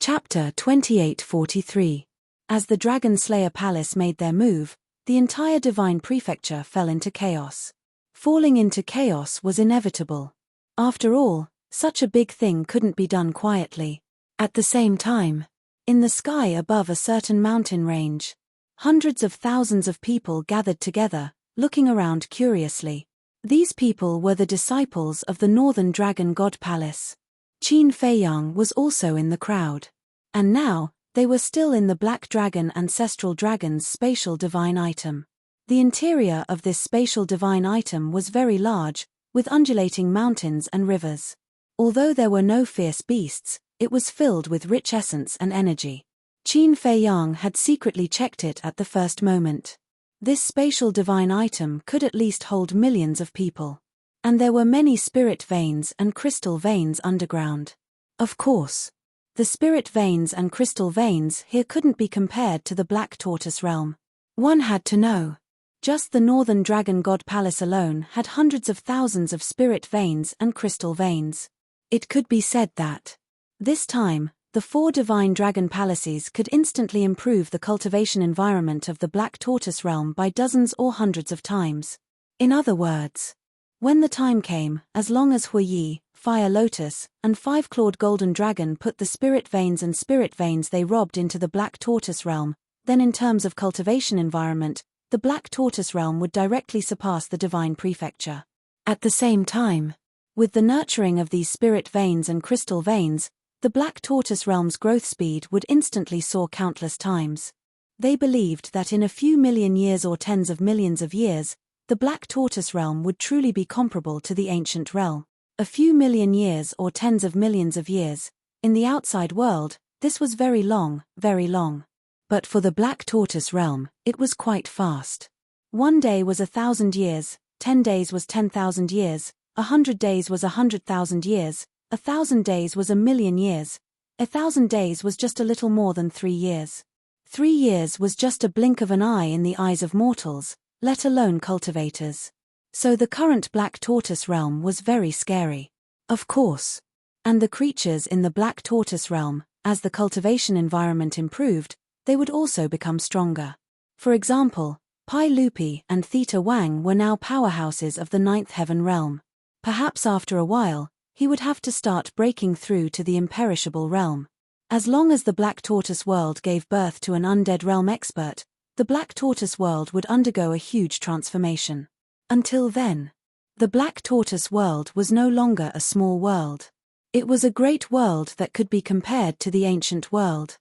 Chapter 2843. As the Dragon Slayer Palace made their move, the entire Divine Prefecture fell into chaos. Falling into chaos was inevitable. After all, such a big thing couldn't be done quietly. At the same time, in the sky above a certain mountain range, hundreds of thousands of people gathered together, looking around curiously. These people were the disciples of the Northern Dragon God Palace. Qin Feiyang was also in the crowd. And now, they were still in the Black Dragon Ancestral Dragon's spatial divine item. The interior of this spatial divine item was very large, with undulating mountains and rivers. Although there were no fierce beasts, it was filled with rich essence and energy. Qin Feiyang had secretly checked it at the first moment. This spatial divine item could at least hold millions of people. And there were many spirit veins and crystal veins underground. Of course, the spirit veins and crystal veins here couldn't be compared to the Black Tortoise realm. One had to know. Just the Northern Dragon God Palace alone had hundreds of thousands of spirit veins and crystal veins. It could be said that, this time, the 4 divine dragon palaces could instantly improve the cultivation environment of the Black Tortoise realm by dozens or hundreds of times. In other words, when the time came, as long as Huiyi, Fire Lotus, and 5-clawed Golden Dragon put the spirit veins and spirit veins they robbed into the Black Tortoise realm, then in terms of cultivation environment, the Black Tortoise realm would directly surpass the Divine Prefecture. At the same time, with the nurturing of these spirit veins and crystal veins, the Black Tortoise realm's growth speed would instantly soar countless times. They believed that in a few million years or tens of millions of years, the Black Tortoise realm would truly be comparable to the ancient realm. A few million years or tens of millions of years, in the outside world, this was very long, very long. But for the Black Tortoise realm, it was quite fast. 1 day was 1,000 years, 10 days was 10,000 years, 100 days was 100,000 years, 1,000 days was 1,000,000 years, 1,000 days was just a little more than 3 years. 3 years was just a blink of an eye in the eyes of mortals, let alone cultivators. So the current Black Tortoise realm was very scary. Of course. And the creatures in the Black Tortoise realm, as the cultivation environment improved, they would also become stronger. For example, Pai Lupi and Theta Wang were now powerhouses of the 9th Heaven realm. Perhaps after a while, he would have to start breaking through to the imperishable realm. As long as the Black Tortoise world gave birth to an undead realm expert, the Black Tortoise world would undergo a huge transformation. Until then, the Black Tortoise world was no longer a small world. It was a great world that could be compared to the ancient world.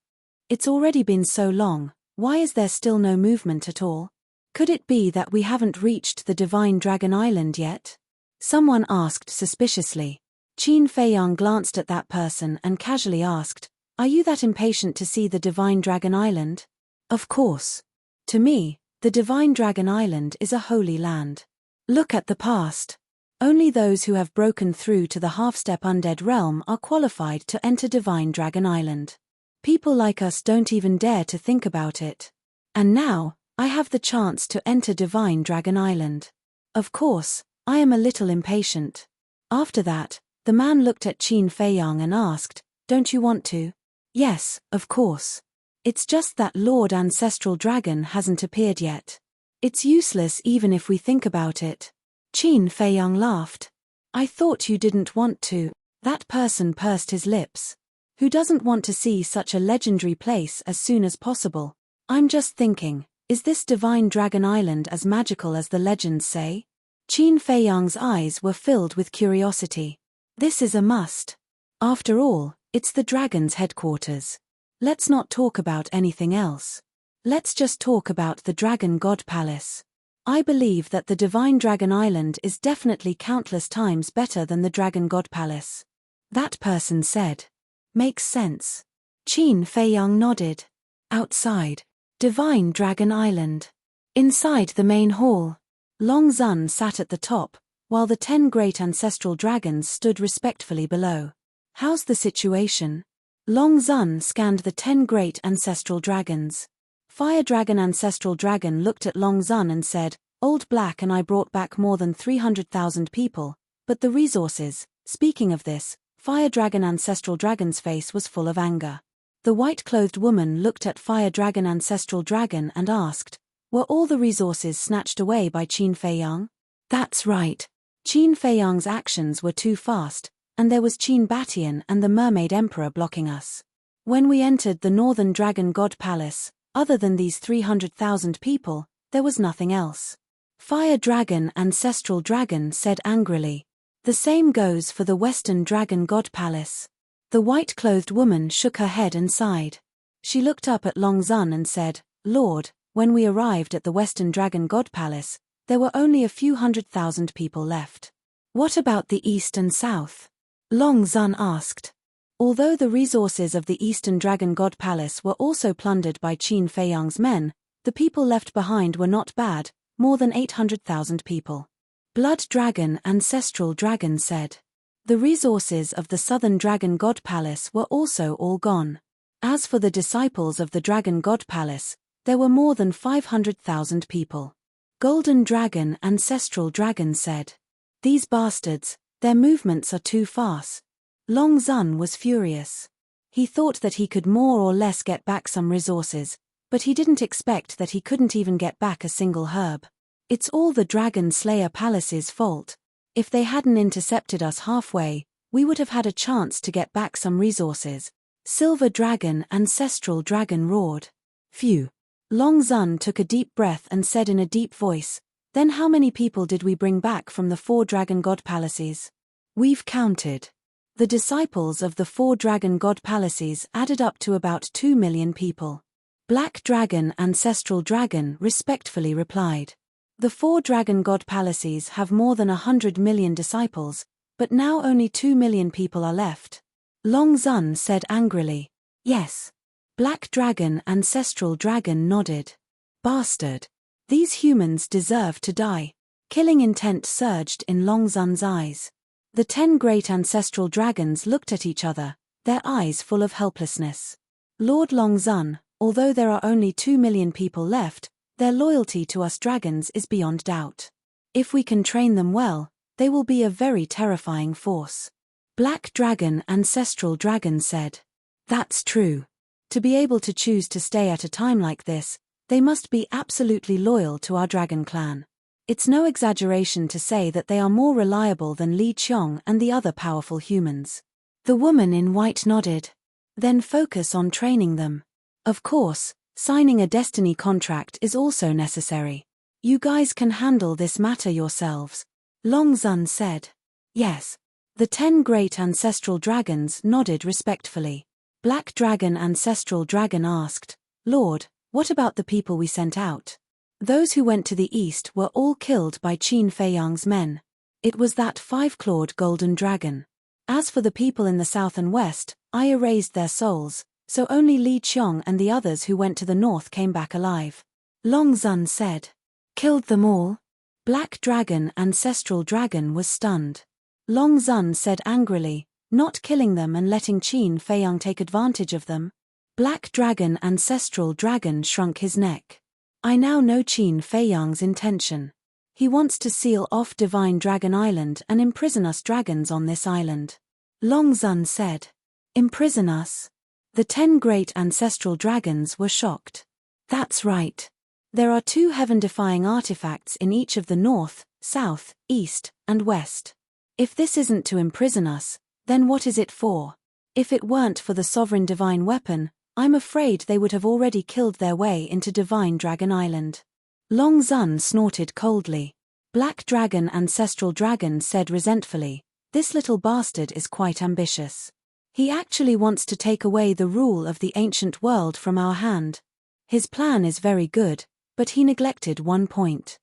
It's already been so long, why is there still no movement at all? Could it be that we haven't reached the Divine Dragon Island yet? Someone asked suspiciously. Qin Feiyang glanced at that person and casually asked, "Are you that impatient to see the Divine Dragon Island?" Of course. To me, the Divine Dragon Island is a holy land. Look at the past. Only those who have broken through to the half-step undead realm are qualified to enter Divine Dragon Island. People like us don't even dare to think about it. And now, I have the chance to enter Divine Dragon Island. Of course, I am a little impatient. After that, the man looked at Qin Feiyang and asked, "Don't you want to?" "Yes, of course. It's just that Lord Ancestral Dragon hasn't appeared yet. It's useless even if we think about it." Qin Feiyang laughed. "I thought you didn't want to." That person pursed his lips. "Who doesn't want to see such a legendary place as soon as possible? I'm just thinking, is this Divine Dragon Island as magical as the legends say?" Qin Feiyang's eyes were filled with curiosity. This is a must. After all, it's the dragon's headquarters. Let's not talk about anything else. Let's just talk about the Dragon God Palace. I believe that the Divine Dragon Island is definitely countless times better than the Dragon God Palace. That person said. Makes sense. Qin Feiyang nodded. Outside, Divine Dragon Island. Inside the main hall, Long Zun sat at the top, while the 10 great ancestral dragons stood respectfully below. "How's the situation?" Long Zun scanned the 10 great ancestral dragons. Fire Dragon Ancestral Dragon looked at Long Zun and said, "Old Black and I brought back more than 300,000 people, but the resources, speaking of this, Fire Dragon Ancestral Dragon's face was full of anger. The white-clothed woman looked at Fire Dragon Ancestral Dragon and asked, "Were all the resources snatched away by Qin Feiyang?" "That's right. Qin Feiyang's actions were too fast, and there was Qin Batian and the Mermaid Emperor blocking us. When we entered the Northern Dragon God Palace, other than these 300,000 people, there was nothing else." Fire Dragon Ancestral Dragon said angrily. "The same goes for the Western Dragon God Palace." The white-clothed woman shook her head and sighed. She looked up at Long Zun and said, "Lord, when we arrived at the Western Dragon God Palace, there were only a few 100,000 people left. What about the East and South?" Long Zun asked. Although the resources of the Eastern Dragon God Palace were also plundered by Qin Feiyang's men, the people left behind were not bad, more than 800,000 people. Blood Dragon Ancestral Dragon said. The resources of the Southern Dragon God Palace were also all gone. As for the disciples of the Dragon God Palace, there were more than 500,000 people. Golden Dragon Ancestral Dragon said. "These bastards, their movements are too fast." Long Zun was furious. He thought that he could more or less get back some resources, but he didn't expect that he couldn't even get back a single herb. "It's all the Dragon Slayer Palace's fault. If they hadn't intercepted us halfway, we would have had a chance to get back some resources." Silver Dragon Ancestral Dragon roared. "Phew." Long Zun took a deep breath and said in a deep voice, "Then how many people did we bring back from the 4 Dragon God Palaces?" "We've counted." The disciples of the 4 Dragon God Palaces added up to about 2 million people. Black Dragon Ancestral Dragon respectfully replied. "The 4 Dragon God Palaces have more than 100 million disciples, but now only 2 million people are left." Long Zun said angrily. "Yes." Black Dragon Ancestral Dragon nodded. "Bastard. These humans deserve to die." Killing intent surged in Long Zun's eyes. The 10 great ancestral dragons looked at each other, their eyes full of helplessness. "Lord Long Zun, although there are only 2 million people left, their loyalty to us dragons is beyond doubt. If we can train them well, they will be a very terrifying force." Black Dragon Ancestral Dragon said. "That's true. To be able to choose to stay at a time like this, they must be absolutely loyal to our dragon clan. It's no exaggeration to say that they are more reliable than Li Qiong and the other powerful humans." The woman in white nodded. "Then focus on training them. Of course, signing a destiny contract is also necessary. You guys can handle this matter yourselves." Long Zun said. "Yes." The 10 great ancestral dragons nodded respectfully. Black Dragon Ancestral Dragon asked, "Lord, what about the people we sent out?" "Those who went to the east were all killed by Qin Feiyang's men. It was that 5-clawed golden dragon. As for the people in the south and west, I erased their souls, so only Li Qiong and the others who went to the north came back alive." Long Zun said. "Killed them all?" Black Dragon Ancestral Dragon was stunned. Long Zun said angrily, "Not killing them and letting Qin Feiyang take advantage of them?" Black Dragon Ancestral Dragon shrunk his neck. "I now know Qin Feiyang's intention. He wants to seal off Divine Dragon Island and imprison us dragons on this island." Long Zun said. "Imprison us?" The 10 great ancestral dragons were shocked. "That's right. There are 2 heaven-defying artifacts in each of the north, south, east, and west. If this isn't to imprison us, then what is it for? If it weren't for the sovereign divine weapon, I'm afraid they would have already killed their way into Divine Dragon Island." Long Zun snorted coldly. Black Dragon Ancestral Dragon said resentfully, "This little bastard is quite ambitious. He actually wants to take away the rule of the ancient world from our hand. His plan is very good, but he neglected one point.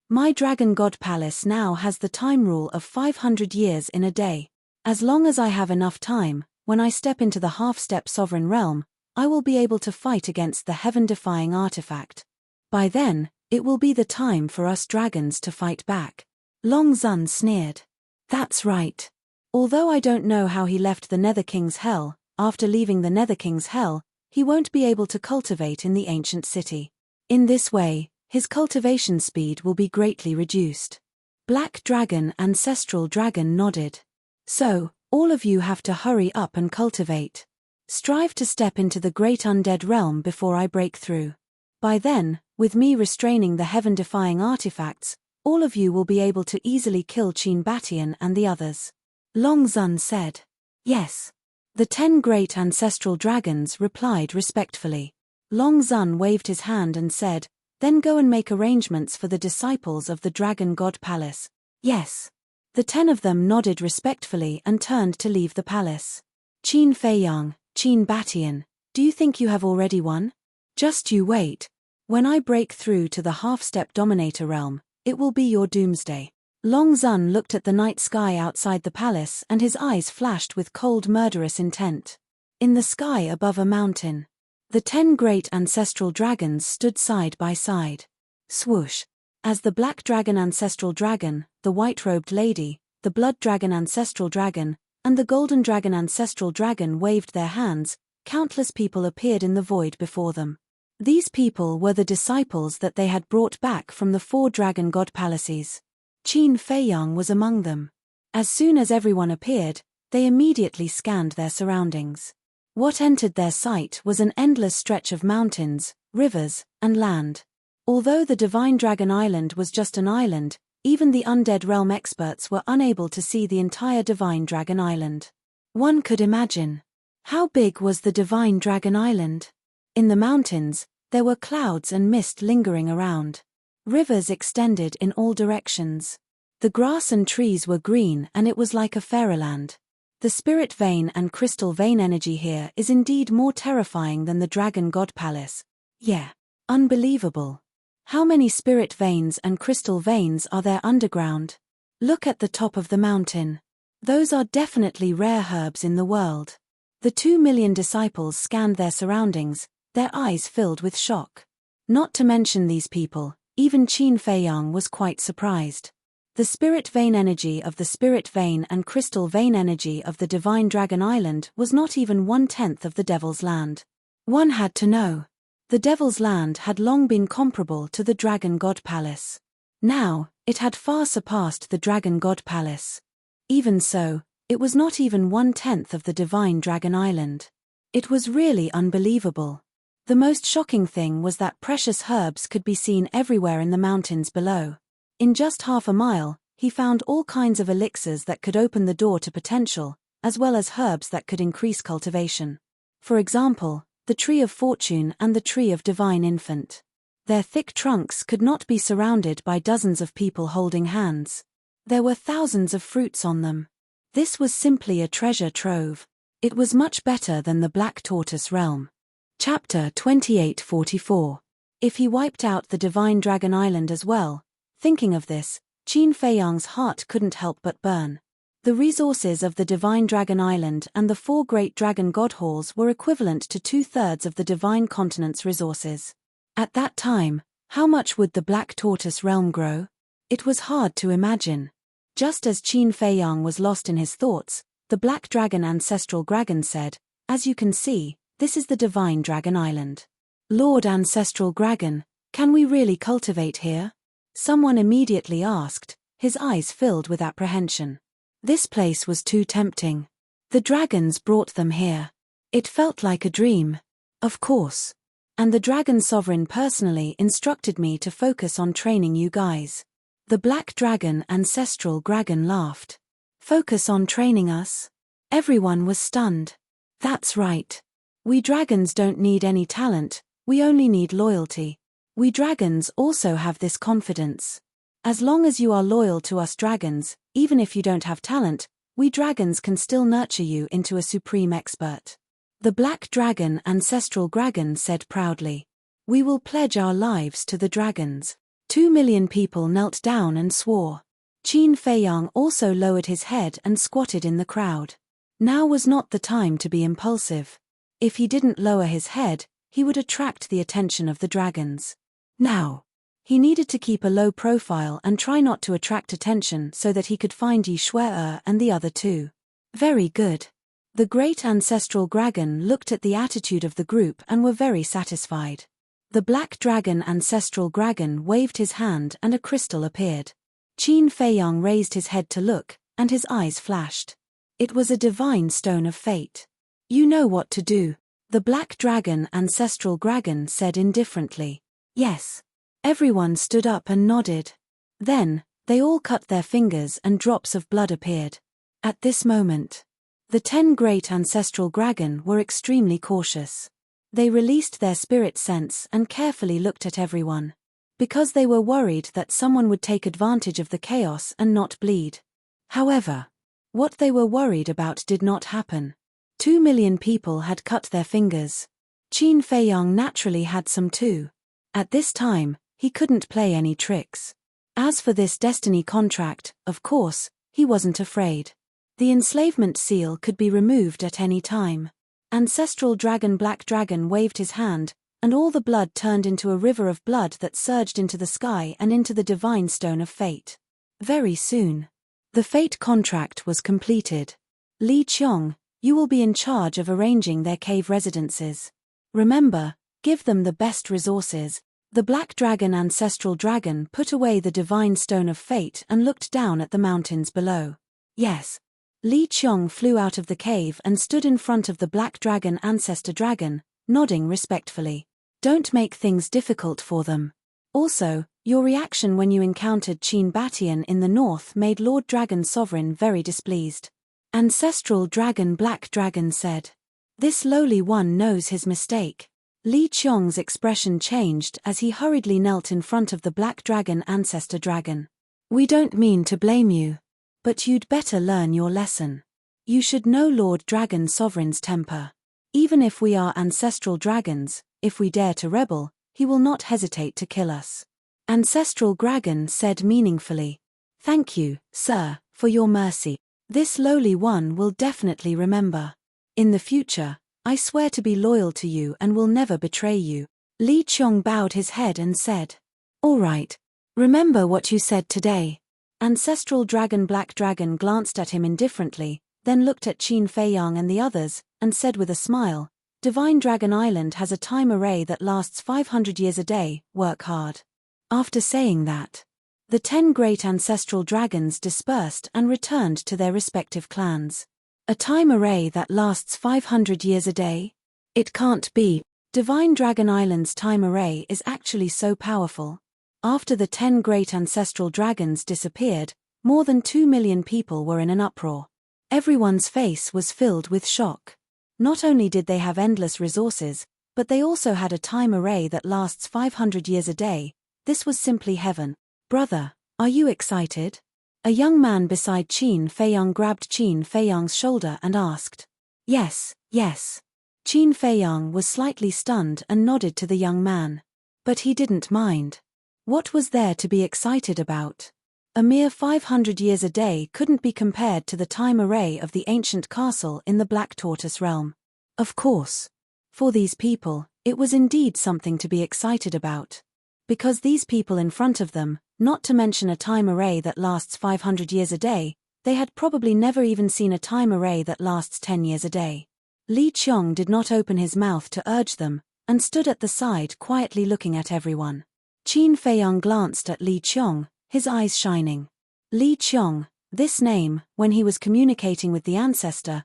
My Dragon God Palace now has the time rule of 500 years in a day. As long as I have enough time, when I step into the half-step sovereign realm, I will be able to fight against the heaven-defying artifact. By then, it will be the time for us dragons to fight back." Long Zun sneered. "That's right. Although I don't know how he left the Nether King's Hell, after leaving the Nether King's Hell, he won't be able to cultivate in the ancient city. In this way, his cultivation speed will be greatly reduced." Black Dragon Ancestral Dragon nodded. "So, all of you have to hurry up and cultivate." Strive to step into the great undead realm before I break through. By then, with me restraining the heaven-defying artifacts, all of you will be able to easily kill Qin Batian and the others." Long Zun said. "Yes." The 10 great ancestral dragons replied respectfully. Long Zun waved his hand and said, "Then go and make arrangements for the disciples of the Dragon God Palace." "Yes." The 10 of them nodded respectfully and turned to leave the palace. "Qin Feiyang, Qin Batian, do you think you have already won? Just you wait. When I break through to the half-step dominator realm, it will be your doomsday." Long Zun looked at the night sky outside the palace and his eyes flashed with cold murderous intent. In the sky above a mountain, the 10 great ancestral dragons stood side by side. Swoosh! As the black dragon ancestral dragon, the white-robed lady, the blood dragon ancestral dragon, and the golden dragon ancestral dragon waved their hands, countless people appeared in the void before them. These people were the disciples that they had brought back from the 4 dragon god palaces. Qin Feiyang was among them. As soon as everyone appeared, they immediately scanned their surroundings. What entered their sight was an endless stretch of mountains, rivers, and land. Although the Divine Dragon Island was just an island, even the Undead Realm experts were unable to see the entire Divine Dragon Island. One could imagine. How big was the Divine Dragon Island? In the mountains, there were clouds and mist lingering around. Rivers extended in all directions. The grass and trees were green and it was like a fairyland. The spirit vein and crystal vein energy here is indeed more terrifying than the Dragon God Palace. Yeah. Unbelievable. How many spirit veins and crystal veins are there underground? Look at the top of the mountain. Those are definitely rare herbs in the world. The 2 million disciples scanned their surroundings, their eyes filled with shock. Not to mention these people, even Qin Feiyang was quite surprised. The spirit vein energy of the spirit vein and crystal vein energy of the Divine Dragon Island was not even 1/10 of the Devil's Land. One had to know. The Devil's Land had long been comparable to the Dragon God Palace. Now, it had far surpassed the Dragon God Palace. Even so, it was not even 1/10 of the Divine Dragon Island. It was really unbelievable. The most shocking thing was that precious herbs could be seen everywhere in the mountains below. In just half a mile, he found all kinds of elixirs that could open the door to potential, as well as herbs that could increase cultivation. For example, the Tree of Fortune and the Tree of Divine Infant. Their thick trunks could not be surrounded by dozens of people holding hands. There were thousands of fruits on them. This was simply a treasure trove. It was much better than the Black Tortoise realm. Chapter 2844. If he wiped out the Divine Dragon Island as well. Thinking of this, Qin Feiyang's heart couldn't help but burn. The resources of the Divine Dragon Island and the 4 great dragon god halls were equivalent to 2/3 of the Divine Continent's resources. At that time, how much would the Black Tortoise realm grow? It was hard to imagine. Just as Qin Feiyang was lost in his thoughts, the Black Dragon Ancestral Dragon said, "As you can see, this is the Divine Dragon Island. Lord Ancestral Dragon, can we really cultivate here?" Someone immediately asked, his eyes filled with apprehension. This place was too tempting. The dragons brought them here. It felt like a dream. Of course. And the Dragon Sovereign personally instructed me to focus on training you guys. The Black Dragon Ancestral Dragon laughed. Focus on training us? Everyone was stunned. That's right. We dragons don't need any talent, we only need loyalty. We dragons also have this confidence. As long as you are loyal to us dragons, even if you don't have talent, we dragons can still nurture you into a supreme expert. The Black Dragon Ancestral Dragon said proudly. We will pledge our lives to the dragons. 2 million people knelt down and swore. Qin Feiyang also lowered his head and squatted in the crowd. Now was not the time to be impulsive. If he didn't lower his head, he would attract the attention of the dragons. Now, he needed to keep a low profile and try not to attract attention so that he could find Yi Shuai and the other 2. Very good. The great ancestral dragon looked at the attitude of the group and were very satisfied. The Black Dragon Ancestral Dragon waved his hand and a crystal appeared. Qin Feiyang raised his head to look, and his eyes flashed. It was a divine stone of fate. You know what to do. The black dragon ancestral dragon said indifferently. Yes. Everyone stood up and nodded. Then, they all cut their fingers and drops of blood appeared. At this moment, the 10 great ancestral dragon were extremely cautious. They released their spirit sense and carefully looked at everyone. Because they were worried that someone would take advantage of the chaos and not bleed. However, what they were worried about did not happen. 2 million people had cut their fingers. Qin Feiyang naturally had some too. At this time, he couldn't play any tricks. As for this destiny contract, of course, he wasn't afraid. The enslavement seal could be removed at any time. Ancestral dragon Black Dragon waved his hand, and all the blood turned into a river of blood that surged into the sky and into the divine stone of fate. Very soon, the fate contract was completed. Li Qiong, you will be in charge of arranging their cave residences. Remember, give them the best resources. The Black Dragon ancestral dragon put away the divine stone of fate and looked down at the mountains below. Yes. Li Qiong flew out of the cave and stood in front of the Black Dragon ancestor dragon, nodding respectfully. Don't make things difficult for them. Also, your reaction when you encountered Qin Batian in the north made Lord Dragon Sovereign very displeased. Ancestral Dragon Black Dragon said. This lowly one knows his mistake. Li Qiong's expression changed as he hurriedly knelt in front of the Black Dragon ancestor dragon. We don't mean to blame you. But you'd better learn your lesson. You should know Lord Dragon Sovereign's temper. Even if we are ancestral dragons, if we dare to rebel, he will not hesitate to kill us. Ancestral Dragon said meaningfully. Thank you, sir, for your mercy. This lowly one will definitely remember. In the future, I swear to be loyal to you and will never betray you. Li Qiong bowed his head and said. All right. Remember what you said today. Ancestral Dragon Black Dragon glanced at him indifferently, then looked at Qin Feiyang and the others, and said with a smile, Divine Dragon Island has a time array that lasts 500 years a day, work hard. After saying that, the 10 great ancestral dragons dispersed and returned to their respective clans. A time array that lasts 500 years a day? It can't be. Divine Dragon Island's time array is actually so powerful. After the 10 great ancestral dragons disappeared, more than 2 million people were in an uproar. Everyone's face was filled with shock. Not only did they have endless resources, but they also had a time array that lasts 500 years a day. This was simply heaven. Brother, are you excited? A young man beside Qin Feiyang grabbed Qin Feiyang's shoulder and asked. Yes, yes. Qin Feiyang was slightly stunned and nodded to the young man. But he didn't mind. What was there to be excited about? A mere 500 years a day couldn't be compared to the time array of the ancient castle in the Black Tortoise realm. Of course. For these people, it was indeed something to be excited about. Because these people in front of them, not to mention a time array that lasts 500 years a day, they had probably never even seen a time array that lasts 10 years a day. Li Qiong did not open his mouth to urge them, and stood at the side quietly looking at everyone. Qin Feiyang glanced at Li Qiong, his eyes shining. Li Qiong, this name, when he was communicating with the ancestor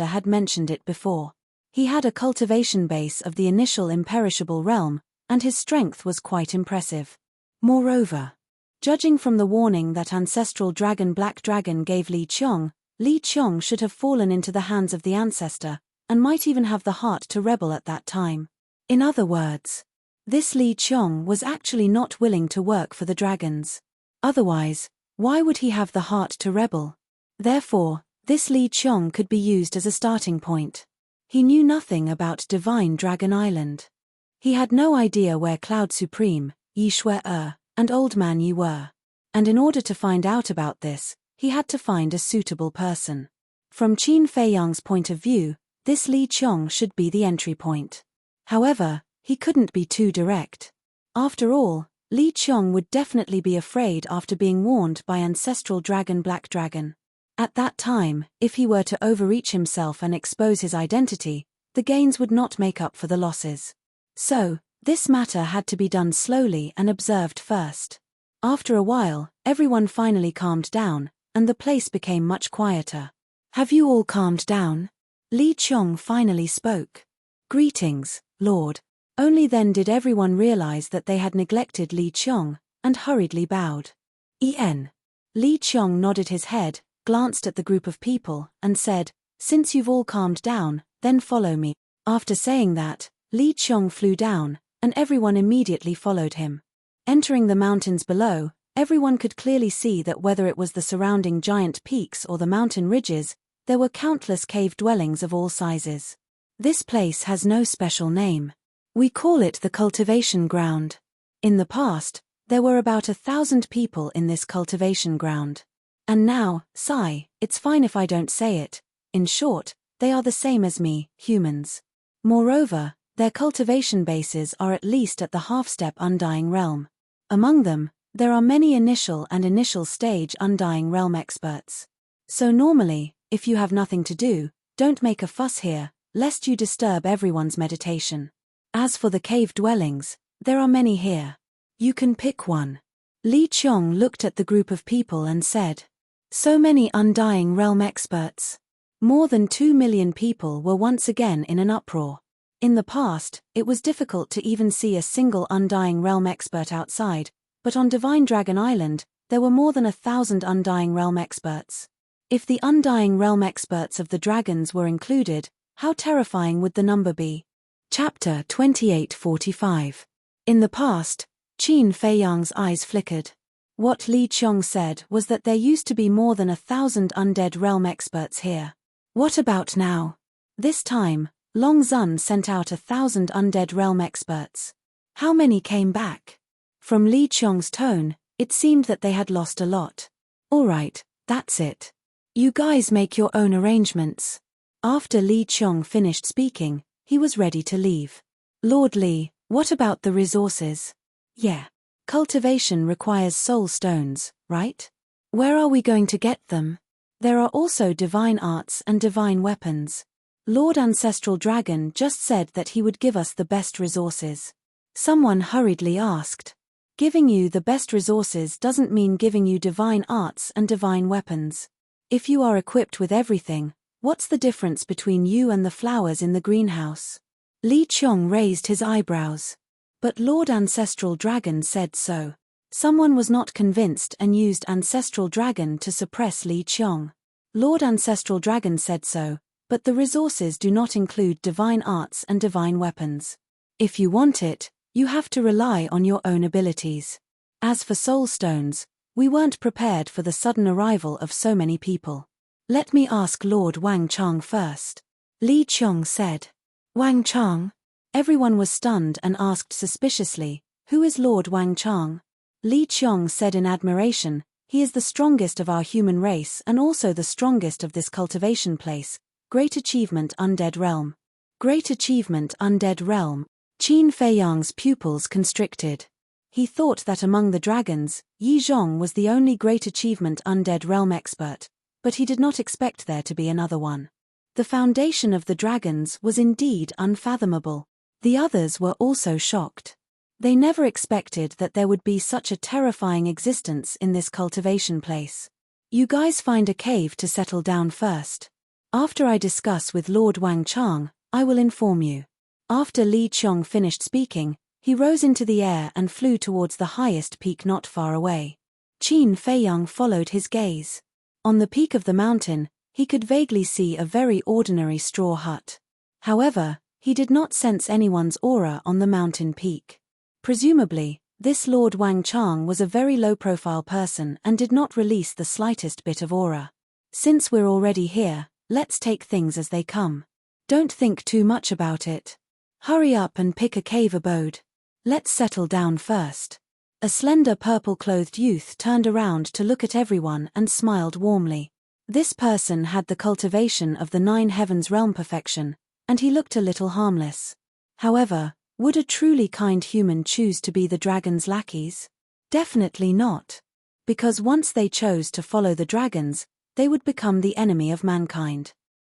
had mentioned it before. He had a cultivation base of the initial imperishable realm, and his strength was quite impressive. Moreover, judging from the warning that ancestral dragon Black Dragon gave Li Qiong should have fallen into the hands of the ancestor, and might even have the heart to rebel at that time. In other words, this Li Qiong was actually not willing to work for the dragons. Otherwise, why would he have the heart to rebel? Therefore, this Li Qiong could be used as a starting point. He knew nothing about Divine Dragon Island. He had no idea where Cloud Supreme, Yi Shui and Old Man Yi were. And in order to find out about this, he had to find a suitable person. From Qin Feiyang's point of view, this Li Qiong should be the entry point. However, he couldn't be too direct. After all, Li Qiong would definitely be afraid after being warned by ancestral dragon Black Dragon. At that time, if he were to overreach himself and expose his identity, the gains would not make up for the losses. So, this matter had to be done slowly and observed first. After a while, everyone finally calmed down, and the place became much quieter. Have you all calmed down? Li Qiong finally spoke. "Greetings, Lord." Only then did everyone realize that they had neglected Li Qiong, and hurriedly bowed. Li Qiong nodded his head, glanced at the group of people, and said, "Since you've all calmed down, then follow me." After saying that, Li Qiong flew down, and everyone immediately followed him. Entering the mountains below, everyone could clearly see that whether it was the surrounding giant peaks or the mountain ridges, there were countless cave dwellings of all sizes. This place has no special name. We call it the cultivation ground. In the past, there were about 1,000 people in this cultivation ground. And now, it's fine if I don't say it. In short, they are the same as me, humans. Moreover, their cultivation bases are at least at the half-step Undying Realm. Among them, there are many initial and initial stage Undying Realm experts. So normally, if you have nothing to do, don't make a fuss here, lest you disturb everyone's meditation. As for the cave dwellings, there are many here. You can pick one. Li Qiong looked at the group of people and said, "So many Undying Realm experts." More than 2 million people were once again in an uproar. In the past, it was difficult to even see a single Undying Realm expert outside, but on Divine Dragon Island, there were more than 1,000 Undying Realm experts. If the Undying Realm experts of the dragons were included, how terrifying would the number be? Chapter 2845. In the past, Qin Feiyang's eyes flickered. What Li Qiong said was that there used to be more than 1,000 undead realm experts here. What about now? This time, Long Zun sent out 1,000 undead realm experts. How many came back? From Li Qiong's tone, it seemed that they had lost a lot. "All right, that's it. You guys make your own arrangements." After Li Qiong finished speaking, he was ready to leave. "Lord Li, what about the resources?" "Yeah. Cultivation requires soul stones, right? Where are we going to get them?" "There are also divine arts and divine weapons. Lord Ancestral Dragon just said that he would give us the best resources." Someone hurriedly asked. "Giving you the best resources doesn't mean giving you divine arts and divine weapons. If you are equipped with everything, what's the difference between you and the flowers in the greenhouse?" Li Qiong raised his eyebrows. "But Lord Ancestral Dragon said so." Someone was not convinced and used Ancestral Dragon to suppress Li Qiong. "Lord Ancestral Dragon said so, but the resources do not include divine arts and divine weapons. If you want it, you have to rely on your own abilities. As for soul stones, we weren't prepared for the sudden arrival of so many people. Let me ask Lord Wang Chang first." Li Qiong said. "Wang Chang?" Everyone was stunned and asked suspiciously, "Who is Lord Wang Chang?" Li Qiong said in admiration, "He is the strongest of our human race and also the strongest of this cultivation place. Great achievement Undead Realm." Great achievement Undead Realm. Qin Feiyang's pupils constricted. He thought that among the dragons, Yi Zhong was the only Great Achievement Undead Realm expert, but he did not expect there to be another one. The foundation of the dragons was indeed unfathomable. The others were also shocked. They never expected that there would be such a terrifying existence in this cultivation place. "You guys find a cave to settle down first. After I discuss with Lord Wang Chang, I will inform you." After Li Qiong finished speaking, he rose into the air and flew towards the highest peak not far away. Qin Feiyang followed his gaze. On the peak of the mountain, he could vaguely see a very ordinary straw hut. However, he did not sense anyone's aura on the mountain peak. Presumably, this Lord Wang Chang was a very low-profile person and did not release the slightest bit of aura. "Since we're already here, let's take things as they come. Don't think too much about it. Hurry up and pick a cave abode. Let's settle down first." A slender purple-clothed youth turned around to look at everyone and smiled warmly. This person had the cultivation of the 9 heavens realm perfection, and he looked a little harmless. However, would a truly kind human choose to be the dragon's lackeys? Definitely not. Because once they chose to follow the dragons, they would become the enemy of mankind.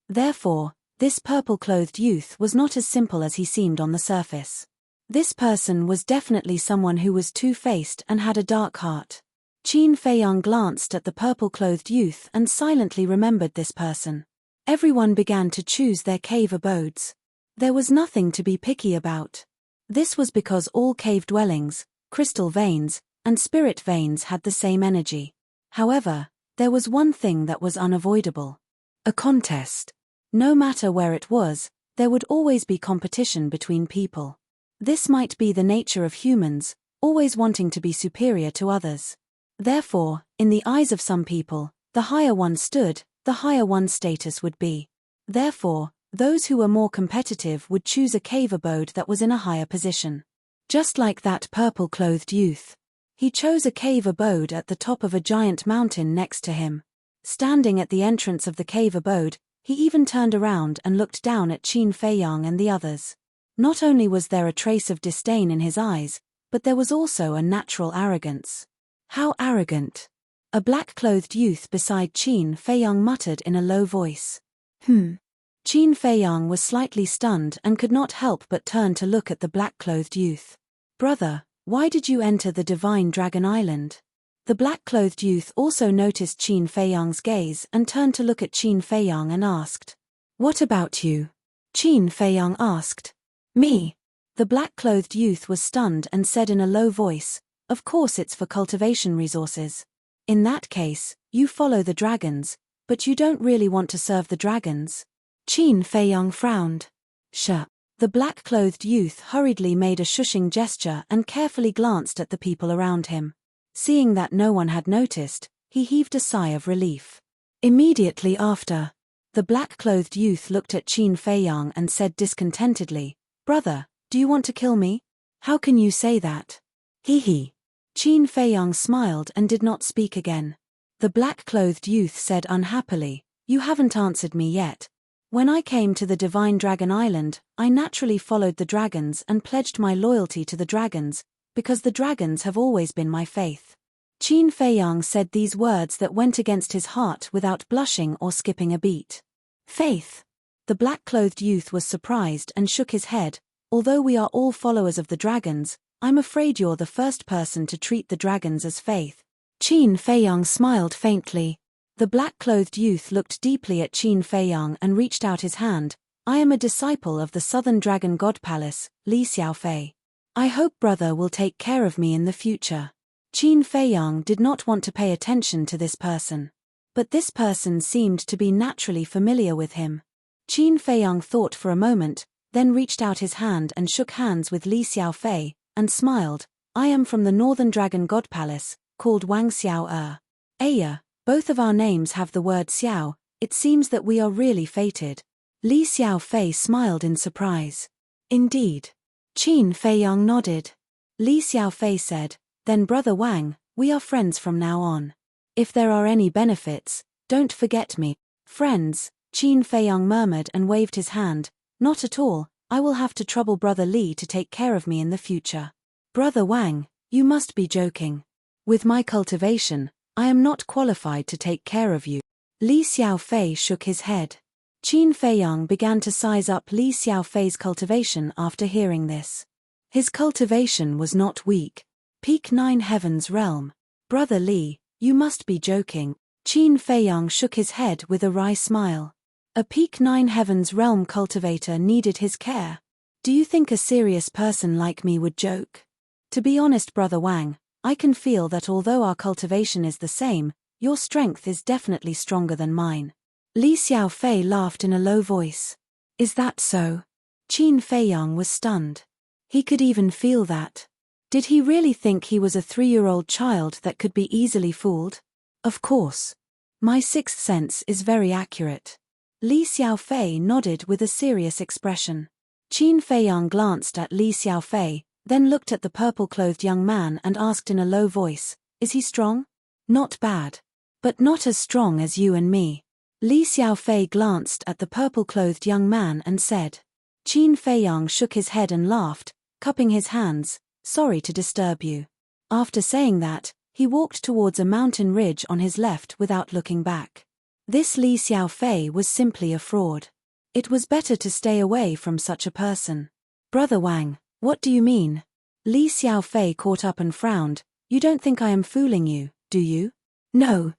Therefore, this purple-clothed youth was not as simple as he seemed on the surface. This person was definitely someone who was two-faced and had a dark heart. Qin Feiyang glanced at the purple-clothed youth and silently remembered this person. Everyone began to choose their cave abodes. There was nothing to be picky about. This was because all cave dwellings, crystal veins, and spirit veins had the same energy. However, there was one thing that was unavoidable. A contest. No matter where it was, there would always be competition between people. This might be the nature of humans, always wanting to be superior to others. Therefore, in the eyes of some people, the higher one stood, the higher one's status would be. Therefore, those who were more competitive would choose a cave abode that was in a higher position. Just like that purple-clothed youth. He chose a cave abode at the top of a giant mountain next to him. Standing at the entrance of the cave abode, he even turned around and looked down at Qin Feiyang and the others. Not only was there a trace of disdain in his eyes, but there was also a natural arrogance. How arrogant! A black-clothed youth beside Qin Feiyang muttered in a low voice. Qin Feiyang was slightly stunned and could not help but turn to look at the black-clothed youth. Brother, why did you enter the Divine Dragon Island? The black-clothed youth also noticed Qin Feiyang's gaze and turned to look at Qin Feiyang and asked. What about you? Qin Feiyang asked. Me. The black-clothed youth was stunned and said in a low voice, of course it's for cultivation resources. In that case, you follow the dragons, but you don't really want to serve the dragons. Qin Feiyang frowned. The black-clothed youth hurriedly made a shushing gesture and carefully glanced at the people around him. Seeing that no one had noticed, he heaved a sigh of relief. Immediately after, the black-clothed youth looked at Qin Feiyang and said discontentedly, Brother, do you want to kill me? How can you say that? Hee. Qin Feiyang smiled and did not speak again. The black-clothed youth said unhappily, You haven't answered me yet. When I came to the Divine Dragon Island, I naturally followed the dragons and pledged my loyalty to the dragons, because the dragons have always been my faith. Qin Feiyang said these words that went against his heart without blushing or skipping a beat. Faith. The black-clothed youth was surprised and shook his head. Although we are all followers of the dragons, I'm afraid you're the first person to treat the dragons as faith. Qin Feiyang smiled faintly. The black-clothed youth looked deeply at Qin Feiyang and reached out his hand. I am a disciple of the Southern Dragon God Palace, Li Xiaofei. I hope brother will take care of me in the future. Qin Feiyang did not want to pay attention to this person. But this person seemed to be naturally familiar with him. Qin Feiyang thought for a moment, then reached out his hand and shook hands with Li Xiaofei, and smiled. I am from the Northern Dragon God Palace, called Wang Xiao. Aya. Both of our names have the word Xiao, it seems that we are really fated. Li Xiaofei smiled in surprise. Indeed. Qin Feiyang nodded. Li Xiaofei said, Then Brother Wang, we are friends from now on. If there are any benefits, don't forget me. Friends, Qin Feiyang murmured and waved his hand. Not at all, I will have to trouble Brother Li to take care of me in the future. Brother Wang, you must be joking. With my cultivation, I am not qualified to take care of you. Li Xiaofei shook his head. Qin Feiyang began to size up Li Xiaofei's cultivation after hearing this. His cultivation was not weak. Peak 9 Heaven's Realm. Brother Li, you must be joking. Qin Feiyang shook his head with a wry smile. A Peak 9 Heaven's Realm cultivator needed his care. Do you think a serious person like me would joke? To be honest, Brother Wang, I can feel that although our cultivation is the same, your strength is definitely stronger than mine. Li Xiaofei laughed in a low voice. Is that so? Qin Feiyang was stunned. He could even feel that. Did he really think he was a 3-year-old child that could be easily fooled? Of course. My sixth sense is very accurate. Li Xiaofei nodded with a serious expression. Qin Feiyang glanced at Li Xiaofei, then looked at the purple-clothed young man and asked in a low voice, Is he strong? Not bad. But not as strong as you and me. Li Xiaofei glanced at the purple-clothed young man and said. Qin Feiyang shook his head and laughed, cupping his hands, Sorry to disturb you. After saying that, he walked towards a mountain ridge on his left without looking back. This Li Xiaofei was simply a fraud. It was better to stay away from such a person. Brother Wang, what do you mean? Li Xiaofei caught up and frowned. You don't think I am fooling you, do you? No.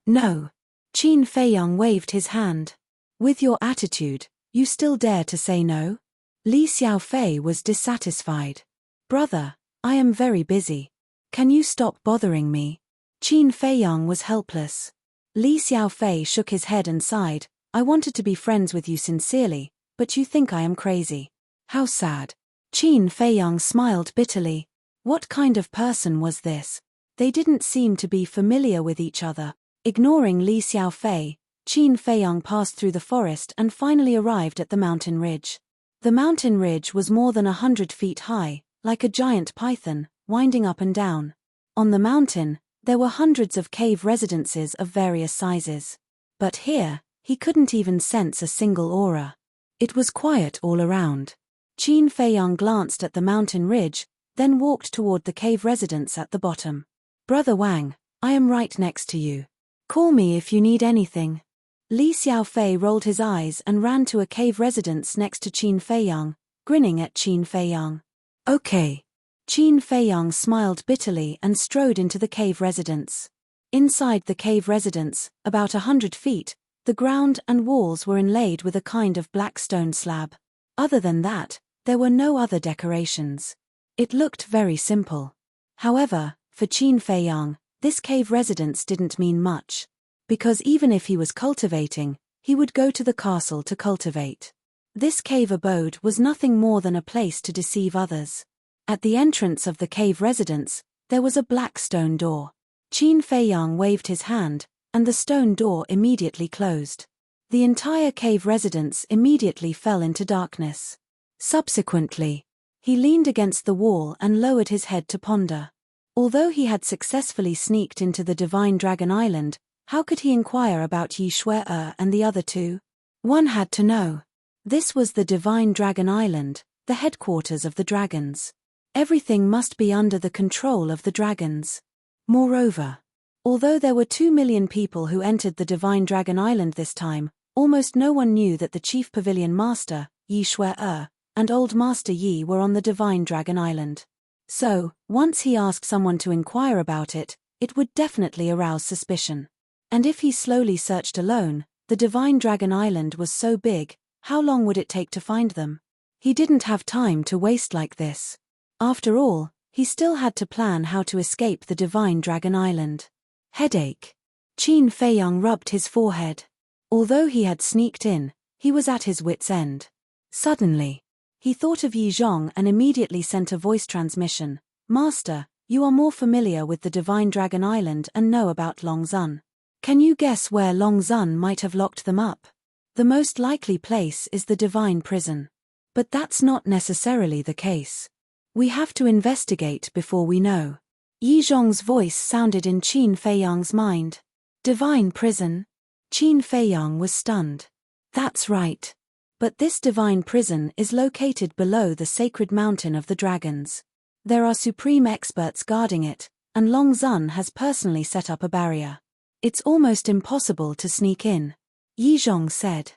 Qin Feiyang waved his hand. With your attitude, you still dare to say no? Li Xiaofei was dissatisfied. Brother, I am very busy. Can you stop bothering me? Qin Feiyang was helpless. Li Xiaofei shook his head and sighed. I wanted to be friends with you sincerely, but you think I am crazy. How sad. Qin Feiyang smiled bitterly. What kind of person was this? They didn't seem to be familiar with each other. Ignoring Li Xiaofei, Qin Feiyang passed through the forest and finally arrived at the mountain ridge. The mountain ridge was more than 100 feet high, like a giant python, winding up and down. On the mountain, there were hundreds of cave residences of various sizes. But here, he couldn't even sense a single aura. It was quiet all around. Qin Feiyang glanced at the mountain ridge, then walked toward the cave residence at the bottom. Brother Wang, I am right next to you. Call me if you need anything. Li Xiaofei rolled his eyes and ran to a cave residence next to Qin Feiyang, grinning at Qin Feiyang. Okay. Qin Feiyang smiled bitterly and strode into the cave residence. Inside the cave residence, about 100 feet, the ground and walls were inlaid with a kind of black stone slab. Other than that, there were no other decorations. It looked very simple. However, for Qin Feiyang, this cave residence didn't mean much. Because even if he was cultivating, he would go to the castle to cultivate. This cave abode was nothing more than a place to deceive others. At the entrance of the cave residence, there was a black stone door. Qin Feiyang waved his hand, and the stone door immediately closed. The entire cave residence immediately fell into darkness. Subsequently, he leaned against the wall and lowered his head to ponder. Although he had successfully sneaked into the Divine Dragon Island, how could he inquire about Yi Shuai and the other two? One had to know. This was the Divine Dragon Island, the headquarters of the dragons. Everything must be under the control of the dragons. Moreover, although there were 2 million people who entered the Divine Dragon Island this time, almost no one knew that the Chief Pavilion Master, Yi Shuai, and Old Master Yi were on the Divine Dragon Island. So, once he asked someone to inquire about it, it would definitely arouse suspicion. And if he slowly searched alone, the Divine Dragon Island was so big, how long would it take to find them? He didn't have time to waste like this. After all, he still had to plan how to escape the Divine Dragon Island. Headache. Qin Feiyang rubbed his forehead. Although he had sneaked in, he was at his wit's end. Suddenly, he thought of Yi Zhong and immediately sent a voice transmission. Master, you are more familiar with the Divine Dragon Island and know about Longzun. Can you guess where Longzun might have locked them up? The most likely place is the Divine Prison. But that's not necessarily the case. We have to investigate before we know. Yi Zhong's voice sounded in Qin Feiyang's mind. Divine Prison? Qin Feiyang was stunned. That's right. But this Divine Prison is located below the sacred mountain of the dragons. There are supreme experts guarding it, and Longzun has personally set up a barrier. It's almost impossible to sneak in. Yi Zhong said.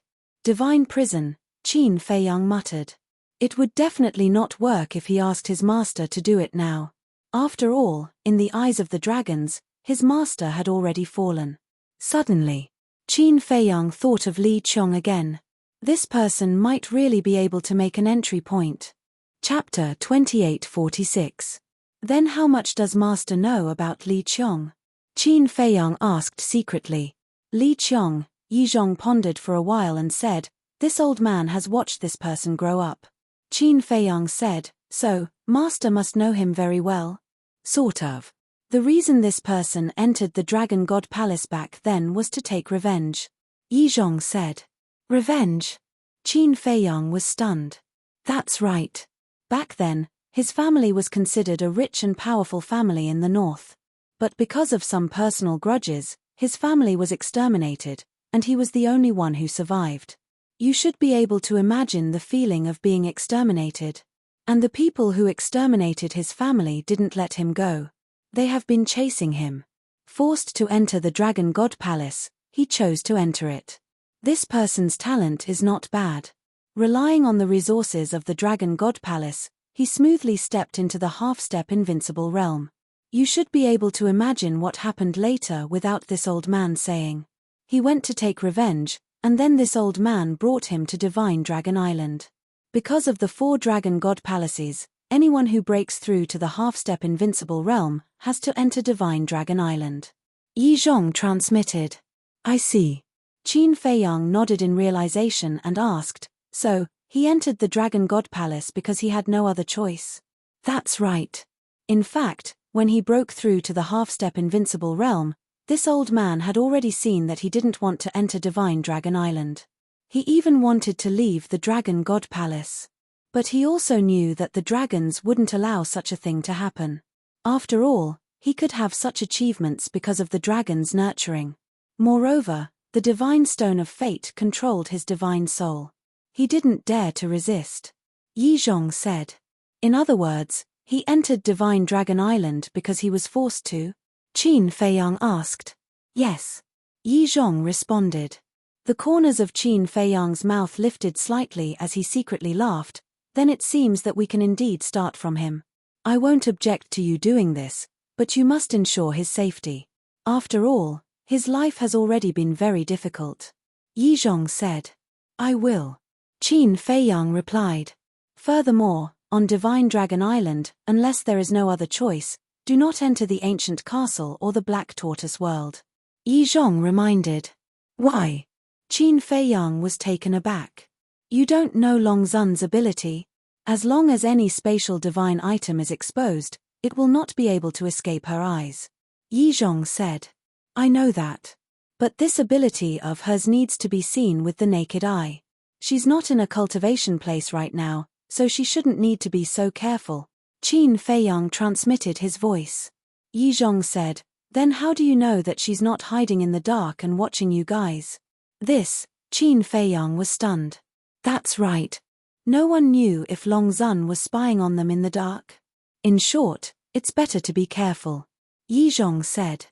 Divine Prison, Qin Feiyang muttered. It would definitely not work if he asked his master to do it now. After all, in the eyes of the dragons, his master had already fallen. Suddenly, Qin Feiyang thought of Li Qiong again. This person might really be able to make an entry point. Chapter 2846. Then how much does master know about Li Qiong? Qin Feiyang asked secretly. Li Qiong, Yi Zhong pondered for a while and said, this old man has watched this person grow up. Qin Feiyang said, so, master must know him very well? Sort of. The reason this person entered the Dragon God Palace back then was to take revenge. Yi Zhong said. Revenge? Qin Feiyang was stunned. That's right. Back then, his family was considered a rich and powerful family in the north. But because of some personal grudges, his family was exterminated, and he was the only one who survived. You should be able to imagine the feeling of being exterminated. And the people who exterminated his family didn't let him go. They have been chasing him. Forced to enter the Dragon God Palace, he chose to enter it. This person's talent is not bad. Relying on the resources of the Dragon God Palace, he smoothly stepped into the half-step invincible realm. You should be able to imagine what happened later without this old man saying. He went to take revenge, And then this old man brought him to Divine Dragon Island. Because of the 4 dragon god palaces, anyone who breaks through to the half-step invincible realm has to enter Divine Dragon Island. Yi Zhong transmitted. I see. Qin Feiyang nodded in realization and asked, so, he entered the Dragon God Palace because he had no other choice? That's right. In fact, when he broke through to the half-step invincible realm, this old man had already seen that he didn't want to enter Divine Dragon Island. He even wanted to leave the Dragon God Palace. But he also knew that the dragons wouldn't allow such a thing to happen. After all, he could have such achievements because of the dragon's nurturing. Moreover, the divine stone of fate controlled his divine soul. He didn't dare to resist. Yi Zhong said. In other words, he entered Divine Dragon Island because he was forced to? Qin Feiyang asked. Yes. Yi Zhong responded. The corners of Qin Feiyang's mouth lifted slightly as he secretly laughed. Then it seems that we can indeed start from him. I won't object to you doing this, but you must ensure his safety. After all, his life has already been very difficult. Yi Zhong said. I will. Qin Feiyang replied. Furthermore, on Divine Dragon Island, unless there is no other choice, do not enter the ancient castle or the Black Tortoise world. Yi Zhong reminded. Why? Qin Feiyang was taken aback. You don't know Long Zun's ability? As long as any spatial divine item is exposed, it will not be able to escape her eyes. Yi Zhong said. I know that. But this ability of hers needs to be seen with the naked eye. She's not in a cultivation place right now, so she shouldn't need to be so careful. Qin Feiyang transmitted his voice. Yi Zhong said, then how do you know that she's not hiding in the dark and watching you guys? This, Qin Feiyang was stunned. That's right. No one knew if Long Zun was spying on them in the dark. In short, it's better to be careful. Yi Zhong said.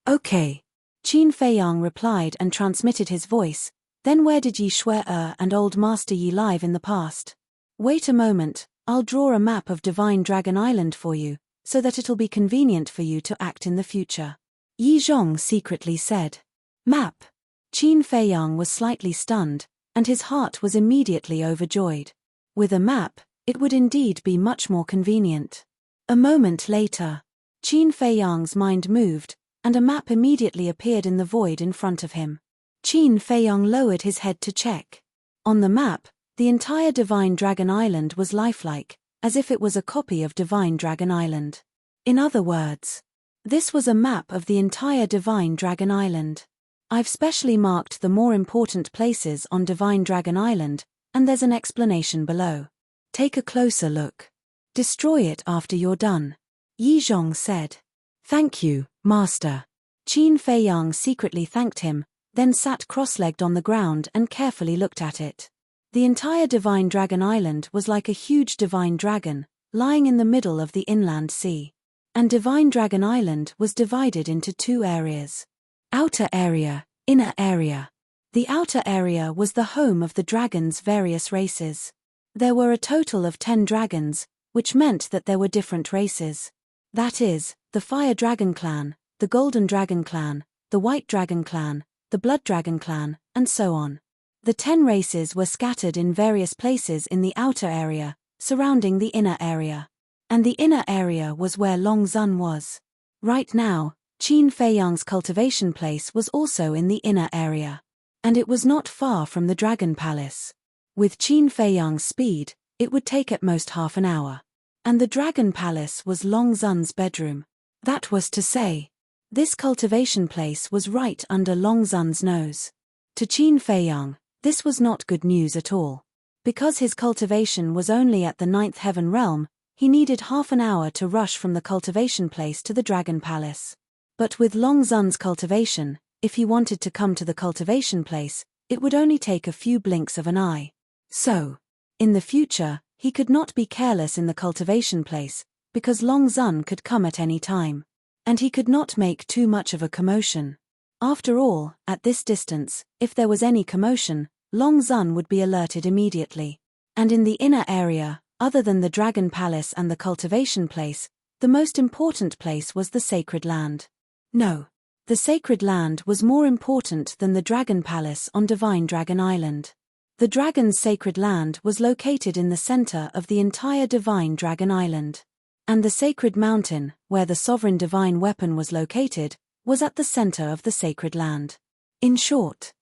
Okay. Qin Feiyang replied and transmitted his voice. Then where did Yi Shui and Old Master Yi live in the past? Wait a moment, I'll draw a map of Divine Dragon Island for you, so that it'll be convenient for you to act in the future. Yi Zhong secretly said. Map. Qin Feiyang was slightly stunned, and his heart was immediately overjoyed. With a map, it would indeed be much more convenient. A moment later, Qin Feiyang's mind moved, and a map immediately appeared in the void in front of him. Qin Feiyang lowered his head to check. On the map, the entire Divine Dragon Island was lifelike, as if it was a copy of Divine Dragon Island. In other words, this was a map of the entire Divine Dragon Island. I've specially marked the more important places on Divine Dragon Island, and there's an explanation below. Take a closer look. Destroy it after you're done. Yi Zhong said. Thank you, Master. Qin Feiyang secretly thanked him, then sat cross-legged on the ground and carefully looked at it. The entire Divine Dragon Island was like a huge divine dragon, lying in the middle of the inland sea. And Divine Dragon Island was divided into 2 areas. Outer area, inner area. The outer area was the home of the dragons' various races. There were a total of 10 dragons, which meant that there were different races. That is, the Fire Dragon Clan, the Golden Dragon Clan, the White Dragon Clan, the Blood Dragon Clan, and so on. The 10 races were scattered in various places in the outer area, surrounding the inner area. And the inner area was where Long Zun was. Right now, Qin Feiyang's cultivation place was also in the inner area. And it was not far from the Dragon Palace. With Qin Feiyang's speed, it would take at most half an hour. And the Dragon Palace was Long Zun's bedroom. That was to say, this cultivation place was right under Long Zun's nose. To Qin Feiyang, this was not good news at all. Because his cultivation was only at the 9th heaven realm, he needed half an hour to rush from the cultivation place to the Dragon Palace. But with Long Zun's cultivation, if he wanted to come to the cultivation place, it would only take a few blinks of an eye. So, in the future, he could not be careless in the cultivation place, because Long Zun could come at any time. And he could not make too much of a commotion. After all, at this distance, if there was any commotion, Long Zun would be alerted immediately. And in the inner area, other than the Dragon Palace and the cultivation place, the most important place was the Sacred Land. No. The sacred land was more important than the dragon palace on Divine Dragon Island. The dragon's sacred land was located in the center of the entire Divine Dragon Island. And the sacred mountain, where the sovereign divine weapon was located, was at the center of the sacred land. In short,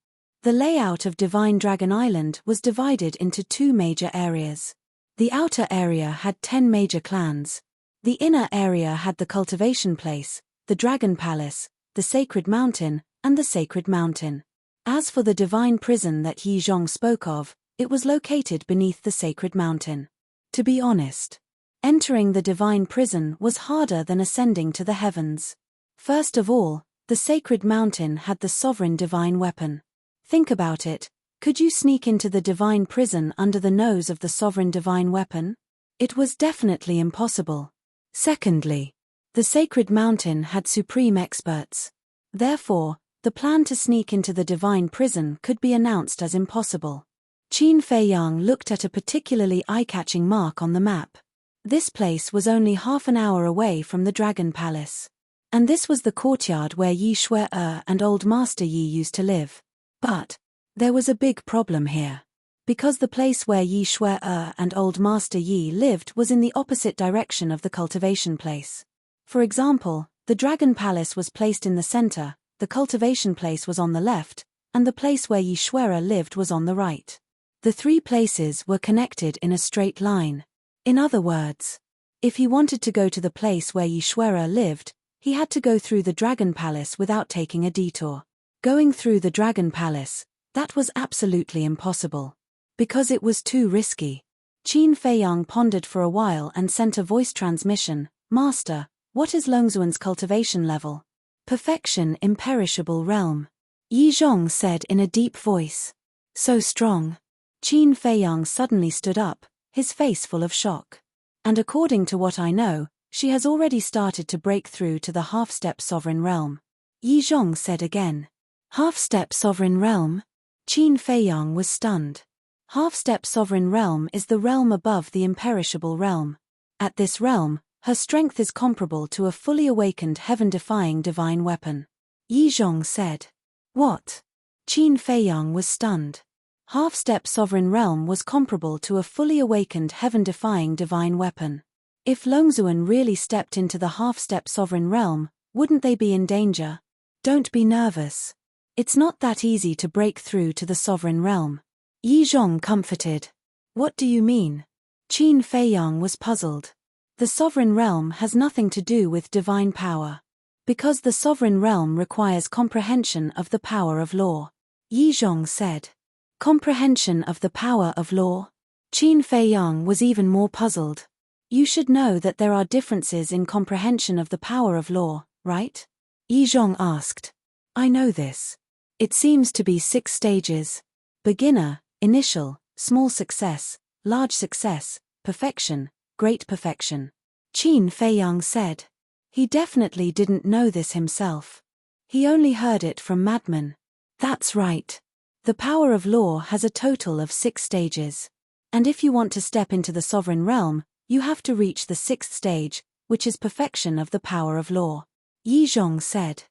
the layout of Divine Dragon Island was divided into two major areas. The outer area had 10 major clans. The inner area had the cultivation place, the dragon palace, the sacred mountain, and the sacred mountain. As for the divine prison that Yi Zhong spoke of, it was located beneath the sacred mountain. To be honest, entering the divine prison was harder than ascending to the heavens. First of all, the sacred mountain had the sovereign divine weapon. Think about it, could you sneak into the divine prison under the nose of the sovereign divine weapon? It was definitely impossible. Secondly, the sacred mountain had supreme experts. Therefore, the plan to sneak into the divine prison could be announced as impossible. Qin Feiyang looked at a particularly eye-catching mark on the map. This place was only half an hour away from the Dragon Palace. And this was the courtyard where Yi Shui-er and Old Master Yi used to live. But there was a big problem here. Because the place where Yi Shui-er and Old Master Yi lived was in the opposite direction of the cultivation place. For example, the Dragon Palace was placed in the center, the cultivation place was on the left, and the place where Yi Shui-er lived was on the right. The three places were connected in a straight line. In other words, if he wanted to go to the place where Yi Shui-er lived, he had to go through the Dragon Palace without taking a detour. Going through the Dragon Palace, that was absolutely impossible. Because it was too risky. Qin Feiyang pondered for a while and sent a voice transmission. Master, what is Longzuan's cultivation level? Perfection, imperishable realm. Yi Zhong said in a deep voice. So strong. Qin Feiyang suddenly stood up, his face full of shock. And according to what I know, she has already started to break through to the half-step sovereign realm. Yi Zhong said again. Half-step sovereign realm? Qin Feiyang was stunned. Half-step sovereign realm is the realm above the imperishable realm. At this realm, her strength is comparable to a fully awakened heaven-defying divine weapon. Yi Zhong said. What? Qin Feiyang was stunned. Half-step sovereign realm was comparable to a fully awakened heaven-defying divine weapon. If Longzuan really stepped into the half-step sovereign realm, wouldn't they be in danger? Don't be nervous. It's not that easy to break through to the sovereign realm. Yi Zhong comforted. What do you mean? Qin Feiyang was puzzled. The sovereign realm has nothing to do with divine power. Because the sovereign realm requires comprehension of the power of law. Yi Zhong said. Comprehension of the power of law? Qin Feiyang was even more puzzled. You should know that there are differences in comprehension of the power of law, right? Yi Zhong asked. I know this. It seems to be 6 stages. Beginner, initial, small success, large success, perfection, great perfection. Qin Feiyang said. He definitely didn't know this himself. He only heard it from madmen. That's right. The power of law has a total of 6 stages. And if you want to step into the sovereign realm, you have to reach the 6th stage, which is perfection of the power of law. Yi Zhong said.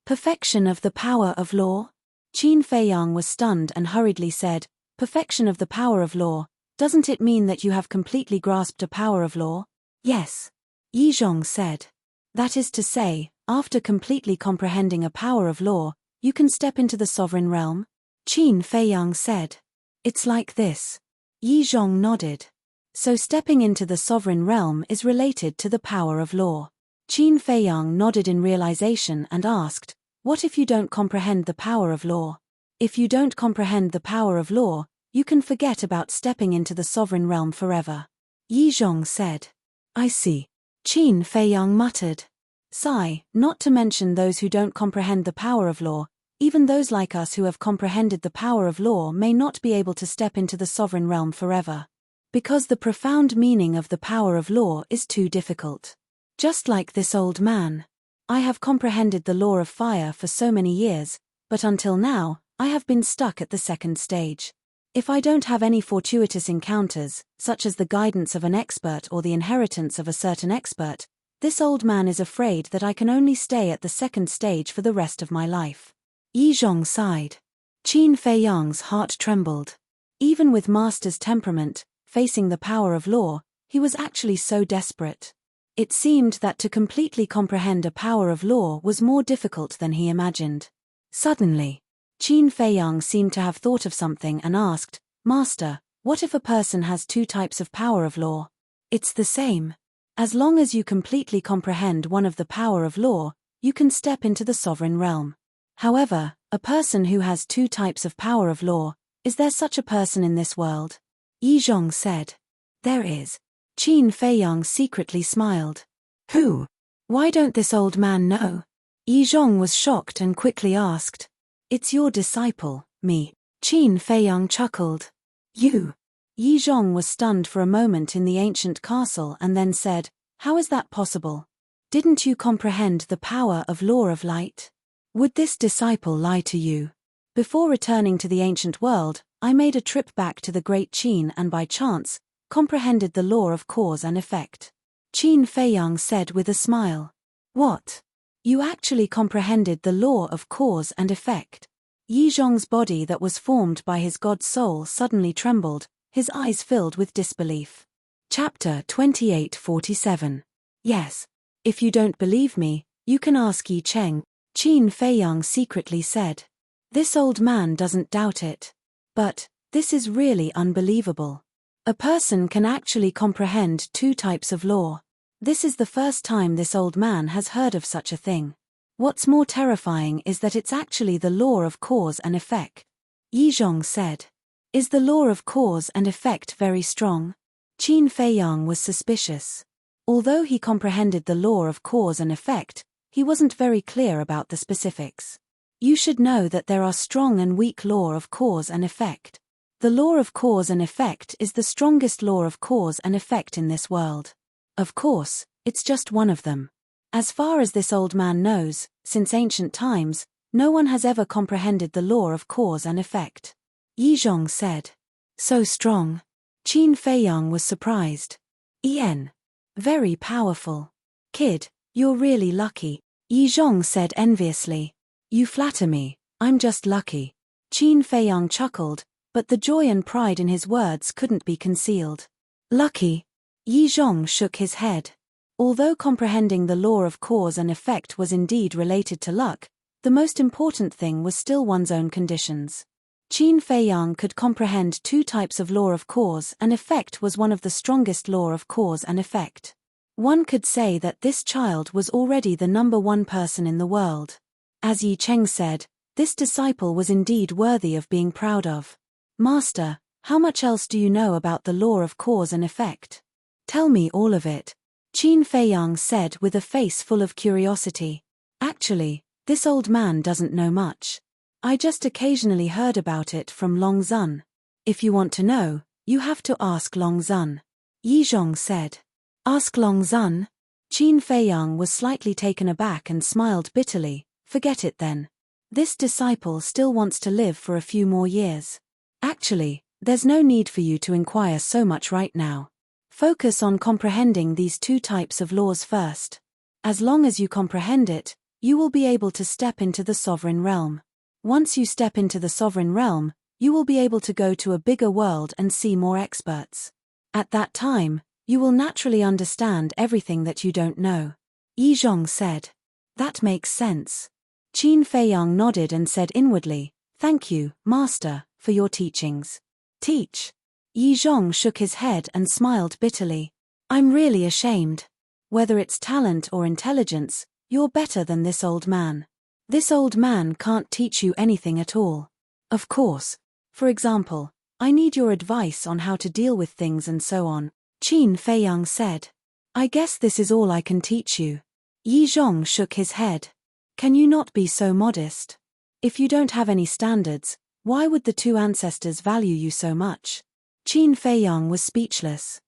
Perfection of the power of law? Qin Feiyang was stunned and hurriedly said, perfection of the power of law, doesn't it mean that you have completely grasped a power of law? Yes. Yi Zhong said. That is to say, after completely comprehending a power of law, you can step into the sovereign realm? Qin Feiyang said. It's like this. Yi Zhong nodded. So stepping into the sovereign realm is related to the power of law. Qin Feiyang nodded in realization and asked, what if you don't comprehend the power of law? If you don't comprehend the power of law, you can forget about stepping into the sovereign realm forever. Yi Zhong said. I see. Qin Feiyang muttered. Sigh, not to mention those who don't comprehend the power of law, even those like us who have comprehended the power of law may not be able to step into the sovereign realm forever. Because the profound meaning of the power of law is too difficult. Just like this old man. I have comprehended the law of fire for so many years, but until now, I have been stuck at the 2nd stage. If I don't have any fortuitous encounters, such as the guidance of an expert or the inheritance of a certain expert, This old man is afraid that I can only stay at the second stage for the rest of my life. Yi Zhong sighed. Qin Feiyang's heart trembled. Even with Master's temperament, facing the power of law, he was actually so desperate. It seemed that to completely comprehend a power of law was more difficult than he imagined. Suddenly, Qin Feiyang seemed to have thought of something and asked, Master, what if a person has two types of power of law? It's the same. As long as you completely comprehend one of the power of law, you can step into the sovereign realm. However, a person who has two types of power of law, is there such a person in this world? Yi Zhong said. There is. Qin Feiyang secretly smiled. Who? Why don't this old man know? Yi Zhong was shocked and quickly asked. It's your disciple, me. Qin Feiyang chuckled. You? Yi Zhong was stunned for a moment in the ancient castle and then said, How is that possible? Didn't you comprehend the power of law of light? Would this disciple lie to you? Before returning to the ancient world, I made a trip back to the great Qin and by chance, comprehended the law of cause and effect. Qin Feiyang said with a smile. What? You actually comprehended the law of cause and effect? Yi Zhong's body that was formed by his god soul suddenly trembled, his eyes filled with disbelief. Chapter 28:47. Yes. If you don't believe me, you can ask Yi Cheng, Qin Feiyang secretly said. This old man doesn't doubt it. But, this is really unbelievable. A person can actually comprehend two types of law. This is the first time this old man has heard of such a thing. What's more terrifying is that it's actually the law of cause and effect. Yi Zhong said. Is the law of cause and effect very strong? Qin Feiyang was suspicious. Although he comprehended the law of cause and effect, he wasn't very clear about the specifics. You should know that there are strong and weak law of cause and effect. The law of cause and effect is the strongest law of cause and effect in this world. Of course, it's just one of them. As far as this old man knows, since ancient times, no one has ever comprehended the law of cause and effect. Yi Zhong said. So strong. Qin Feiyang was surprised. En. Very powerful. Kid, you're really lucky, Yi Zhong said enviously. You flatter me, I'm just lucky. Qin Feiyang chuckled, but the joy and pride in his words couldn't be concealed. Lucky? Yi Zhong shook his head. Although comprehending the law of cause and effect was indeed related to luck, the most important thing was still one's own conditions. Qin Feiyang could comprehend two types of law of cause and effect was one of the strongest law of cause and effect. One could say that this child was already the number one person in the world. As Yi Cheng said, this disciple was indeed worthy of being proud of. Master, how much else do you know about the law of cause and effect? Tell me all of it. Qin Feiyang said with a face full of curiosity. Actually, this old man doesn't know much. I just occasionally heard about it from Long Zun. If you want to know, you have to ask Long Zun. Yi Zhong said. Ask Long Zun? Qin Feiyang was slightly taken aback and smiled bitterly. Forget it then. This disciple still wants to live for a few more years. Actually, there's no need for you to inquire so much right now. Focus on comprehending these two types of laws first. As long as you comprehend it, you will be able to step into the sovereign realm. Once you step into the sovereign realm, you will be able to go to a bigger world and see more experts. At that time, you will naturally understand everything that you don't know. Yi Zhong said. That makes sense. Qin Feiyang nodded and said inwardly, Thank you, Master, for your teachings. Teach? Yi Zhong shook his head and smiled bitterly. I'm really ashamed. Whether it's talent or intelligence, you're better than this old man. This old man can't teach you anything at all. Of course. For example, I need your advice on how to deal with things and so on. Qin Feiyang said. I guess this is all I can teach you. Yi Zhong shook his head. Can you not be so modest? If you don't have any standards, why would the two ancestors value you so much? Qin Feiyang was speechless.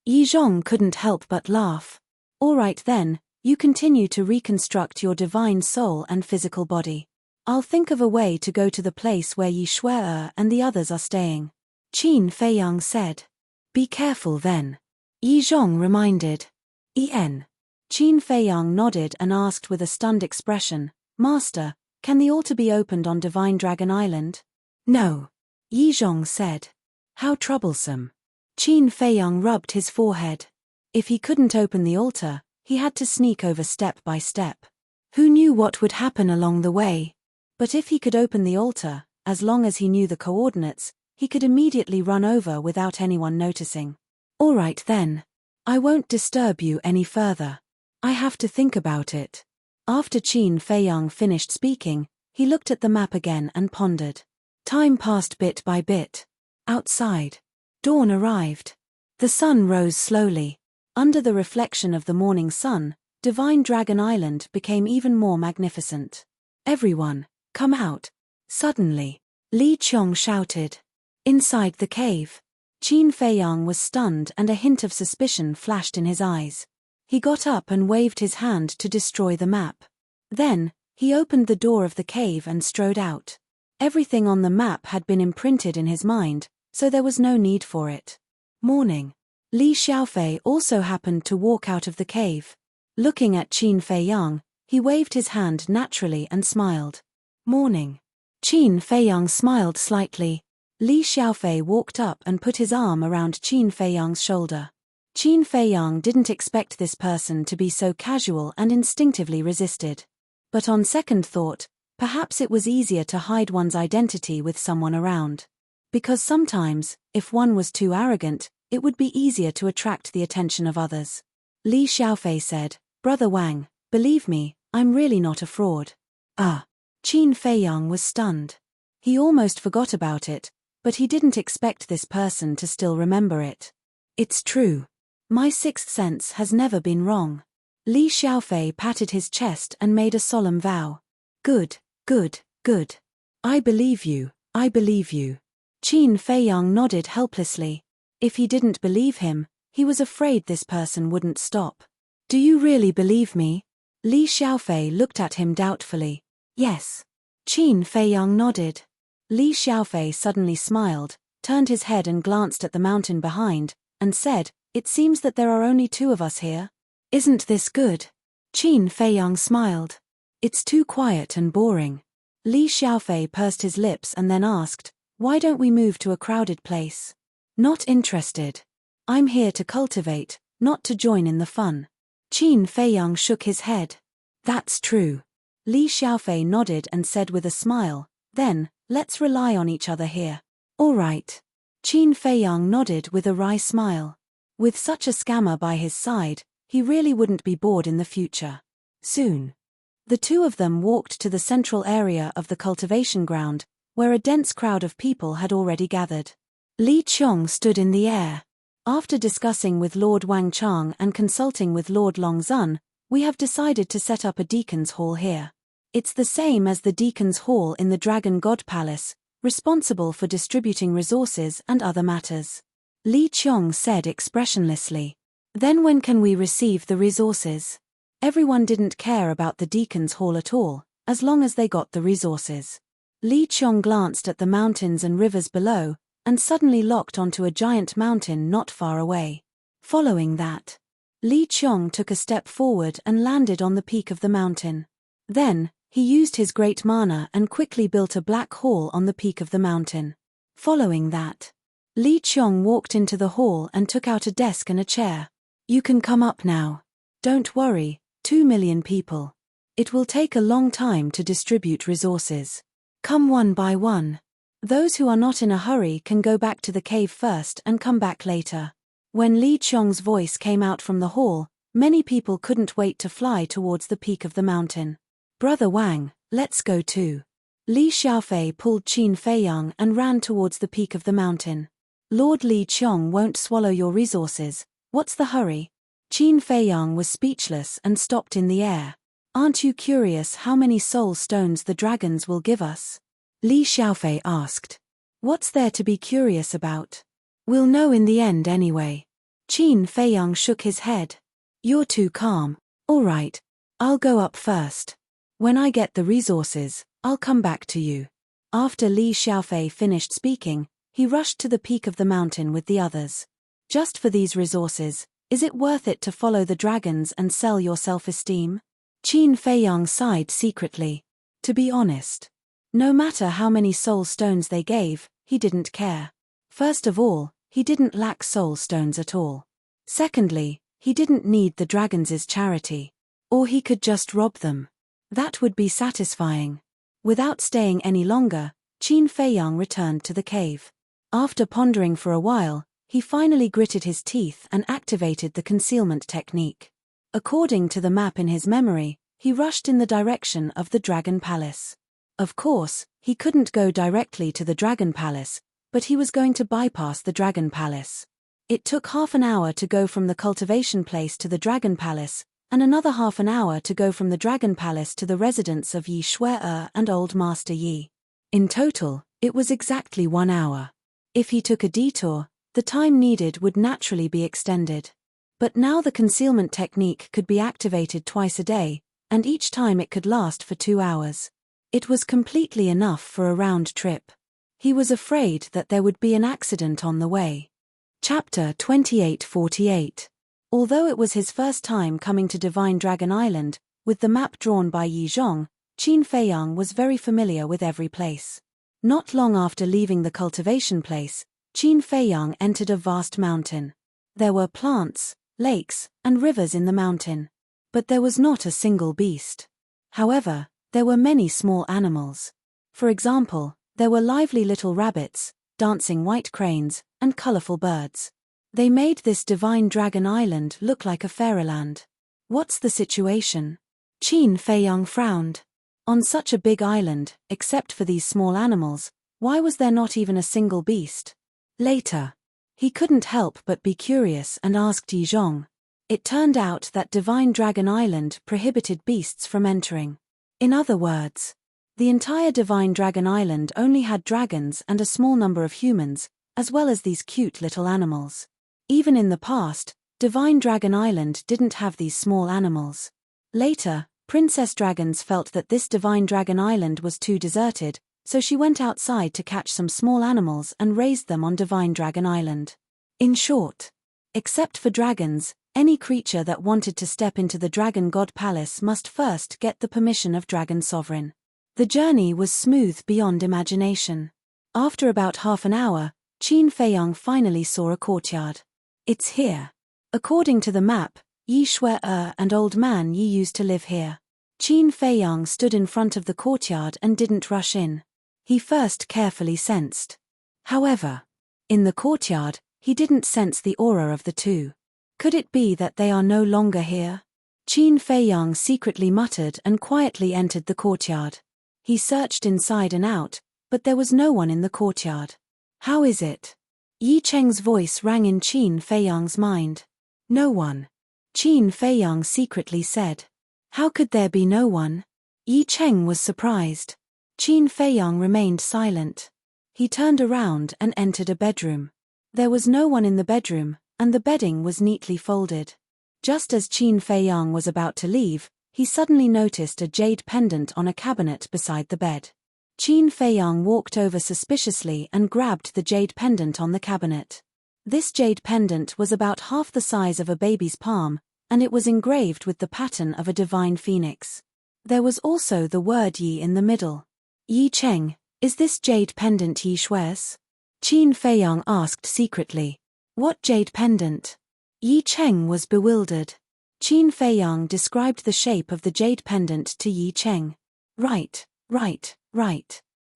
Yi Zhong couldn't help but laugh. All right then, you continue to reconstruct your divine soul and physical body. I'll think of a way to go to the place where Yi Shuer and the others are staying. Qin Feiyang said. Be careful then. Yi Zhong reminded. En. Qin Feiyang nodded and asked with a stunned expression, Master, can the altar be opened on Divine Dragon Island? No. Yi Zhong said. How troublesome. Qin Feiyang rubbed his forehead. If he couldn't open the altar, he had to sneak over step by step. Who knew what would happen along the way? But if he could open the altar, as long as he knew the coordinates, he could immediately run over without anyone noticing. All right then. I won't disturb you any further. I have to think about it. After Qin Feiyang finished speaking, he looked at the map again and pondered. Time passed bit by bit. Outside, dawn arrived. The sun rose slowly. Under the reflection of the morning sun, Divine Dragon Island became even more magnificent. Everyone, come out. Suddenly, Li Qiong shouted. Inside the cave, Qin Feiyang was stunned and a hint of suspicion flashed in his eyes. He got up and waved his hand to destroy the map. Then, he opened the door of the cave and strode out. Everything on the map had been imprinted in his mind, so there was no need for it. Morning. Li Xiaofei also happened to walk out of the cave. Looking at Qin Feiyang, he waved his hand naturally and smiled. Morning. Qin Feiyang smiled slightly. Li Xiaofei walked up and put his arm around Qin Feiyang's shoulder. Qin Feiyang didn't expect this person to be so casual and instinctively resisted. But on second thought, perhaps it was easier to hide one's identity with someone around. Because sometimes, if one was too arrogant, it would be easier to attract the attention of others. Li Xiaofei said, Brother Wang, believe me, I'm really not a fraud. Qin Feiyang was stunned. He almost forgot about it, but he didn't expect this person to still remember it. It's true. My sixth sense has never been wrong. Li Xiaofei patted his chest and made a solemn vow. Good, good, good. I believe you, I believe you. Qin Feiyang nodded helplessly. If he didn't believe him, he was afraid this person wouldn't stop. Do you really believe me? Li Xiaofei looked at him doubtfully. Yes. Qin Feiyang nodded. Li Xiaofei suddenly smiled, turned his head and glanced at the mountain behind, and said, It seems that there are only two of us here. Isn't this good? Qin Feiyang smiled. It's too quiet and boring. Li Xiaofei pursed his lips and then asked, Why don't we move to a crowded place? Not interested. I'm here to cultivate, not to join in the fun. Qin Feiyang shook his head. That's true. Li Xiaofei nodded and said with a smile, Then, let's rely on each other here. All right. Qin Feiyang nodded with a wry smile. With such a scammer by his side, he really wouldn't be bored in the future. Soon. The two of them walked to the central area of the cultivation ground, where a dense crowd of people had already gathered. Li Qiong stood in the air. After discussing with Lord Wang Chang and consulting with Lord Longzun, we have decided to set up a Deacon's Hall here. It's the same as the Deacon's Hall in the Dragon God Palace, responsible for distributing resources and other matters. Li Qiong said expressionlessly. Then when can we receive the resources? Everyone didn't care about the Deacon's Hall at all, as long as they got the resources. Li Qiong glanced at the mountains and rivers below, and suddenly locked onto a giant mountain not far away. Following that, Li Qiong took a step forward and landed on the peak of the mountain. Then, he used his great mana and quickly built a black hall on the peak of the mountain. Following that, Li Qiong walked into the hall and took out a desk and a chair. You can come up now. Don't worry, 2 million people. It will take a long time to distribute resources. Come one by one. Those who are not in a hurry can go back to the cave first and come back later. When Li Qiong's voice came out from the hall, many people couldn't wait to fly towards the peak of the mountain. Brother Wang, let's go too. Li Xiaofei pulled Qin Feiyang and ran towards the peak of the mountain. Lord Li Qiong won't swallow your resources. What's the hurry? Qin Feiyang was speechless and stopped in the air. Aren't you curious how many soul stones the dragons will give us? Li Xiaofei asked. What's there to be curious about? We'll know in the end anyway. Qin Feiyang shook his head. You're too calm. All right, I'll go up first. When I get the resources, I'll come back to you. After Li Xiaofei finished speaking, he rushed to the peak of the mountain with the others. Just for these resources, Is it worth it to follow the dragons and sell your self-esteem? Qin Feiyang sighed secretly. To be honest, no matter how many soul stones they gave, he didn't care. First of all, he didn't lack soul stones at all. Secondly, he didn't need the dragons' charity. Or he could just rob them. That would be satisfying. Without staying any longer, Qin Feiyang returned to the cave. After pondering for a while, he finally gritted his teeth and activated the concealment technique. According to the map in his memory, he rushed in the direction of the Dragon Palace. Of course, he couldn't go directly to the Dragon Palace, but he was going to bypass the Dragon Palace. It took half an hour to go from the cultivation place to the Dragon Palace, and another half an hour to go from the Dragon Palace to the residence of Yi Shui and Old Master Yi. In total, it was exactly 1 hour. If he took a detour, the time needed would naturally be extended. But now the concealment technique could be activated twice a day, and each time it could last for 2 hours. It was completely enough for a round trip. He was afraid that there would be an accident on the way. Chapter 2848. Although it was his first time coming to Divine Dragon Island, with the map drawn by Yi Zhong, Qin Feiyang was very familiar with every place. Not long after leaving the cultivation place, Qin Feiyang entered a vast mountain. There were plants, lakes, and rivers in the mountain. But there was not a single beast. However, there were many small animals. For example, there were lively little rabbits, dancing white cranes, and colorful birds. They made this Divine Dragon Island look like a fairyland. What's the situation? Qin Feiyang frowned. On such a big island, except for these small animals, why was there not even a single beast? Later, he couldn't help but be curious and asked Yi Zhong. It turned out that Divine Dragon Island prohibited beasts from entering. In other words, the entire Divine Dragon Island only had dragons and a small number of humans, as well as these cute little animals. Even in the past, Divine Dragon Island didn't have these small animals. Later, Princess Dragons felt that this Divine Dragon Island was too deserted, so she went outside to catch some small animals and raised them on Divine Dragon Island. In short, except for dragons, any creature that wanted to step into the Dragon God Palace must first get the permission of Dragon Sovereign. The journey was smooth beyond imagination. After about half an hour, Qin Feiyang finally saw a courtyard. It's here. According to the map, Yi Shui and Old Man Yi used to live here. Qin Feiyang stood in front of the courtyard and didn't rush in. He first carefully sensed. However, in the courtyard, he didn't sense the aura of the two. Could it be that they are no longer here? Qin Feiyang secretly muttered and quietly entered the courtyard. He searched inside and out, but there was no one in the courtyard. How is it? Yi Cheng's voice rang in Qin Feiyang's mind. No one. Qin Feiyang secretly said. How could there be no one? Yi Cheng was surprised. Qin Feiyang remained silent. He turned around and entered a bedroom. There was no one in the bedroom, and the bedding was neatly folded. Just as Qin Feiyang was about to leave, he suddenly noticed a jade pendant on a cabinet beside the bed. Qin Feiyang walked over suspiciously and grabbed the jade pendant on the cabinet. This jade pendant was about half the size of a baby's palm, and it was engraved with the pattern of a divine phoenix. There was also the word Yi in the middle. Yi Cheng, is this jade pendant Yi Shui's? Qin Feiyang asked secretly. What jade pendant? Yi Cheng was bewildered. Qin Feiyang described the shape of the jade pendant to Yi Cheng. Right.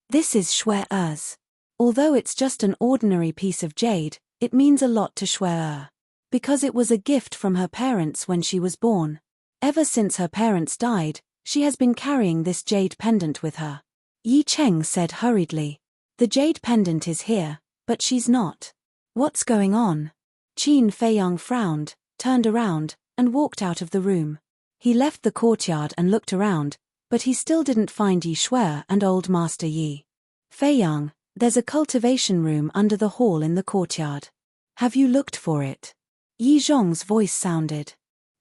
This is Shui-Er's. Although it's just an ordinary piece of jade, it means a lot to Shui-Er. Because it was a gift from her parents when she was born. Ever since her parents died, she has been carrying this jade pendant with her. Yi Cheng said hurriedly. The jade pendant is here, but she's not. What's going on? Qin Feiyang frowned, turned around, and walked out of the room. He left the courtyard and looked around, but he still didn't find Yi Shui and Old Master Yi. Feiyang, there's a cultivation room under the hall in the courtyard. Have you looked for it? Yi Zhong's voice sounded.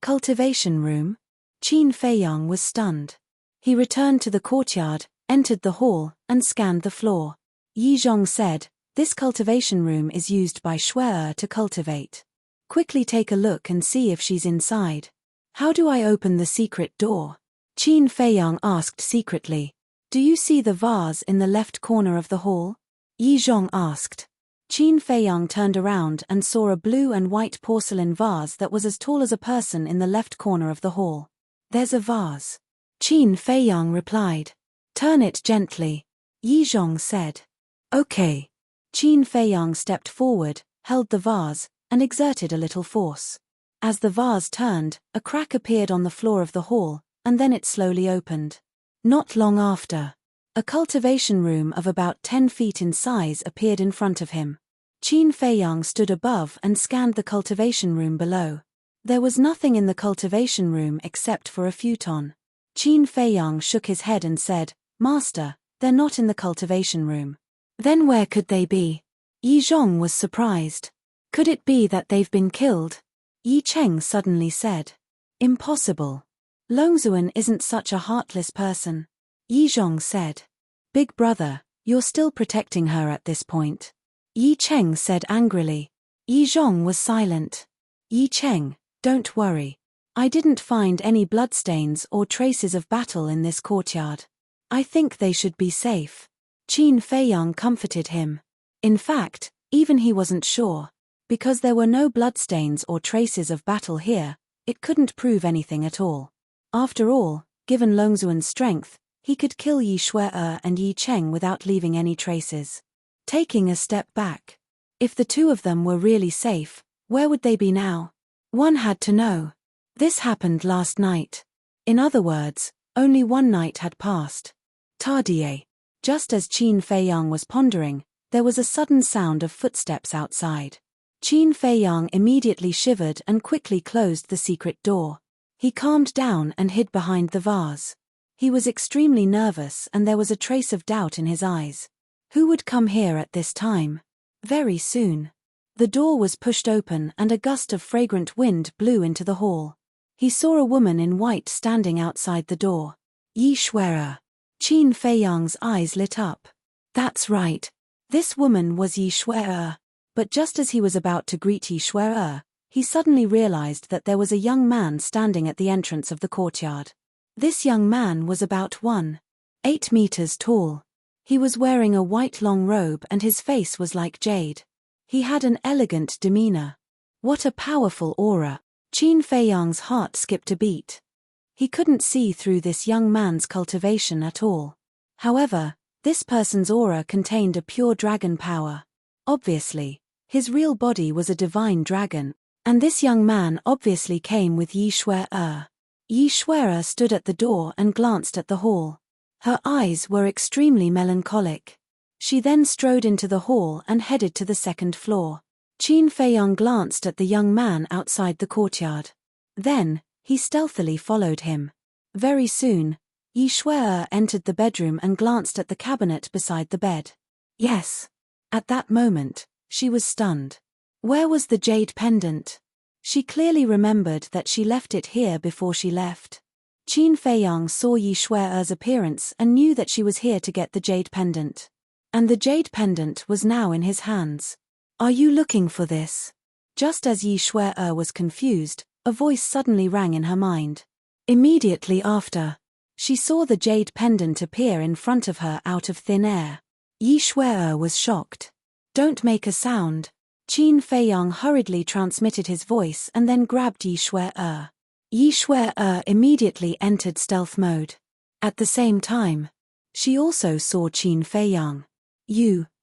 Cultivation room? Qin Feiyang was stunned. He returned to the courtyard, entered the hall, and scanned the floor. Yi Zhong said, this cultivation room is used by Shui-Er to cultivate. Quickly take a look and see if she's inside. How do I open the secret door? Qin Feiyang asked secretly. Do you see the vase in the left corner of the hall? Yi Zhong asked. Qin Feiyang turned around and saw a blue and white porcelain vase that was as tall as a person in the left corner of the hall. There's a vase. Qin Feiyang replied. Turn it gently. Yi Zhong said. Okay. Qin Feiyang stepped forward, held the vase, and exerted a little force. As the vase turned, a crack appeared on the floor of the hall, and then it slowly opened. Not long after, a cultivation room of about 10 feet in size appeared in front of him. Qin Feiyang stood above and scanned the cultivation room below. There was nothing in the cultivation room except for a futon. Qin Feiyang shook his head and said, Master, they're not in the cultivation room. Then where could they be? Yi Zhong was surprised. Could it be that they've been killed? Yi Cheng suddenly said. Impossible. Longzuan isn't such a heartless person. Yi Zhong said. Big brother, you're still protecting her at this point. Yi Cheng said angrily. Yi Zhong was silent. Yi Cheng, don't worry. I didn't find any bloodstains or traces of battle in this courtyard. I think they should be safe. Qin Feiyang comforted him. In fact, even he wasn't sure. Because there were no bloodstains or traces of battle here, it couldn't prove anything at all. After all, given Longzuan's strength, he could kill Yi Shuai and Yi Cheng without leaving any traces. Taking a step back. If the two of them were really safe, where would they be now? One had to know. This happened last night. In other words, only one night had passed. Tardie. Just as Qin Feiyang was pondering, there was a sudden sound of footsteps outside. Qin Feiyang immediately shivered and quickly closed the secret door. He calmed down and hid behind the vase. He was extremely nervous and there was a trace of doubt in his eyes. Who would come here at this time? Very soon. The door was pushed open and a gust of fragrant wind blew into the hall. He saw a woman in white standing outside the door. Yi Shuai. Qin Feiyang's eyes lit up. That's right. This woman was Yi Shuai. But just as he was about to greet Yi Shuai, he suddenly realized that there was a young man standing at the entrance of the courtyard. This young man was about 1.8 meters tall. He was wearing a white long robe and his face was like jade. He had an elegant demeanor. What a powerful aura. Qin Feiyang's heart skipped a beat. He couldn't see through this young man's cultivation at all. However, this person's aura contained a pure dragon power. Obviously, his real body was a divine dragon, and this young man obviously came with Yi Shuai. Yi Shuai stood at the door and glanced at the hall. Her eyes were extremely melancholic. She then strode into the hall and headed to the second floor. Qin Feiyang glanced at the young man outside the courtyard. Then, he stealthily followed him. Very soon, Yi Shuai entered the bedroom and glanced at the cabinet beside the bed. Yes. At that moment, she was stunned. Where was the jade pendant? She clearly remembered that she left it here before she left. Qin Feiyang saw Yi Shuai's appearance and knew that she was here to get the jade pendant. And the jade pendant was now in his hands. Are you looking for this? Just as Yi Shuai was confused, a voice suddenly rang in her mind. Immediately after, she saw the jade pendant appear in front of her out of thin air. Yi Shuai was shocked. Don't make a sound. Qin Feiyang hurriedly transmitted his voice and then grabbed Yi Shuai. Yi Shuai immediately entered stealth mode. At the same time, she also saw Qin Feiyang.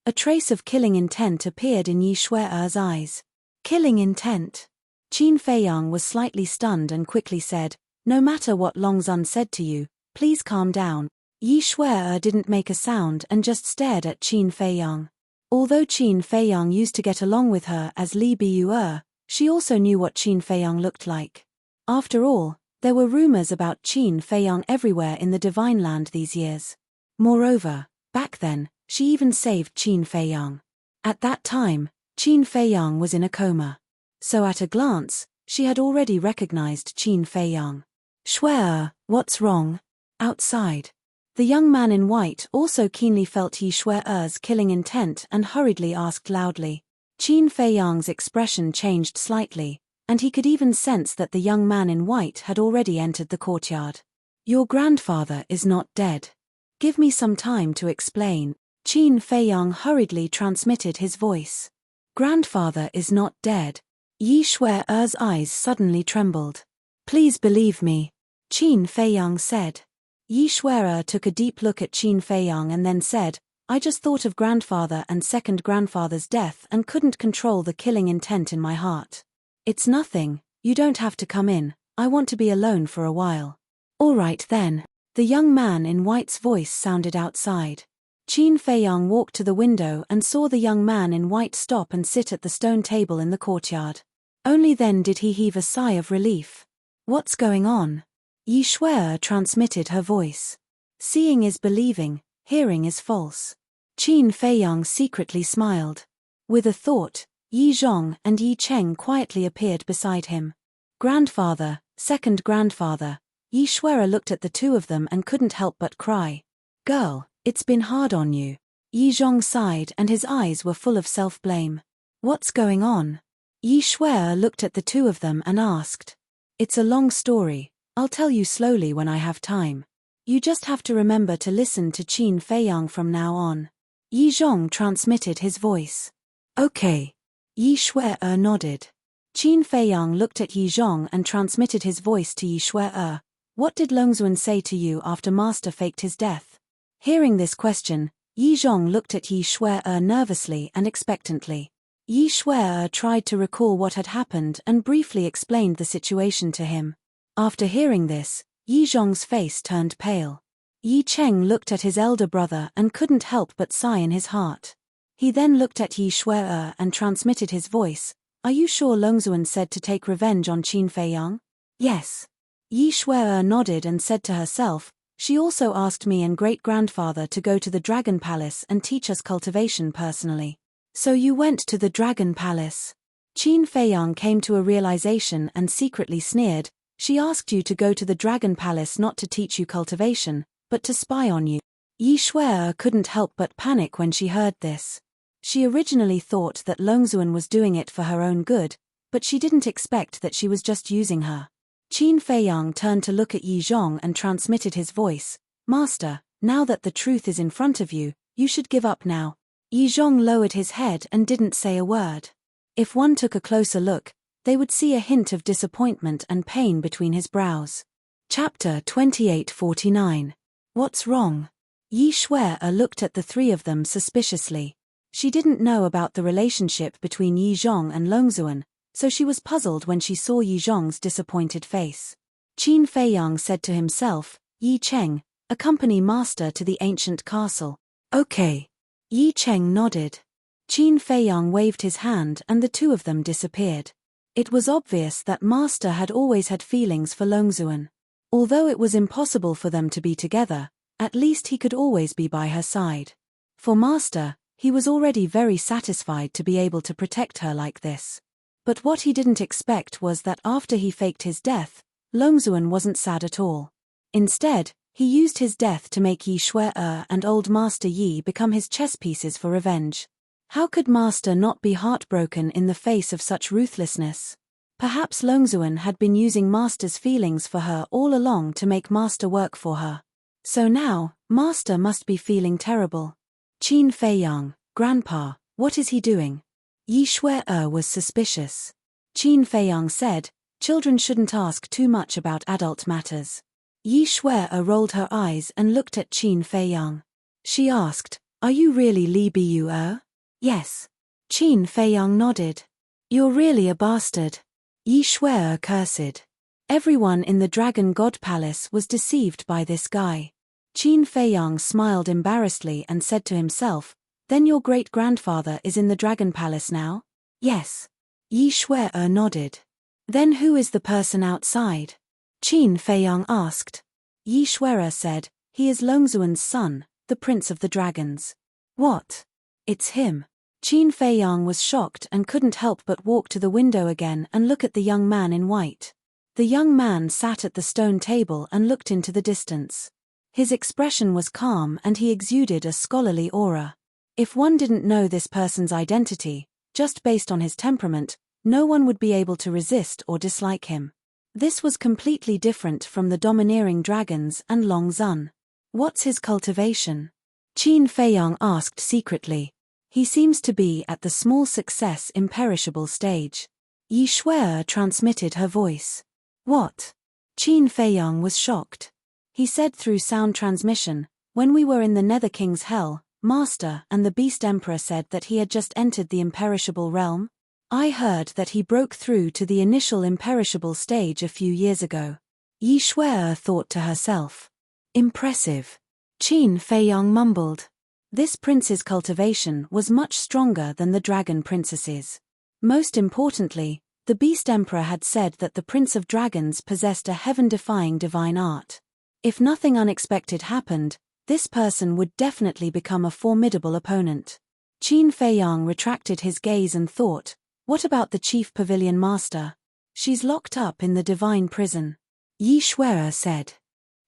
A trace of killing intent appeared in Yi Shuai's eyes. Killing intent. Qin Feiyang was slightly stunned and quickly said, no matter what Longzun said to you, please calm down. Yi Shuai didn't make a sound and just stared at Qin Feiyang. Although Qin Feiyang used to get along with her as Li Biu, she also knew what Qin Feiyang looked like. After all, there were rumors about Qin Feiyang everywhere in the Divine Land these years. Moreover, back then, she even saved Qin Feiyang. At that time, Qin Feiyang was in a coma. So at a glance, she had already recognized Qin Feiyang. Shuai, what's wrong? Outside. The young man in white also keenly felt Yi Shuai's killing intent and hurriedly asked loudly. Qin Feiyang's expression changed slightly, and he could even sense that the young man in white had already entered the courtyard. Your grandfather is not dead. Give me some time to explain. Qin Feiyang hurriedly transmitted his voice. Grandfather is not dead. Yi Shue'er's eyes suddenly trembled. Please believe me, Qin Feiyang said. Yi Shue'er took a deep look at Qin Feiyang and then said, I just thought of grandfather and second grandfather's death and couldn't control the killing intent in my heart. It's nothing, you don't have to come in, I want to be alone for a while. All right then. The young man in white's voice sounded outside. Qin Feiyang walked to the window and saw the young man in white stop and sit at the stone table in the courtyard. Only then did he heave a sigh of relief. What's going on? Yi Shue'er transmitted her voice. Seeing is believing, hearing is false. Qin Feiyang secretly smiled. With a thought, Yi Zhong and Yi Cheng quietly appeared beside him. Grandfather, second grandfather. Yi Shue'er looked at the two of them and couldn't help but cry. Girl, it's been hard on you. Yi Zhong sighed and his eyes were full of self-blame. What's going on? Yi Shue'er looked at the two of them and asked. It's a long story, I'll tell you slowly when I have time. You just have to remember to listen to Qin Feiyang from now on. Yi Zhong transmitted his voice. Okay. Yi Shue'er nodded. Qin Feiyang looked at Yi Zhong and transmitted his voice to Yi Shue'er. What did Longzuan say to you after Master faked his death? Hearing this question, Yi Zhong looked at Yi Shue'er nervously and expectantly. Yi Shue'er tried to recall what had happened and briefly explained the situation to him. After hearing this, Yi Zhong's face turned pale. Yi Cheng looked at his elder brother and couldn't help but sigh in his heart. He then looked at Yi Shue'er and transmitted his voice. Are you sure Longzuan said to take revenge on Qin Feiyang? Yes. Yi Shue'er nodded and said to herself, she also asked me and great-grandfather to go to the Dragon Palace and teach us cultivation personally. So you went to the Dragon Palace? Qin Feiyang came to a realization and secretly sneered. She asked you to go to the Dragon Palace not to teach you cultivation, but to spy on you. Yi Shue'er couldn't help but panic when she heard this. She originally thought that Longzuan was doing it for her own good, but she didn't expect that she was just using her. Qin Feiyang turned to look at Yi Zhong and transmitted his voice. Master, now that the truth is in front of you, you should give up now. Yi Zhong lowered his head and didn't say a word. If one took a closer look, they would see a hint of disappointment and pain between his brows. Chapter 2849. What's wrong? Yi Shue'er looked at the three of them suspiciously. She didn't know about the relationship between Yi Zhong and Longzuan, so she was puzzled when she saw Yi Zhong's disappointed face. Qin Feiyang said to himself, Yi Cheng, accompany master to the ancient castle. Okay. Yi Cheng nodded. Qin Feiyang waved his hand and the two of them disappeared. It was obvious that master had always had feelings for Longzuan. Although it was impossible for them to be together, at least he could always be by her side. For master, he was already very satisfied to be able to protect her like this. But what he didn't expect was that after he faked his death, Longzuan wasn't sad at all. Instead, he used his death to make Yi Shue'er and old Master Yi become his chess pieces for revenge. How could Master not be heartbroken in the face of such ruthlessness? Perhaps Longzuan had been using Master's feelings for her all along to make Master work for her. So now, Master must be feeling terrible. Qin Feiyang, Grandpa, what is he doing? Yi Shue'er was suspicious. Qin Feiyang said, children shouldn't ask too much about adult matters. Yi Shue'er rolled her eyes and looked at Qin Feiyang. She asked, are you really Li Biyu? Yes. Qin Feiyang nodded. You're really a bastard. Yi Shue'er cursed. Everyone in the Dragon God Palace was deceived by this guy. Qin Feiyang smiled embarrassedly and said to himself, then your great-grandfather is in the Dragon Palace now? Yes. Yi Shue'er nodded. Then who is the person outside? Qin Feiyang asked. Yi Shue'er said, he is Longzuan's son, the Prince of the Dragons. What? It's him. Qin Feiyang was shocked and couldn't help but walk to the window again and look at the young man in white. The young man sat at the stone table and looked into the distance. His expression was calm and he exuded a scholarly aura. If one didn't know this person's identity, Just based on his temperament, no one would be able to resist or dislike him. This was completely different from the domineering dragons and Long Zun. What's his cultivation? Qin Feiyang asked secretly. He seems to be at the small success imperishable stage. Yi Shuer transmitted her voice. What? Qin Feiyang was shocked. He said through sound transmission, when we were in the Nether King's hell, Master and the Beast Emperor said that he had just entered the imperishable realm. I heard that he broke through to the initial imperishable stage a few years ago. Yi Shuer thought to herself. Impressive. Qin Feiyang mumbled. This prince's cultivation was much stronger than the dragon princess's. Most importantly, the Beast Emperor had said that the Prince of Dragons possessed a heaven-defying divine art. If nothing unexpected happened, this person would definitely become a formidable opponent. Qin Feiyang retracted his gaze and thought, what about the Chief Pavilion Master? She's locked up in the divine prison. Yi Shuer said.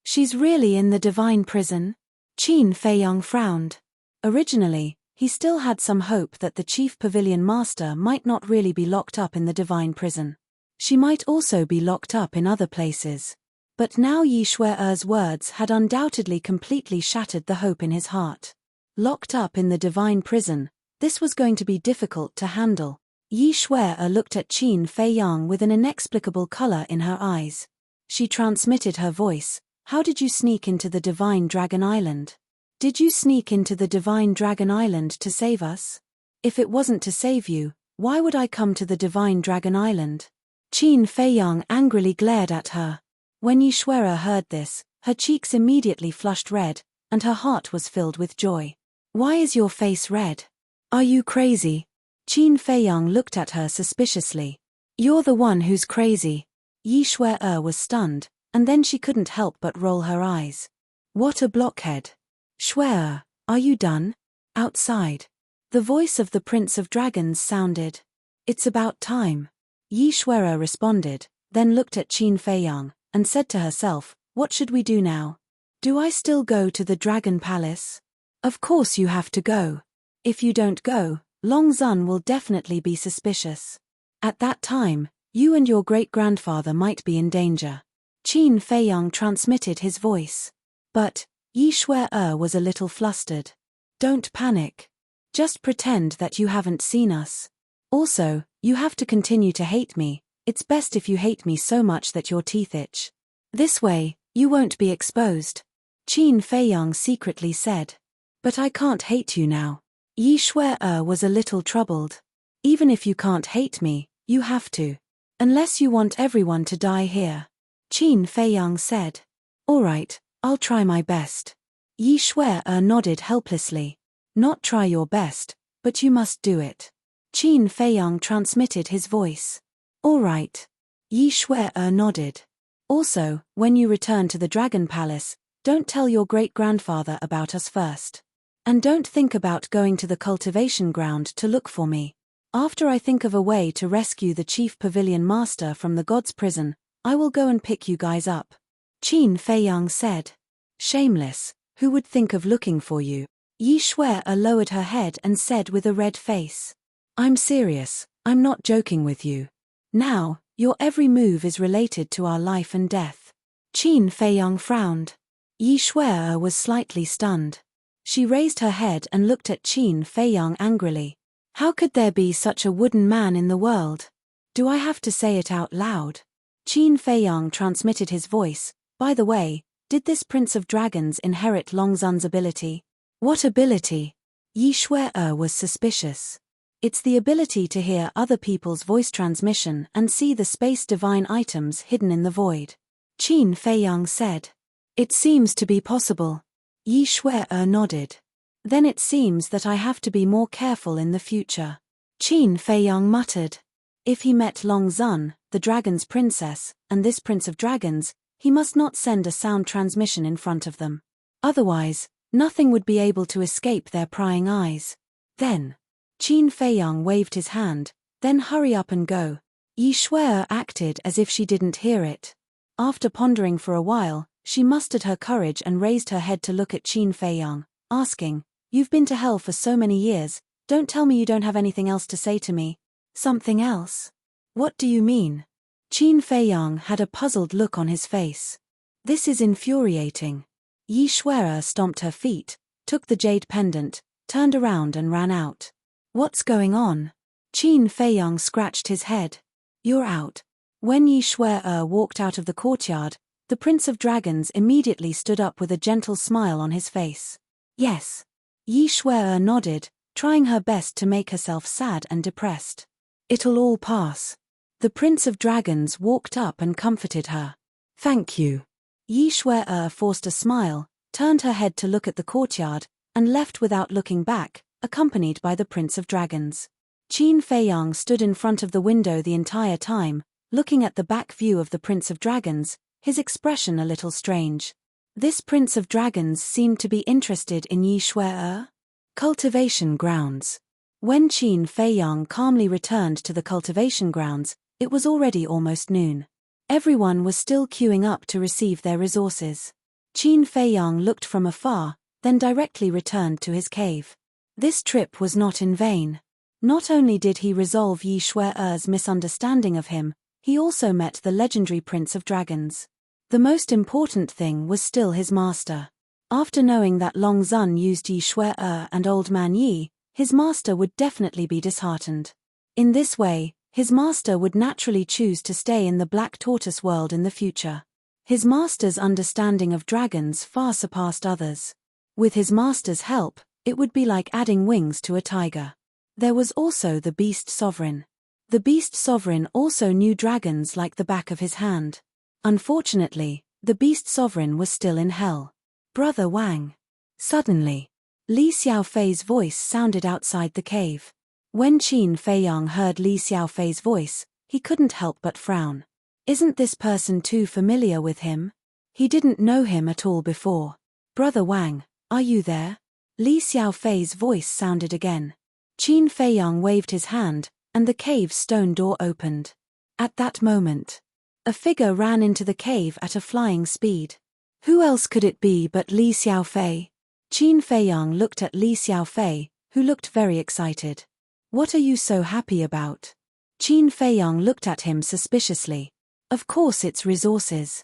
She's really in the divine prison? Qin Feiyang frowned. Originally, he still had some hope that the Chief Pavilion Master might not really be locked up in the divine prison. She might also be locked up in other places. But now Yi Shuer's words had undoubtedly completely shattered the hope in his heart. Locked up in the divine prison, this was going to be difficult to handle. Yi Shuer looked at Qin Feiyang with an inexplicable color in her eyes. She transmitted her voice. How did you sneak into the Divine Dragon Island? Did you sneak into the Divine Dragon Island to save us? If it wasn't to save you, why would I come to the Divine Dragon Island? Qin Feiyang angrily glared at her. When Yi Shuer heard this, her cheeks immediately flushed red, and her heart was filled with joy. Why is your face red? Are you crazy? Qin Feiyang looked at her suspiciously. You're the one who's crazy. Yi Shuer was stunned, and then she couldn't help but roll her eyes. What a blockhead. Shuer, are you done? Outside. The voice of the Prince of Dragons sounded. It's about time. Yi Shuer responded, then looked at Qin Feiyang, and said to herself, what should we do now? Do I still go to the Dragon Palace? Of course you have to go. If you don't go, Long Zun will definitely be suspicious. At that time, you and your great-grandfather might be in danger. Qin Feiyang transmitted his voice. But, Yi Shuer was a little flustered. Don't panic. Just pretend that you haven't seen us. Also, you have to continue to hate me. It's best if you hate me so much that your teeth itch. This way, you won't be exposed. Qin Feiyang secretly said. But I can't hate you now. Yi Shuer was a little troubled. Even if you can't hate me, you have to. Unless you want everyone to die here. Qin Feiyang said. All right, I'll try my best. Yi Shuer nodded helplessly. Not try your best, but you must do it. Qin Feiyang transmitted his voice. All right. Yi Shuer nodded. Also, when you return to the Dragon Palace, don't tell your great-grandfather about us first. And don't think about going to the cultivation ground to look for me. After I think of a way to rescue the Chief Pavilion Master from the God's prison, I will go and pick you guys up. Qin Feiyang said. Shameless, who would think of looking for you? Yi Shuer lowered her head and said with a red face. I'm serious, I'm not joking with you. Now, your every move is related to our life and death. Qin Feiyang frowned. Yi Shuer was slightly stunned. She raised her head and looked at Qin Feiyang angrily. How could there be such a wooden man in the world? Do I have to say it out loud? Qin Feiyang transmitted his voice. By the way, did this Prince of Dragons inherit Long Zun's ability? What ability? Yi Shuer was suspicious. It's the ability to hear other people's voice transmission and see the space divine items hidden in the void. Qin Feiyang said. It seems to be possible. Yi Shuer nodded. Then it seems that I have to be more careful in the future. Qin Feiyang muttered. If he met Long Zun, the dragon's princess, and this Prince of Dragons, he must not send a sound transmission in front of them. Otherwise, nothing would be able to escape their prying eyes. Then, Qin Feiyang waved his hand, then hurry up and go. Yi Shuer acted as if she didn't hear it. After pondering for a while, she mustered her courage and raised her head to look at Qin Feiyang, asking, You've been to hell for so many years, Don't tell me you don't have anything else to say to me. Something else? What do you mean? Qin Feiyang had a puzzled look on his face. This is infuriating. Yi Xuer'er stomped her feet, took the jade pendant, turned around and ran out. What's going on? Qin Feiyang scratched his head. You're out. When Yi Xuer'er walked out of the courtyard, the Prince of Dragons immediately stood up with a gentle smile on his face. Yes. Yi Xuer'er nodded, trying her best to make herself sad and depressed. It'll all pass. The Prince of Dragons walked up and comforted her. Thank you. Yi Xuer'er forced a smile, turned her head to look at the courtyard, and left without looking back, accompanied by the Prince of Dragons. Qin Feiyang stood in front of the window the entire time, looking at the back view of the Prince of Dragons, his expression a little strange. This Prince of Dragons seemed to be interested in Yi Xuer'er. Cultivation grounds. When Qin Feiyang calmly returned to the cultivation grounds, it was already almost noon. Everyone was still queuing up to receive their resources. Qin Feiyang looked from afar, then directly returned to his cave. This trip was not in vain. Not only did he resolve Yi Xuer'er's misunderstanding of him, he also met the legendary Prince of Dragons. The most important thing was still his master. After knowing that Long Zun used Yi Xuer'er and Old Man Yi, his master would definitely be disheartened. In this way, his master would naturally choose to stay in the Black Tortoise world in the future. His master's understanding of dragons far surpassed others. With his master's help, it would be like adding wings to a tiger. There was also the Beast Sovereign. The Beast Sovereign also knew dragons like the back of his hand. Unfortunately, the Beast Sovereign was still in hell. Brother Wang. Suddenly, Li Xiaofei's voice sounded outside the cave. When Qin Feiyang heard Li Xiaofei's voice, he couldn't help but frown. Isn't this person too familiar with him? He didn't know him at all before. Brother Wang, are you there? Li Xiaofei's voice sounded again. Qin Feiyang waved his hand, and the cave's stone door opened. At that moment, a figure ran into the cave at a flying speed. Who else could it be but Li Xiaofei? Qin Feiyang looked at Li Xiaofei, who looked very excited. What are you so happy about? Qin Feiyang looked at him suspiciously. Of course it's resources.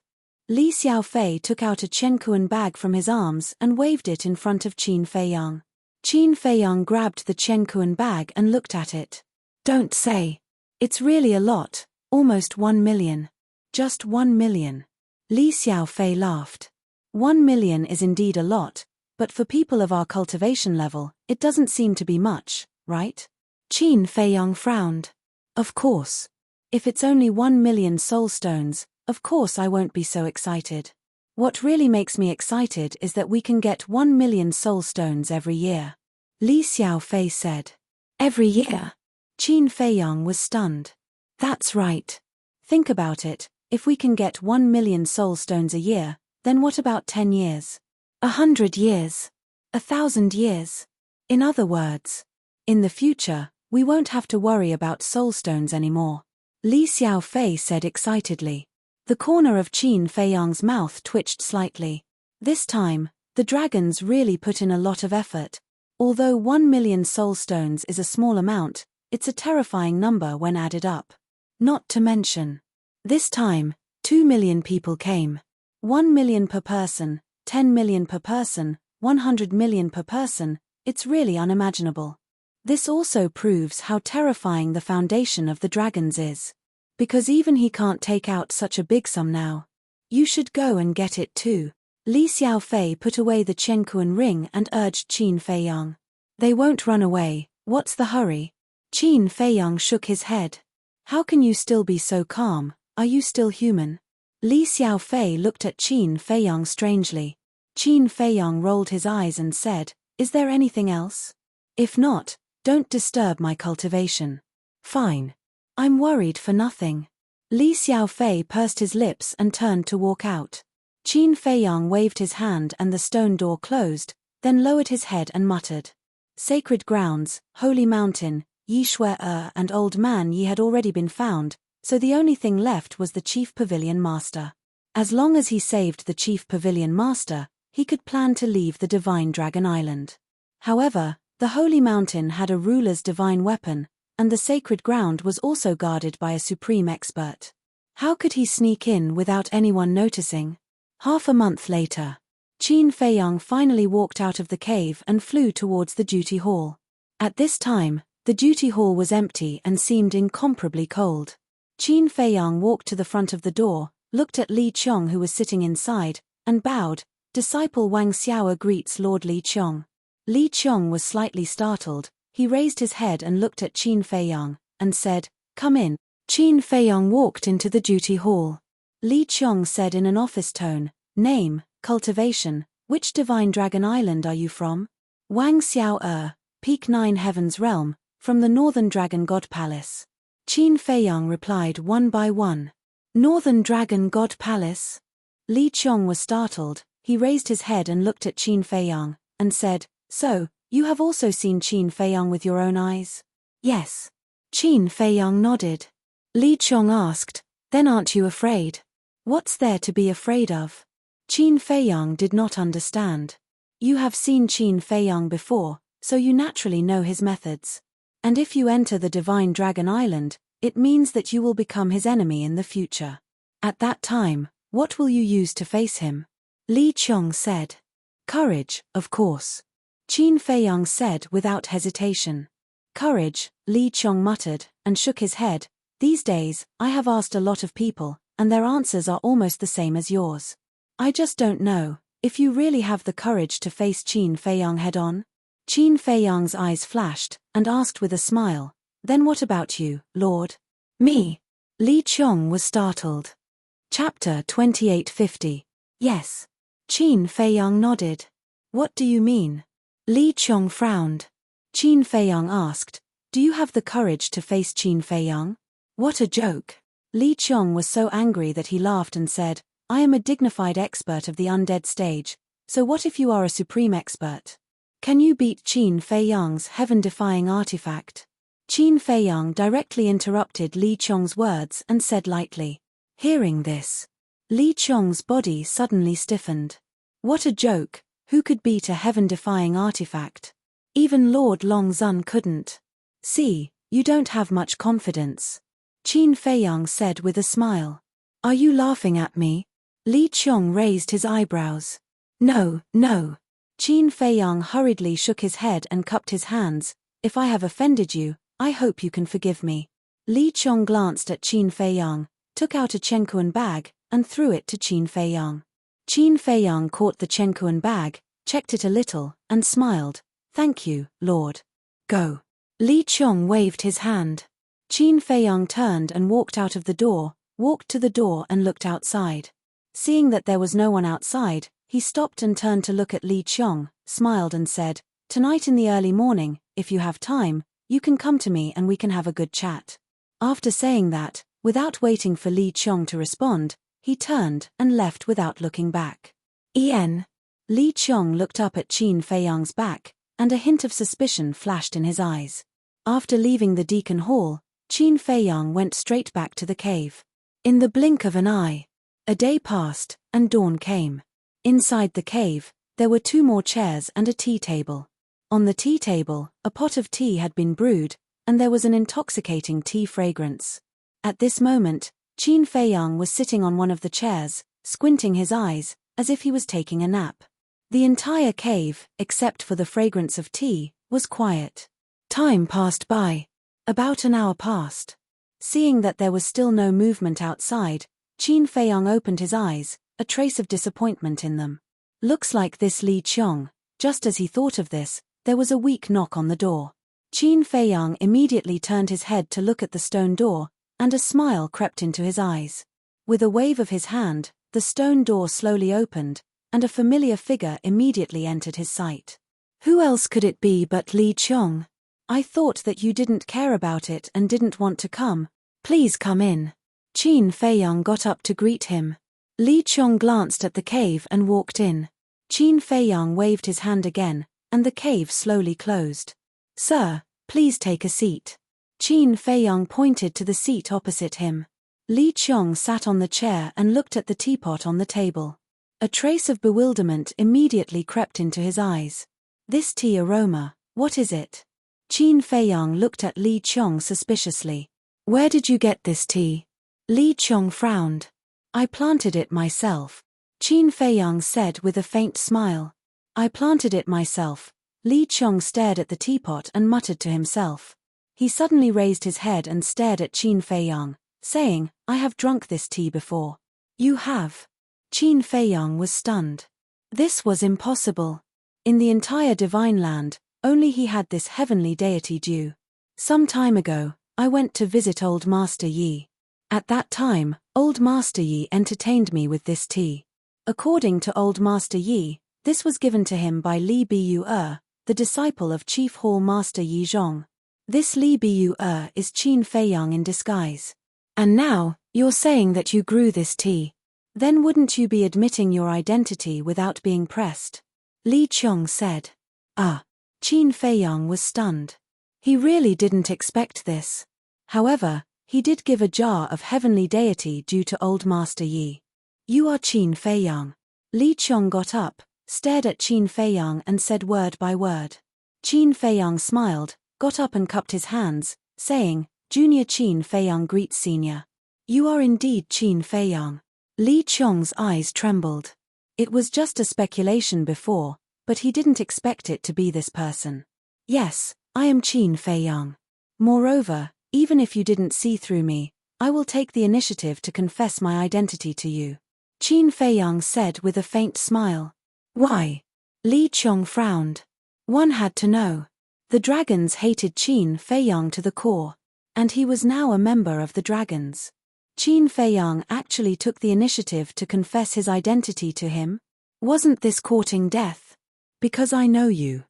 Li Xiaofei took out a Qiankuan bag from his arms and waved it in front of Qin Feiyang. Qin Feiyang grabbed the Qiankuan bag and looked at it. Don't say. It's really a lot, almost 1 million. Just 1 million. Li Xiaofei laughed. 1 million is indeed a lot, but for people of our cultivation level, it doesn't seem to be much, right? Qin Feiyang frowned. Of course. If it's only 1 million soul stones, of course I won't be so excited. What really makes me excited is that we can get 1 million soul stones every year. Li Xiaofei said. Every year? Qin Feiyang was stunned. That's right. Think about it, if we can get 1 million soul stones a year, then what about 10 years? 100 years? 1,000 years? In other words, in the future, we won't have to worry about soul stones anymore. Li Xiaofei said excitedly. The corner of Qin Feiyang's mouth twitched slightly. This time, the dragons really put in a lot of effort. Although 1 million soul stones is a small amount, it's a terrifying number when added up. Not to mention. This time, 2 million people came. 1 million per person, 10 million per person, 100 million per person, it's really unimaginable. This also proves how terrifying the foundation of the dragons is. Because even he can't take out such a big sum now. You should go and get it too. Li Xiaofei put away the Qiankuan ring and urged Qin Feiyang. They won't run away, what's the hurry? Qin Feiyang shook his head. How can you still be so calm, are you still human? Li Xiaofei looked at Qin Feiyang strangely. Qin Feiyang rolled his eyes and said, Is there anything else? If not, don't disturb my cultivation. Fine. I'm worried for nothing. Li Xiaofei pursed his lips and turned to walk out. Qin Feiyang waved his hand and the stone door closed, then lowered his head and muttered. Sacred grounds, holy mountain, Yi Xuer'er and Old Man Yi had already been found, so the only thing left was the Chief Pavilion Master. As long as he saved the Chief Pavilion Master, he could plan to leave the Divine Dragon Island. However, The holy mountain had a ruler's divine weapon, and the sacred ground was also guarded by a supreme expert. How could he sneak in without anyone noticing? Half a month later, Qin Feiyang finally walked out of the cave and flew towards the duty hall. At this time, the duty hall was empty and seemed incomparably cold. Qin Feiyang walked to the front of the door, looked at Li Qiong who was sitting inside, and bowed. Disciple Wang Xiao greets Lord Li Qiong. Li Qiong was slightly startled. He raised his head and looked at Qin Feiyang, and said, "Come in." Qin Feiyang walked into the duty hall. Li Qiong said in an office tone, "Name, cultivation, which divine dragon island are you from?" Wang Xiao Peak 9 Heaven's Realm, from the Northern Dragon God Palace. Qin Feiyang replied one by one. Northern Dragon God Palace? Li Qiong was startled. He raised his head and looked at Qin Feiyang, and said, "So, you have also seen Qin Feiyang with your own eyes?" "Yes." Qin Feiyang nodded. Li Qiong asked, "Then aren't you afraid?" "What's there to be afraid of?" Qin Feiyang did not understand. You have seen Qin Feiyang before, so you naturally know his methods. And if you enter the Divine Dragon Island, it means that you will become his enemy in the future. At that time, what will you use to face him? Li Qiong said. Courage, of course. Qin Feiyang said without hesitation. Courage, Li Qiong muttered, and shook his head. These days, I have asked a lot of people, and their answers are almost the same as yours. I just don't know if you really have the courage to face Qin Feiyang head-on. Qin Feiyang's eyes flashed, and asked with a smile, "Then what about you, Lord?" "Me?" Li Qiong was startled. Chapter 2850. Yes. Qin Feiyang nodded. What do you mean? Li Qiong frowned. Qin Feiyang asked, "Do you have the courage to face Qin Feiyang?" What a joke. Li Qiong was so angry that he laughed and said, "I am a dignified expert of the undead stage, so what if you are a supreme expert? Can you beat Qin Feiyang's heaven-defying artifact?" Qin Feiyang directly interrupted Li Qiong's words and said lightly. Hearing this, Li Qiong's body suddenly stiffened. What a joke, who could beat a heaven-defying artifact? Even Lord Longzun couldn't. See, you don't have much confidence. Qin Feiyang said with a smile. Are you laughing at me? Li Qiong raised his eyebrows. No, no. Qin Feiyang hurriedly shook his head and cupped his hands. If I have offended you, I hope you can forgive me. Li Qiong glanced at Qin Feiyang, took out a Chenkuan bag, and threw it to Qin Feiyang. Qin Feiyang caught the Chenkuan bag, checked it a little, and smiled. Thank you, Lord. Go. Li Qiong waved his hand. Qin Feiyang turned and walked out of the door, walked to the door and looked outside. Seeing that there was no one outside, he stopped and turned to look at Li Qiong, smiled and said, "Tonight in the early morning, if you have time, you can come to me and we can have a good chat." After saying that, without waiting for Li Qiong to respond, he turned and left without looking back. Li Qiong looked up at Qin Feiyang's back, and a hint of suspicion flashed in his eyes. After leaving the Deacon Hall, Qin Feiyang went straight back to the cave. In the blink of an eye, a day passed, and dawn came. Inside the cave, there were 2 more chairs and a tea table. On the tea table, a pot of tea had been brewed, and there was an intoxicating tea fragrance. At this moment, Qin Feiyang was sitting on one of the chairs, squinting his eyes, as if he was taking a nap. The entire cave, except for the fragrance of tea, was quiet. Time passed by. About an hour passed. Seeing that there was still no movement outside, Qin Feiyang opened his eyes, a trace of disappointment in them. Looks like this Li Qiong. Just as he thought of this, there was a weak knock on the door. Qin Feiyang immediately turned his head to look at the stone door, and a smile crept into his eyes. With a wave of his hand, the stone door slowly opened, and a familiar figure immediately entered his sight. Who else could it be but Li Qiong? I thought that you didn't care about it and didn't want to come. Please come in. Qin Feiyang got up to greet him. Li Qiong glanced at the cave and walked in. Qin Feiyang waved his hand again, and the cave slowly closed. Sir, please take a seat. Qin Feiyang pointed to the seat opposite him. Li Qiong sat on the chair and looked at the teapot on the table. A trace of bewilderment immediately crept into his eyes. This tea aroma, What is it? Qin Feiyang looked at Li Qiong suspiciously. Where did you get this tea? Li Qiong frowned. I planted it myself. Qin Feiyang said with a faint smile. I planted it myself. Li Qiong stared at the teapot and muttered to himself. He suddenly raised his head and stared at Qin Feiyang, saying, I have drunk this tea before. You have? Qin Feiyang was stunned. This was impossible. In the entire divine land, only he had this heavenly deity due. Some time ago, I went to visit Old Master Yi. At that time, Old Master Yi entertained me with this tea. According to Old Master Yi, this was given to him by Li Bu-er, the disciple of Chief Hall Master Yi Zhong. This Li Bu-er is Qin Feiyang in disguise. And now, you're saying that you grew this tea. Then wouldn't you be admitting your identity without being pressed? Li Qiong said. Ah. Qin Feiyang was stunned. He really didn't expect this. However, he did give a jar of heavenly deity due to Old Master Yi. You are Qin Feiyang. Li Qiong got up, stared at Qin Feiyang and said word by word. Qin Feiyang smiled, got up and cupped his hands, saying, Junior Qin Feiyang greets Senior. You are indeed Qin Feiyang. Li Qiong's eyes trembled. It was just a speculation before, but he didn't expect it to be this person. Yes, I am Qin Feiyang. Moreover, even if you didn't see through me, I will take the initiative to confess my identity to you. Qin Feiyang said with a faint smile. Why? Li Qiong frowned. One had to know. The dragons hated Qin Feiyang to the core, and he was now a member of the dragons. Qin Feiyang actually took the initiative to confess his identity to him? Wasn't this courting death? Because I know you.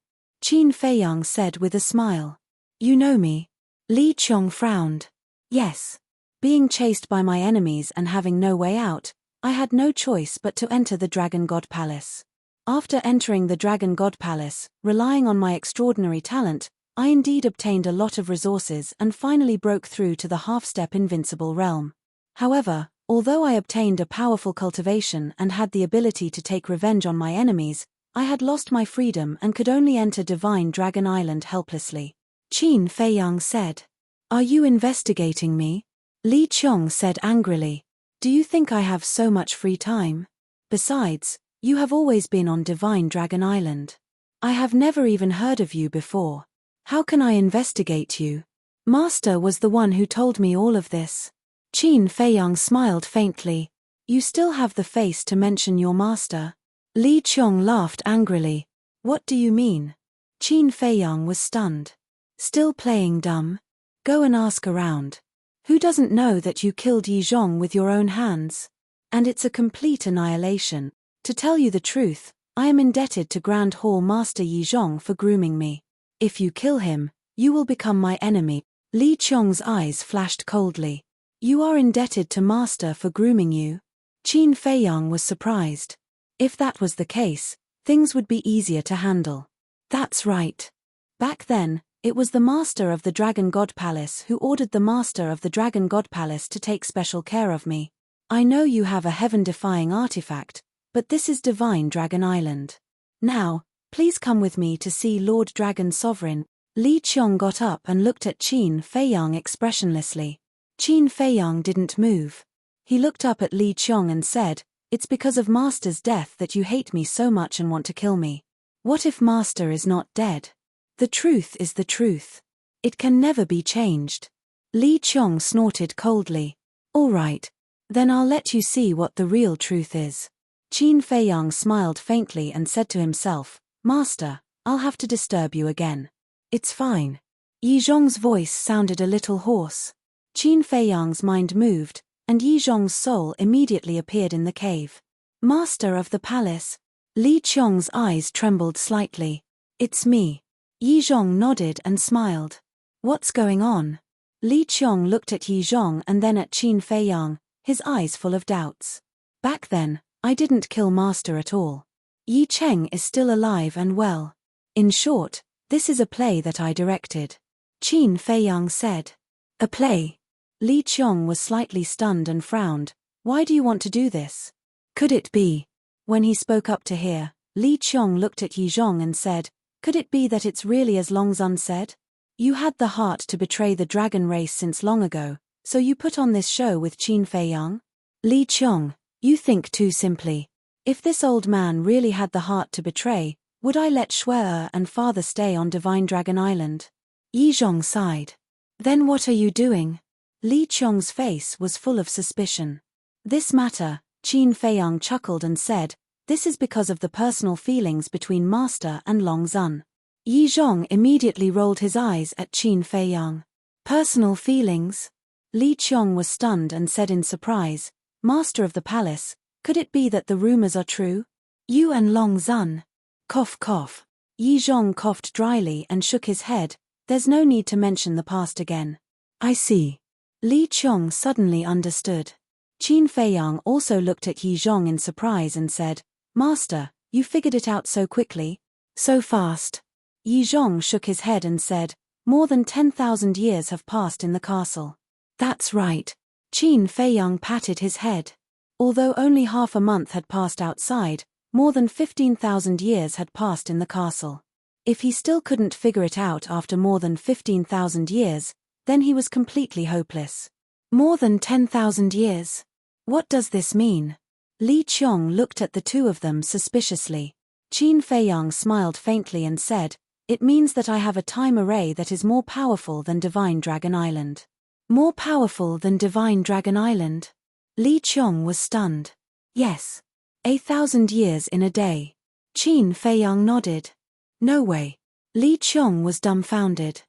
Qin Feiyang said with a smile. You know me? Li Qiong frowned. Yes. Being chased by my enemies and having no way out, I had no choice but to enter the Dragon God Palace. After entering the Dragon God Palace, relying on my extraordinary talent, I indeed obtained a lot of resources and finally broke through to the half-step invincible realm. However, although I obtained a powerful cultivation and had the ability to take revenge on my enemies, I had lost my freedom and could only enter Divine Dragon Island helplessly. Qin Feiyang said. Are you investigating me? Li Qiong said angrily. Do you think I have so much free time? Besides, you have always been on Divine Dragon Island. I have never even heard of you before. How can I investigate you? Master was the one who told me all of this. Qin Feiyang smiled faintly. You still have the face to mention your master? Li Qiong laughed angrily. What do you mean? Qin Feiyang was stunned. Still playing dumb? Go and ask around. Who doesn't know that you killed Yi Zhong with your own hands? And it's a complete annihilation. To tell you the truth, I am indebted to Grand Hall Master Yi Zhong for grooming me. If you kill him, you will become my enemy. Li Qiong's eyes flashed coldly. You are indebted to Master for grooming you? Qin Feiyang was surprised. If that was the case, things would be easier to handle. That's right. Back then, it was the Master of the Dragon God Palace who ordered the Master of the Dragon God Palace to take special care of me. I know you have a heaven-defying artifact, but this is Divine Dragon Island. Now, please come with me to see Lord Dragon Sovereign. Li Qiong got up and looked at Qin Feiyang expressionlessly. Qin Feiyang didn't move. He looked up at Li Qiong and said, It's because of Master's death that you hate me so much and want to kill me. What if Master is not dead? The truth is the truth. It can never be changed. Li Qiong snorted coldly. All right. Then I'll let you see what the real truth is. Qin Feiyang smiled faintly and said to himself, Master, I'll have to disturb you again. It's fine. Yi Zhong's voice sounded a little hoarse. Qin Feiyang's mind moved, and Yi Zhong's soul immediately appeared in the cave. Master of the palace. Li Qiong's eyes trembled slightly. It's me. Yi Zhong nodded and smiled. What's going on? Li Qiong looked at Yi Zhong and then at Qin Feiyang, his eyes full of doubts. Back then, I didn't kill Master at all. Yi Cheng is still alive and well. In short, this is a play that I directed. Qin Feiyang said. A play? Li Qiong was slightly stunned and frowned. Why do you want to do this? Could it be? When he spoke up to hear, Li Qiong looked at Yi Zhong and said, Could it be that it's really as Long Zun said? You had the heart to betray the dragon race since long ago, so you put on this show with Qin Feiyang? Li Qiong, you think too simply. If this old man really had the heart to betray, would I let Shui and father stay on Divine Dragon Island? Yi Zhong sighed. Then what are you doing? Li Qiong's face was full of suspicion. This matter, Qin Feiyang chuckled and said, this is because of the personal feelings between Master and Long Zun. Yi Zhong immediately rolled his eyes at Qin Feiyang. Personal feelings? Li Qiong was stunned and said in surprise, Master of the palace, could it be that the rumors are true? You and Long Zun? Cough cough. Yi Zhong coughed dryly and shook his head. There's no need to mention the past again. I see. Li Qiong suddenly understood. Qin Feiyang also looked at Yi Zhong in surprise and said, Master, you figured it out so quickly? So fast. Yi Zhong shook his head and said, more than 10,000 years have passed in the castle. That's right. Qin Feiyang patted his head. Although only half a month had passed outside, more than 15,000 years had passed in the castle. If he still couldn't figure it out after more than 15,000 years, then he was completely hopeless. More than 10,000 years. What does this mean? Li Qiong looked at the two of them suspiciously. Qin Feiyang smiled faintly and said, it means that I have a time array that is more powerful than Divine Dragon Island. More powerful than Divine Dragon Island? Li Qiong was stunned. Yes. 1,000 years in a day. Qin Feiyang nodded. No way. Li Qiong was dumbfounded.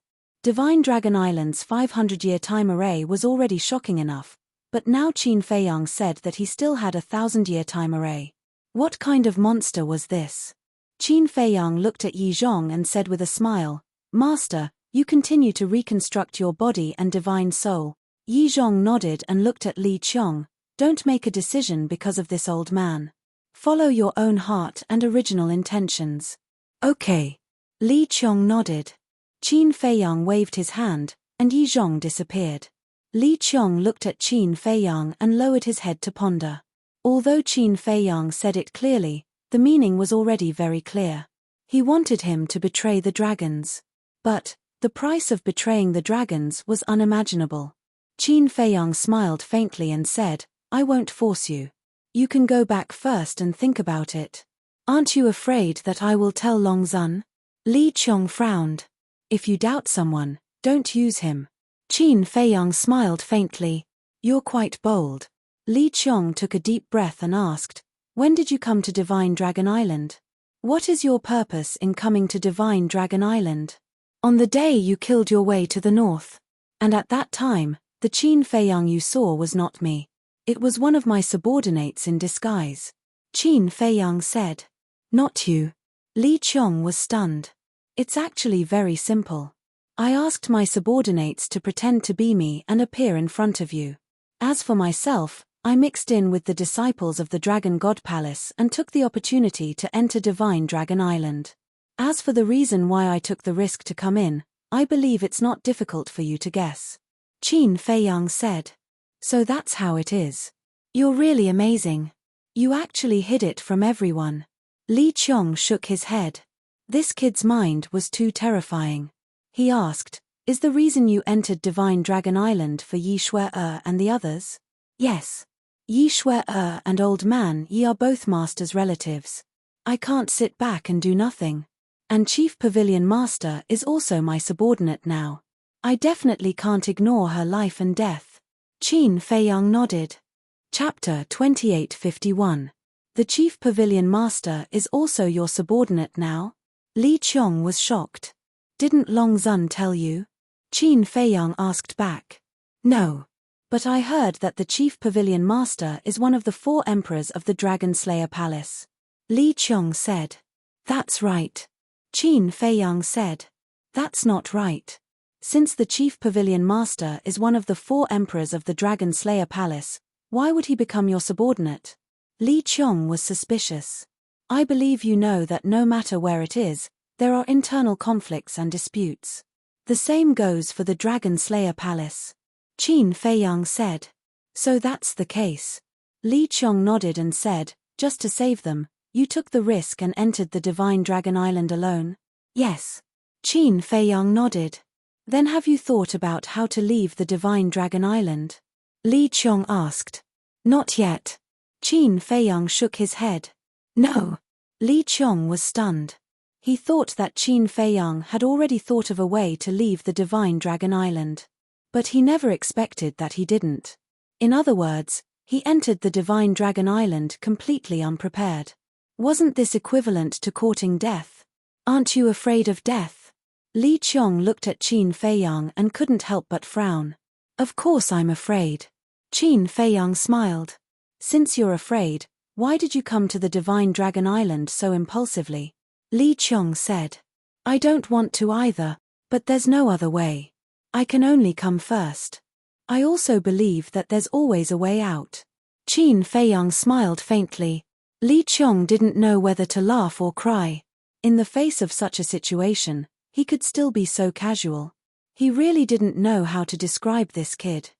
Divine Dragon Island's 500-year time array was already shocking enough, but now Qin Feiyang said that he still had a 1,000-year time array. What kind of monster was this? Qin Feiyang looked at Yi Zhong and said with a smile, Master, you continue to reconstruct your body and divine soul. Yi Zhong nodded and looked at Li Qiong. Don't make a decision because of this old man. Follow your own heart and original intentions. Okay. Li Qiong nodded. Qin Feiyang waved his hand, and Yi Zhong disappeared. Li Qiong looked at Qin Feiyang and lowered his head to ponder. Although Qin Feiyang said it clearly, the meaning was already very clear. He wanted him to betray the dragons. But the price of betraying the dragons was unimaginable. Qin Feiyang smiled faintly and said, I won't force you. You can go back first and think about it. Aren't you afraid that I will tell Long Zun? Li Qiong frowned. If you doubt someone, don't use him. Qin Feiyang smiled faintly. You're quite bold. Li Qiong took a deep breath and asked, when did you come to Divine Dragon Island? What is your purpose in coming to Divine Dragon Island? On the day you killed your way to the north. And at that time, the Qin Feiyang you saw was not me. It was one of my subordinates in disguise. Qin Feiyang said. Not you. Li Qiong was stunned. It's actually very simple. I asked my subordinates to pretend to be me and appear in front of you. As for myself, I mixed in with the disciples of the Dragon God Palace and took the opportunity to enter Divine Dragon Island. As for the reason why I took the risk to come in, I believe it's not difficult for you to guess. Qin Feiyang said. So that's how it is. You're really amazing. You actually hid it from everyone. Li Qiong shook his head. This kid's mind was too terrifying. He asked, is the reason you entered Divine Dragon Island for Yi Shui and the others? Yes. Yi Shui and Old Man Yi are both Master's relatives. I can't sit back and do nothing. And Chief Pavilion Master is also my subordinate now. I definitely can't ignore her life and death. Qin Feiyang nodded. Chapter 2851. The Chief Pavilion Master is also your subordinate now? Li Qiong was shocked. Didn't Long Zun tell you? Qin Feiyang asked back. No. But I heard that the Chief Pavilion Master is one of the 4 emperors of the Dragon Slayer Palace. Li Qiong said. That's right. Qin Feiyang said. That's not right. Since the Chief Pavilion Master is one of the 4 emperors of the Dragon Slayer Palace, why would he become your subordinate? Li Qiong was suspicious. I believe you know that no matter where it is, there are internal conflicts and disputes. The same goes for the Dragon Slayer Palace. Qin Feiyang said. So that's the case. Li Qiong nodded and said, just to save them, you took the risk and entered the Divine Dragon Island alone? Yes. Qin Feiyang nodded. Then have you thought about how to leave the Divine Dragon Island? Li Qiong asked. Not yet. Qin Feiyang shook his head. No. Li Qiong was stunned. He thought that Qin Feiyang had already thought of a way to leave the Divine Dragon Island. But he never expected that he didn't. In other words, he entered the Divine Dragon Island completely unprepared. Wasn't this equivalent to courting death? Aren't you afraid of death? Li Qiong looked at Qin Feiyang and couldn't help but frown. Of course I'm afraid. Qin Feiyang smiled. Since you're afraid, why did you come to the Divine Dragon Island so impulsively? Li Qiong said. I don't want to either, but there's no other way. I can only come first. I also believe that there's always a way out. Qin Feiyang smiled faintly. Li Qiong didn't know whether to laugh or cry. In the face of such a situation, he could still be so casual. He really didn't know how to describe this kid.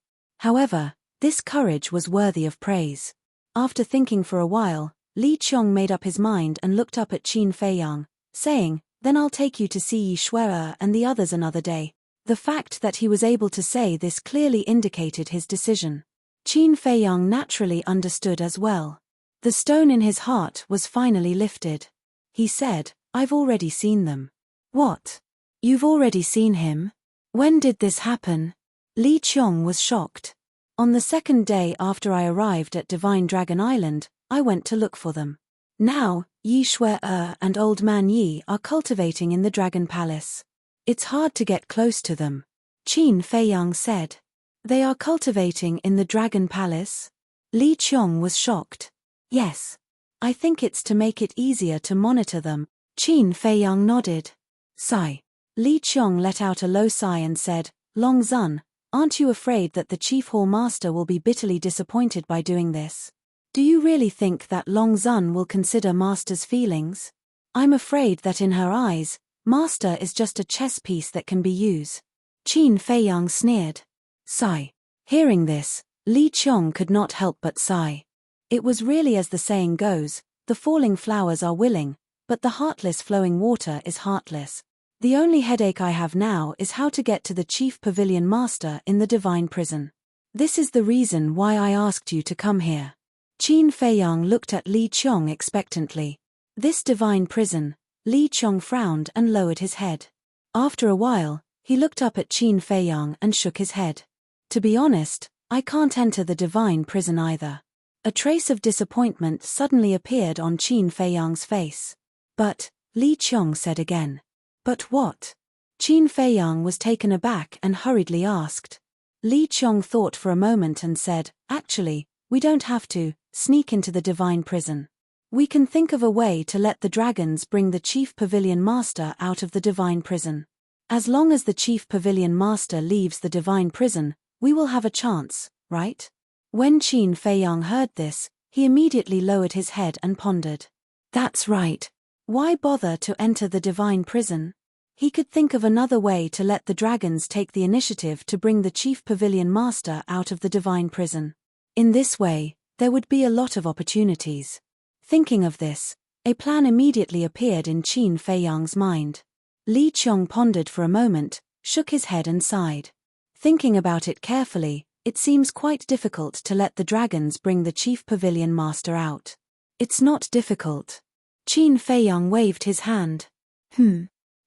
However, this courage was worthy of praise. After thinking for a while, Li Qiong made up his mind and looked up at Qin Feiyang, saying, Then I'll take you to see Yi Shuer and the others another day. The fact that he was able to say this clearly indicated his decision. Qin Feiyang naturally understood as well. The stone in his heart was finally lifted. He said, I've already seen them. What? You've already seen him? When did this happen? Li Qiong was shocked. On the second day after I arrived at Divine Dragon Island, I went to look for them. Now, Yi Shuer and Old Man Yi are cultivating in the Dragon Palace. It's hard to get close to them. Qin Feiyang said. They are cultivating in the Dragon Palace? Li Qiong was shocked. Yes. I think it's to make it easier to monitor them. Qin Feiyang nodded. Sigh. Li Qiong let out a low sigh and said, Long Zun, aren't you afraid that the Chief Hall Master will be bitterly disappointed by doing this? Do you really think that Long Zun will consider Master's feelings? I'm afraid that in her eyes, Master is just a chess piece that can be used. Qin Feiyang sneered. Sigh. Hearing this, Li Qiong could not help but sigh. It was really as the saying goes, the falling flowers are willing, but the heartless flowing water is heartless. The only headache I have now is how to get to the Chief Pavilion Master in the Divine Prison. This is the reason why I asked you to come here. Qin Feiyang looked at Li Qiong expectantly. This Divine Prison, Li Qiong frowned and lowered his head. After a while, he looked up at Qin Feiyang and shook his head. To be honest, I can't enter the Divine Prison either. A trace of disappointment suddenly appeared on Qin Feiyang's face. But, Li Qiong said again. But what? Qin Feiyang was taken aback and hurriedly asked. Li Qiong thought for a moment and said, Actually, we don't have to sneak into the Divine Prison. We can think of a way to let the dragons bring the Chief Pavilion Master out of the Divine Prison. As long as the Chief Pavilion Master leaves the Divine Prison, we will have a chance, right? When Qin Feiyang heard this, he immediately lowered his head and pondered. That's right. Why bother to enter the Divine Prison? He could think of another way to let the dragons take the initiative to bring the Chief Pavilion Master out of the Divine Prison. In this way, there would be a lot of opportunities. Thinking of this, a plan immediately appeared in Qin Feiyang's mind. Li Qiong pondered for a moment, shook his head and sighed. Thinking about it carefully, it seems quite difficult to let the dragons bring the Chief Pavilion Master out. It's not difficult. Qin Feiyang waved his hand.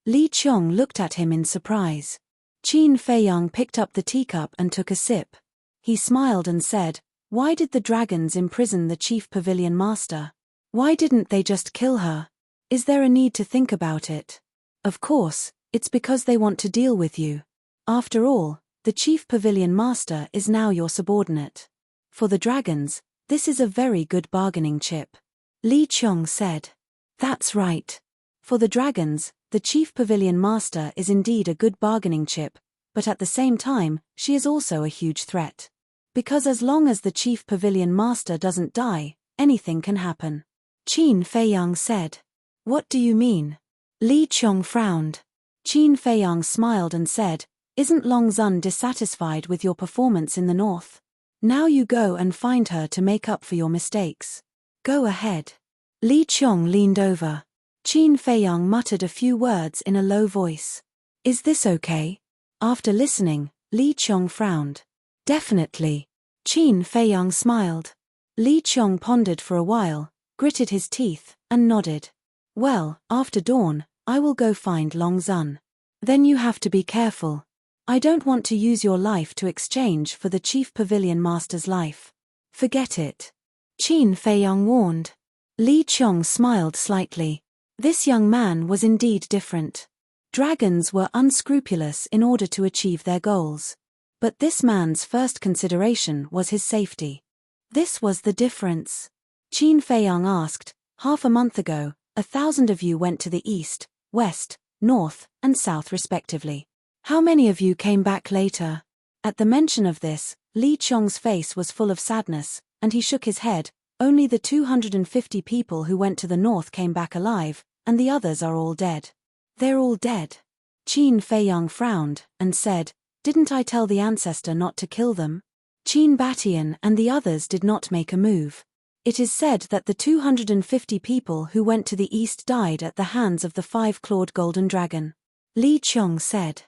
Li Qiong looked at him in surprise. Qin Feiyang picked up the teacup and took a sip. He smiled and said, Why did the dragons imprison the Chief Pavilion Master? Why didn't they just kill her? Is there a need to think about it? Of course, it's because they want to deal with you. After all, the Chief Pavilion Master is now your subordinate. For the dragons, this is a very good bargaining chip. Li Qiong said. That's right. For the dragons, the Chief Pavilion Master is indeed a good bargaining chip, but at the same time, she is also a huge threat. Because as long as the Chief Pavilion Master doesn't die, anything can happen. Qin Feiyang said. What do you mean? Li Qiong frowned. Qin Feiyang smiled and said, Isn't Long Zun dissatisfied with your performance in the north? Now you go and find her to make up for your mistakes. Go ahead. Li Qiong leaned over. Qin Feiyang muttered a few words in a low voice. Is this okay? After listening, Li Qiong frowned. Definitely. Qin Feiyang smiled. Li Qiong pondered for a while, gritted his teeth, and nodded. Well, after dawn, I will go find Long Zun. Then you have to be careful. I don't want to use your life to exchange for the Chief Pavilion Master's life. Forget it. Qin Feiyang warned. Li Qiong smiled slightly. This young man was indeed different. Dragons were unscrupulous in order to achieve their goals. But this man's first consideration was his safety. This was the difference. Qin Feiyang asked, half a month ago, 1,000 of you went to the east, west, north, and south respectively. How many of you came back later? At the mention of this, Li Qiong's face was full of sadness, and he shook his head. Only the 250 people who went to the north came back alive, and the others are all dead. They're all dead. Qin Feiyang frowned, and said, Didn't I tell the ancestor not to kill them? Qin Batian and the others did not make a move. It is said that the 250 people who went to the east died at the hands of the 5-clawed golden dragon. Li Qiong said.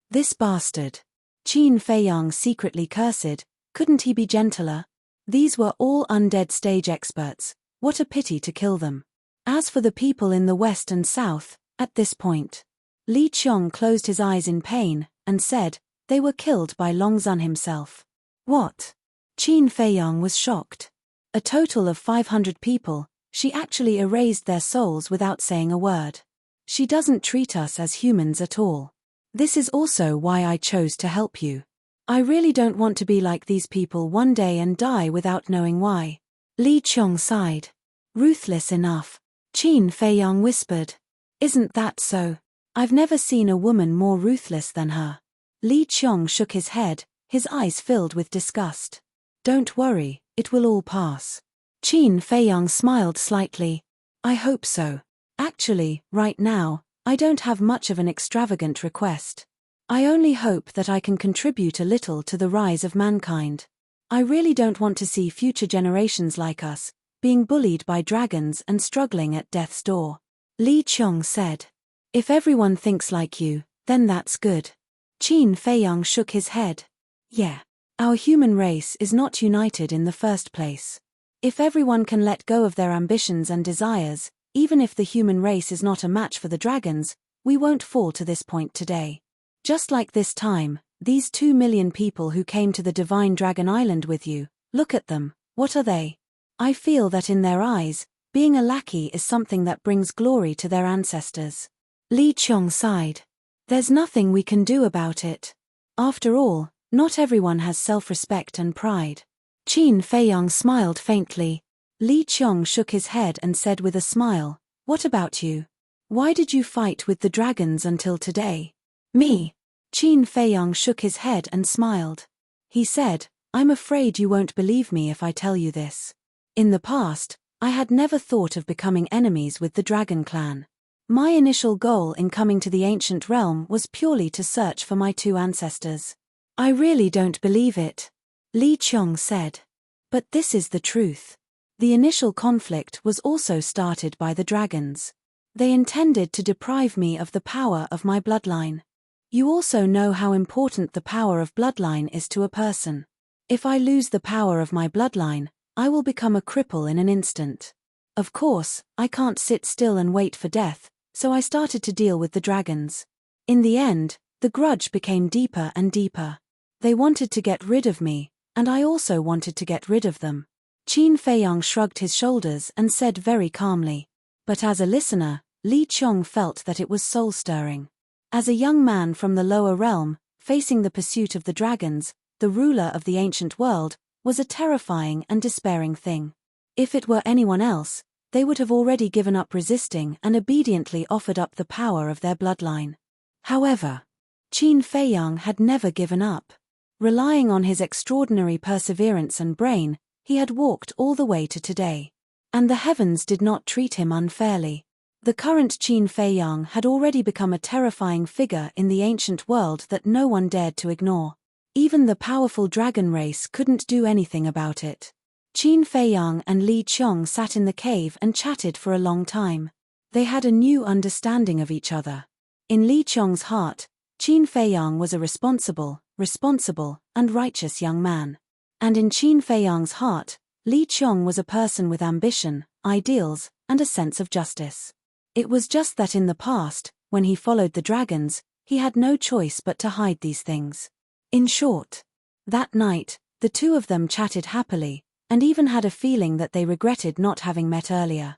This bastard. Qin Feiyang secretly cursed, couldn't he be gentler? These were all undead stage experts, what a pity to kill them. As for the people in the west and south, at this point, Li Qiong closed his eyes in pain, and said, they were killed by Long Zun himself. What? Qin Feiyang was shocked. A total of 500 people, she actually erased their souls without saying a word. She doesn't treat us as humans at all. This is also why I chose to help you. I really don't want to be like these people one day and die without knowing why. Li Qiong sighed. Ruthless enough. Qin Feiyang whispered. Isn't that so? I've never seen a woman more ruthless than her. Li Qiong shook his head, his eyes filled with disgust. Don't worry, it will all pass. Qin Feiyang smiled slightly. I hope so. Actually, right now, I don't have much of an extravagant request. I only hope that I can contribute a little to the rise of mankind. I really don't want to see future generations like us, being bullied by dragons and struggling at death's door. Li Qiong said. If everyone thinks like you, then that's good. Qin Feiyang shook his head. Yeah. Our human race is not united in the first place. If everyone can let go of their ambitions and desires, even if the human race is not a match for the dragons, we won't fall to this point today. Just like this time, these 2 million people who came to the Divine Dragon Island with you, look at them, what are they? I feel that in their eyes, being a lackey is something that brings glory to their ancestors. Li Qiong sighed. There's nothing we can do about it. After all, not everyone has self-respect and pride. Qin Feiyang smiled faintly. Li Qiong shook his head and said with a smile, What about you? Why did you fight with the dragons until today? Me. Qin Feiyang shook his head and smiled. He said, I'm afraid you won't believe me if I tell you this. In the past, I had never thought of becoming enemies with the Dragon Clan. My initial goal in coming to the ancient realm was purely to search for my 2 ancestors. I really don't believe it. Li Qiong said. But this is the truth. The initial conflict was also started by the dragons. They intended to deprive me of the power of my bloodline. You also know how important the power of bloodline is to a person. If I lose the power of my bloodline, I will become a cripple in an instant. Of course, I can't sit still and wait for death, so I started to deal with the dragons. In the end, the grudge became deeper and deeper. They wanted to get rid of me, and I also wanted to get rid of them. Qin Feiyang shrugged his shoulders and said very calmly. But as a listener, Li Qiong felt that it was soul-stirring. As a young man from the lower realm, facing the pursuit of the dragons, the ruler of the ancient world, was a terrifying and despairing thing. If it were anyone else, they would have already given up resisting and obediently offered up the power of their bloodline. However, Qin Feiyang had never given up. Relying on his extraordinary perseverance and brain, he had walked all the way to today. And the heavens did not treat him unfairly. The current Qin Feiyang had already become a terrifying figure in the ancient world that no one dared to ignore. Even the powerful dragon race couldn't do anything about it. Qin Feiyang and Li Qiong sat in the cave and chatted for a long time. They had a new understanding of each other. In Li Qiong's heart, Qin Feiyang was a responsible, and righteous young man. And in Qin Feiyang's heart, Li Qiong was a person with ambition, ideals, and a sense of justice. It was just that in the past, when he followed the dragons, he had no choice but to hide these things. In short, that night, the two of them chatted happily, and even had a feeling that they regretted not having met earlier.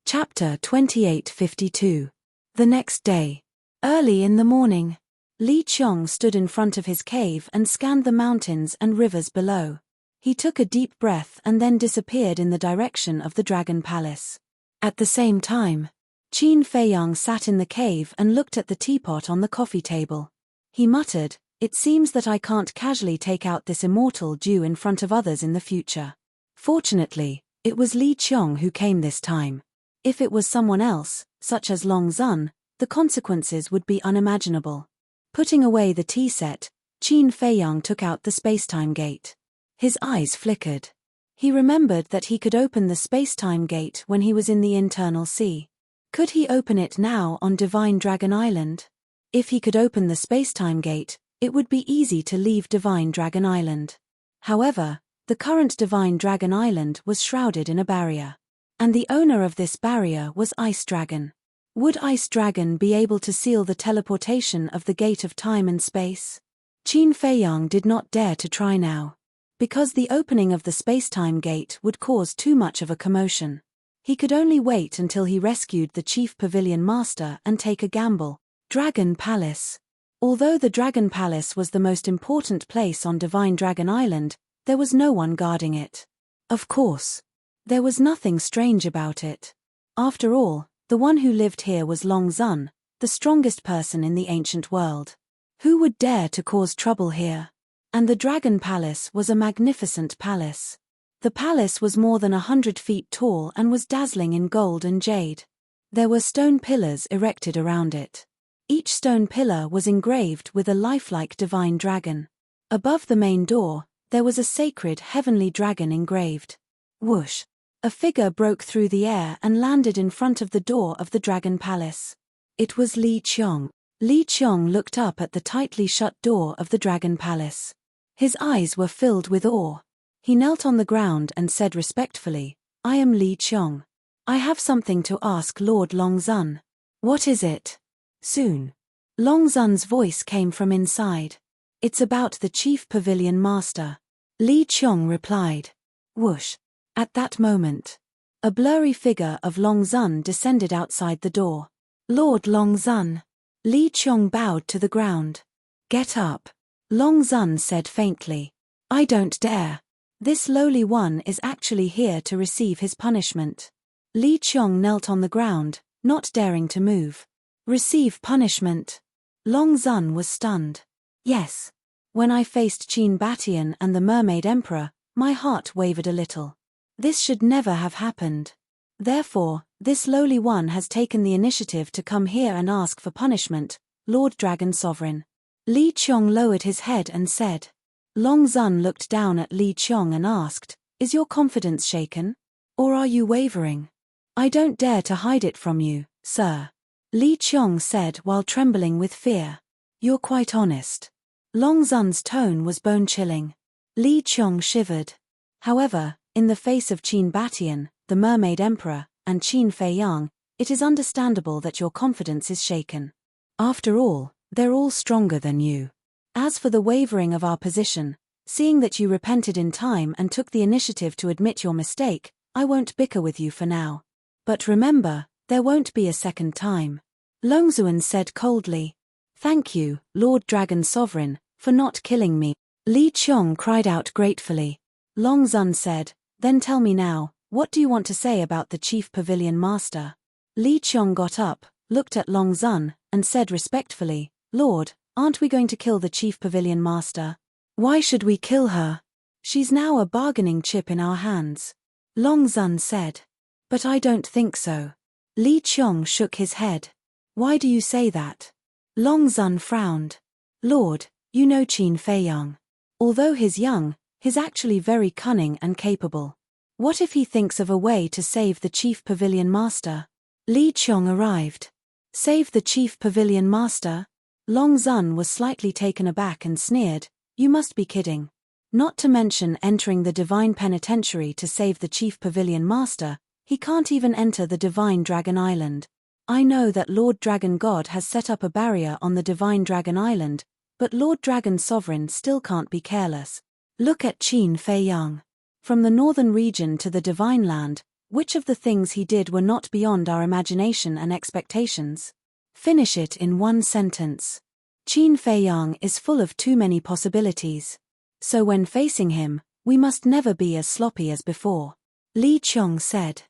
Chapter 2852. The next day. Early in the morning, Li Qiong stood in front of his cave and scanned the mountains and rivers below. He took a deep breath and then disappeared in the direction of the Dragon Palace. At the same time, Qin Feiyang sat in the cave and looked at the teapot on the coffee table. He muttered, "It seems that I can't casually take out this immortal dew in front of others in the future." Fortunately, it was Li Qiong who came this time. If it was someone else, such as Long Zun, the consequences would be unimaginable. Putting away the tea set, Qin Feiyang took out the spacetime gate. His eyes flickered. He remembered that he could open the spacetime gate when he was in the internal sea. Could he open it now on Divine Dragon Island? If he could open the spacetime gate, it would be easy to leave Divine Dragon Island. However, the current Divine Dragon Island was shrouded in a barrier. And the owner of this barrier was Ice Dragon. Would Ice Dragon be able to seal the teleportation of the gate of time and space? Qin Feiyang did not dare to try now. Because the opening of the spacetime gate would cause too much of a commotion. He could only wait until he rescued the Chief Pavilion Master and take a gamble. Dragon Palace. Although the Dragon Palace was the most important place on Divine Dragon Island, there was no one guarding it. Of course. There was nothing strange about it. After all, the one who lived here was Long Zun, the strongest person in the ancient world. Who would dare to cause trouble here? And the Dragon Palace was a magnificent palace. The palace was more than 100 feet tall and was dazzling in gold and jade. There were stone pillars erected around it. Each stone pillar was engraved with a lifelike divine dragon. Above the main door, there was a sacred heavenly dragon engraved. Whoosh! A figure broke through the air and landed in front of the door of the Dragon Palace. It was Li Qiong. Li Qiong looked up at the tightly shut door of the Dragon Palace. His eyes were filled with awe. He knelt on the ground and said respectfully, "I am Li Qiong. I have something to ask Lord Long Zun." "What is it?" "Soon." Long Zun's voice came from inside. "It's about the Chief Pavilion Master." Li Qiong replied. Whoosh! At that moment, a blurry figure of Long Zun descended outside the door. "Lord Long Zun." Li Qiong bowed to the ground. "Get up." Long Zun said faintly. "I don't dare. This lowly one is actually here to receive his punishment." Li Qiong knelt on the ground, not daring to move. "Receive punishment?" Long Zun was stunned. "Yes. When I faced Qin Batian and the Mermaid Emperor, my heart wavered a little. This should never have happened. Therefore, this lowly one has taken the initiative to come here and ask for punishment, Lord Dragon Sovereign." Li Qiong lowered his head and said. Long Zun looked down at Li Qiong and asked, "Is your confidence shaken? Or are you wavering?" "I don't dare to hide it from you, sir," Li Qiong said while trembling with fear. "You're quite honest." Long Zun's tone was bone-chilling. Li Qiong shivered. However, in the face of Qin Batian, the Mermaid Emperor, and Qin Feiyang, it is understandable that your confidence is shaken. After all, they're all stronger than you. As for the wavering of our position, seeing that you repented in time and took the initiative to admit your mistake, I won't bicker with you for now. But remember, there won't be a second time. Longzuan said coldly. "Thank you, Lord Dragon Sovereign, for not killing me." Li Qiong cried out gratefully. Long Zun said, "Then tell me now, what do you want to say about the Chief Pavilion Master?" Li Qiong got up, looked at Long Zun, and said respectfully, "Lord, aren't we going to kill the Chief Pavilion Master? Why should we kill her? She's now a bargaining chip in our hands." Long Zun said. "But I don't think so." Li Qiong shook his head. "Why do you say that?" Long Zun frowned. "Lord, you know Qin Feiyang. Although he's young, he's actually very cunning and capable. What if he thinks of a way to save the Chief Pavilion Master?" Li Qiong arrived. Save the chief pavilion master? Long Zun was slightly taken aback and sneered, "You must be kidding. Not to mention entering the divine penitentiary to save the chief pavilion master, he can't even enter the divine dragon island. I know that Lord Dragon God has set up a barrier on the divine dragon island, but Lord Dragon Sovereign still can't be careless. Look at Qin Fei Yang. From the northern region to the divine land, which of the things he did were not beyond our imagination and expectations? Finish it in one sentence. Qin Fei Yang is full of too many possibilities. So when facing him, we must never be as sloppy as before," Li Qiong said.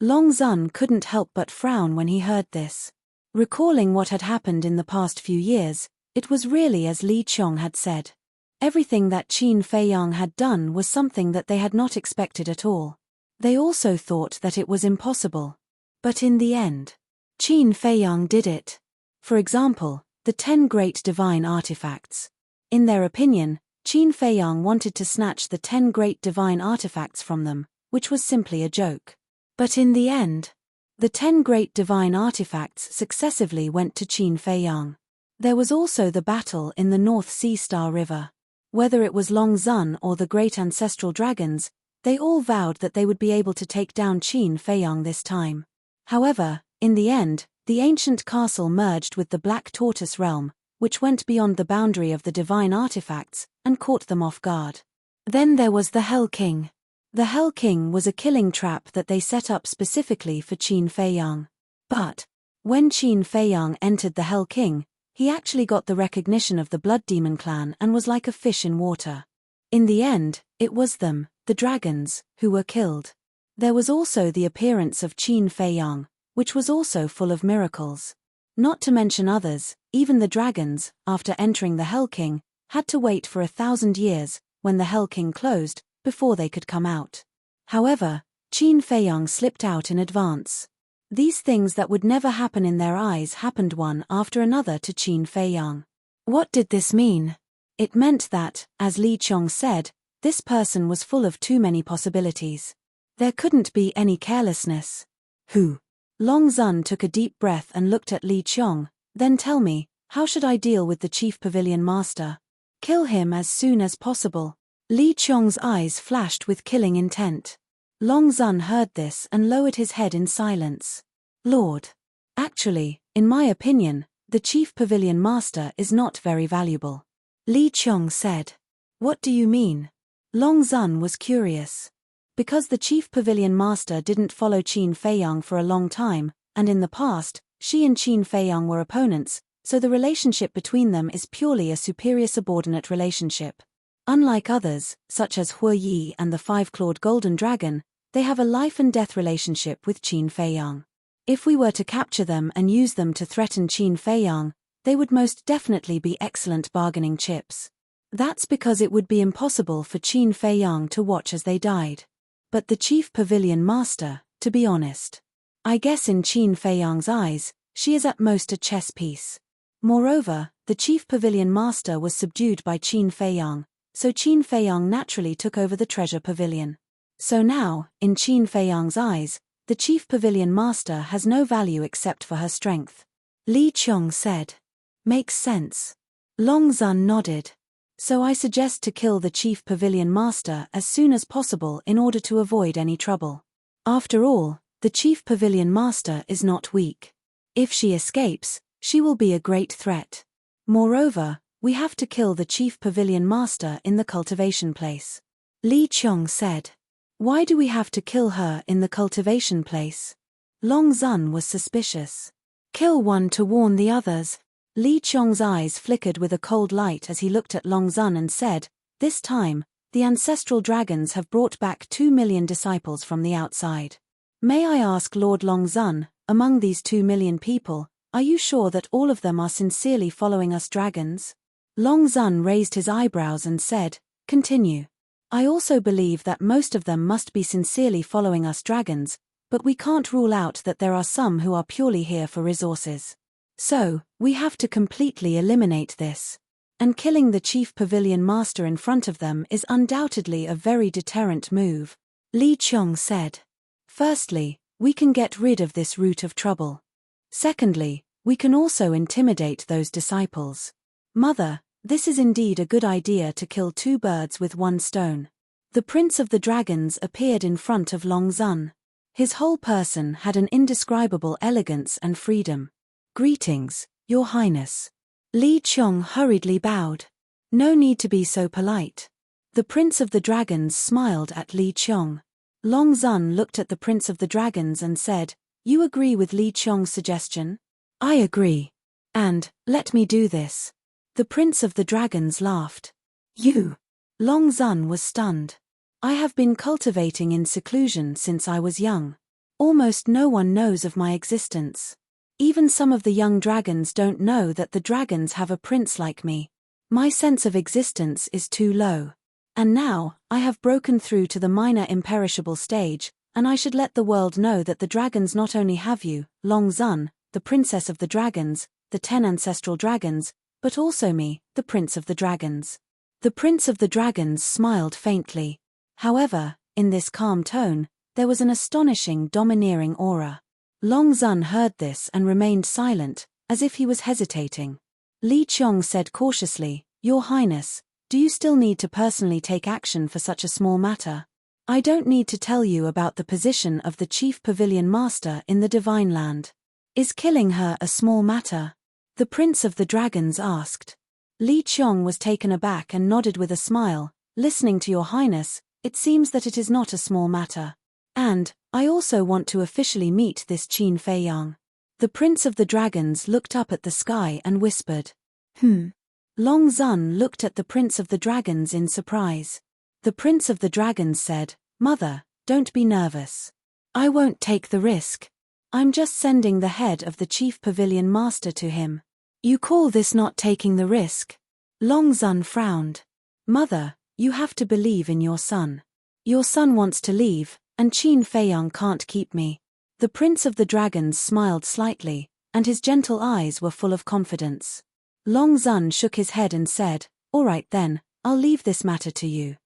Long Zun couldn't help but frown when he heard this. Recalling what had happened in the past few years, it was really as Li Qiong had said. Everything that Qin Fei Yang had done was something that they had not expected at all. They also thought that it was impossible. But in the end, Qin Fei Yang did it. For example, the 10 great divine artifacts. In their opinion, Qin Fei Yang wanted to snatch the 10 great divine artifacts from them, which was simply a joke. But in the end, the 10 great divine artifacts successively went to Qin Fei Yang. There was also the battle in the North Sea Star River. Whether it was Long Zun or the great ancestral dragons, they all vowed that they would be able to take down Qin Fei Yang this time. However, in the end, the ancient castle merged with the Black Tortoise realm, which went beyond the boundary of the divine artifacts, and caught them off guard. Then there was the Hell King. The Hell King was a killing trap that they set up specifically for Qin Fei Yang. But when Qin Fei Yang entered the Hell King, he actually got the recognition of the Blood Demon clan and was like a fish in water. In the end, it was them, the dragons, who were killed. There was also the appearance of Qin Fei Yang, which was also full of miracles. Not to mention others, even the dragons, after entering the Hell King, had to wait for 1,000 years, when the Hell King closed, before they could come out. However, Qin Fei Yang slipped out in advance. These things that would never happen in their eyes happened one after another to Qin Fei Yang. What did this mean? It meant that, as Li Qiong said, this person was full of too many possibilities. There couldn't be any carelessness. Who? Long Zun took a deep breath and looked at Li Qiong. Then tell me, how should I deal with the chief pavilion master? Kill him as soon as possible. Li Qiong's eyes flashed with killing intent. Long Zun heard this and lowered his head in silence. Lord. Actually, in my opinion, the chief pavilion master is not very valuable. Li Qiong said. What do you mean? Long Zun was curious. Because the chief pavilion master didn't follow Qin Fei Yang for a long time, and in the past, she and Qin Fei Yang were opponents, so the relationship between them is purely a superior-subordinate relationship. Unlike others, such as Hu Yi and the five-clawed golden dragon, they have a life-and-death relationship with Qin Fei Yang. If we were to capture them and use them to threaten Qin Fei Yang, they would most definitely be excellent bargaining chips. That's because it would be impossible for Qin Fei Yang to watch as they died. But the chief pavilion master, to be honest, I guess in Qin Fei Yang's eyes, she is at most a chess piece. Moreover, the chief pavilion master was subdued by Qin Fei Yang, so Qin Fei Yang naturally took over the treasure pavilion. So now, in Qin Fei Yang's eyes, the chief pavilion master has no value except for her strength. Li Qiong said. Makes sense. Long Zun nodded. So I suggest to kill the chief pavilion master as soon as possible in order to avoid any trouble. After all, the chief pavilion master is not weak. If she escapes, she will be a great threat. Moreover, we have to kill the chief pavilion master in the cultivation place. Li Qiong said. Why do we have to kill her in the cultivation place? Long Zun was suspicious. Kill one to warn the others. Li Qiong's eyes flickered with a cold light as he looked at Long Zun and said, this time, the ancestral dragons have brought back 2 million disciples from the outside. May I ask Lord Long Zun, among these 2 million people, are you sure that all of them are sincerely following us dragons? Long Zun raised his eyebrows and said, continue. I also believe that most of them must be sincerely following us dragons, but we can't rule out that there are some who are purely here for resources. So, we have to completely eliminate this. And killing the chief pavilion master in front of them is undoubtedly a very deterrent move. Li Qiong said. Firstly, we can get rid of this root of trouble. Secondly, we can also intimidate those disciples. Mother, this is indeed a good idea to kill two birds with one stone. The Prince of the Dragons appeared in front of Long Zun. His whole person had an indescribable elegance and freedom. Greetings, Your Highness. Li Qiong hurriedly bowed. No need to be so polite. The Prince of the Dragons smiled at Li Qiong. Long Zun looked at the Prince of the Dragons and said, You agree with Li Qiong's suggestion? I agree. And, let me do this. The Prince of the Dragons laughed. You? Long Zun was stunned. I have been cultivating in seclusion since I was young. Almost no one knows of my existence. Even some of the young dragons don't know that the dragons have a prince like me. My sense of existence is too low. And now, I have broken through to the minor imperishable stage, and I should let the world know that the dragons not only have you, Long Zun, the princess of the dragons, the 10 ancestral dragons, but also me, the prince of the dragons. The Prince of the Dragons smiled faintly. However, in this calm tone, there was an astonishing domineering aura. Long Zun heard this and remained silent, as if he was hesitating. Li Qiong said cautiously, Your Highness, do you still need to personally take action for such a small matter? I don't need to tell you about the position of the Chief Pavilion Master in the Divine Land. Is killing her a small matter? The Prince of the Dragons asked. Li Qiong was taken aback and nodded with a smile, Listening to Your Highness, it seems that it is not a small matter. And, I also want to officially meet this Qin Fei Yang. The Prince of the Dragons looked up at the sky and whispered. Long Zun looked at the Prince of the Dragons in surprise. The Prince of the Dragons said, Mother, don't be nervous. I won't take the risk. I'm just sending the head of the Chief Pavilion Master to him. You call this not taking the risk? Long Zun frowned. Mother, you have to believe in your son. Your son wants to leave, and Qin Fei Yang can't keep me. The Prince of the Dragons smiled slightly, and his gentle eyes were full of confidence. Long Zun shook his head and said, All right then, I'll leave this matter to you.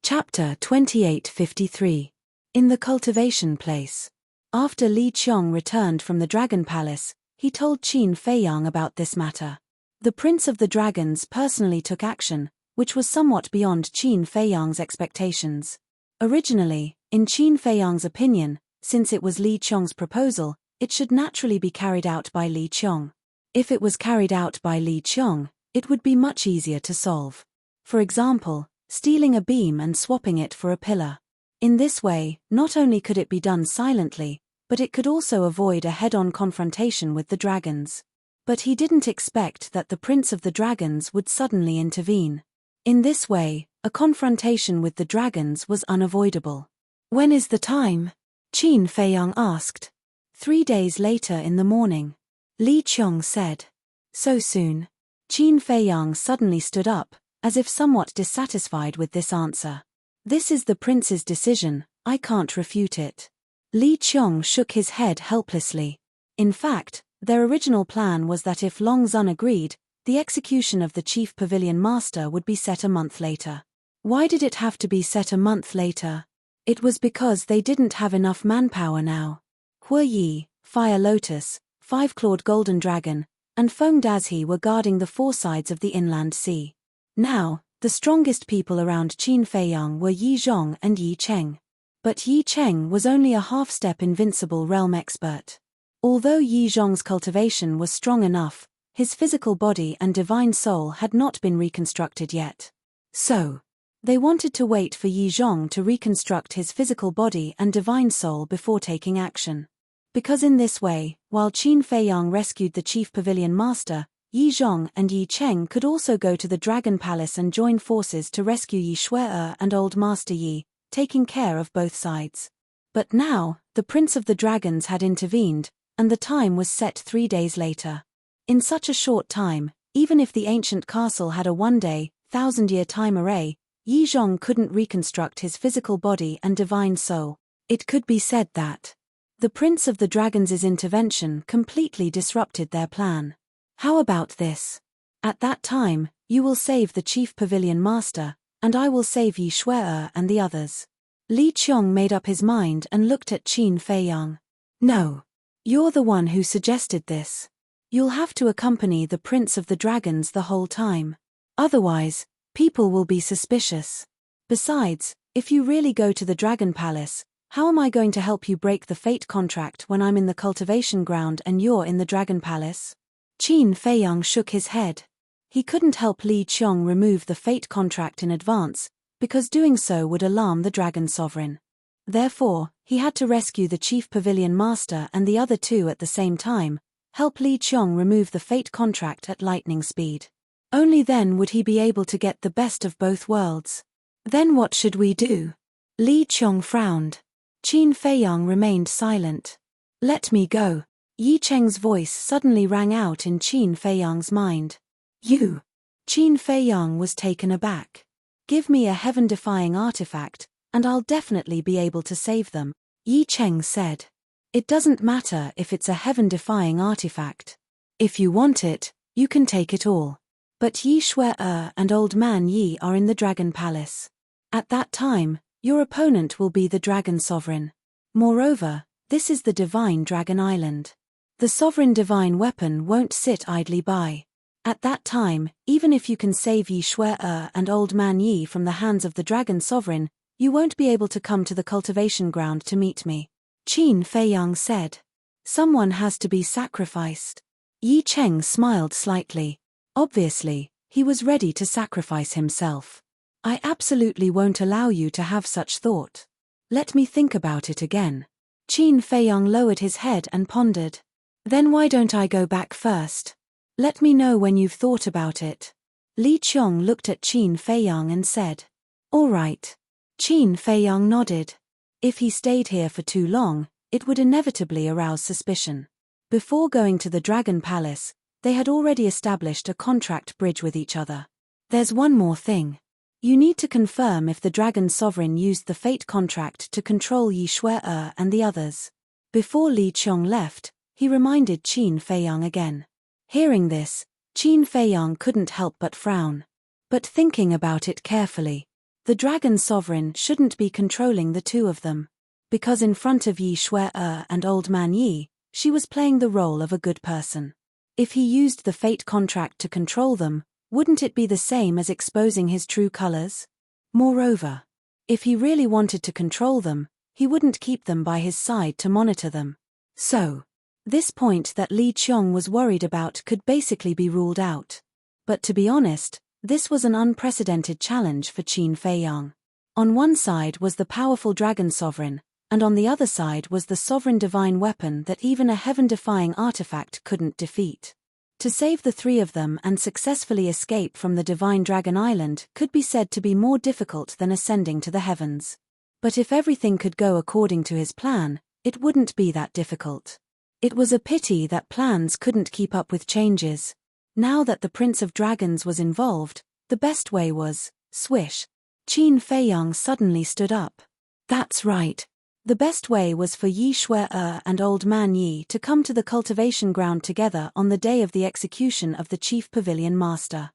Chapter 2853. In the Cultivation Place. After Li Qiong returned from the Dragon Palace, he told Qin Fei Yang about this matter. The Prince of the Dragons personally took action, which was somewhat beyond Qin Fei Yang's expectations. Originally, in Qin Fei Yang's opinion, since it was Li Qiong's proposal, it should naturally be carried out by Li Qiong. If it was carried out by Li Qiong, it would be much easier to solve. For example, stealing a beam and swapping it for a pillar. In this way, not only could it be done silently, but it could also avoid a head-on confrontation with the dragons. But he didn't expect that the Prince of the Dragons would suddenly intervene. In this way, a confrontation with the dragons was unavoidable. When is the time? Qin Fei Yang asked. 3 days later in the morning. Li Qiong said. So soon? Qin Fei Yang suddenly stood up, as if somewhat dissatisfied with this answer. This is the prince's decision, I can't refute it. Li Qiong shook his head helplessly. In fact, their original plan was that if Long Zun agreed, the execution of the Chief Pavilion Master would be set a month later. Why did it have to be set a month later? It was because they didn't have enough manpower now. Hue Yi, Fire Lotus, Five-Clawed Golden Dragon, and Feng Dazhi were guarding the 4 sides of the inland sea. Now, the strongest people around Qin Fei Yang were Yi Zhong and Yi Cheng. But Yi Cheng was only a half-step invincible realm expert. Although Yi Zhong's cultivation was strong enough, his physical body and divine soul had not been reconstructed yet. So, they wanted to wait for Yi Zhong to reconstruct his physical body and divine soul before taking action. Because in this way, while Qin Fei Yang rescued the Chief Pavilion Master, Yi Zhong and Yi Cheng could also go to the Dragon Palace and join forces to rescue Yi Shu'er and Old Master Yi, taking care of both sides. But now, the Prince of the Dragons had intervened, and the time was set 3 days later. In such a short time, even if the ancient castle had a 1-day, 1,000-year time array, Yi Zhong couldn't reconstruct his physical body and divine soul. It could be said that the Prince of the Dragons' intervention completely disrupted their plan. How about this? At that time, you will save the Chief Pavilion Master, and I will save Yi Shu'er and the others. Li Qiong made up his mind and looked at Qin Fei Yang. No. You're the one who suggested this. You'll have to accompany the Prince of the Dragons the whole time. Otherwise, people will be suspicious. Besides, if you really go to the Dragon Palace, how am I going to help you break the fate contract when I'm in the cultivation ground and you're in the Dragon Palace? Qin Feiyang shook his head. He couldn't help Li Qiong remove the fate contract in advance, because doing so would alarm the Dragon Sovereign. Therefore, he had to rescue the Chief Pavilion Master and the other two at the same time, help Li Qiong remove the fate contract at lightning speed. Only then would he be able to get the best of both worlds. Then what should we do? Li Qiong frowned. Qin Feiyang remained silent. Let me go. Yi Cheng's voice suddenly rang out in Qin Feiyang's mind. You. Qin Feiyang was taken aback. Give me a heaven-defying artifact, and I'll definitely be able to save them, Yi Cheng said. It doesn't matter if it's a heaven-defying artifact. If you want it, you can take it all. But Yi Shui-er and Old Man Yi are in the Dragon Palace. At that time, your opponent will be the Dragon Sovereign. Moreover, this is the Divine Dragon Island. The Sovereign Divine Weapon won't sit idly by. At that time, even if you can save Yi Shui-er and Old Man Yi from the hands of the Dragon Sovereign, you won't be able to come to the cultivation ground to meet me. Qin Feiyang said. Someone has to be sacrificed. Yi Cheng smiled slightly. Obviously, he was ready to sacrifice himself. I absolutely won't allow you to have such thought. Let me think about it again. Qin Feiyang lowered his head and pondered. Then why don't I go back first? Let me know when you've thought about it. Li Qiong looked at Qin Feiyang and said. All right. Qin Feiyang nodded. If he stayed here for too long, it would inevitably arouse suspicion. Before going to the Dragon Palace, they had already established a contract bridge with each other. There's one more thing. You need to confirm if the Dragon Sovereign used the fate contract to control Yi Shui-er and the others. Before Li Qiong left, he reminded Qin Feiyang again. Hearing this, Qin Feiyang couldn't help but frown. But thinking about it carefully, the Dragon Sovereign shouldn't be controlling the two of them. Because in front of Yi Shui-er and Old Man Yi, she was playing the role of a good person. If he used the fate contract to control them, wouldn't it be the same as exposing his true colors? Moreover, if he really wanted to control them, he wouldn't keep them by his side to monitor them. So, this point that Li Qiong was worried about could basically be ruled out. But to be honest, this was an unprecedented challenge for Qin Feiyang. On one side was the powerful Dragon Sovereign, and on the other side was the Sovereign Divine Weapon that even a heaven-defying artifact couldn't defeat. To save the three of them and successfully escape from the Divine Dragon Island could be said to be more difficult than ascending to the heavens. But if everything could go according to his plan, it wouldn't be that difficult. It was a pity that plans couldn't keep up with changes. Now that the Prince of Dragons was involved, the best way was, swish. Qin Feiyang suddenly stood up. That's right. The best way was for Yi Shui-er and Old Man Yi to come to the cultivation ground together on the day of the execution of the Chief Pavilion Master.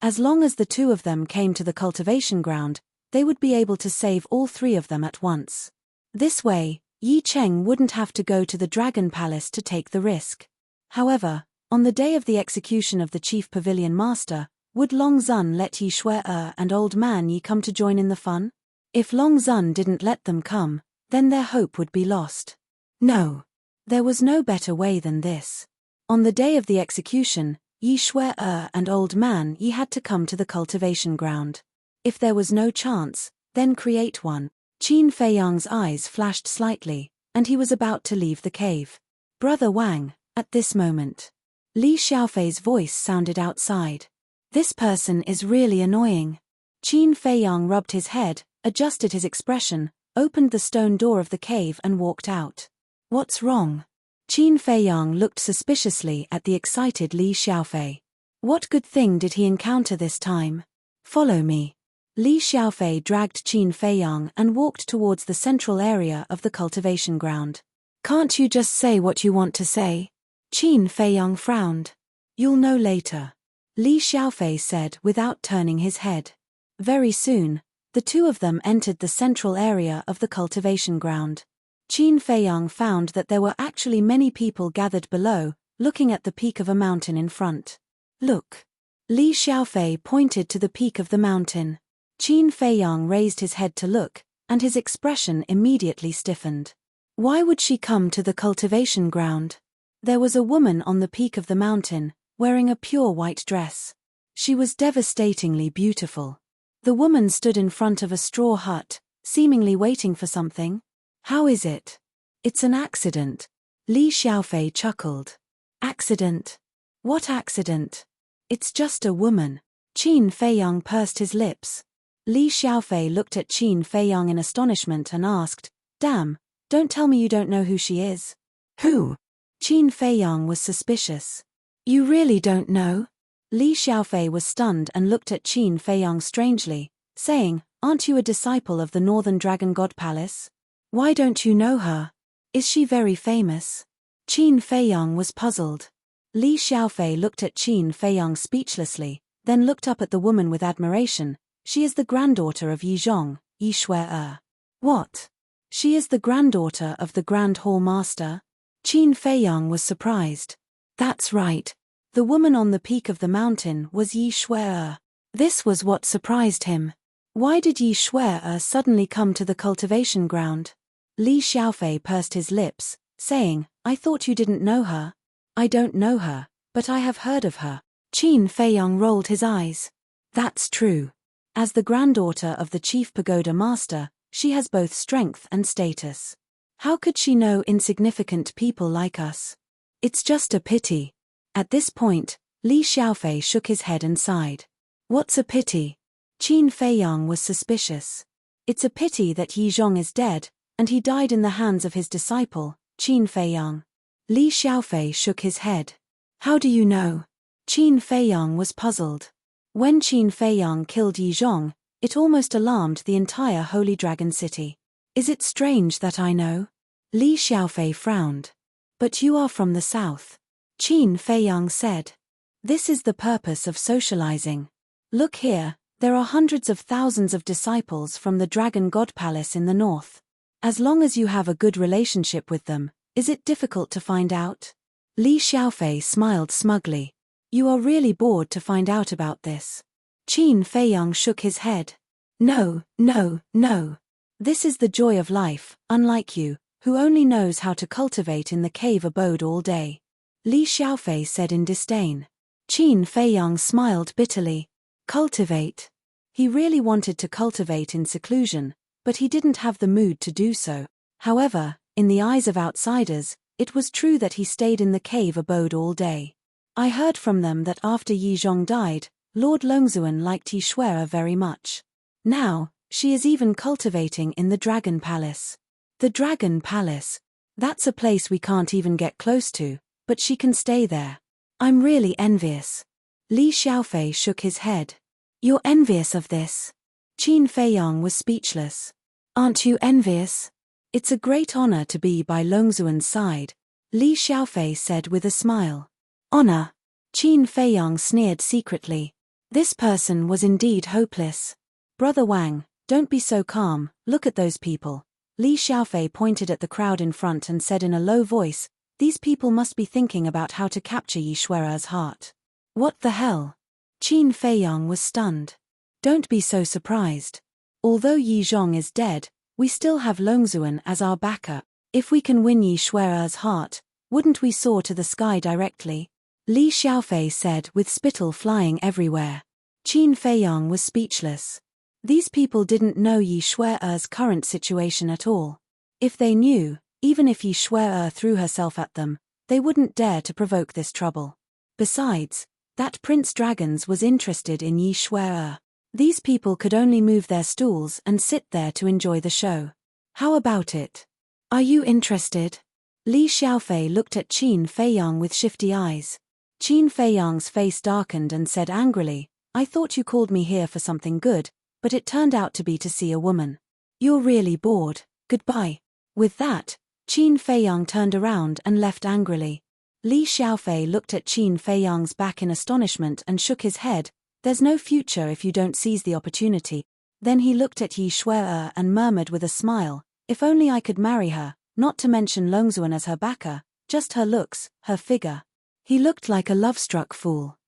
As long as the two of them came to the cultivation ground, they would be able to save all three of them at once. This way, Yi Cheng wouldn't have to go to the Dragon Palace to take the risk. However, on the day of the execution of the Chief Pavilion Master, would Long Zun let Yi Shui-er and Old Man Yi come to join in the fun? If Long Zun didn't let them come, then their hope would be lost. No. There was no better way than this. On the day of the execution, Yi Shui-er and Old Man Yi had to come to the cultivation ground. If there was no chance, then create one. Qin Feiyang's eyes flashed slightly, and he was about to leave the cave. Brother Wang, at this moment. Li Xiaofei's voice sounded outside. This person is really annoying. Qin Feiyang rubbed his head, adjusted his expression, opened the stone door of the cave and walked out. What's wrong? Qin Feiyang looked suspiciously at the excited Li Xiaofei. What good thing did he encounter this time? Follow me. Li Xiaofei dragged Qin Feiyang and walked towards the central area of the cultivation ground. Can't you just say what you want to say? Qin Feiyang frowned. You'll know later. Li Xiaofei said without turning his head. Very soon, the two of them entered the central area of the cultivation ground. Qin Feiyang found that there were actually many people gathered below, looking at the peak of a mountain in front. Look. Li Xiaofei pointed to the peak of the mountain. Qin Feiyang raised his head to look, and his expression immediately stiffened. Why would she come to the cultivation ground? There was a woman on the peak of the mountain, wearing a pure white dress. She was devastatingly beautiful. The woman stood in front of a straw hut, seemingly waiting for something. How is it? It's an accident. Li Xiaofei chuckled. Accident? What accident? It's just a woman. Qin Feiyang pursed his lips. Li Xiaofei looked at Qin Feiyang in astonishment and asked, "Damn, don't tell me you don't know who she is." "Who?" Qin Feiyang was suspicious. "You really don't know?" Li Xiaofei was stunned and looked at Qin Feiyang strangely, saying, "Aren't you a disciple of the Northern Dragon God Palace? Why don't you know her? Is she very famous?" Qin Feiyang was puzzled. Li Xiaofei looked at Qin Feiyang speechlessly, then looked up at the woman with admiration. "She is the granddaughter of Yi Zhong, Yi Shuer. What? She is the granddaughter of the Grand Hall Master?" Qin Feiyang was surprised. That's right. The woman on the peak of the mountain was Yi Shuer. This was what surprised him. Why did Yi Shuer suddenly come to the cultivation ground? Li Xiaofei pursed his lips, saying, "I thought you didn't know her." "I don't know her, but I have heard of her." Qin Feiyang rolled his eyes. "That's true. As the granddaughter of the chief pagoda master, she has both strength and status. How could she know insignificant people like us? It's just a pity." At this point, Li Xiaofei shook his head and sighed. "What's a pity?" Qin Feiyang was suspicious. "It's a pity that Yi Zhong is dead, and he died in the hands of his disciple, Qin Feiyang." Li Xiaofei shook his head. "How do you know?" Qin Feiyang was puzzled. When Qin Feiyang killed Yi Zhong, it almost alarmed the entire Holy Dragon City. "Is it strange that I know?" Li Xiaofei frowned. "But you are from the south," Qin Feiyang said. "This is the purpose of socializing. Look here, there are hundreds of thousands of disciples from the Dragon God Palace in the north. As long as you have a good relationship with them, is it difficult to find out?" Li Xiaofei smiled smugly. "You are really bored to find out about this." Qin Feiyang shook his head. "No, no, no. This is the joy of life, unlike you, who only knows how to cultivate in the cave abode all day," Li Xiaofei said in disdain. Qin Feiyang smiled bitterly. Cultivate. He really wanted to cultivate in seclusion, but he didn't have the mood to do so. However, in the eyes of outsiders, it was true that he stayed in the cave abode all day. "I heard from them that after Yi Zhong died, Lord Longzuan liked Yi Shuer very much. Now, she is even cultivating in the Dragon Palace." "The Dragon Palace? That's a place we can't even get close to, but she can stay there. I'm really envious." Li Xiaofei shook his head. "You're envious of this?" Qin Feiyang was speechless. "Aren't you envious? It's a great honor to be by Longzuan's side," Li Xiaofei said with a smile. "Honor?" Qin Feiyang sneered secretly. This person was indeed hopeless. "Brother Wang, don't be so calm, look at those people." Li Xiaofei pointed at the crowd in front and said in a low voice, "These people must be thinking about how to capture Yi Shuer's heart." "What the hell?" Qin Feiyang was stunned. "Don't be so surprised. Although Yi Zhong is dead, we still have Longzuan as our backup. If we can win Yi Shuer's heart, wouldn't we soar to the sky directly?" Li Xiaofei said with spittle flying everywhere. Qin Feiyang was speechless. These people didn't know Yi Shuer's current situation at all. If they knew, even if Yi Shuer threw herself at them, they wouldn't dare to provoke this trouble. Besides, that Prince Dragons was interested in Yi Shuer. These people could only move their stools and sit there to enjoy the show. How about it? Are you interested? Li Xiaofei looked at Qin Feiyang with shifty eyes. Qin Feiyang's face darkened and said angrily, "I thought you called me here for something good, but it turned out to be to see a woman. You're really bored, goodbye." With that, Qin Feiyang turned around and left angrily. Li Xiaofei looked at Qin Feiyang's back in astonishment and shook his head. "There's no future if you don't seize the opportunity." Then he looked at Yi Shuer and murmured with a smile, "If only I could marry her, not to mention Longzuan as her backer, just her looks, her figure. He looked like a love-struck fool.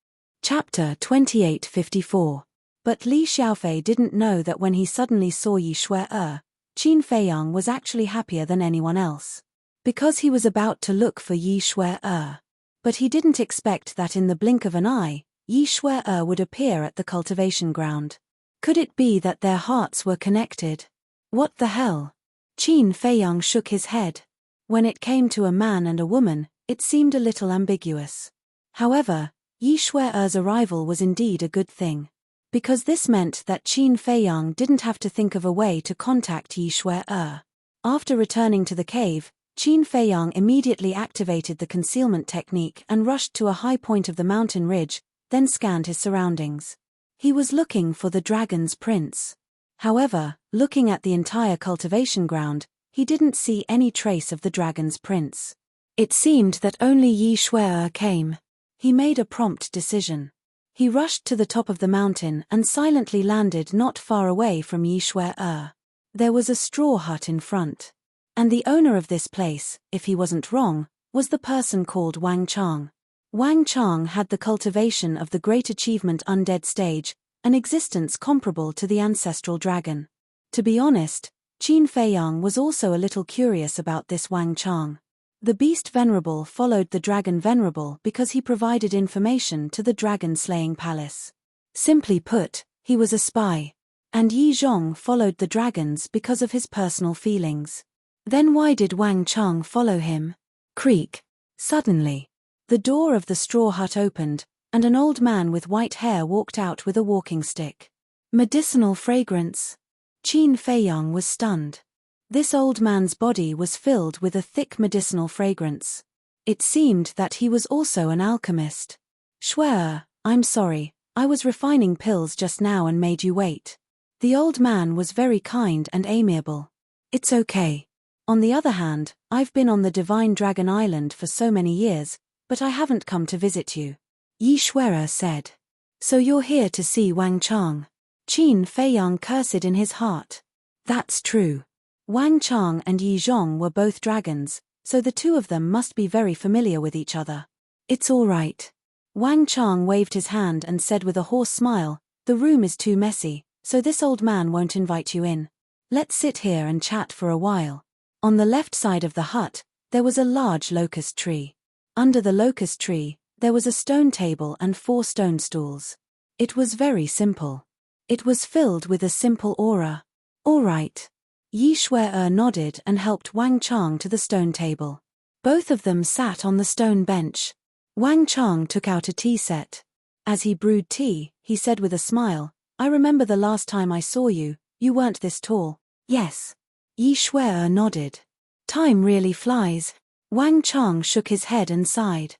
Chapter 2854. But Li Xiaofei didn't know that when he suddenly saw Yi Shui-er, Qin Feiyang was actually happier than anyone else. Because he was about to look for Yi Shui-er. But he didn't expect that in the blink of an eye, Yi Shui-er would appear at the cultivation ground. Could it be that their hearts were connected? What the hell? Qin Feiyang shook his head. When it came to a man and a woman, it seemed a little ambiguous. However, Yi Shui-er's arrival was indeed a good thing. Because this meant that Qin Feiyang didn't have to think of a way to contact Yi Shui-er. After returning to the cave, Qin Feiyang immediately activated the concealment technique and rushed to a high point of the mountain ridge, then scanned his surroundings. He was looking for the dragon's prince. However, looking at the entire cultivation ground, he didn't see any trace of the dragon's prince. It seemed that only Yi Shui-er came. He made a prompt decision. He rushed to the top of the mountain and silently landed not far away from Yi Shui-er. There was a straw hut in front. And the owner of this place, if he wasn't wrong, was the person called Wang Chang. Wang Chang had the cultivation of the Great Achievement Undead stage, an existence comparable to the ancestral dragon. To be honest, Qin Feiyang was also a little curious about this Wang Chang. The beast venerable followed the dragon venerable because he provided information to the dragon-slaying palace. Simply put, he was a spy. And Yi Zhong followed the dragons because of his personal feelings. Then why did Wang Chang follow him? Creak. Suddenly, the door of the straw hut opened, and an old man with white hair walked out with a walking stick. Medicinal fragrance. Qin Feiyang was stunned. This old man's body was filled with a thick medicinal fragrance. It seemed that he was also an alchemist. Shui-er, I'm sorry, I was refining pills just now and made you wait. The old man was very kind and amiable. It's okay. On the other hand, I've been on the Divine Dragon Island for so many years, but I haven't come to visit you. Yi Shui-er said. So you're here to see Wang Chang. Qin Feiyang cursed in his heart. That's true. Wang Chang and Yi Zhong were both dragons, so the two of them must be very familiar with each other. It's all right. Wang Chang waved his hand and said with a hoarse smile, the room is too messy, so this old man won't invite you in. Let's sit here and chat for a while. On the left side of the hut, there was a large locust tree. Under the locust tree, there was a stone table and 4 stone stools. It was very simple. It was filled with a simple aura. All right. Yi Shui-er nodded and helped Wang Chang to the stone table. Both of them sat on the stone bench. Wang Chang took out a tea set. As he brewed tea, he said with a smile, I remember the last time I saw you, you weren't this tall. Yes. Yi Shui-er nodded. Time really flies. Wang Chang shook his head and sighed.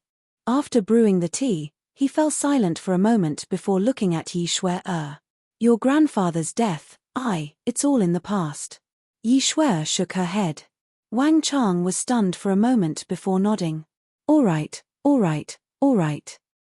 After brewing the tea, he fell silent for a moment before looking at Yi Shui-er. Your grandfather's death, it's all in the past. Yi Shui shook her head. Wang Chang was stunned for a moment before nodding. All right.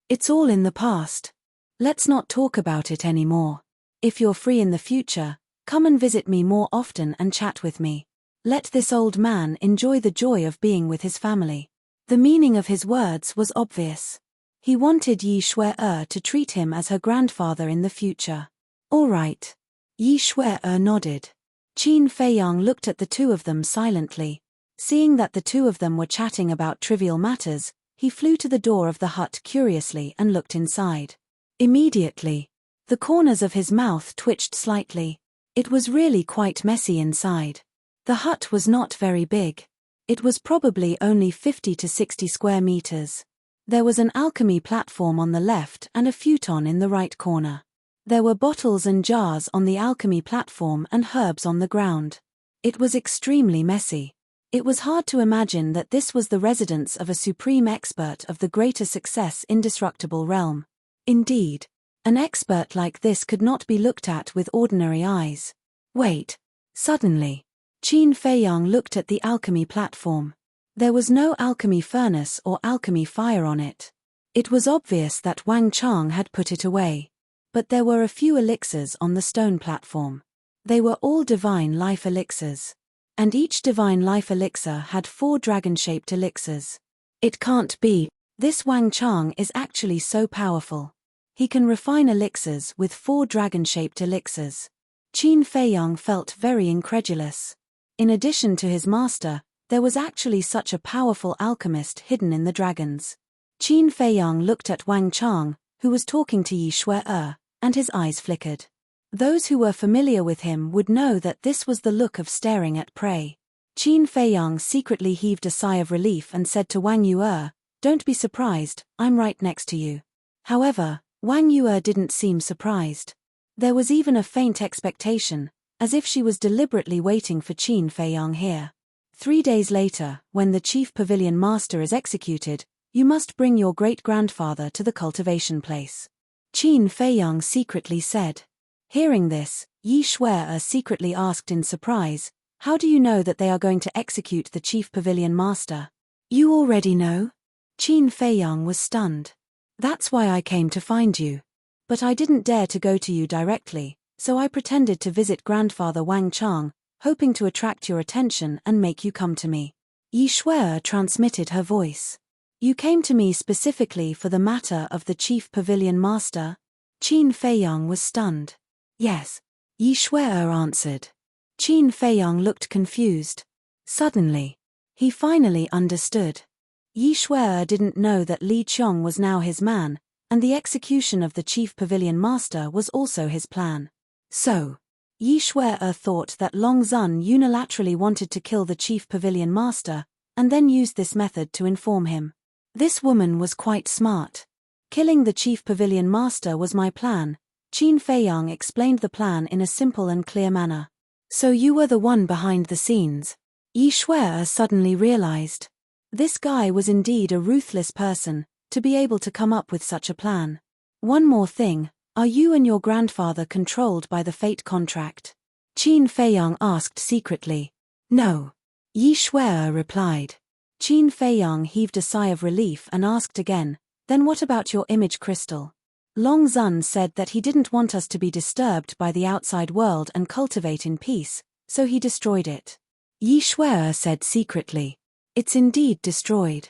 It's all in the past. Let's not talk about it anymore. If you're free in the future, come and visit me more often and chat with me. Let this old man enjoy the joy of being with his family. The meaning of his words was obvious. He wanted Yi Shui-er to treat him as her grandfather in the future. All right. Yi Shui-er nodded. Qin Feiyang looked at the two of them silently. Seeing that the two of them were chatting about trivial matters, he flew to the door of the hut curiously and looked inside. Immediately, the corners of his mouth twitched slightly. It was really quite messy inside. The hut was not very big. It was probably only 50 to 60 square meters. There was an alchemy platform on the left and a futon in the right corner. There were bottles and jars on the alchemy platform and herbs on the ground. It was extremely messy. It was hard to imagine that this was the residence of a supreme expert of the greater success indestructible realm. Indeed, an expert like this could not be looked at with ordinary eyes. Wait. Suddenly, Qin Feiyang looked at the alchemy platform. There was no alchemy furnace or alchemy fire on it. It was obvious that Wang Chang had put it away. But there were a few elixirs on the stone platform. They were all divine life elixirs. And each divine life elixir had 4 dragon-shaped elixirs. It can't be. This Wang Chang is actually so powerful. He can refine elixirs with 4 dragon-shaped elixirs. Qin Feiyang felt very incredulous. In addition to his master, there was actually such a powerful alchemist hidden in the dragons. Qin Feiyang looked at Wang Chang, who was talking to Yi Shui, and his eyes flickered. Those who were familiar with him would know that this was the look of staring at prey. Qin Feiyang secretly heaved a sigh of relief and said to Wang Yue, "Don't be surprised, I'm right next to you." However, Wang Yue didn't seem surprised. There was even a faint expectation, as if she was deliberately waiting for Qin Feiyang here. 3 days later, when the chief pavilion master is executed, you must bring your great-grandfather to the cultivation place. Qin Feiyang secretly said. Hearing this, Yi Shui secretly asked in surprise, "How do you know that they are going to execute the chief pavilion master?" "You already know?" Qin Feiyang was stunned. "That's why I came to find you. But I didn't dare to go to you directly, so I pretended to visit grandfather Wang Chang, hoping to attract your attention and make you come to me." Yi Shui transmitted her voice. "You came to me specifically for the matter of the chief pavilion master?" Qin Feiyang was stunned. "Yes," Yi Shui answered. Qin Feiyang looked confused. Suddenly, he finally understood. Yi Shui didn't know that Li Qiong was now his man, and the execution of the chief pavilion master was also his plan. So, Yi Shui thought that Long Zun unilaterally wanted to kill the chief pavilion master, and then used this method to inform him. This woman was quite smart. "Killing the chief pavilion master was my plan." Qin Feiyang explained the plan in a simple and clear manner. "So you were the one behind the scenes." Yi Shui suddenly realized. This guy was indeed a ruthless person, to be able to come up with such a plan. "One more thing, are you and your grandfather controlled by the fate contract?" Qin Feiyang asked secretly. "No," Yi Shui replied. Qin Feiyang heaved a sigh of relief and asked again, "Then what about your image crystal?" Long Zun said that he didn't want us to be disturbed by the outside world and cultivate in peace, so he destroyed it. Yi Shui said secretly. "It's indeed destroyed."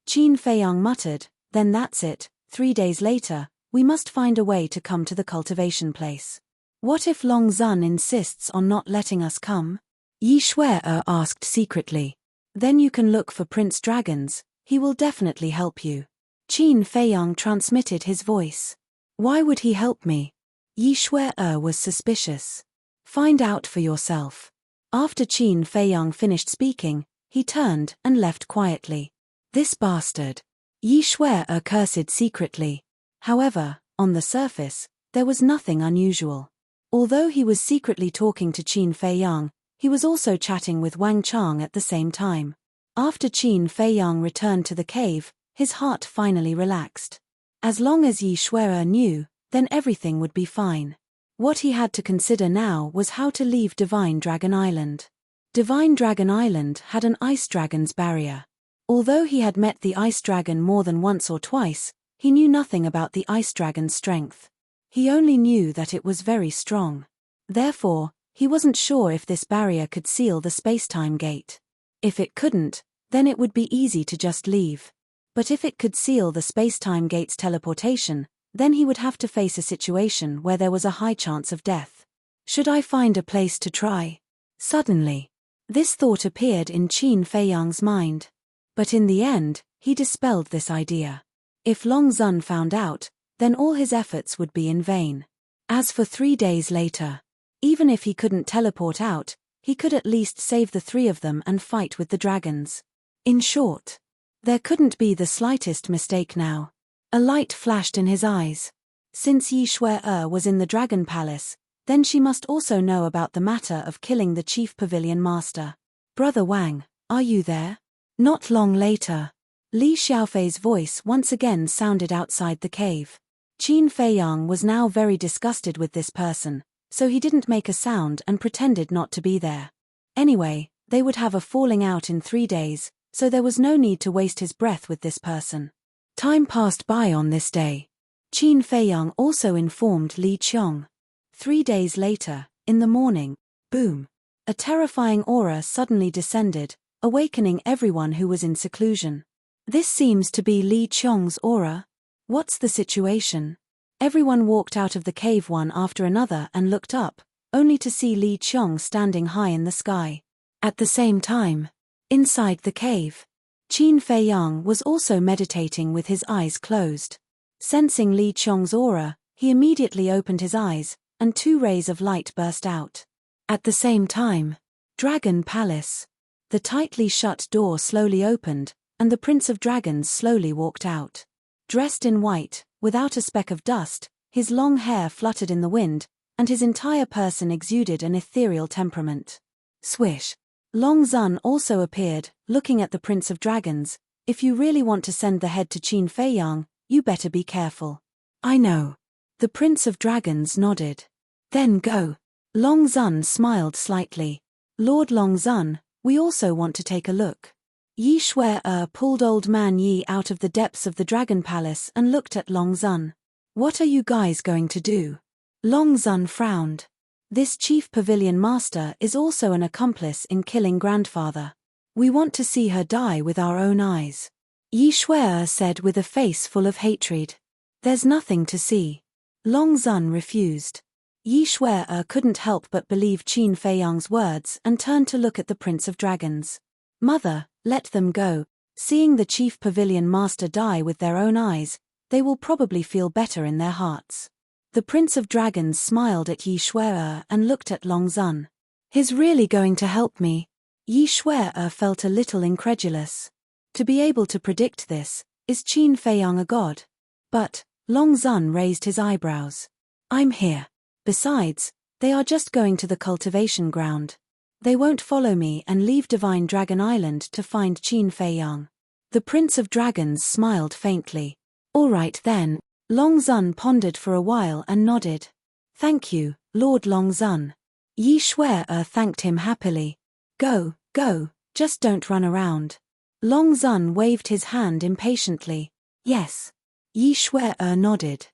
Qin Feiyang muttered, "Then that's it, 3 days later, we must find a way to come to the cultivation place." "What if Long Zun insists on not letting us come?" Yi Shui asked secretly. "Then you can look for Prince Dragons, he will definitely help you." Qin Feiyang transmitted his voice. "Why would he help me?" Yi Shui was suspicious. "Find out for yourself." After Qin Feiyang finished speaking, he turned and left quietly. "This bastard." Yi Shui cursed secretly. However, on the surface, there was nothing unusual. Although he was secretly talking to Qin Feiyang, he was also chatting with Wang Chang at the same time. After Qin Feiyang returned to the cave, his heart finally relaxed. As long as Yi Shui knew, then everything would be fine. What he had to consider now was how to leave Divine Dragon Island. Divine Dragon Island had an ice dragon's barrier. Although he had met the ice dragon more than once or twice, he knew nothing about the ice dragon's strength. He only knew that it was very strong. Therefore, he wasn't sure if this barrier could seal the space-time gate. If it couldn't, then it would be easy to just leave. But if it could seal the space-time gate's teleportation, then he would have to face a situation where there was a high chance of death. Should I find a place to try? Suddenly, this thought appeared in Qin Feiyang's mind. But in the end, he dispelled this idea. If Long Zun found out, then all his efforts would be in vain. As for 3 days later, even if he couldn't teleport out, he could at least save the 3 of them and fight with the dragons. In short, there couldn't be the slightest mistake now. A light flashed in his eyes. Since Yi Shui was in the Dragon Palace, then she must also know about the matter of killing the chief pavilion master. "Brother Wang, are you there?" Not long later, Li Xiaofei's voice once again sounded outside the cave. Qin Feiyang was now very disgusted with this person, so he didn't make a sound and pretended not to be there. Anyway, they would have a falling out in 3 days, so there was no need to waste his breath with this person. Time passed by on this day. Qin Feiyang also informed Li Qiong. 3 days later, in the morning, boom. A terrifying aura suddenly descended, awakening everyone who was in seclusion. This seems to be Li Qiong's aura. What's the situation? Everyone walked out of the cave one after another and looked up, only to see Li Qiong standing high in the sky. At the same time, inside the cave, Qin Feiyang was also meditating with his eyes closed. Sensing Li Qiong's aura, he immediately opened his eyes, and 2 rays of light burst out. At the same time, Dragon Palace. The tightly shut door slowly opened, and the Prince of Dragons slowly walked out. Dressed in white, without a speck of dust, his long hair fluttered in the wind, and his entire person exuded an ethereal temperament. Swish. Long Zun also appeared, looking at the Prince of Dragons. If you really want to send the head to Qin Feiyang, you better be careful. I know. The Prince of Dragons nodded. Then go. Long Zun smiled slightly. Lord Long Zun, we also want to take a look. Yi Shui pulled Old Man Yi out of the depths of the Dragon Palace and looked at Long Zun. What are you guys going to do? Long Zun frowned. This Chief Pavilion Master is also an accomplice in killing Grandfather. We want to see her die with our own eyes. Yi Shui said with a face full of hatred. There's nothing to see. Long Zun refused. Yi Shui couldn't help but believe Qin Feiyang's words and turned to look at the Prince of Dragons. Mother, let them go. Seeing the Chief Pavilion Master die with their own eyes, they will probably feel better in their hearts. The Prince of Dragons smiled at Yi Shui and looked at Long Zun. He's really going to help me? Yi Shui felt a little incredulous. To be able to predict this, is Qin Feiyang a god? But Long Zun raised his eyebrows. I'm here. Besides, they are just going to the cultivation ground. They won't follow me and leave Divine Dragon Island to find Qin Feiyang. The Prince of Dragons smiled faintly. All right then. Long Zun pondered for a while and nodded. Thank you, Lord Long Zun. Yi Shui thanked him happily. Go, go, just don't run around. Long Zun waved his hand impatiently. Yes. Yi Shui nodded.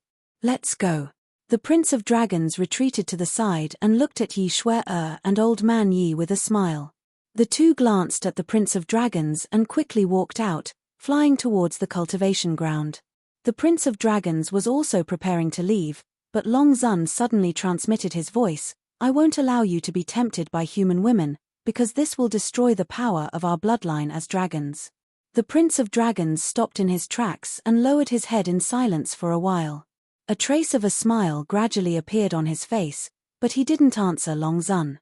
Let's go. The Prince of Dragons retreated to the side and looked at Yi Shui and Old Man Yi with a smile. The two glanced at the Prince of Dragons and quickly walked out, flying towards the cultivation ground. The Prince of Dragons was also preparing to leave, but Long Zun suddenly transmitted his voice. I won't allow you to be tempted by human women, because this will destroy the power of our bloodline as dragons. The Prince of Dragons stopped in his tracks and lowered his head in silence for a while. A trace of a smile gradually appeared on his face, but he didn't answer Long Zun.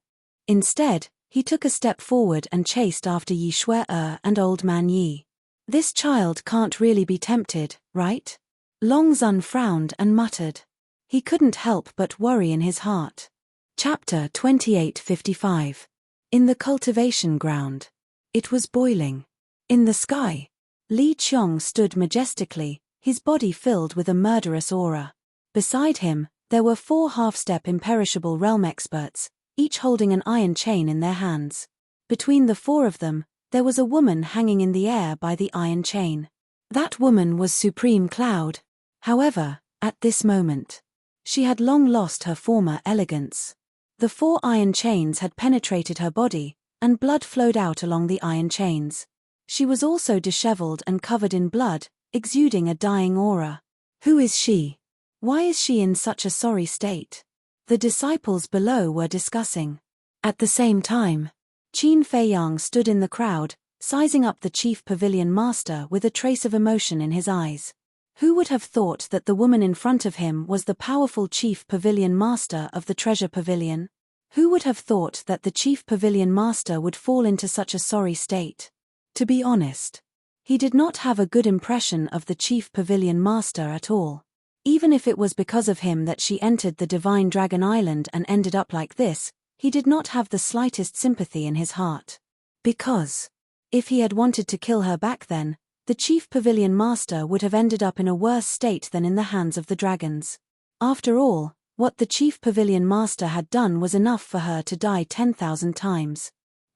Instead, he took a step forward and chased after Yi Shui and Old Man Yi. This child can't really be tempted, right? Long Zun frowned and muttered. He couldn't help but worry in his heart. Chapter 2855. In the cultivation ground. It was boiling. In the sky, Li Qiong stood majestically, his body filled with a murderous aura. Beside him, there were 4 half-step imperishable realm experts, each holding an iron chain in their hands. Between the 4 of them, there was a woman hanging in the air by the iron chain. That woman was Supreme Cloud. However, at this moment, she had long lost her former elegance. The 4 iron chains had penetrated her body, and blood flowed out along the iron chains. She was also disheveled and covered in blood, exuding a dying aura. Who is she? Why is she in such a sorry state? The disciples below were discussing. At the same time, Qin Feiyang stood in the crowd, sizing up the Chief Pavilion Master with a trace of emotion in his eyes. Who would have thought that the woman in front of him was the powerful Chief Pavilion Master of the Treasure Pavilion? Who would have thought that the Chief Pavilion Master would fall into such a sorry state? To be honest, he did not have a good impression of the Chief Pavilion Master at all. Even if it was because of him that she entered the Divine Dragon Island and ended up like this, he did not have the slightest sympathy in his heart. Because, if he had wanted to kill her back then, the Chief Pavilion Master would have ended up in a worse state than in the hands of the dragons. After all, what the Chief Pavilion Master had done was enough for her to die 10,000 times.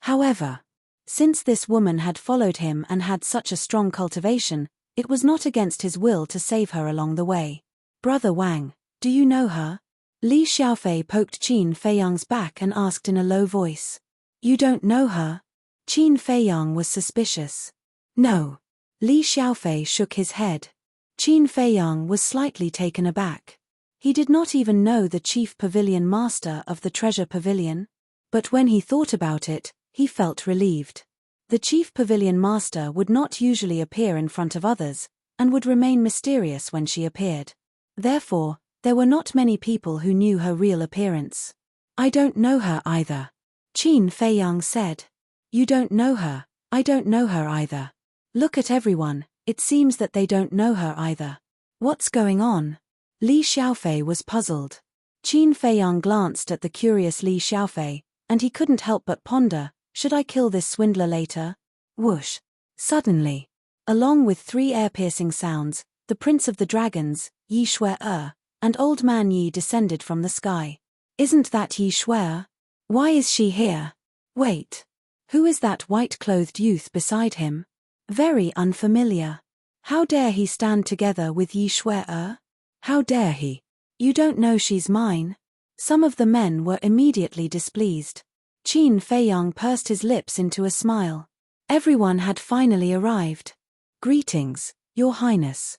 However, since this woman had followed him and had such a strong cultivation, it was not against his will to save her along the way. Brother Wang, do you know her? Li Xiaofei poked Qin Feiyang's back and asked in a low voice. You don't know her? Qin Feiyang was suspicious. No. Li Xiaofei shook his head. Qin Feiyang was slightly taken aback. He did not even know the chief pavilion master of the treasure pavilion. But when he thought about it, he felt relieved. The chief pavilion master would not usually appear in front of others, and would remain mysterious when she appeared. Therefore, there were not many people who knew her real appearance. I don't know her either. Qin Feiyang said. You don't know her, I don't know her either. Look at everyone, it seems that they don't know her either. What's going on? Li Xiaofei was puzzled. Qin Feiyang glanced at the curious Li Xiaofei, and he couldn't help but ponder, should I kill this swindler later? Whoosh! Suddenly, along with 3 ear-piercing sounds, the Prince of the Dragons, Yi Shui-er, and Old Man Yi descended from the sky. Isn't that Yi Shui-er? Why is she here? Wait. Who is that white-clothed youth beside him? Very unfamiliar. How dare he stand together with Yi Shui-er? How dare he? You don't know she's mine? Some of the men were immediately displeased. Qin Feiyang pursed his lips into a smile. Everyone had finally arrived. Greetings, Your Highness.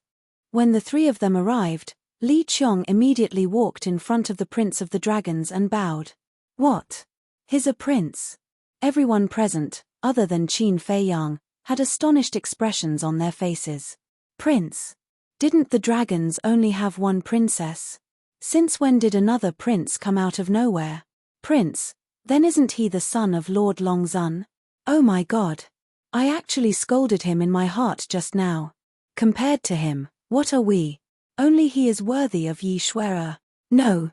When the 3 of them arrived, Li Qiong immediately walked in front of the Prince of the Dragons and bowed. What? He's a prince? Everyone present, other than Qin Feiyang, had astonished expressions on their faces. Prince? Didn't the dragons only have one princess? Since when did another prince come out of nowhere? Prince? Then isn't he the son of Lord Longzun? Oh my God. I actually scolded him in my heart just now. Compared to him, what are we? Only he is worthy of Yi Shui-er. No.